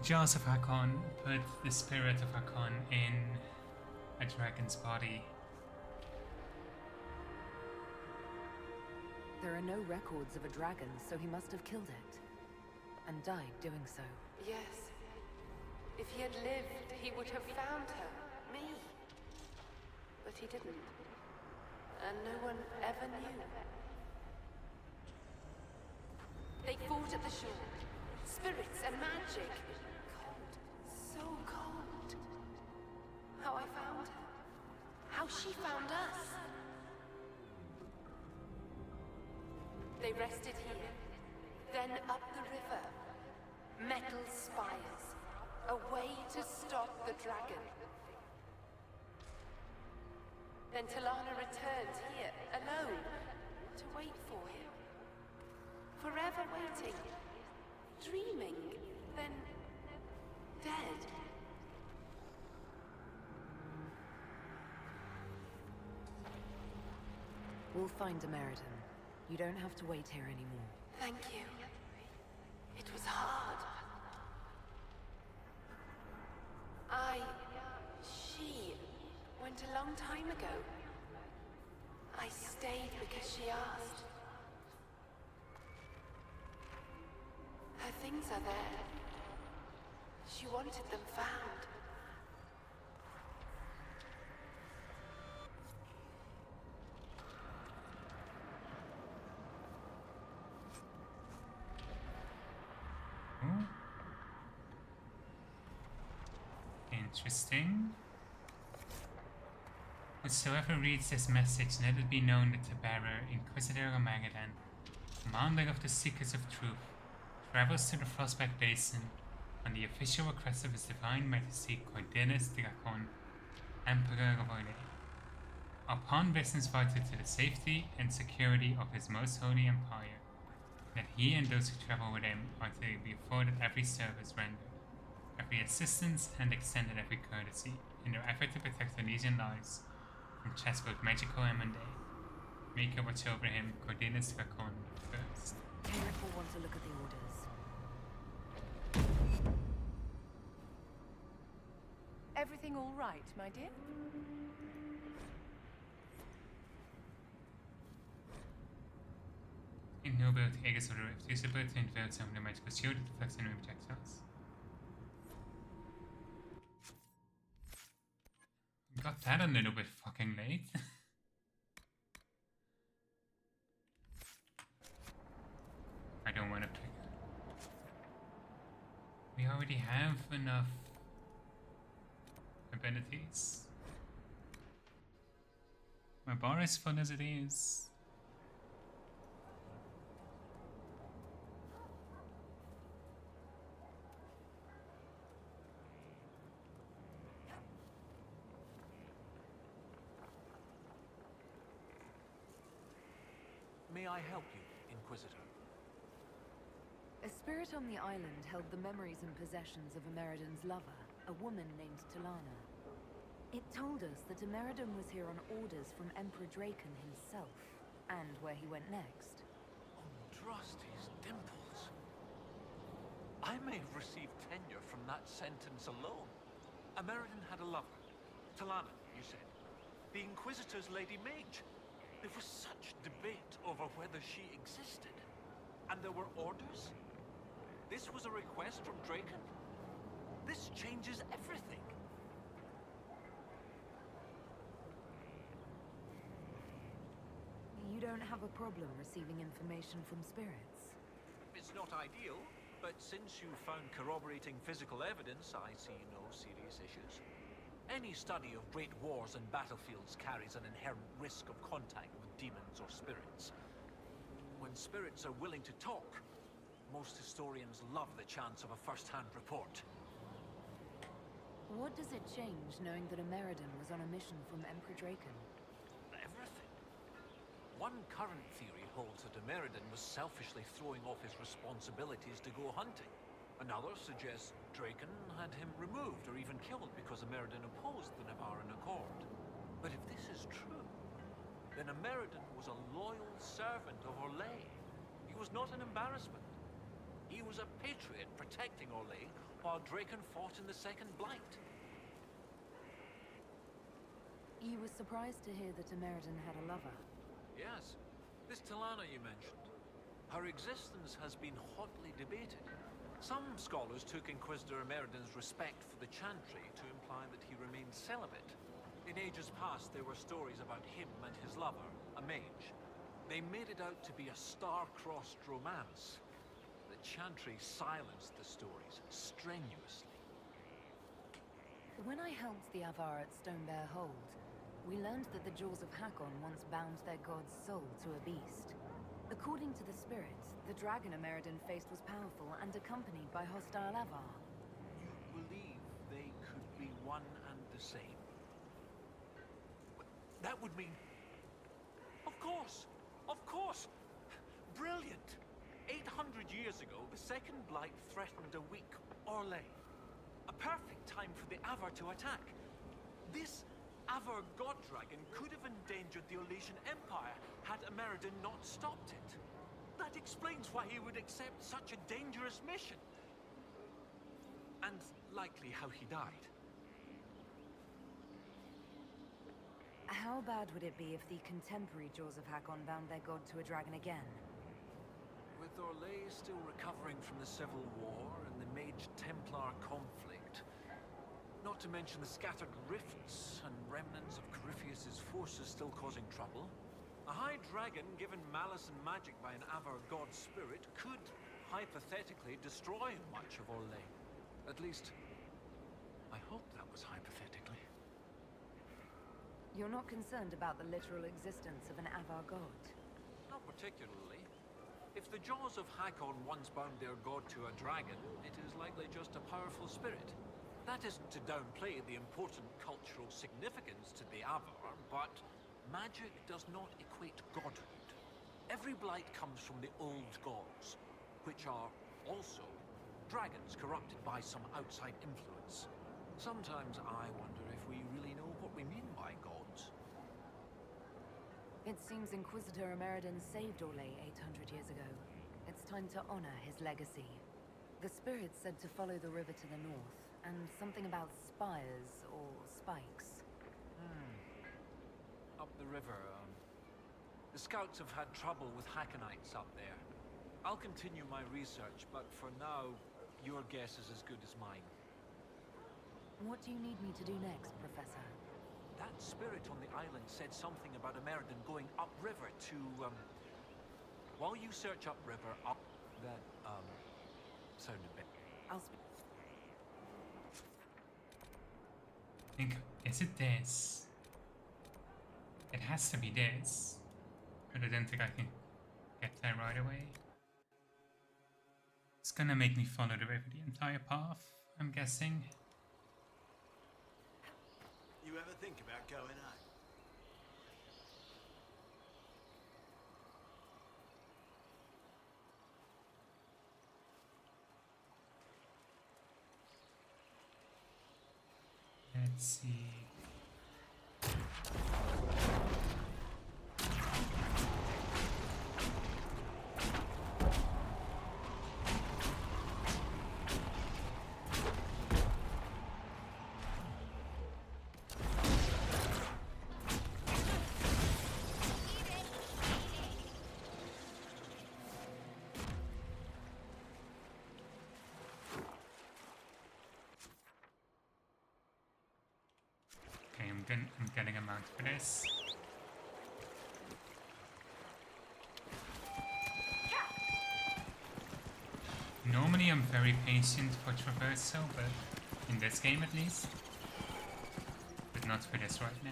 Jaws of Hakkon put the spirit of Hakkon in a dragon's body. There are no records of a dragon, so he must have killed it. And died doing so. Yes. If he had lived, he would have found her. Me. But he didn't. And no one ever knew. They fought at the shore. Spirits and magic. Cold. So cold. How I found her. How she found us. They rested here. Then up the river. Metal spires. A way to stop the dragon. Then Talana returned here, alone, to wait for him. Forever waiting. Dreaming. Then dead. We'll find American. You don't have to wait here anymore. Thank you. It was hard. She went a long time ago. I stayed because she asked. Her things are there. She wanted them found. Interesting. Whosoever reads this message, let it be known that the bearer, Inquisitor Omegadan, commander of the Seekers of Truth, travels to the Frostback Basin on the official request of His Divine Majesty Cordelis Dracon, Emperor of Orlais. Upon business vital to the safety and security of His Most Holy Empire, that he and those who travel with him are to be afforded every service rendered, every assistance and extended every courtesy in their effort to protect Elysian lives from both magical M&A. Make a watch over him, Cordelis Dracon first. Kenrick will want to look at the orders. Everything all right, my dear? Innobility Aegis of the Rift. Use the ability to invert some of the magical shield that deflects enemy projectiles. Got that a little bit fucking late. I don't want to pick. We already have enough abilities. My bar is full as it is. May I help you, Inquisitor? A spirit on the island held the memories and possessions of Ameridan's lover, a woman named Talana. It told us that Ameridan was here on orders from Emperor Draken himself, and where he went next. Trusty's dimples. I may have received tenure from that sentence alone. Ameridan had a lover. Talana, you said. The Inquisitor's Lady Mage. There was such debate over whether she existed. And there were orders? This was a request from Draken? This changes everything. You don't have a problem receiving information from spirits? It's not ideal, but since you found corroborating physical evidence, I see no serious issues. Any study of great wars and battlefields carries an inherent risk of contact with demons or spirits. When spirits are willing to talk, most historians love the chance of a first-hand report. What does it change knowing that Ameridan was on a mission from Emperor Draken? Everything. One current theory holds that Ameridan was selfishly throwing off his responsibilities to go hunting. Another suggests Draken had him removed or even killed because Ameridan opposed the Navaran Accord. But if this is true, then Ameridan was a loyal servant of Orlais. He was not an embarrassment. He was a patriot protecting Orlais while Draken fought in the Second Blight. You were surprised to hear that Ameridan had a lover. Yes, this Talana you mentioned. Her existence has been hotly debated. Some scholars took Inquisitor Ameridan's respect for the Chantry to imply that he remained celibate. In ages past, there were stories about him and his lover, a mage. They made it out to be a star-crossed romance. The Chantry silenced the stories strenuously. When I helped the Avar at Stonebear Hold, we learned that the Jaws of Hakkon once bound their god's soul to a beast. According to the spirits, the dragon Ameridan faced was powerful and accompanied by hostile Avar. You believe they could be one and the same? That would mean... Of course! Of course! Brilliant! 800 years ago, the Second Blight threatened a weak Orlais. A perfect time for the Avar to attack. This Avar god dragon could have endangered the Orlesian Empire had Ameridan not stopped it. That explains why he would accept such a dangerous mission. And likely how he died. How bad would it be if the contemporary Jaws of Hakkon bound their god to a dragon again? With Orlais still recovering from the Civil War and the Mage-Templar conflict, not to mention the scattered rifts and remnants of Corypheus's forces still causing trouble, a high dragon given malice and magic by an Avar god spirit could, hypothetically, destroy much of Orlais. At least, I hope that was hypothetically. You're not concerned about the literal existence of an Avar god? Not particularly. If the Jaws of Hakkon once bound their god to a dragon, it is likely just a powerful spirit. That isn't to downplay the important cultural significance to the Avar, but magic does not equate godhood. Every blight comes from the old gods, which are also dragons corrupted by some outside influence. Sometimes I wonder if we really know what we mean by gods. It seems Inquisitor Ameridan saved Orlais 800 years ago. It's time to honor his legacy. The spirits said to follow the river to the north, and something about spires or spikes. Up the river, the scouts have had trouble with Hakkonites up there. I'll continue my research, but for now, your guess is as good as mine. What do you need me to do next, Professor? That spirit on the island said something about Ameridan going upriver to, While you search upriver, that, sounded a bit... I'll speak. I think, is it this? It has to be this. But I don't think I can get there right away. It's gonna make me follow the river the entire path, I'm guessing. You ever think about going out? Let's see. Okay, I'm getting a mount for this. Normally I'm very patient for traversal, but in this game at least. But not for this right now.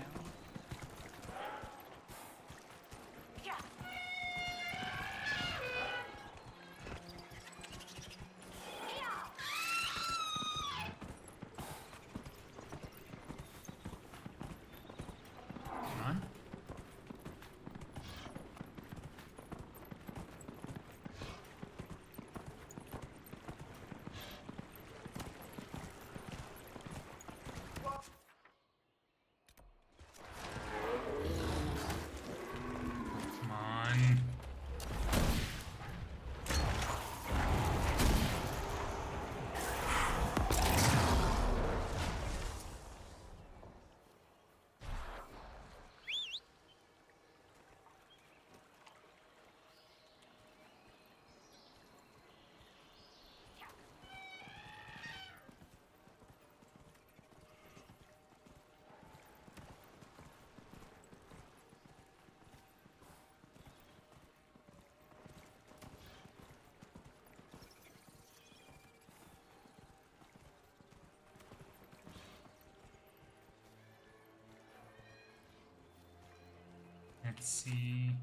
Let's see.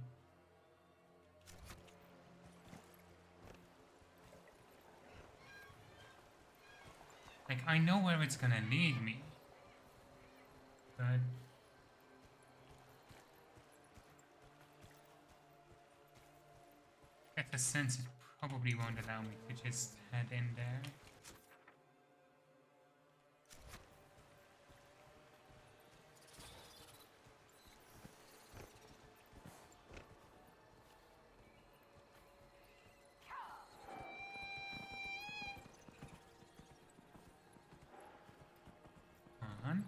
Like, I know where it's gonna lead me, but I get the sense it probably won't allow me to just head in there. On.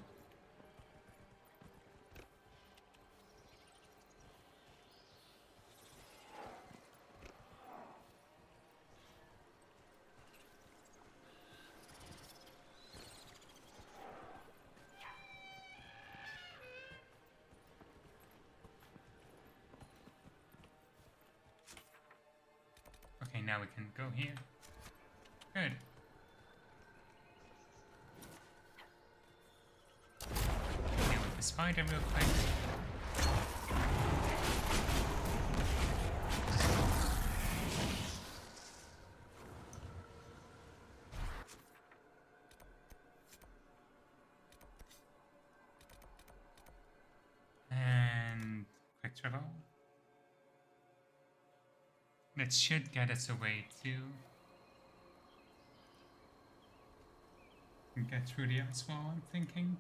Okay, now we can go here. Good. Deal with the spider real quick. And quick travel. That should get us away to get through the ice wall, I'm thinking.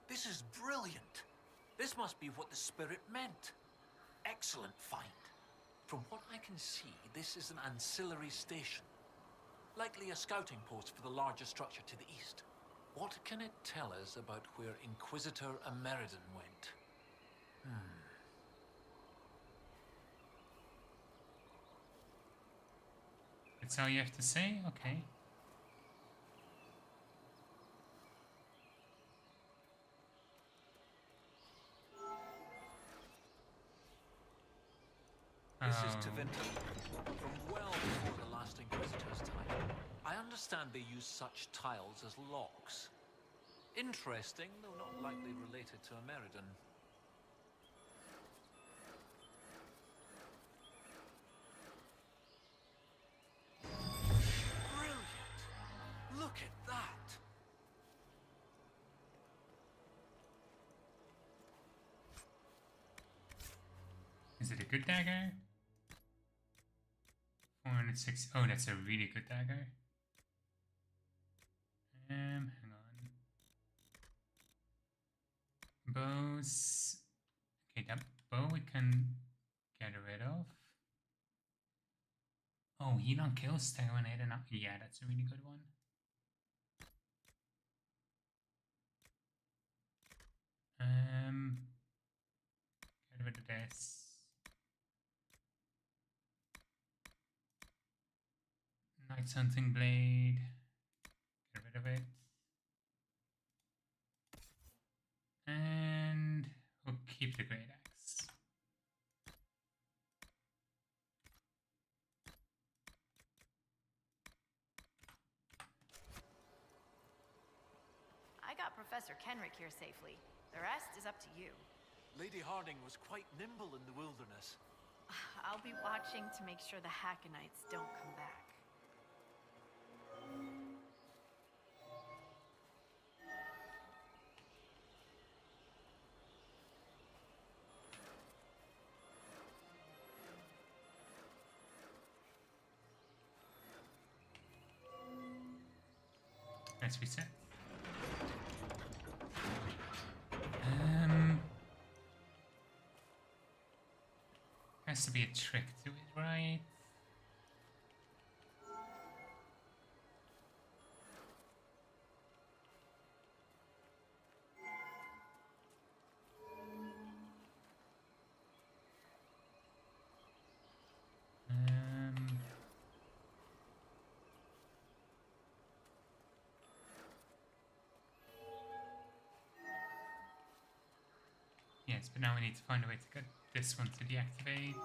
This is brilliant. This must be what the spirit meant. Excellent find. From what I can see, this is an ancillary station. Likely a scouting post for the larger structure to the east. What can it tell us about where Inquisitor Ameridan went? That's all you have to say? Okay. This is Tevinter, from well before the last Inquisitor's time. I understand they use such tiles as locks. Interesting, though not likely related to Ameridan. Brilliant! Look at that! Is it a good dagger? 406. Oh, that's a really good dagger. Hang on. Bows. Okay, that bow we can get rid of. Oh, heal on kill, stay on it, and yeah, that's a really good one. Get rid of this. Night hunting blade. Get rid of it. And we'll keep the great axe. I got Professor Kenrick here safely. The rest is up to you. Lady Harding was quite nimble in the wilderness. I'll be watching to make sure the Hakkonites don't come back. Let's reset. Has to be a trick to it, right? Yes, but now we need to find a way to get this one to deactivate.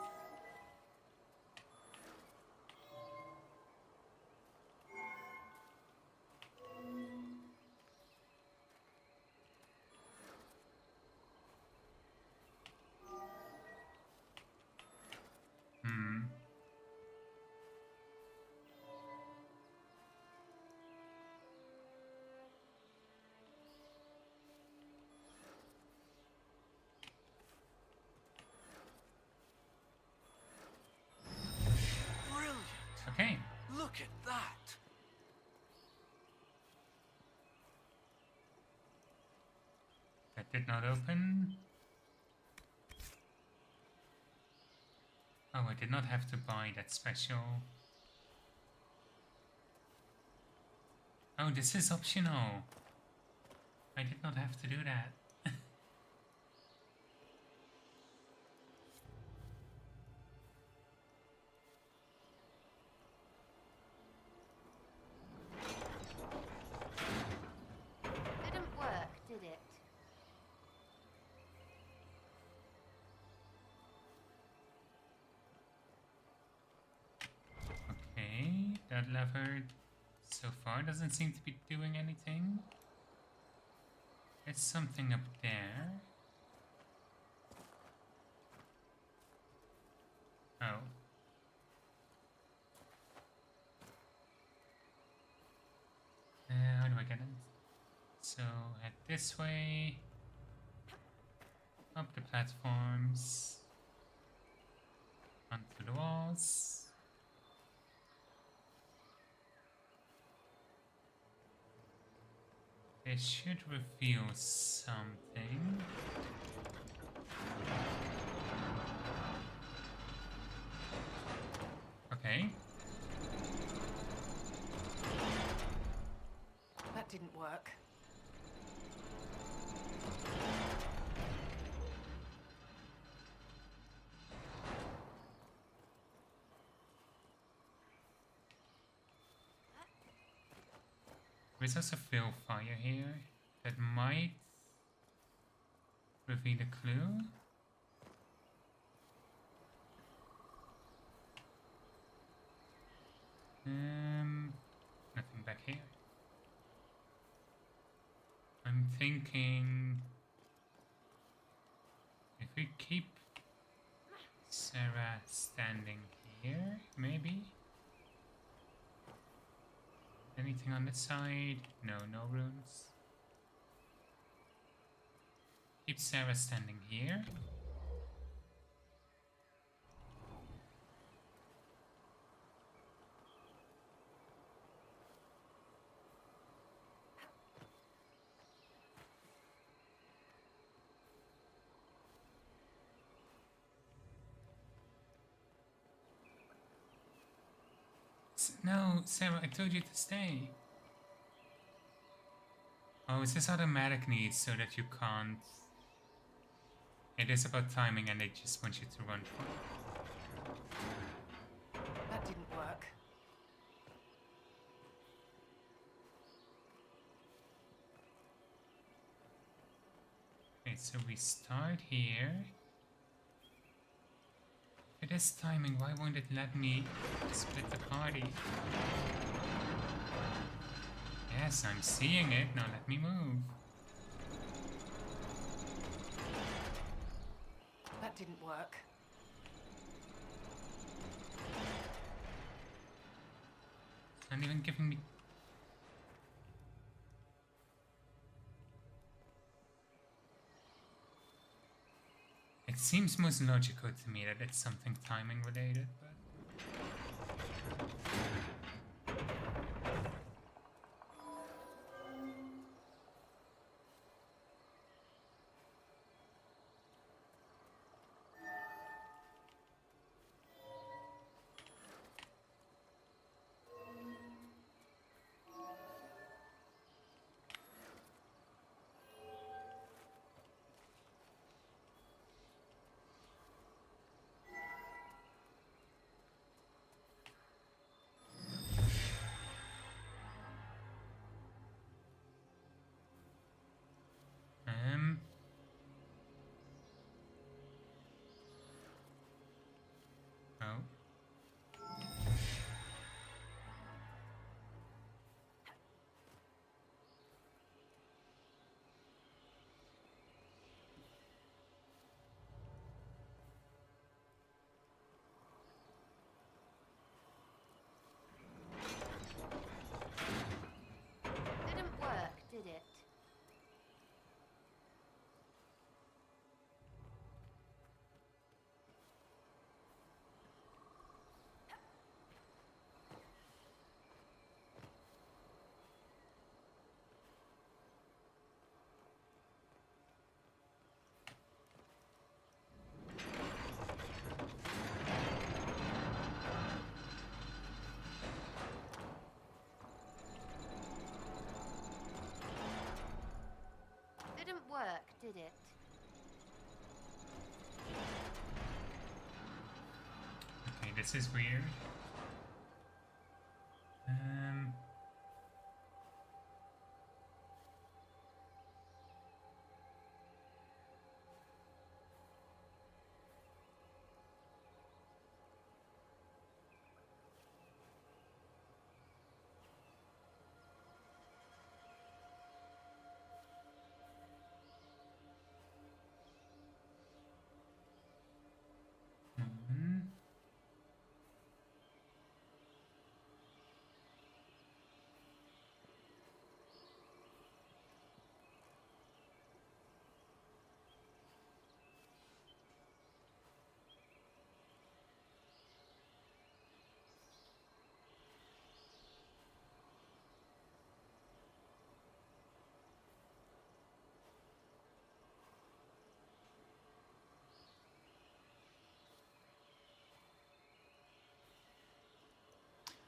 Did not open. Oh, I did not have to buy that special. Oh, this is optional. I did not have to do that. Didn't work, did it? Okay, that lever so far doesn't seem to be doing anything. There's something up there. Oh. How do I get in? So head this way. Up the platforms. Onto the walls. This should reveal something. Okay. That didn't work. There's also fill fire here that might reveal a clue. Nothing back here. I'm thinking if we keep Sarah standing here, maybe. Anything on this side? No, no runes. Keep Sarah standing here. No, Sarah, I told you to stay. Oh, is this automatic needs so that you can't... It is about timing and they just want you to run for it. That didn't work. Okay, so we start here. It is timing, why won't it let me split the party? Yes, I'm seeing it, now let me move. That didn't work. It's not even giving me... It seems most logical to me that it's something timing related, but... did it. Okay, this is weird.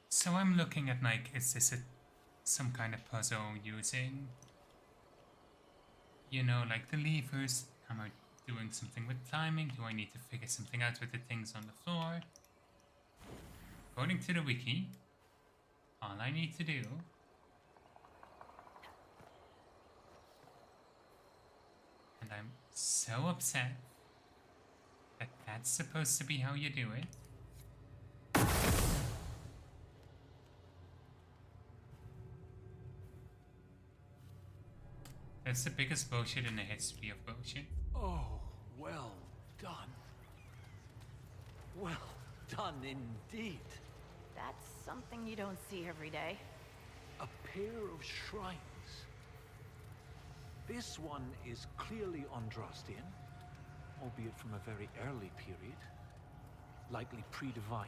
So I'm looking at, like, is this some kind of puzzle using, you know, like the levers? Am I doing something with timing? Do I need to figure something out with the things on the floor? According to the wiki, all I need to do and I'm so upset that that's supposed to be how you do it. That's the biggest bullshit in the history of bullshit. Oh, well done. Well done indeed. That's something you don't see every day. A pair of shrines. This one is clearly Andrastian, albeit from a very early period, likely pre-divine.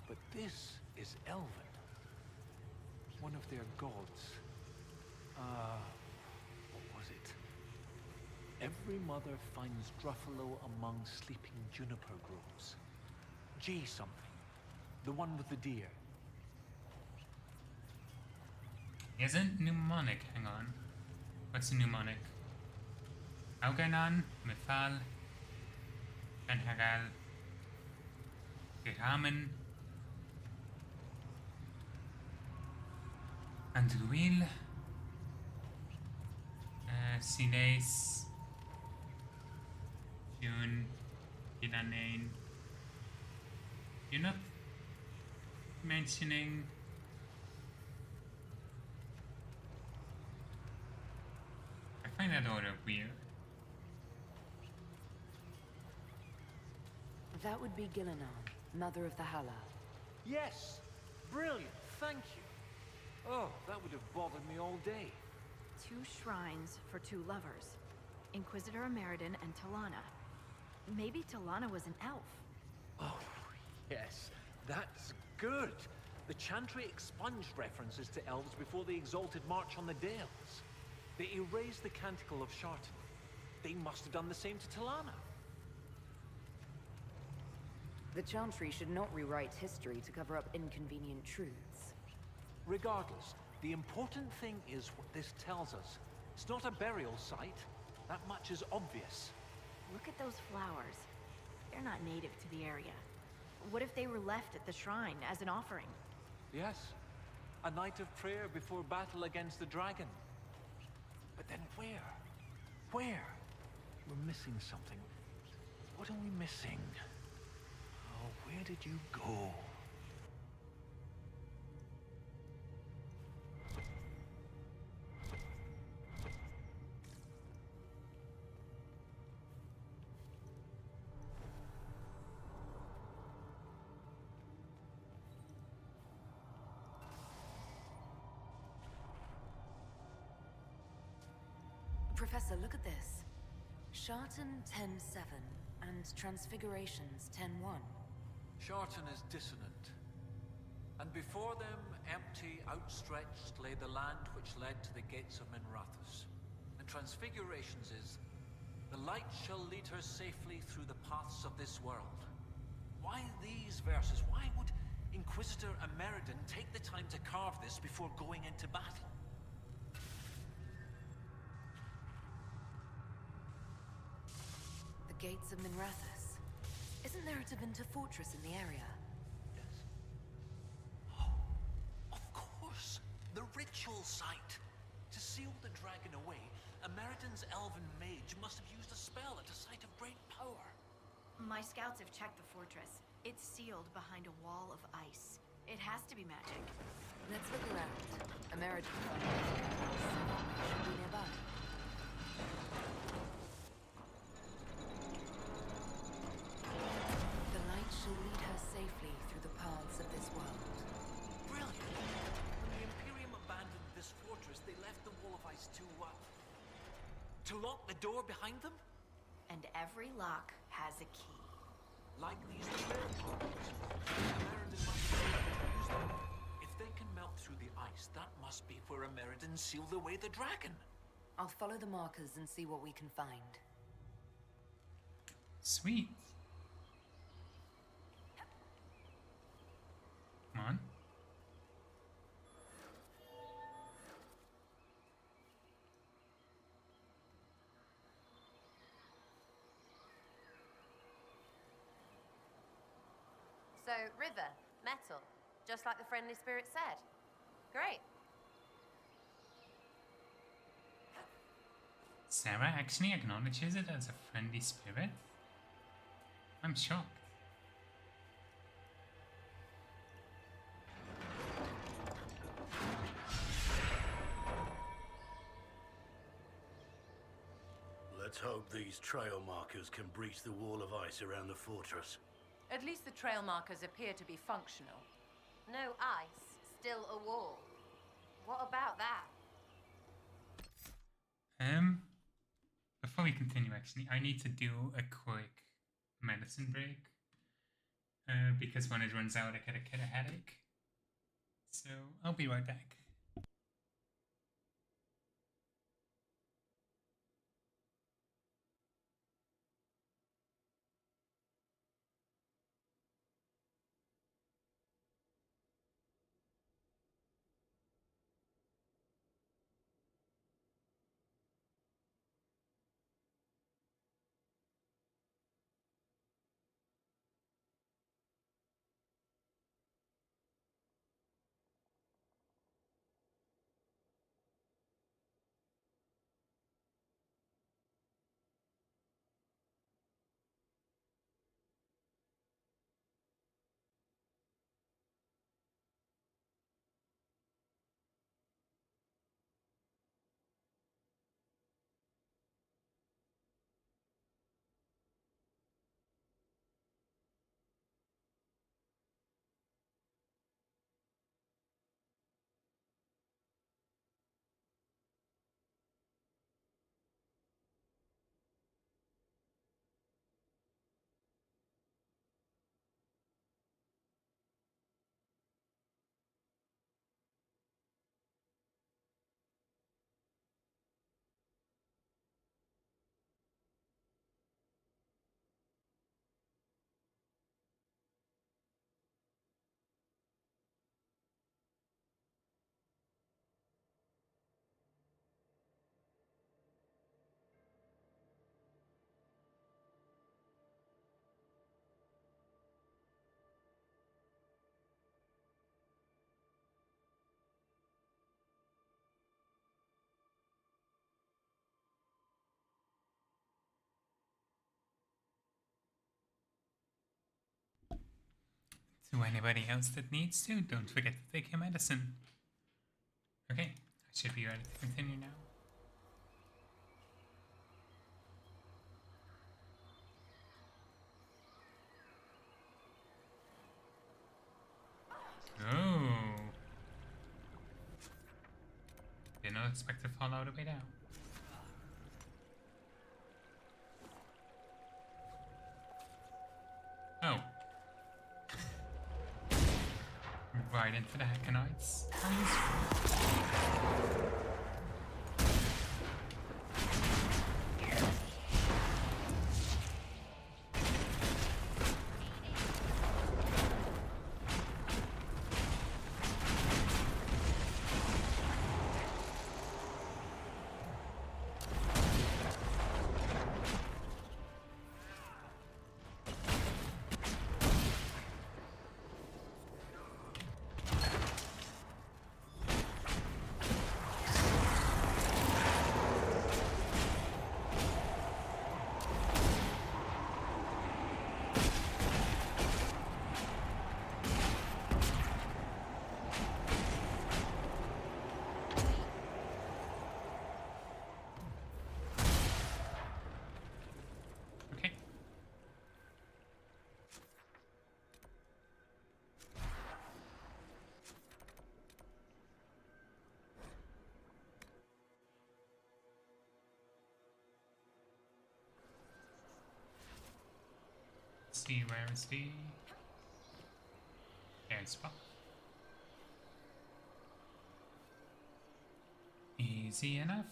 But this is Elven, one of their gods. What was it? Every mother finds Druffalo among sleeping juniper groves. G something. The one with the deer. Isn't mnemonic? Hang on. What's a mnemonic? Auganan, Mifal, Benhagal, Giramen, Andruil, Sines, June, Gilanain. You're not mentioning I find that order weird. That would be Gillenan, mother of the Hala. Yes! Brilliant, thank you. Oh, that would have bothered me all day. 2 shrines for 2 lovers. Inquisitor Ameridan and Talana. Maybe Talana was an elf. Oh, yes, that's good. The Chantry expunged references to elves before the Exalted March on the Dales. They erased the Canticle of Shartan. They must have done the same to Talana. The Chantry should not rewrite history to cover up inconvenient truths. Regardless, the important thing is what this tells us. It's not a burial site. That much is obvious. Look at those flowers. They're not native to the area. What if they were left at the shrine as an offering? Yes, a night of prayer before battle against the dragon. But then where? Where? We're missing something. What are we missing? Oh, where did you go? Professor, look at this. Shartan 10-7 and Transfigurations 10-1. Shartan is dissonant. And before them, empty, outstretched, lay the land which led to the gates of Minrathus. And Transfigurations is, the light shall lead her safely through the paths of this world. Why these verses? Why would Inquisitor Ameridan take the time to carve this before going into battle? Gates of Minrathous. Isn't there a Tevinter fortress in the area? Of course! The ritual site! To seal the dragon away, Ameridan's elven mage must have used a spell at a site of great power. My scouts have checked the fortress. It's sealed behind a wall of ice. It has to be magic. Let's look around. Ameridan should be nearby. The light shall lead her safely through the paths of this world. Brilliant! When the Imperium abandoned this fortress, they left the wall of ice to lock the door behind them? And every lock has a key. Like these trail markers. Ameridan must be able to use them. If they can melt through the ice, that must be where Ameridan sealed away the dragon. I'll follow the markers and see what we can find. Sweet. Come on. So, river, metal, just like the friendly spirit said. Great. Sarah actually acknowledges it as a friendly spirit? I'm shocked. Let's hope these trail markers can breach the wall of ice around the fortress. At least the trail markers appear to be functional. No ice, still a wall. What about that? Before we continue, actually, I need to do a quick medicine break. Because when it runs out, I get a headache. So I'll be right back. To anybody else that needs to, don't forget to take your medicine. Okay, I should be ready to continue now. Oh. Did not expect to fall all the way down. Oh. Right into the Hakkonites. How useful. see, where is the... There's spot. Easy enough.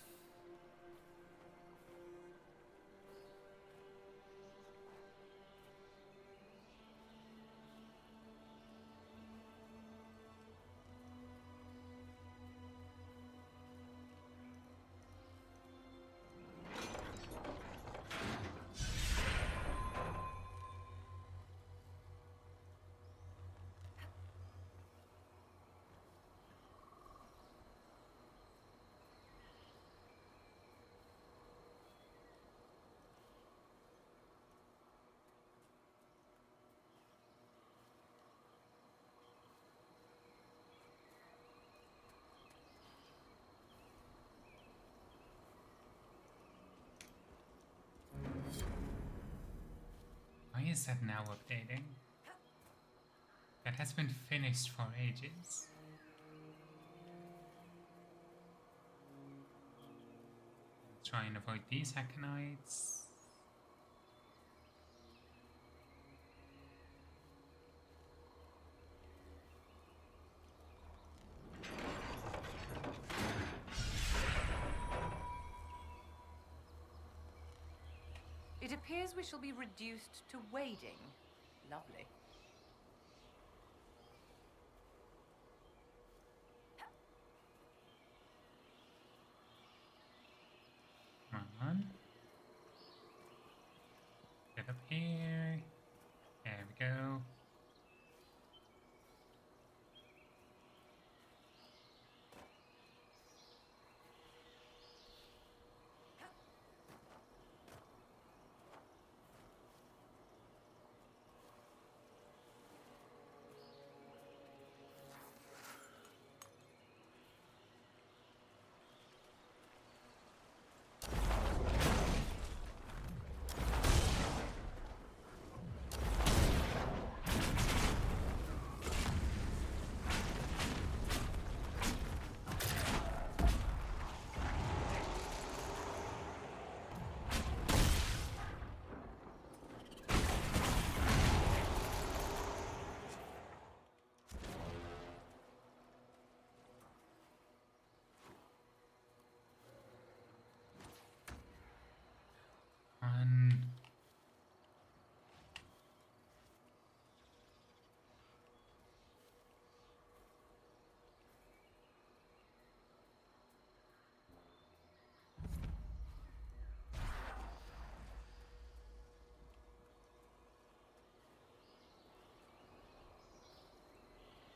Why is that now updating? That has been finished for ages. Try and avoid these Hakkonites. It appears we shall be reduced to wading. Lovely. Come on. Get up here. There we go.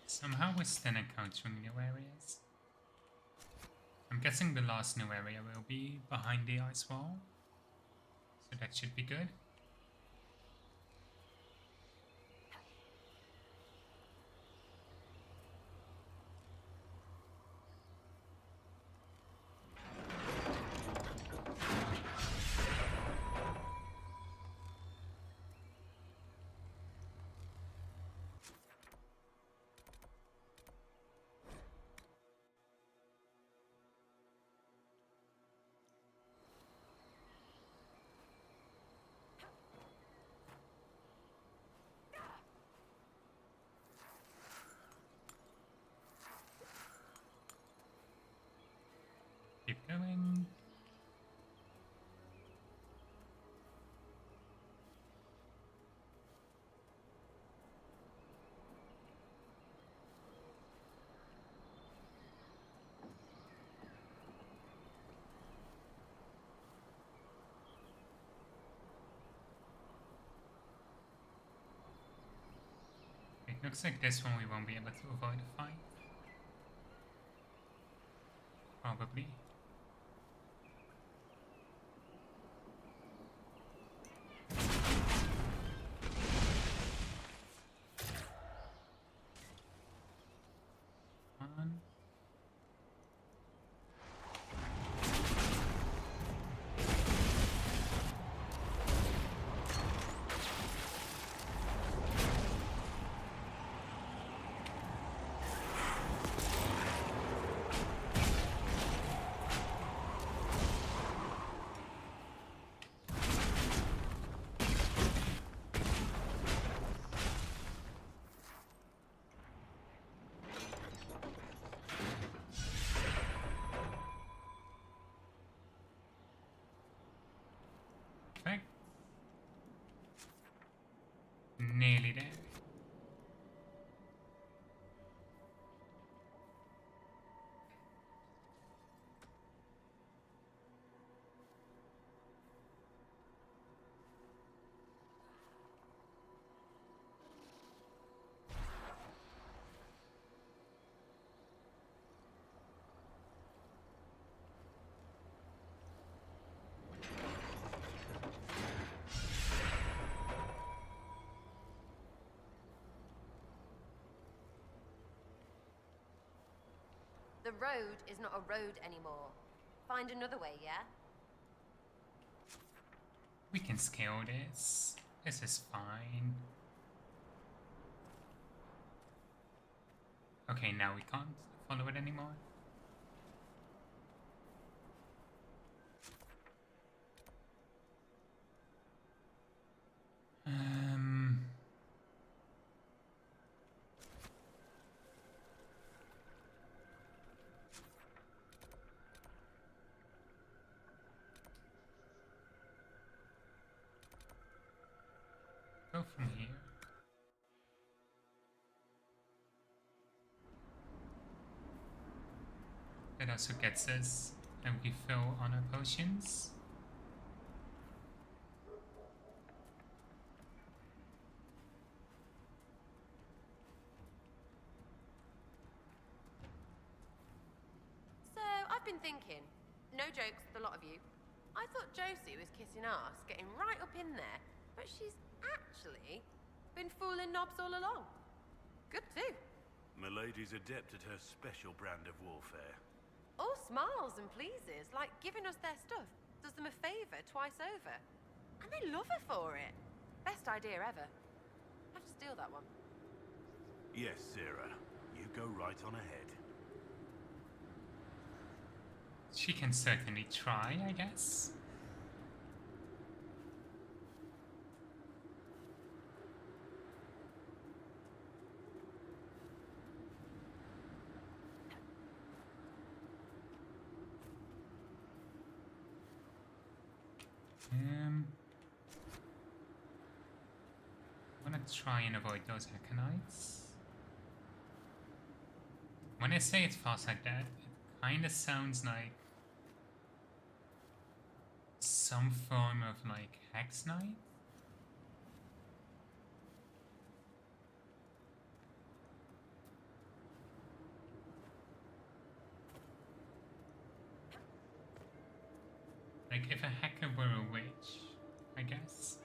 Somehow we're still encountering new areas. I'm guessing the last new area will be behind the ice wall, so that should be good. Keep going. It looks like this one we won't be able to avoid a fight. Probably. Nearly there. The road is not a road anymore. Find another way, yeah? We can scale this. This is fine. Okay, now we can't follow it anymore. Go from here. That also gets us a refill on our potions. So, I've been thinking, no jokes, the lot of you. I thought Josie was kissing ass, getting right up in there, but she's actually been fooling knobs all along. Good too. Milady's adept at her special brand of warfare. All smiles and pleases, like giving us their stuff. Does them a favour twice over. And they love her for it. Best idea ever. Have to steal that one. Yes, Sarah. You go right on ahead. She can certainly try, I guess. I'm gonna try and avoid those Hakkonites. When I say it's fast like that, it kinda sounds like some form of like Hex Knight. Like if a hacker were a witch, I guess.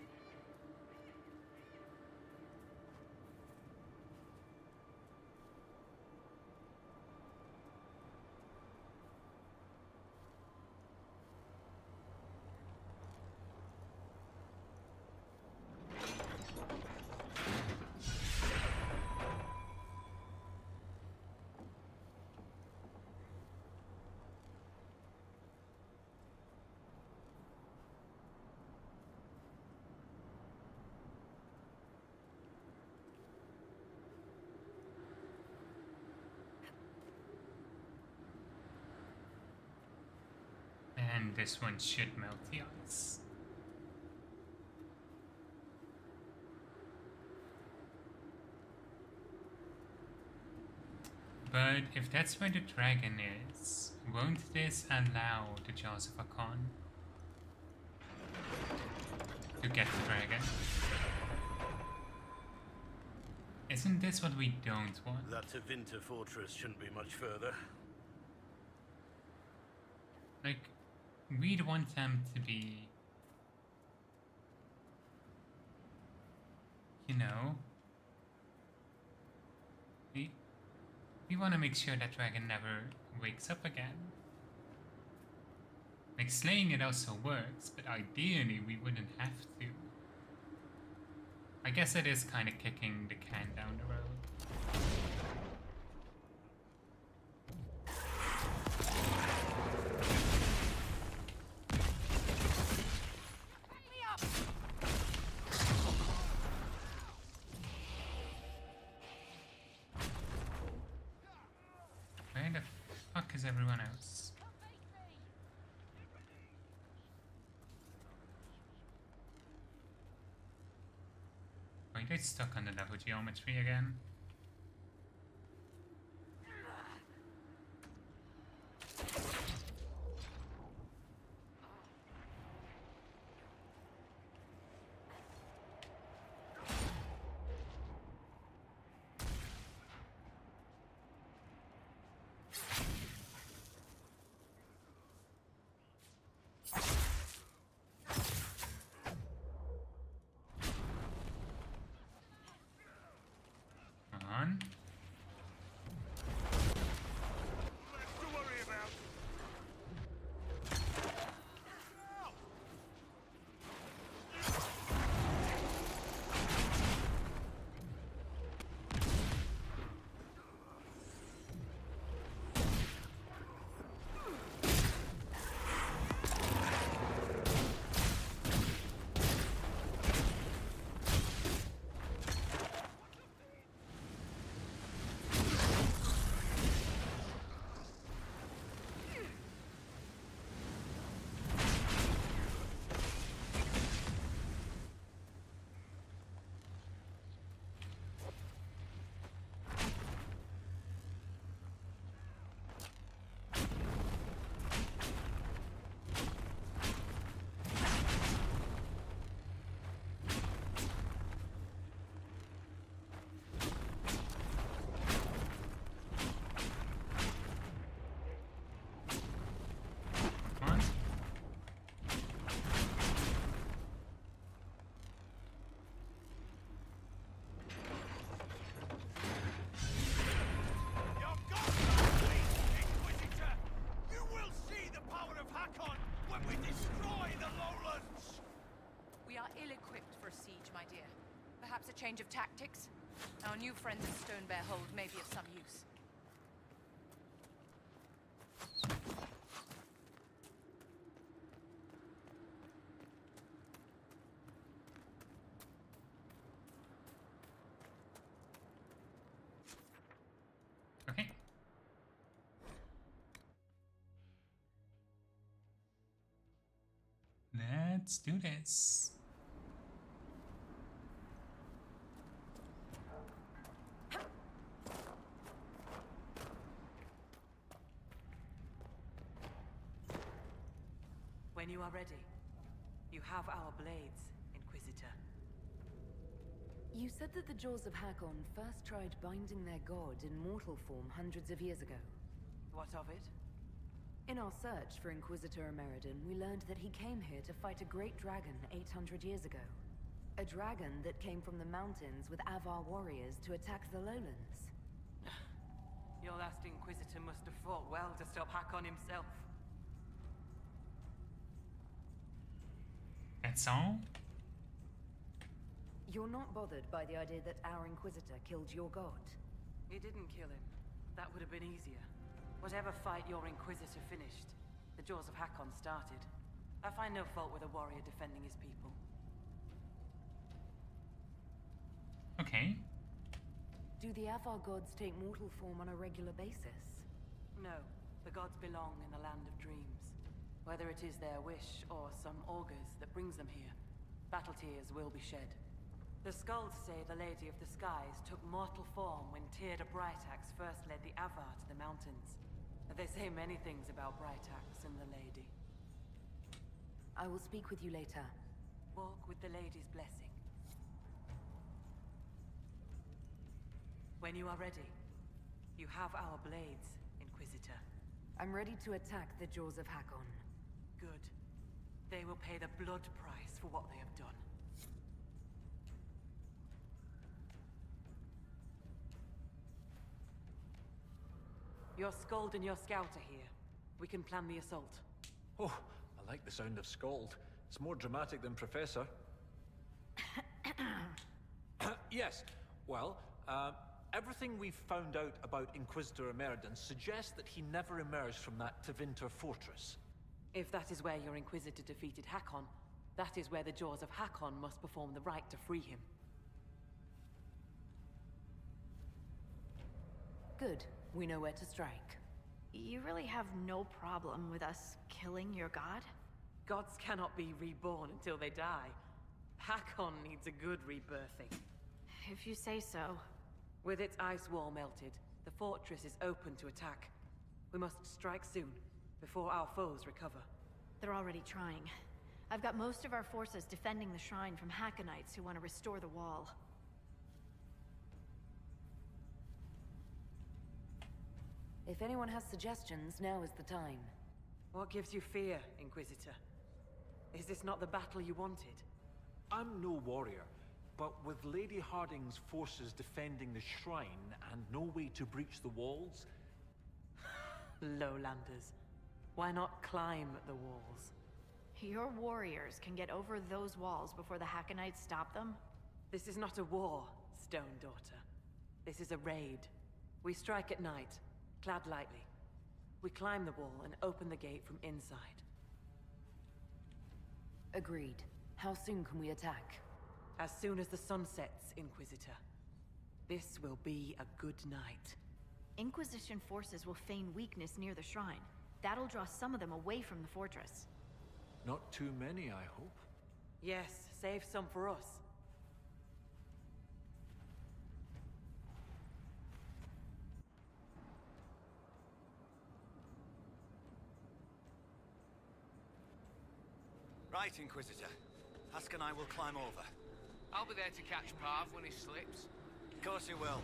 And this one should melt the ice. But if that's where the dragon is, won't this allow the Jaws of Hakkon to get the dragon? Isn't this what we don't want? That Tevinter fortress shouldn't be much further. Like, we'd want them to be, you know, we want to make sure that dragon never wakes up again. Like, slaying it also works, but ideally we wouldn't have to. I guess it is kind of kicking the can down the road. Where the fuck is everyone else? get stuck on the level geometry again. On. Perhaps a change of tactics? Our new friends at Stone Bear Hold may be of some use. Okay. Let's do this. When you are ready, you have our blades, Inquisitor. You said that the Jaws of Hakkon first tried binding their god in mortal form hundreds of years ago. What of it? In our search for Inquisitor Emeridon, we learned that he came here to fight a great dragon 800 years ago. A dragon that came from the mountains with Avar warriors to attack the lowlands. Your last Inquisitor must have fought well to stop Hakkon himself. That's all? You're not bothered by the idea that our Inquisitor killed your god? He didn't kill him. That would have been easier. Whatever fight your Inquisitor finished, the Jaws of Hakkon started. I find no fault with a warrior defending his people. Okay. Do the Avar gods take mortal form on a regular basis? No. The gods belong in the land of dreams. Whether it is their wish or some augurs that brings them here, battle tears will be shed. The skulls say the Lady of the Skies took mortal form when Tyrda Brightaxe first led the Avar to the mountains. They say many things about Brightaxe and the Lady. I will speak with you later. Walk with the Lady's blessing. When you are ready, you have our blades, Inquisitor. I'm ready to attack the Jaws of Hakkon. Good. They will pay the blood price for what they have done. Your Skald and your Scout are here. We can plan the assault. Oh, I like the sound of Skald. It's more dramatic than Professor. Yes, well, everything we've found out about Inquisitor Emeridon suggests that he never emerged from that Tevinter fortress. If that is where your Inquisitor defeated Hakkon, that is where the Jaws of Hakkon must perform the rite to free him. Good. We know where to strike. You really have no problem with us killing your god? Gods cannot be reborn until they die. Hakkon needs a good rebirthing. If you say so. With its ice wall melted, the fortress is open to attack. We must strike soon, before our foes recover. They're already trying. I've got most of our forces defending the shrine from Hakkonites who want to restore the wall. If anyone has suggestions, now is the time. What gives you fear, Inquisitor? Is this not the battle you wanted? I'm no warrior, but with Lady Harding's forces defending the shrine and no way to breach the walls... Lowlanders. Why not climb the walls? Your warriors can get over those walls before the Hakkonites stop them? This is not a war, Stone Daughter. This is a raid. We strike at night, clad lightly. We climb the wall and open the gate from inside. Agreed. How soon can we attack? As soon as the sun sets, Inquisitor. This will be a good night. Inquisition forces will feign weakness near the shrine. That'll draw some of them away from the fortress. Not too many, I hope. Yes, save some for us. Right, Inquisitor. Hask and I will climb over. I'll be there to catch Parv when he slips. Of course you will.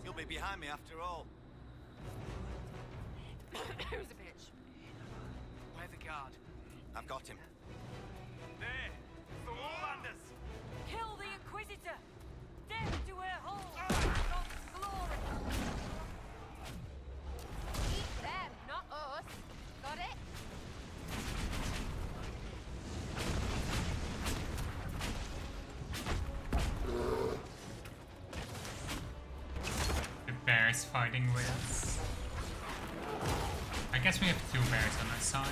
You'll be behind me after all. Who's a bitch? Where the guard? I've got him. There! The Lowlanders! Kill the Inquisitor! Death to her hold! God's glory! Eat them, not us. Got it? The bears fighting with us. I guess we have two bears on our side.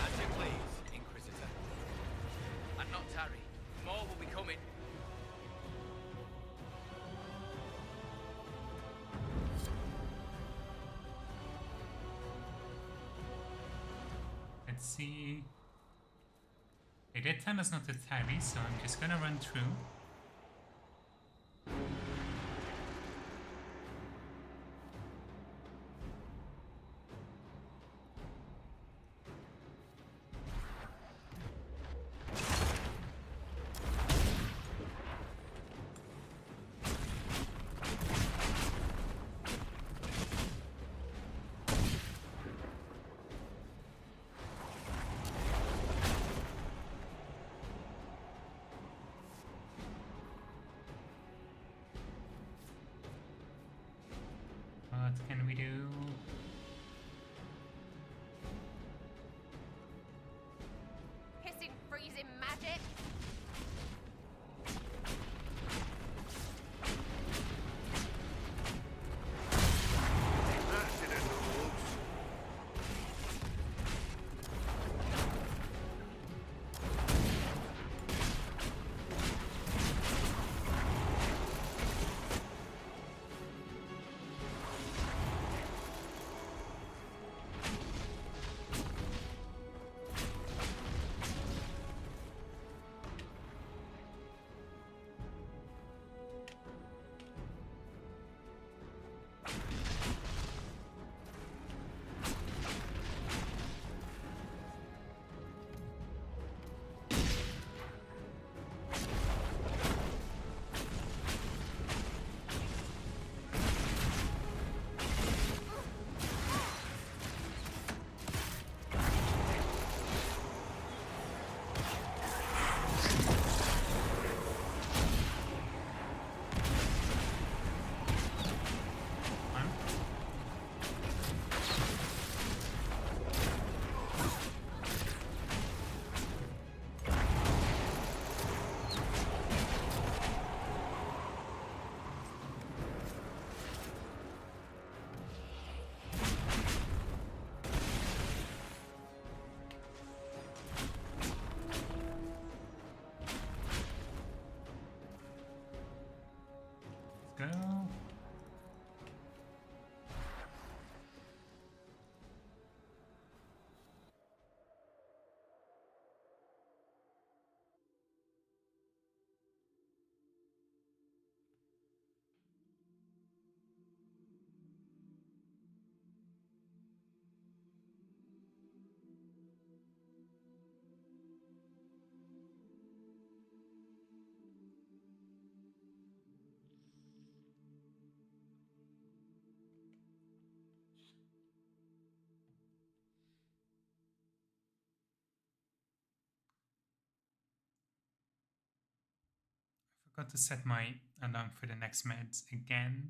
As you please, Inquisitor. And not tarry. More will be coming. Let's see. They did tell us not to tarry, so I'm just gonna run through. What can we do? Hissing, freezing magic. Got to set my alarm for the next meds again.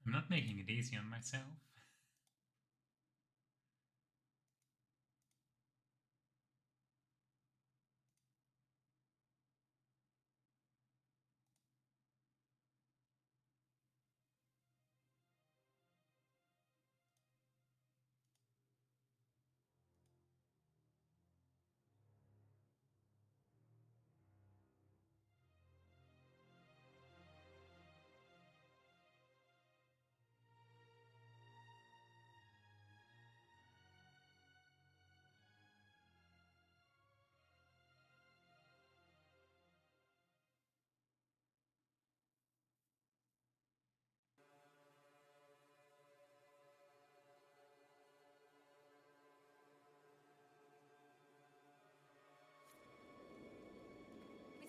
I'm not making it easy on myself.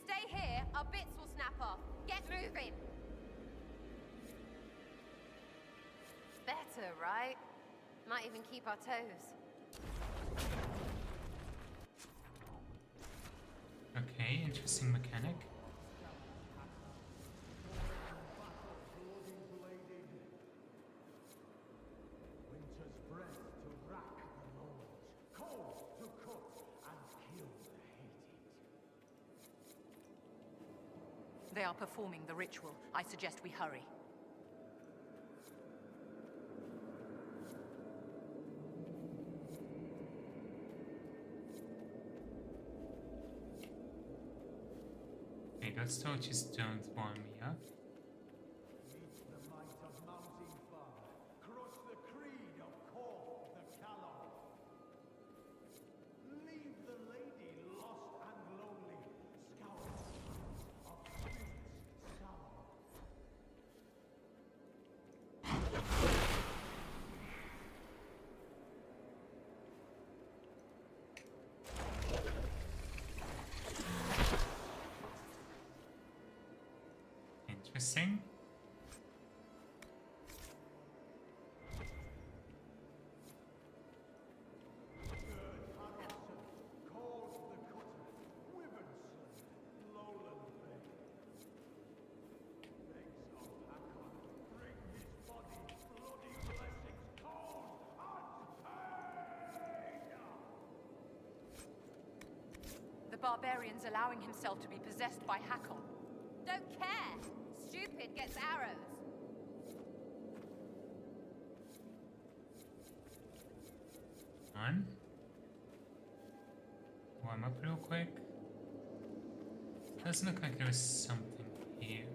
Stay here, our bits will snap off. Get moving! Better, right? Might even keep our toes. Okay, interesting mechanic. Winter's breath to rack the lords, cold to cut and kill the hated. They are performing the ritual. I suggest we hurry. Okay, those torches don't warm me up. Meet the might of Mountain Father. Crush the creed of Corp the Callow. Leave the lady lost and lonely. Scour the streets of Prince Sallow. Interesting. The barbarian's allowing himself to be possessed by Hakkon. Don't care! Stupid gets arrows. On. Warm up real quick. Doesn't look like there was something here.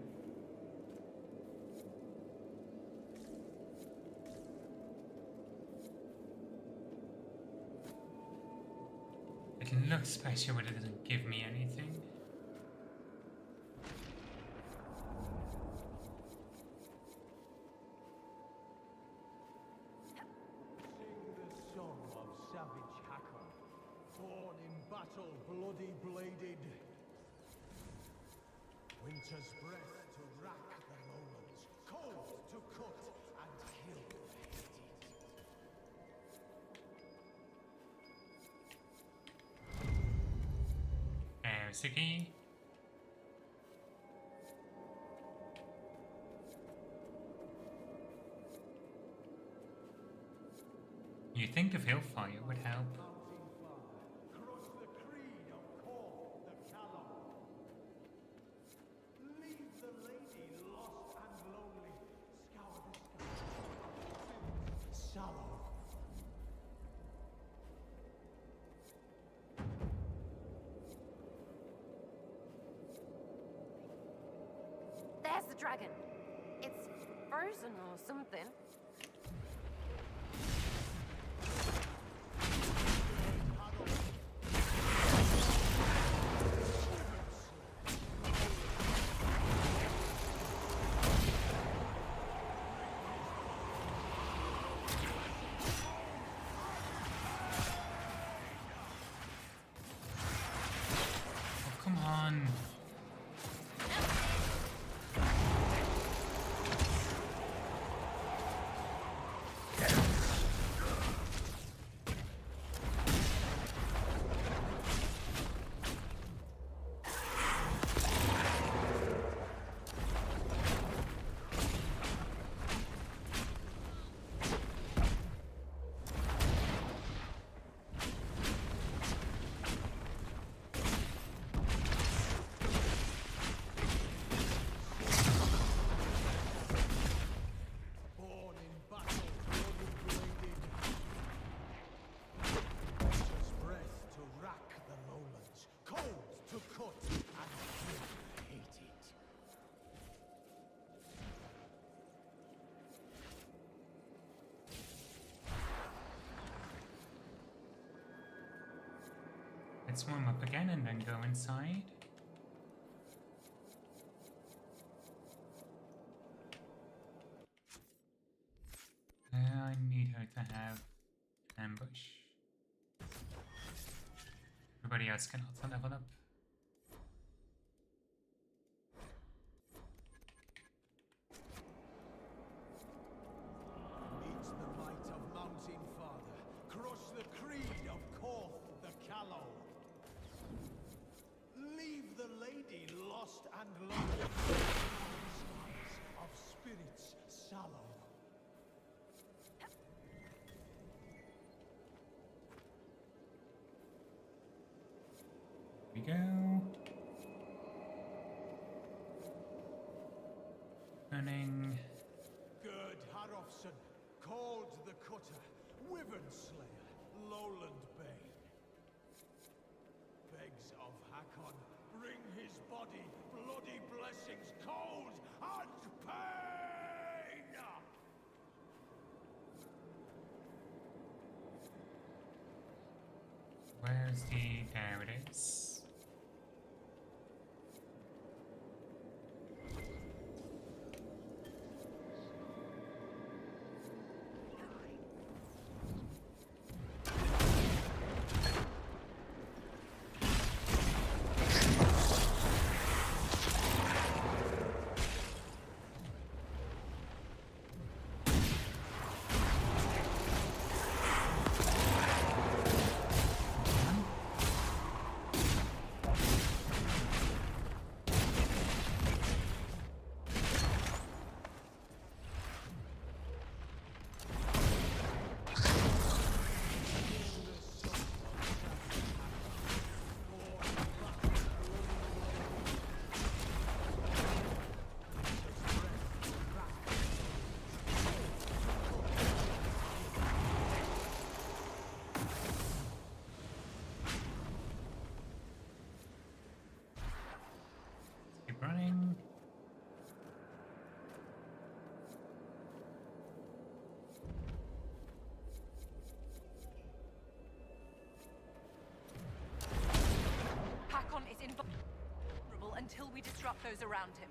It looks special, but it doesn't give me anything. Song of savage Hakkon, born in battle, bloody bladed. Winter's breath to rack the lowlands, cold to cut and kill the hated. There's the key. You think a hellfire would help? Crush the creed of Corp the Callow. Leave the lady lost and lonely. Scour the skies. Sallow. There's the dragon. It's frozen or something. Oh, come on. Let's warm up again and then go inside. I need her to have ambush. Everybody else can also level up. Meet the might of Mountain Father. Crush the creed of Korth the Callow. Leave the lady lost and lonely. Skies of spirits sallow. Here we go. Running. Gerd Harofsson, called the Cutter, Wyvern Slayer, Lowland Bane. Begs of Hakkon, bring his body, bloody blessings, cold and pain! Where's the... there it is. Keep running. Hakkon is invulnerable until we disrupt those around him.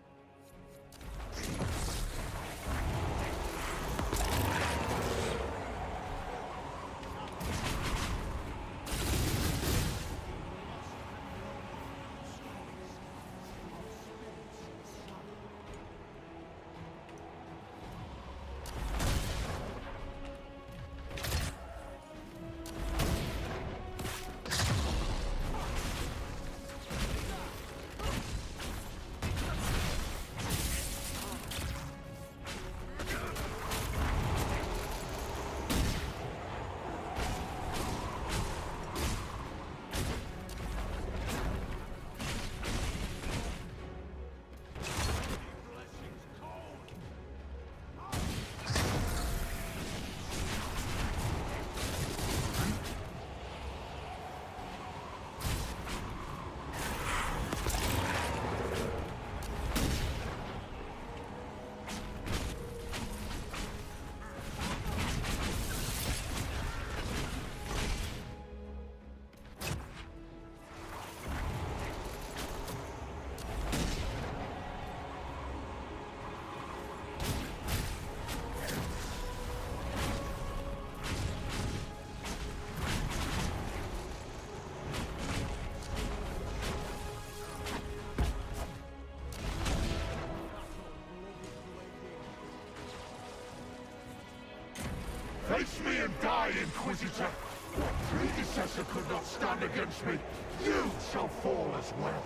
Face me and die, Inquisitor! Your predecessor could not stand against me. You shall fall as well.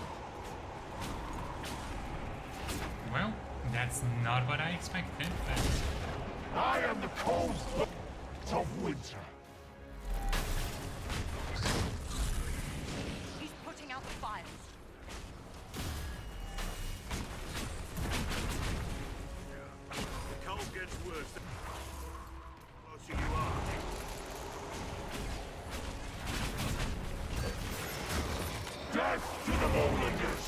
Well, that's not what I expected, but... I am the cold of winter. He's putting out the fires. The cold gets worse the closer you are. Death to the Lowlanders!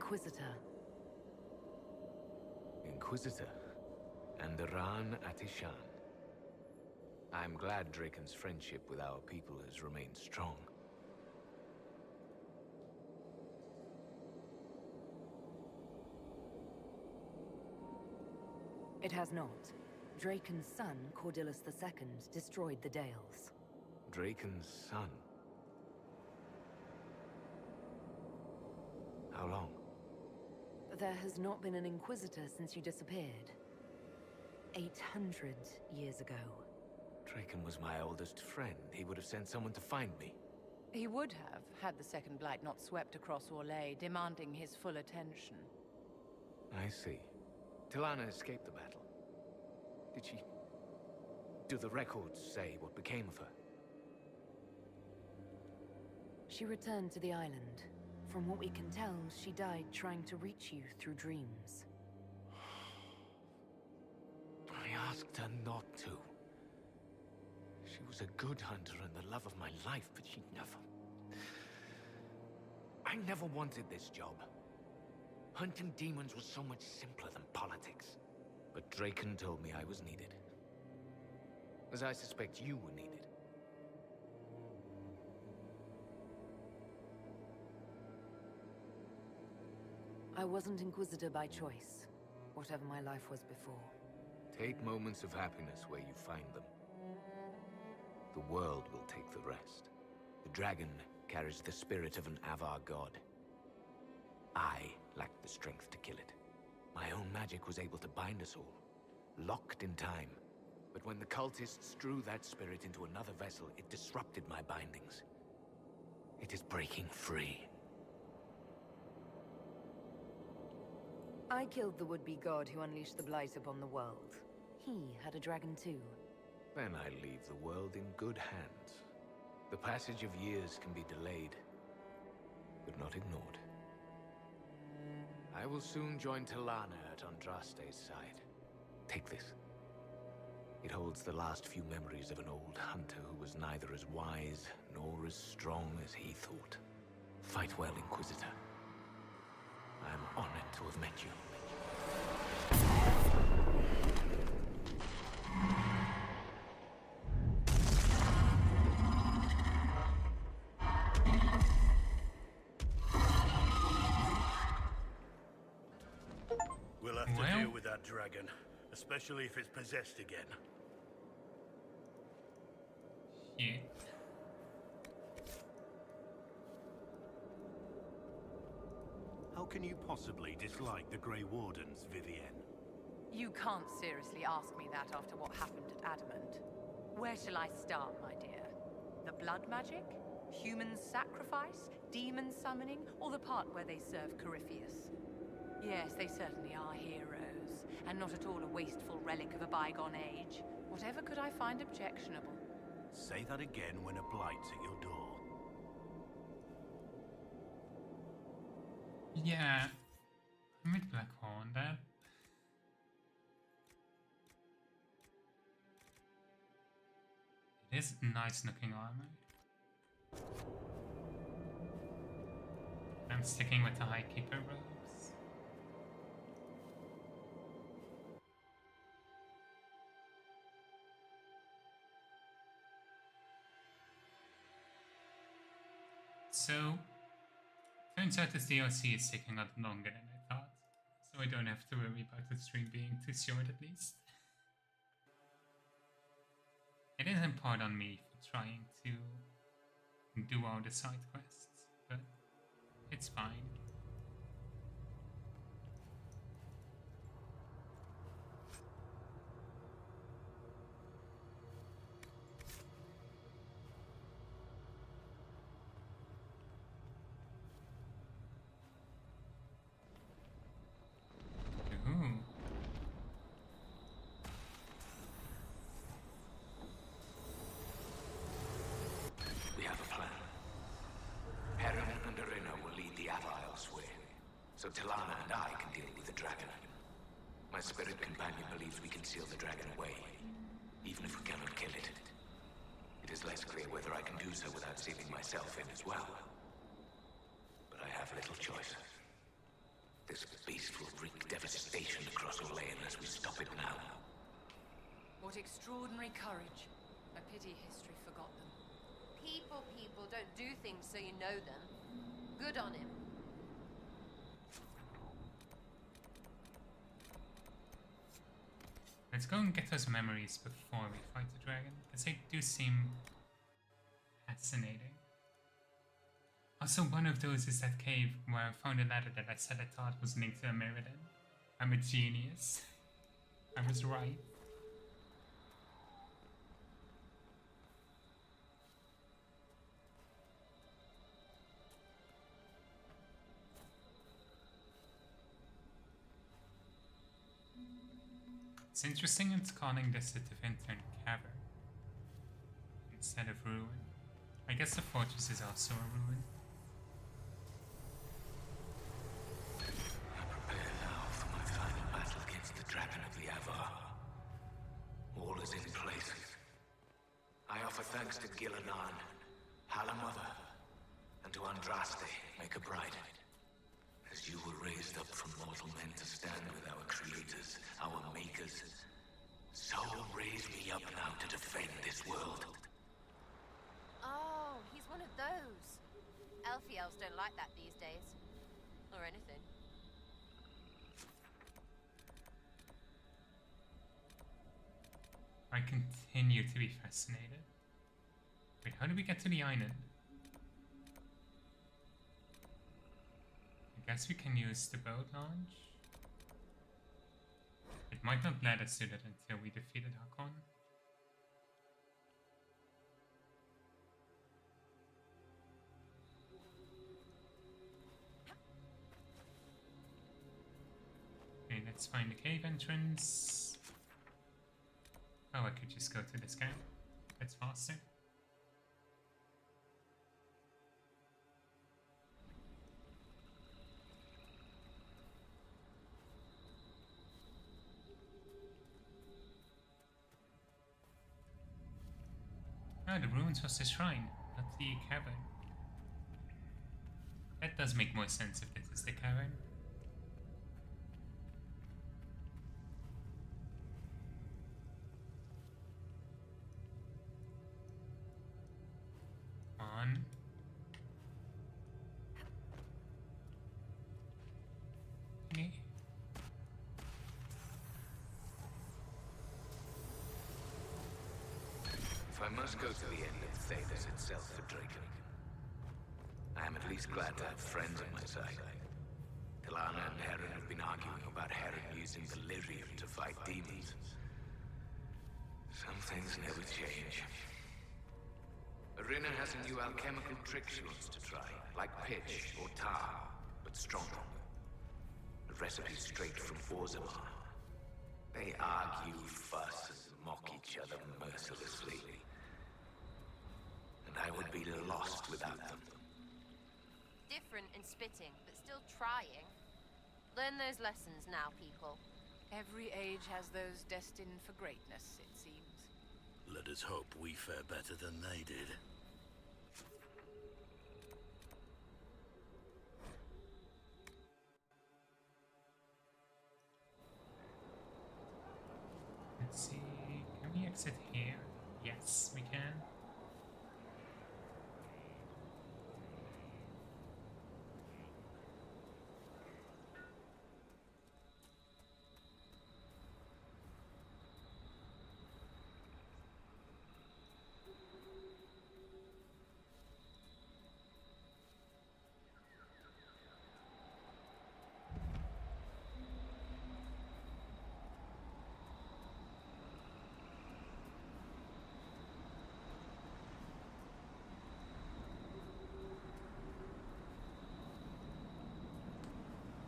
Inquisitor. Inquisitor. And Iran Atishan. I'm glad Draken's friendship with our people has remained strong. It has not. Draken's son, Cordillus II, destroyed the Dales. Draken's son? How long? There has not been an Inquisitor since you disappeared. 800 years ago. Draken was my oldest friend. He would have sent someone to find me. He would have, had the Second Blight not swept across Orlais, demanding his full attention. I see. Tilana escaped the battle. Did she... Do the records say what became of her? She returned to the island. From what we can tell, she died trying to reach you through dreams. I asked her not to. She was a good hunter and the love of my life, but she never... I never wanted this job. Hunting demons was so much simpler than politics. But Draken told me I was needed. As I suspect you were needed. I wasn't Inquisitor by choice, whatever my life was before. Take moments of happiness where you find them. The world will take the rest. The dragon carries the spirit of an Avar god. I lacked the strength to kill it. My own magic was able to bind us all, locked in time. But when the cultists drew that spirit into another vessel, it disrupted my bindings. It is breaking free. I killed the would-be god who unleashed the Blight upon the world. He had a dragon too. Then I leave the world in good hands. The passage of years can be delayed, but not ignored. I will soon join Tilana at Andraste's side. Take this. It holds the last few memories of an old hunter who was neither as wise nor as strong as he thought. Fight well, Inquisitor. I am honored to have met you. We'll have to deal with that dragon, especially if it's possessed again. Yeah. How can you possibly dislike the Grey Wardens, Vivienne? You can't seriously ask me that after what happened at Adamant. Where shall I start, my dear? The blood magic? Human sacrifice? Demon summoning? Or the part where they serve Corypheus? Yes, they certainly are heroes, and not at all a wasteful relic of a bygone age. Whatever could I find objectionable? Say that again when a blight's at your door. Yeah, I'm with Blackhorn. That it is nice looking armor. I'm sticking with the High Keeper robes. So, turns out this DLC is taking a lot longer than I thought, so I don't have to worry about the stream being too short at least. It is in part on me for trying to do all the side quests, but it's fine. We have a plan. Heron and Arena will lead the Avar elsewhere, so Tilana and I can deal with the dragon. My spirit companion believes we can seal the dragon away, even if we cannot kill it. It is less clear whether I can do so without sealing myself in as well. But I have little choice. This beast will wreak devastation across Olay unless we stop it now. What extraordinary courage. A pity history forgot them. People don't do things so you know them. Good on him. Let's go and get those memories before we fight the dragon, because they do seem fascinating. Also, one of those is that cave where I found a letter that I said I thought was linked to a Meriden. I'm a genius. I was right. It's interesting it's calling this a Devintern cavern instead of ruin. I guess the fortress is also a ruin. I prepare now for my final battle against the Dragon of the Avar. All is in place. I offer thanks to Gillinan, Halamother, and to Andraste, Maker Bride. As you were raised up from mortal men to stand with our creators, our makers, so raise me up now to defend this world. Oh, he's one of those. Elfie elves don't like that these days. Or anything. I continue to be fascinated. Wait, how do we get to the island? I guess we can use the boat launch. It might not let us do that until we defeated Hakkon. Okay, let's find the cave entrance. Oh, I could just go to this camp. That's faster. Ah, the ruins was the shrine, not the cavern. That does make more sense if this is the cavern. On. Okay. If I must go to the end of Thedas itself for Draken, I am at least glad to have friends on my side. Tilana and Heron have been arguing about Heron using the lyrium to fight demons. Some things never change. Arena has a new alchemical trick she wants to try, like pitch or tar, but stronger. The recipe straight from Orzammar. They argue, fuss, and mock each other mercilessly. And I would be lost without them. Different in spitting, but still trying. Learn those lessons now, people. Every age has those destined for greatness, it seems. Let us hope we fare better than they did. Let's see, can we exit here? Yes, we can.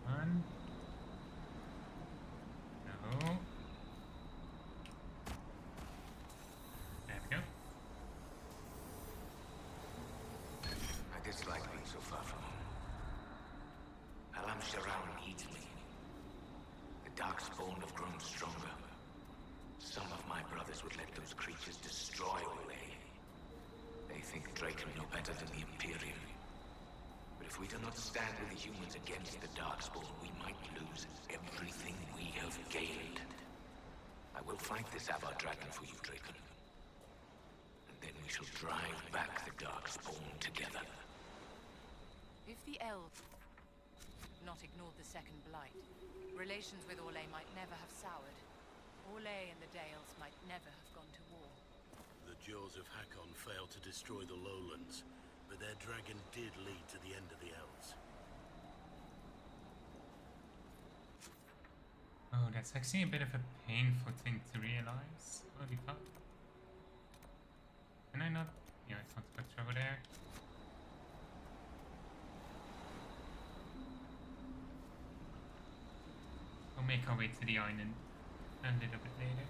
One. No. There we go. I dislike being so far from home. Alam Sharan needs me. The Darkspawn have grown stronger. Some of my brothers would let those creatures destroy Olay. They think Draken no better than the Imperium. But if If we do not stand with the humans against the Darkspawn, we might lose everything we have gained. I will fight this Avar Dragon for you, Draken. And then we shall drive back the Darkspawn together. If the elves not ignored the Second Blight, relations with Orlais might never have soured. Orlais and the Dales might never have gone to war. The Jaws of Hakkon failed to destroy the lowlands, but their dragon did lead to the end of the elves. Oh, that's actually a bit of a painful thing to realize. Holy fuck. Can I not? Yeah, I can't put trouble there. We'll make our way to the island a little bit later.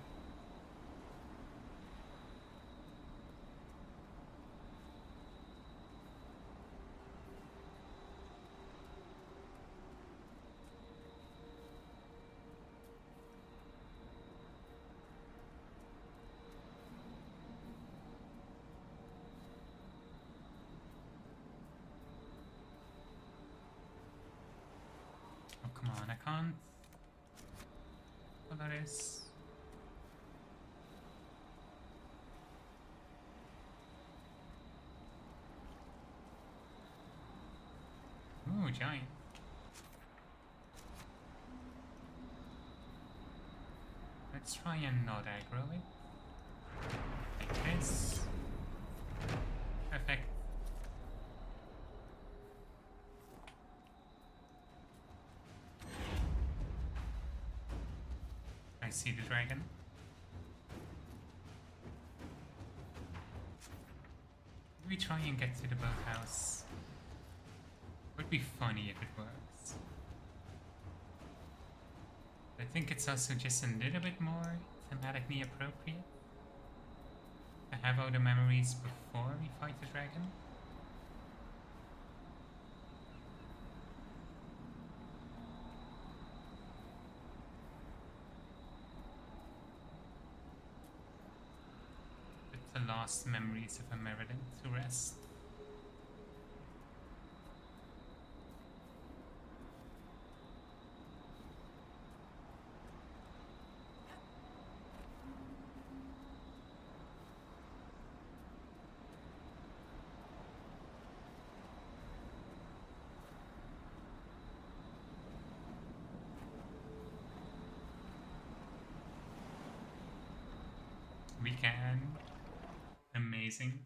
Oh, come on, I can't. That is. Ooh, giant. Let's try and not aggro it. Like this. Perfect. I see the dragon. We try and get to the boathouse. Would be funny if it works. I think it's also just a little bit more thematically appropriate to have all the memories before we fight the dragon. The last memories of a Meriden to rest. We can. Amazing.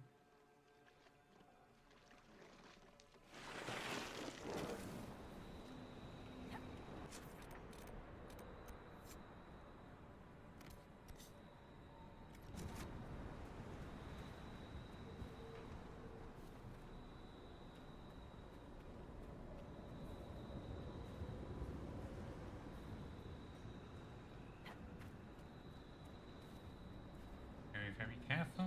Very, very careful.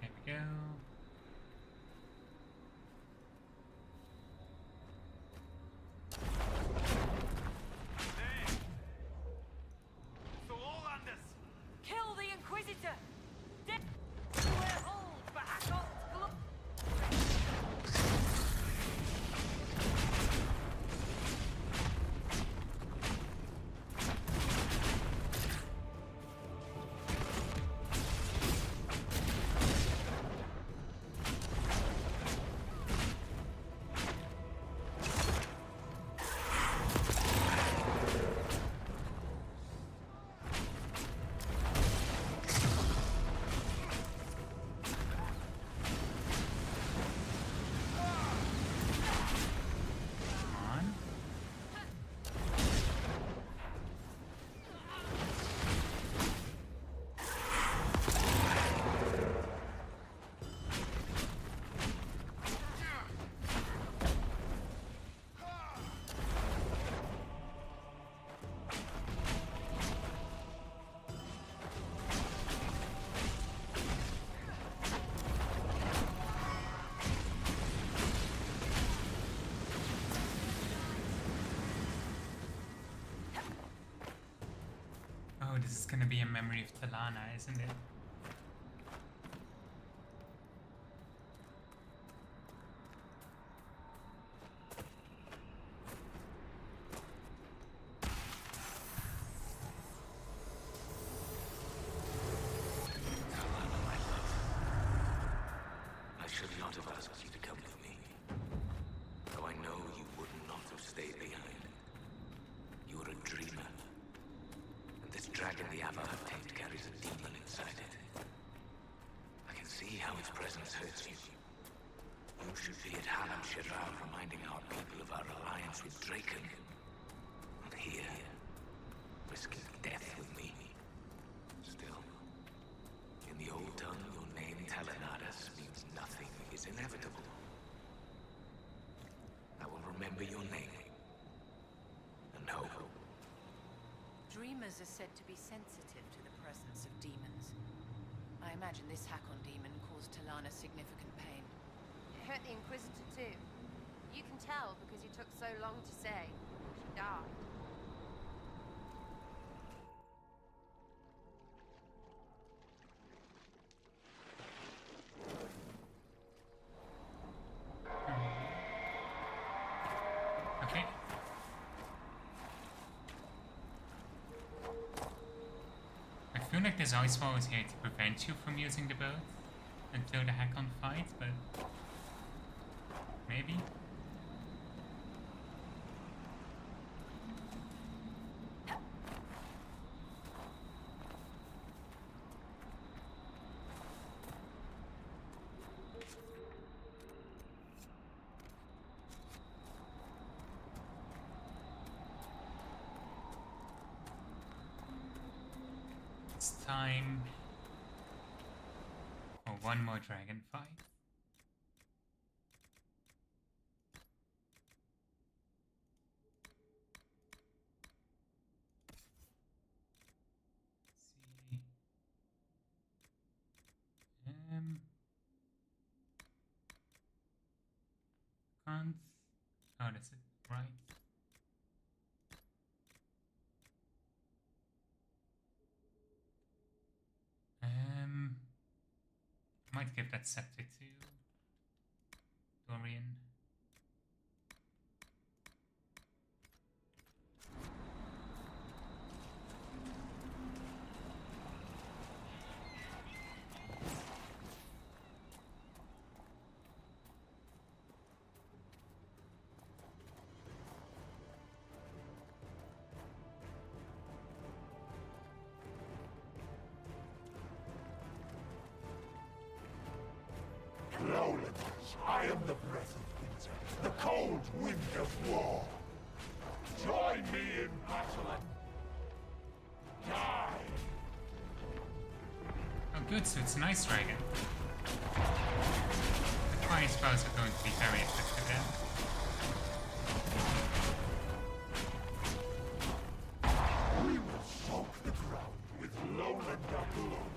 There we go. Kill the Inquisitor! We're hold for Hakkon's glory! Oh, this is gonna be a memory of Talana, isn't it? should not have asked you to come with me. Though I know you would not have stayed behind. You are a dreamer. And this dragon the Ava have tamed carries a demon inside it. I can see how its presence hurts you. You should be at Halam Shirar reminding our people of our alliance with Draken. Not here, risking death with me. Still, in the old tongue, your name Talanadas means nothing is inevitable. I will remember your name. And hope. Dreamers are said to be sensitive to the presence of demons. I imagine this Hakkon demon caused Talana significant pain. It hurt the Inquisitor too. You can tell because you took so long to say. She died. Okay. I feel like this ice wall is here to prevent you from using the boat until the Hakkon fight, but maybe? It's time for one more dragon fight. See. Can't. Oh, that's it. Right. Might give that scepter to Dorian. Lowlanders, I am the breath of winter, the cold wind of war. Join me in battle and die. Oh good, so it's an ice dragon. The fire spells are going to be very effective then. We will soak the ground with Lowlander blood.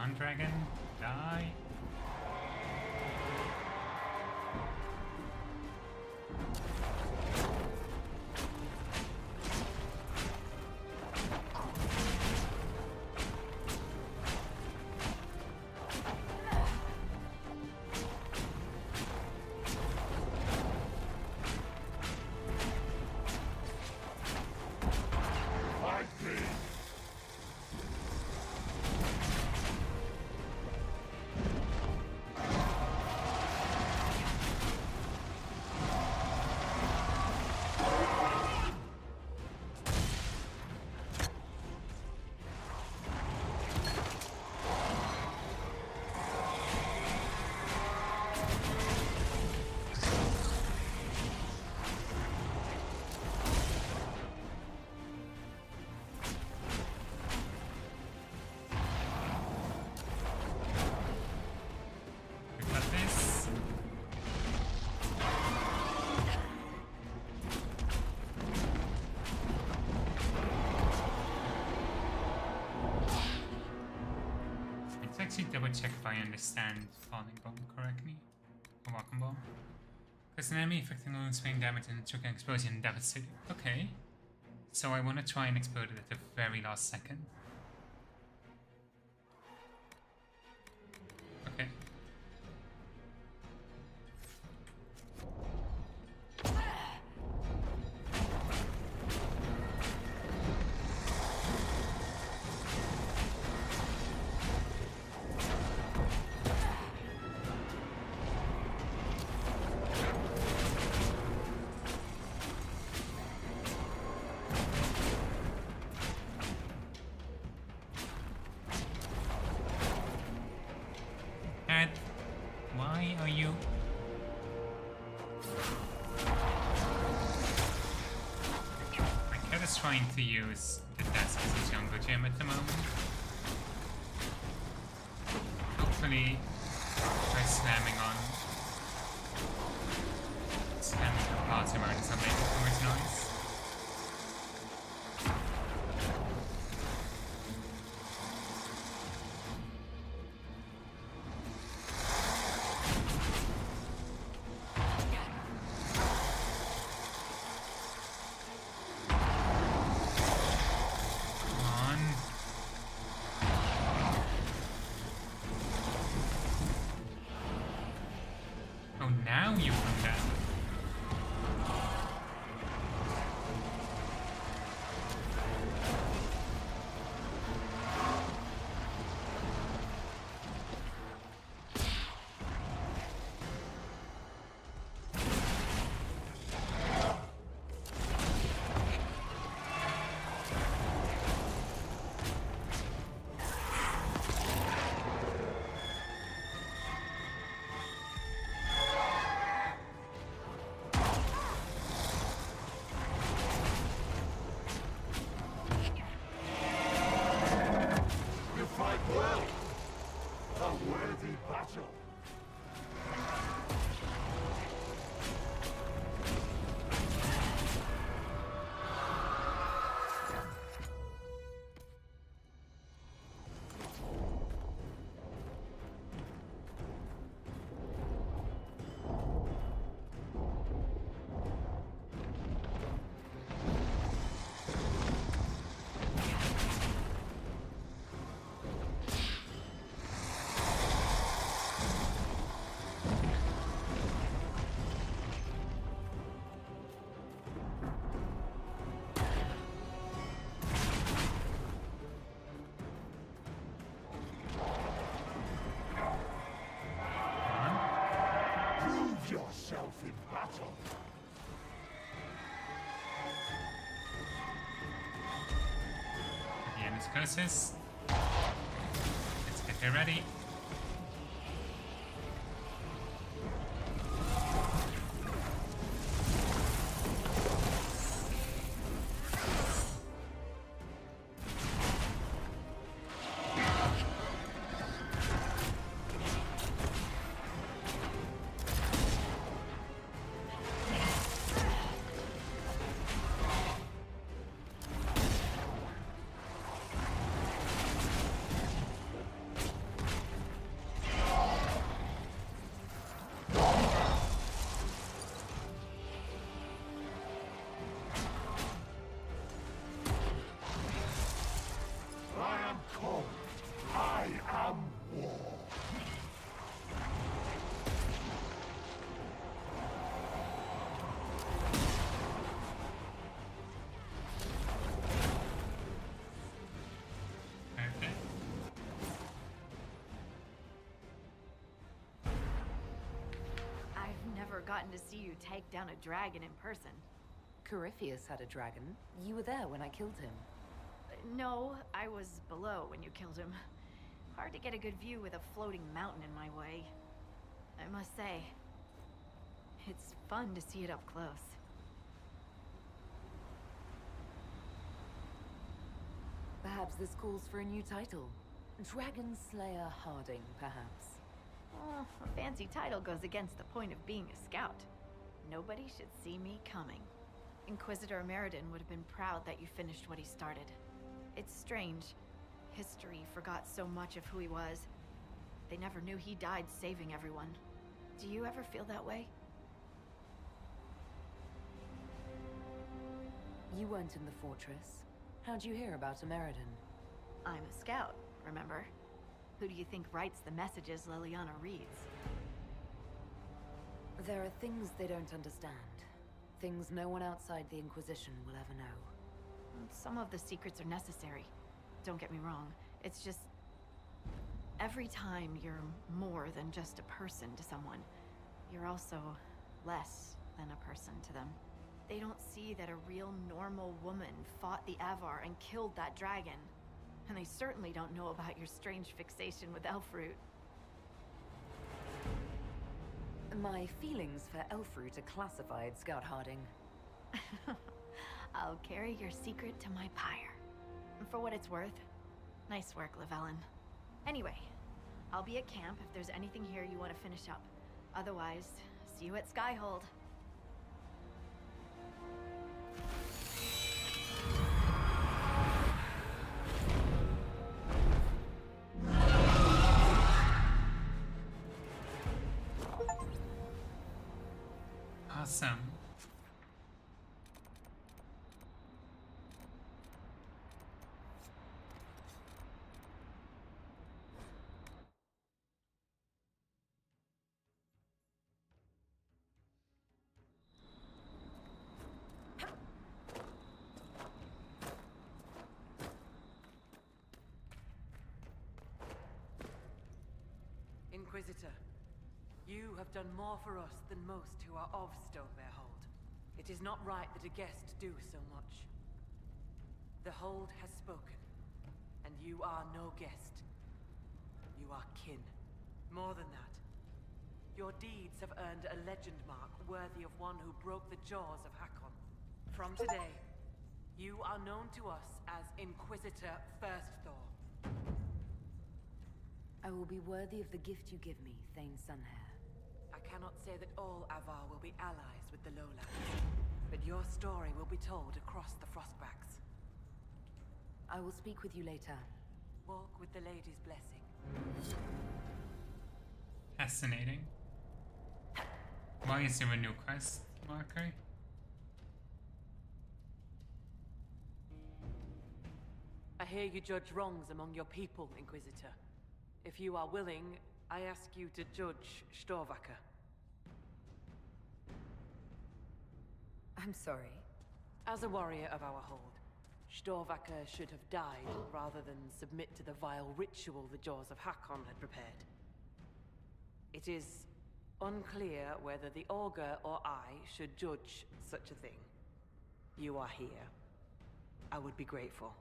on, dragon. Die. Actually double check if I understand Falling Bomb correctly. Or Welcome Bomb. Because an enemy affecting wound, swing damage, and triggering explosion devastating. Okay. So I want to try and explode it at the very last second. Okay. Why are you... My cat is trying to use the desk as a jungle gym at the moment. Hopefully, by slamming the parts around is not making too much noise. Now you come down. Yourself in battle. The end is closest. Let's get her ready. war. Okay. I've never gotten to see you take down a dragon in person. Corypheus had a dragon. You were there when I killed him. No, I was below when you killed him. Hard to get a good view with a floating mountain in my way. I must say, it's fun to see it up close. Perhaps this calls for a new title. Dragon Slayer Harding, perhaps. Oh, a fancy title goes against the point of being a scout. Nobody should see me coming. Inquisitor Meriden would have been proud that you finished what he started. It's strange. History forgot so much of who he was. They never knew he died saving everyone. Do you ever feel that way? You weren't in the fortress. How'd you hear about Meriden? I'm a scout, remember? Who do you think writes the messages Liliana reads? There are things they don't understand. Things no one outside the Inquisition will ever know. Some of the secrets are necessary. Don't get me wrong. It's just... every time you're more than just a person to someone, you're also less than a person to them. They don't see that a real normal woman fought the Avar and killed that dragon. And they certainly don't know about your strange fixation with Elfroot. My feelings for Elfroot are classified, Scout Harding. I'll carry your secret to my pyre. And for what it's worth, nice work, Llewellyn. Anyway, I'll be at camp if there's anything here you want to finish up. Otherwise, see you at Skyhold. Awesome. Inquisitor, you have done more for us than most who are of Stonebear Hold. It is not right that a guest do so much. The Hold has spoken, and you are no guest. You are kin. More than that, your deeds have earned a legend mark worthy of one who broke the jaws of Hakkon. From today, you are known to us as Inquisitor Firstthor. I will be worthy of the gift you give me, Thane Sunhair. I cannot say that all Avar will be allies with the Lowlands, but your story will be told across the Frostbacks. I will speak with you later. Walk with the lady's blessing. Fascinating. Why is there a new quest marker? I hear you judge wrongs among your people, Inquisitor. If you are willing, I ask you to judge Storvaker. I'm sorry. As a warrior of our hold, Storvaker should have died rather than submit to the vile ritual the Jaws of Hakkon had prepared. It is unclear whether the Augur or I should judge such a thing. You are here. I would be grateful.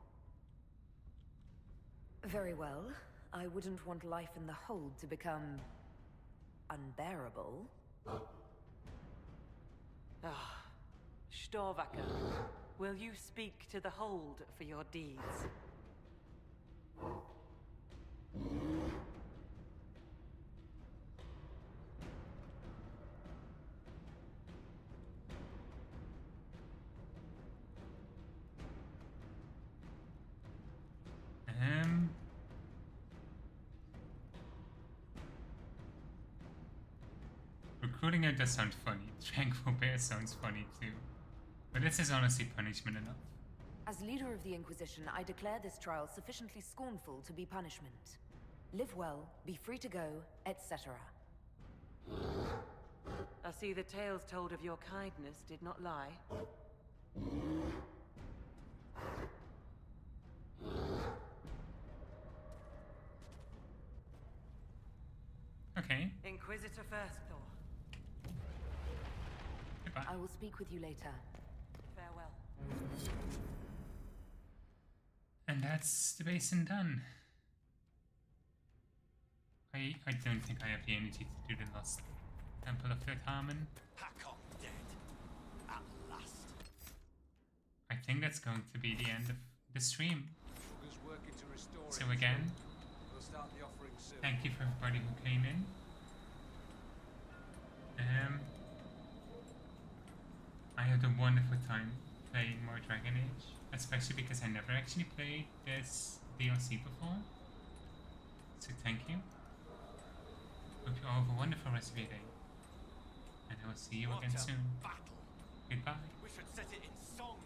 Very well. I wouldn't want life in the hold to become... unbearable. Ah, Storvaker, will you speak to the hold for your deeds? Recruiting her does sound funny. Tranquil Bear sounds funny too. But this is honestly punishment enough. As leader of the Inquisition, I declare this trial sufficiently scornful to be punishment. Live well, be free to go, etc. I see the tales told of your kindness did not lie. Okay. Inquisitor first, Thor. Goodbye. I will speak with you later. Farewell. And that's the basin done. I don't think I have the energy to do the Lost Temple of Harmon. Hakkon dead. At last. I think that's going to be the end of the stream. Sugar's working to restore So it. again, We'll start the offering soon. thank you for everybody who came in. I had a wonderful time playing more Dragon Age, especially because I never actually played this DLC before. So thank you. Hope you all have a wonderful rest of your day. And I will see you again soon. Battle. Goodbye. We should set it in song.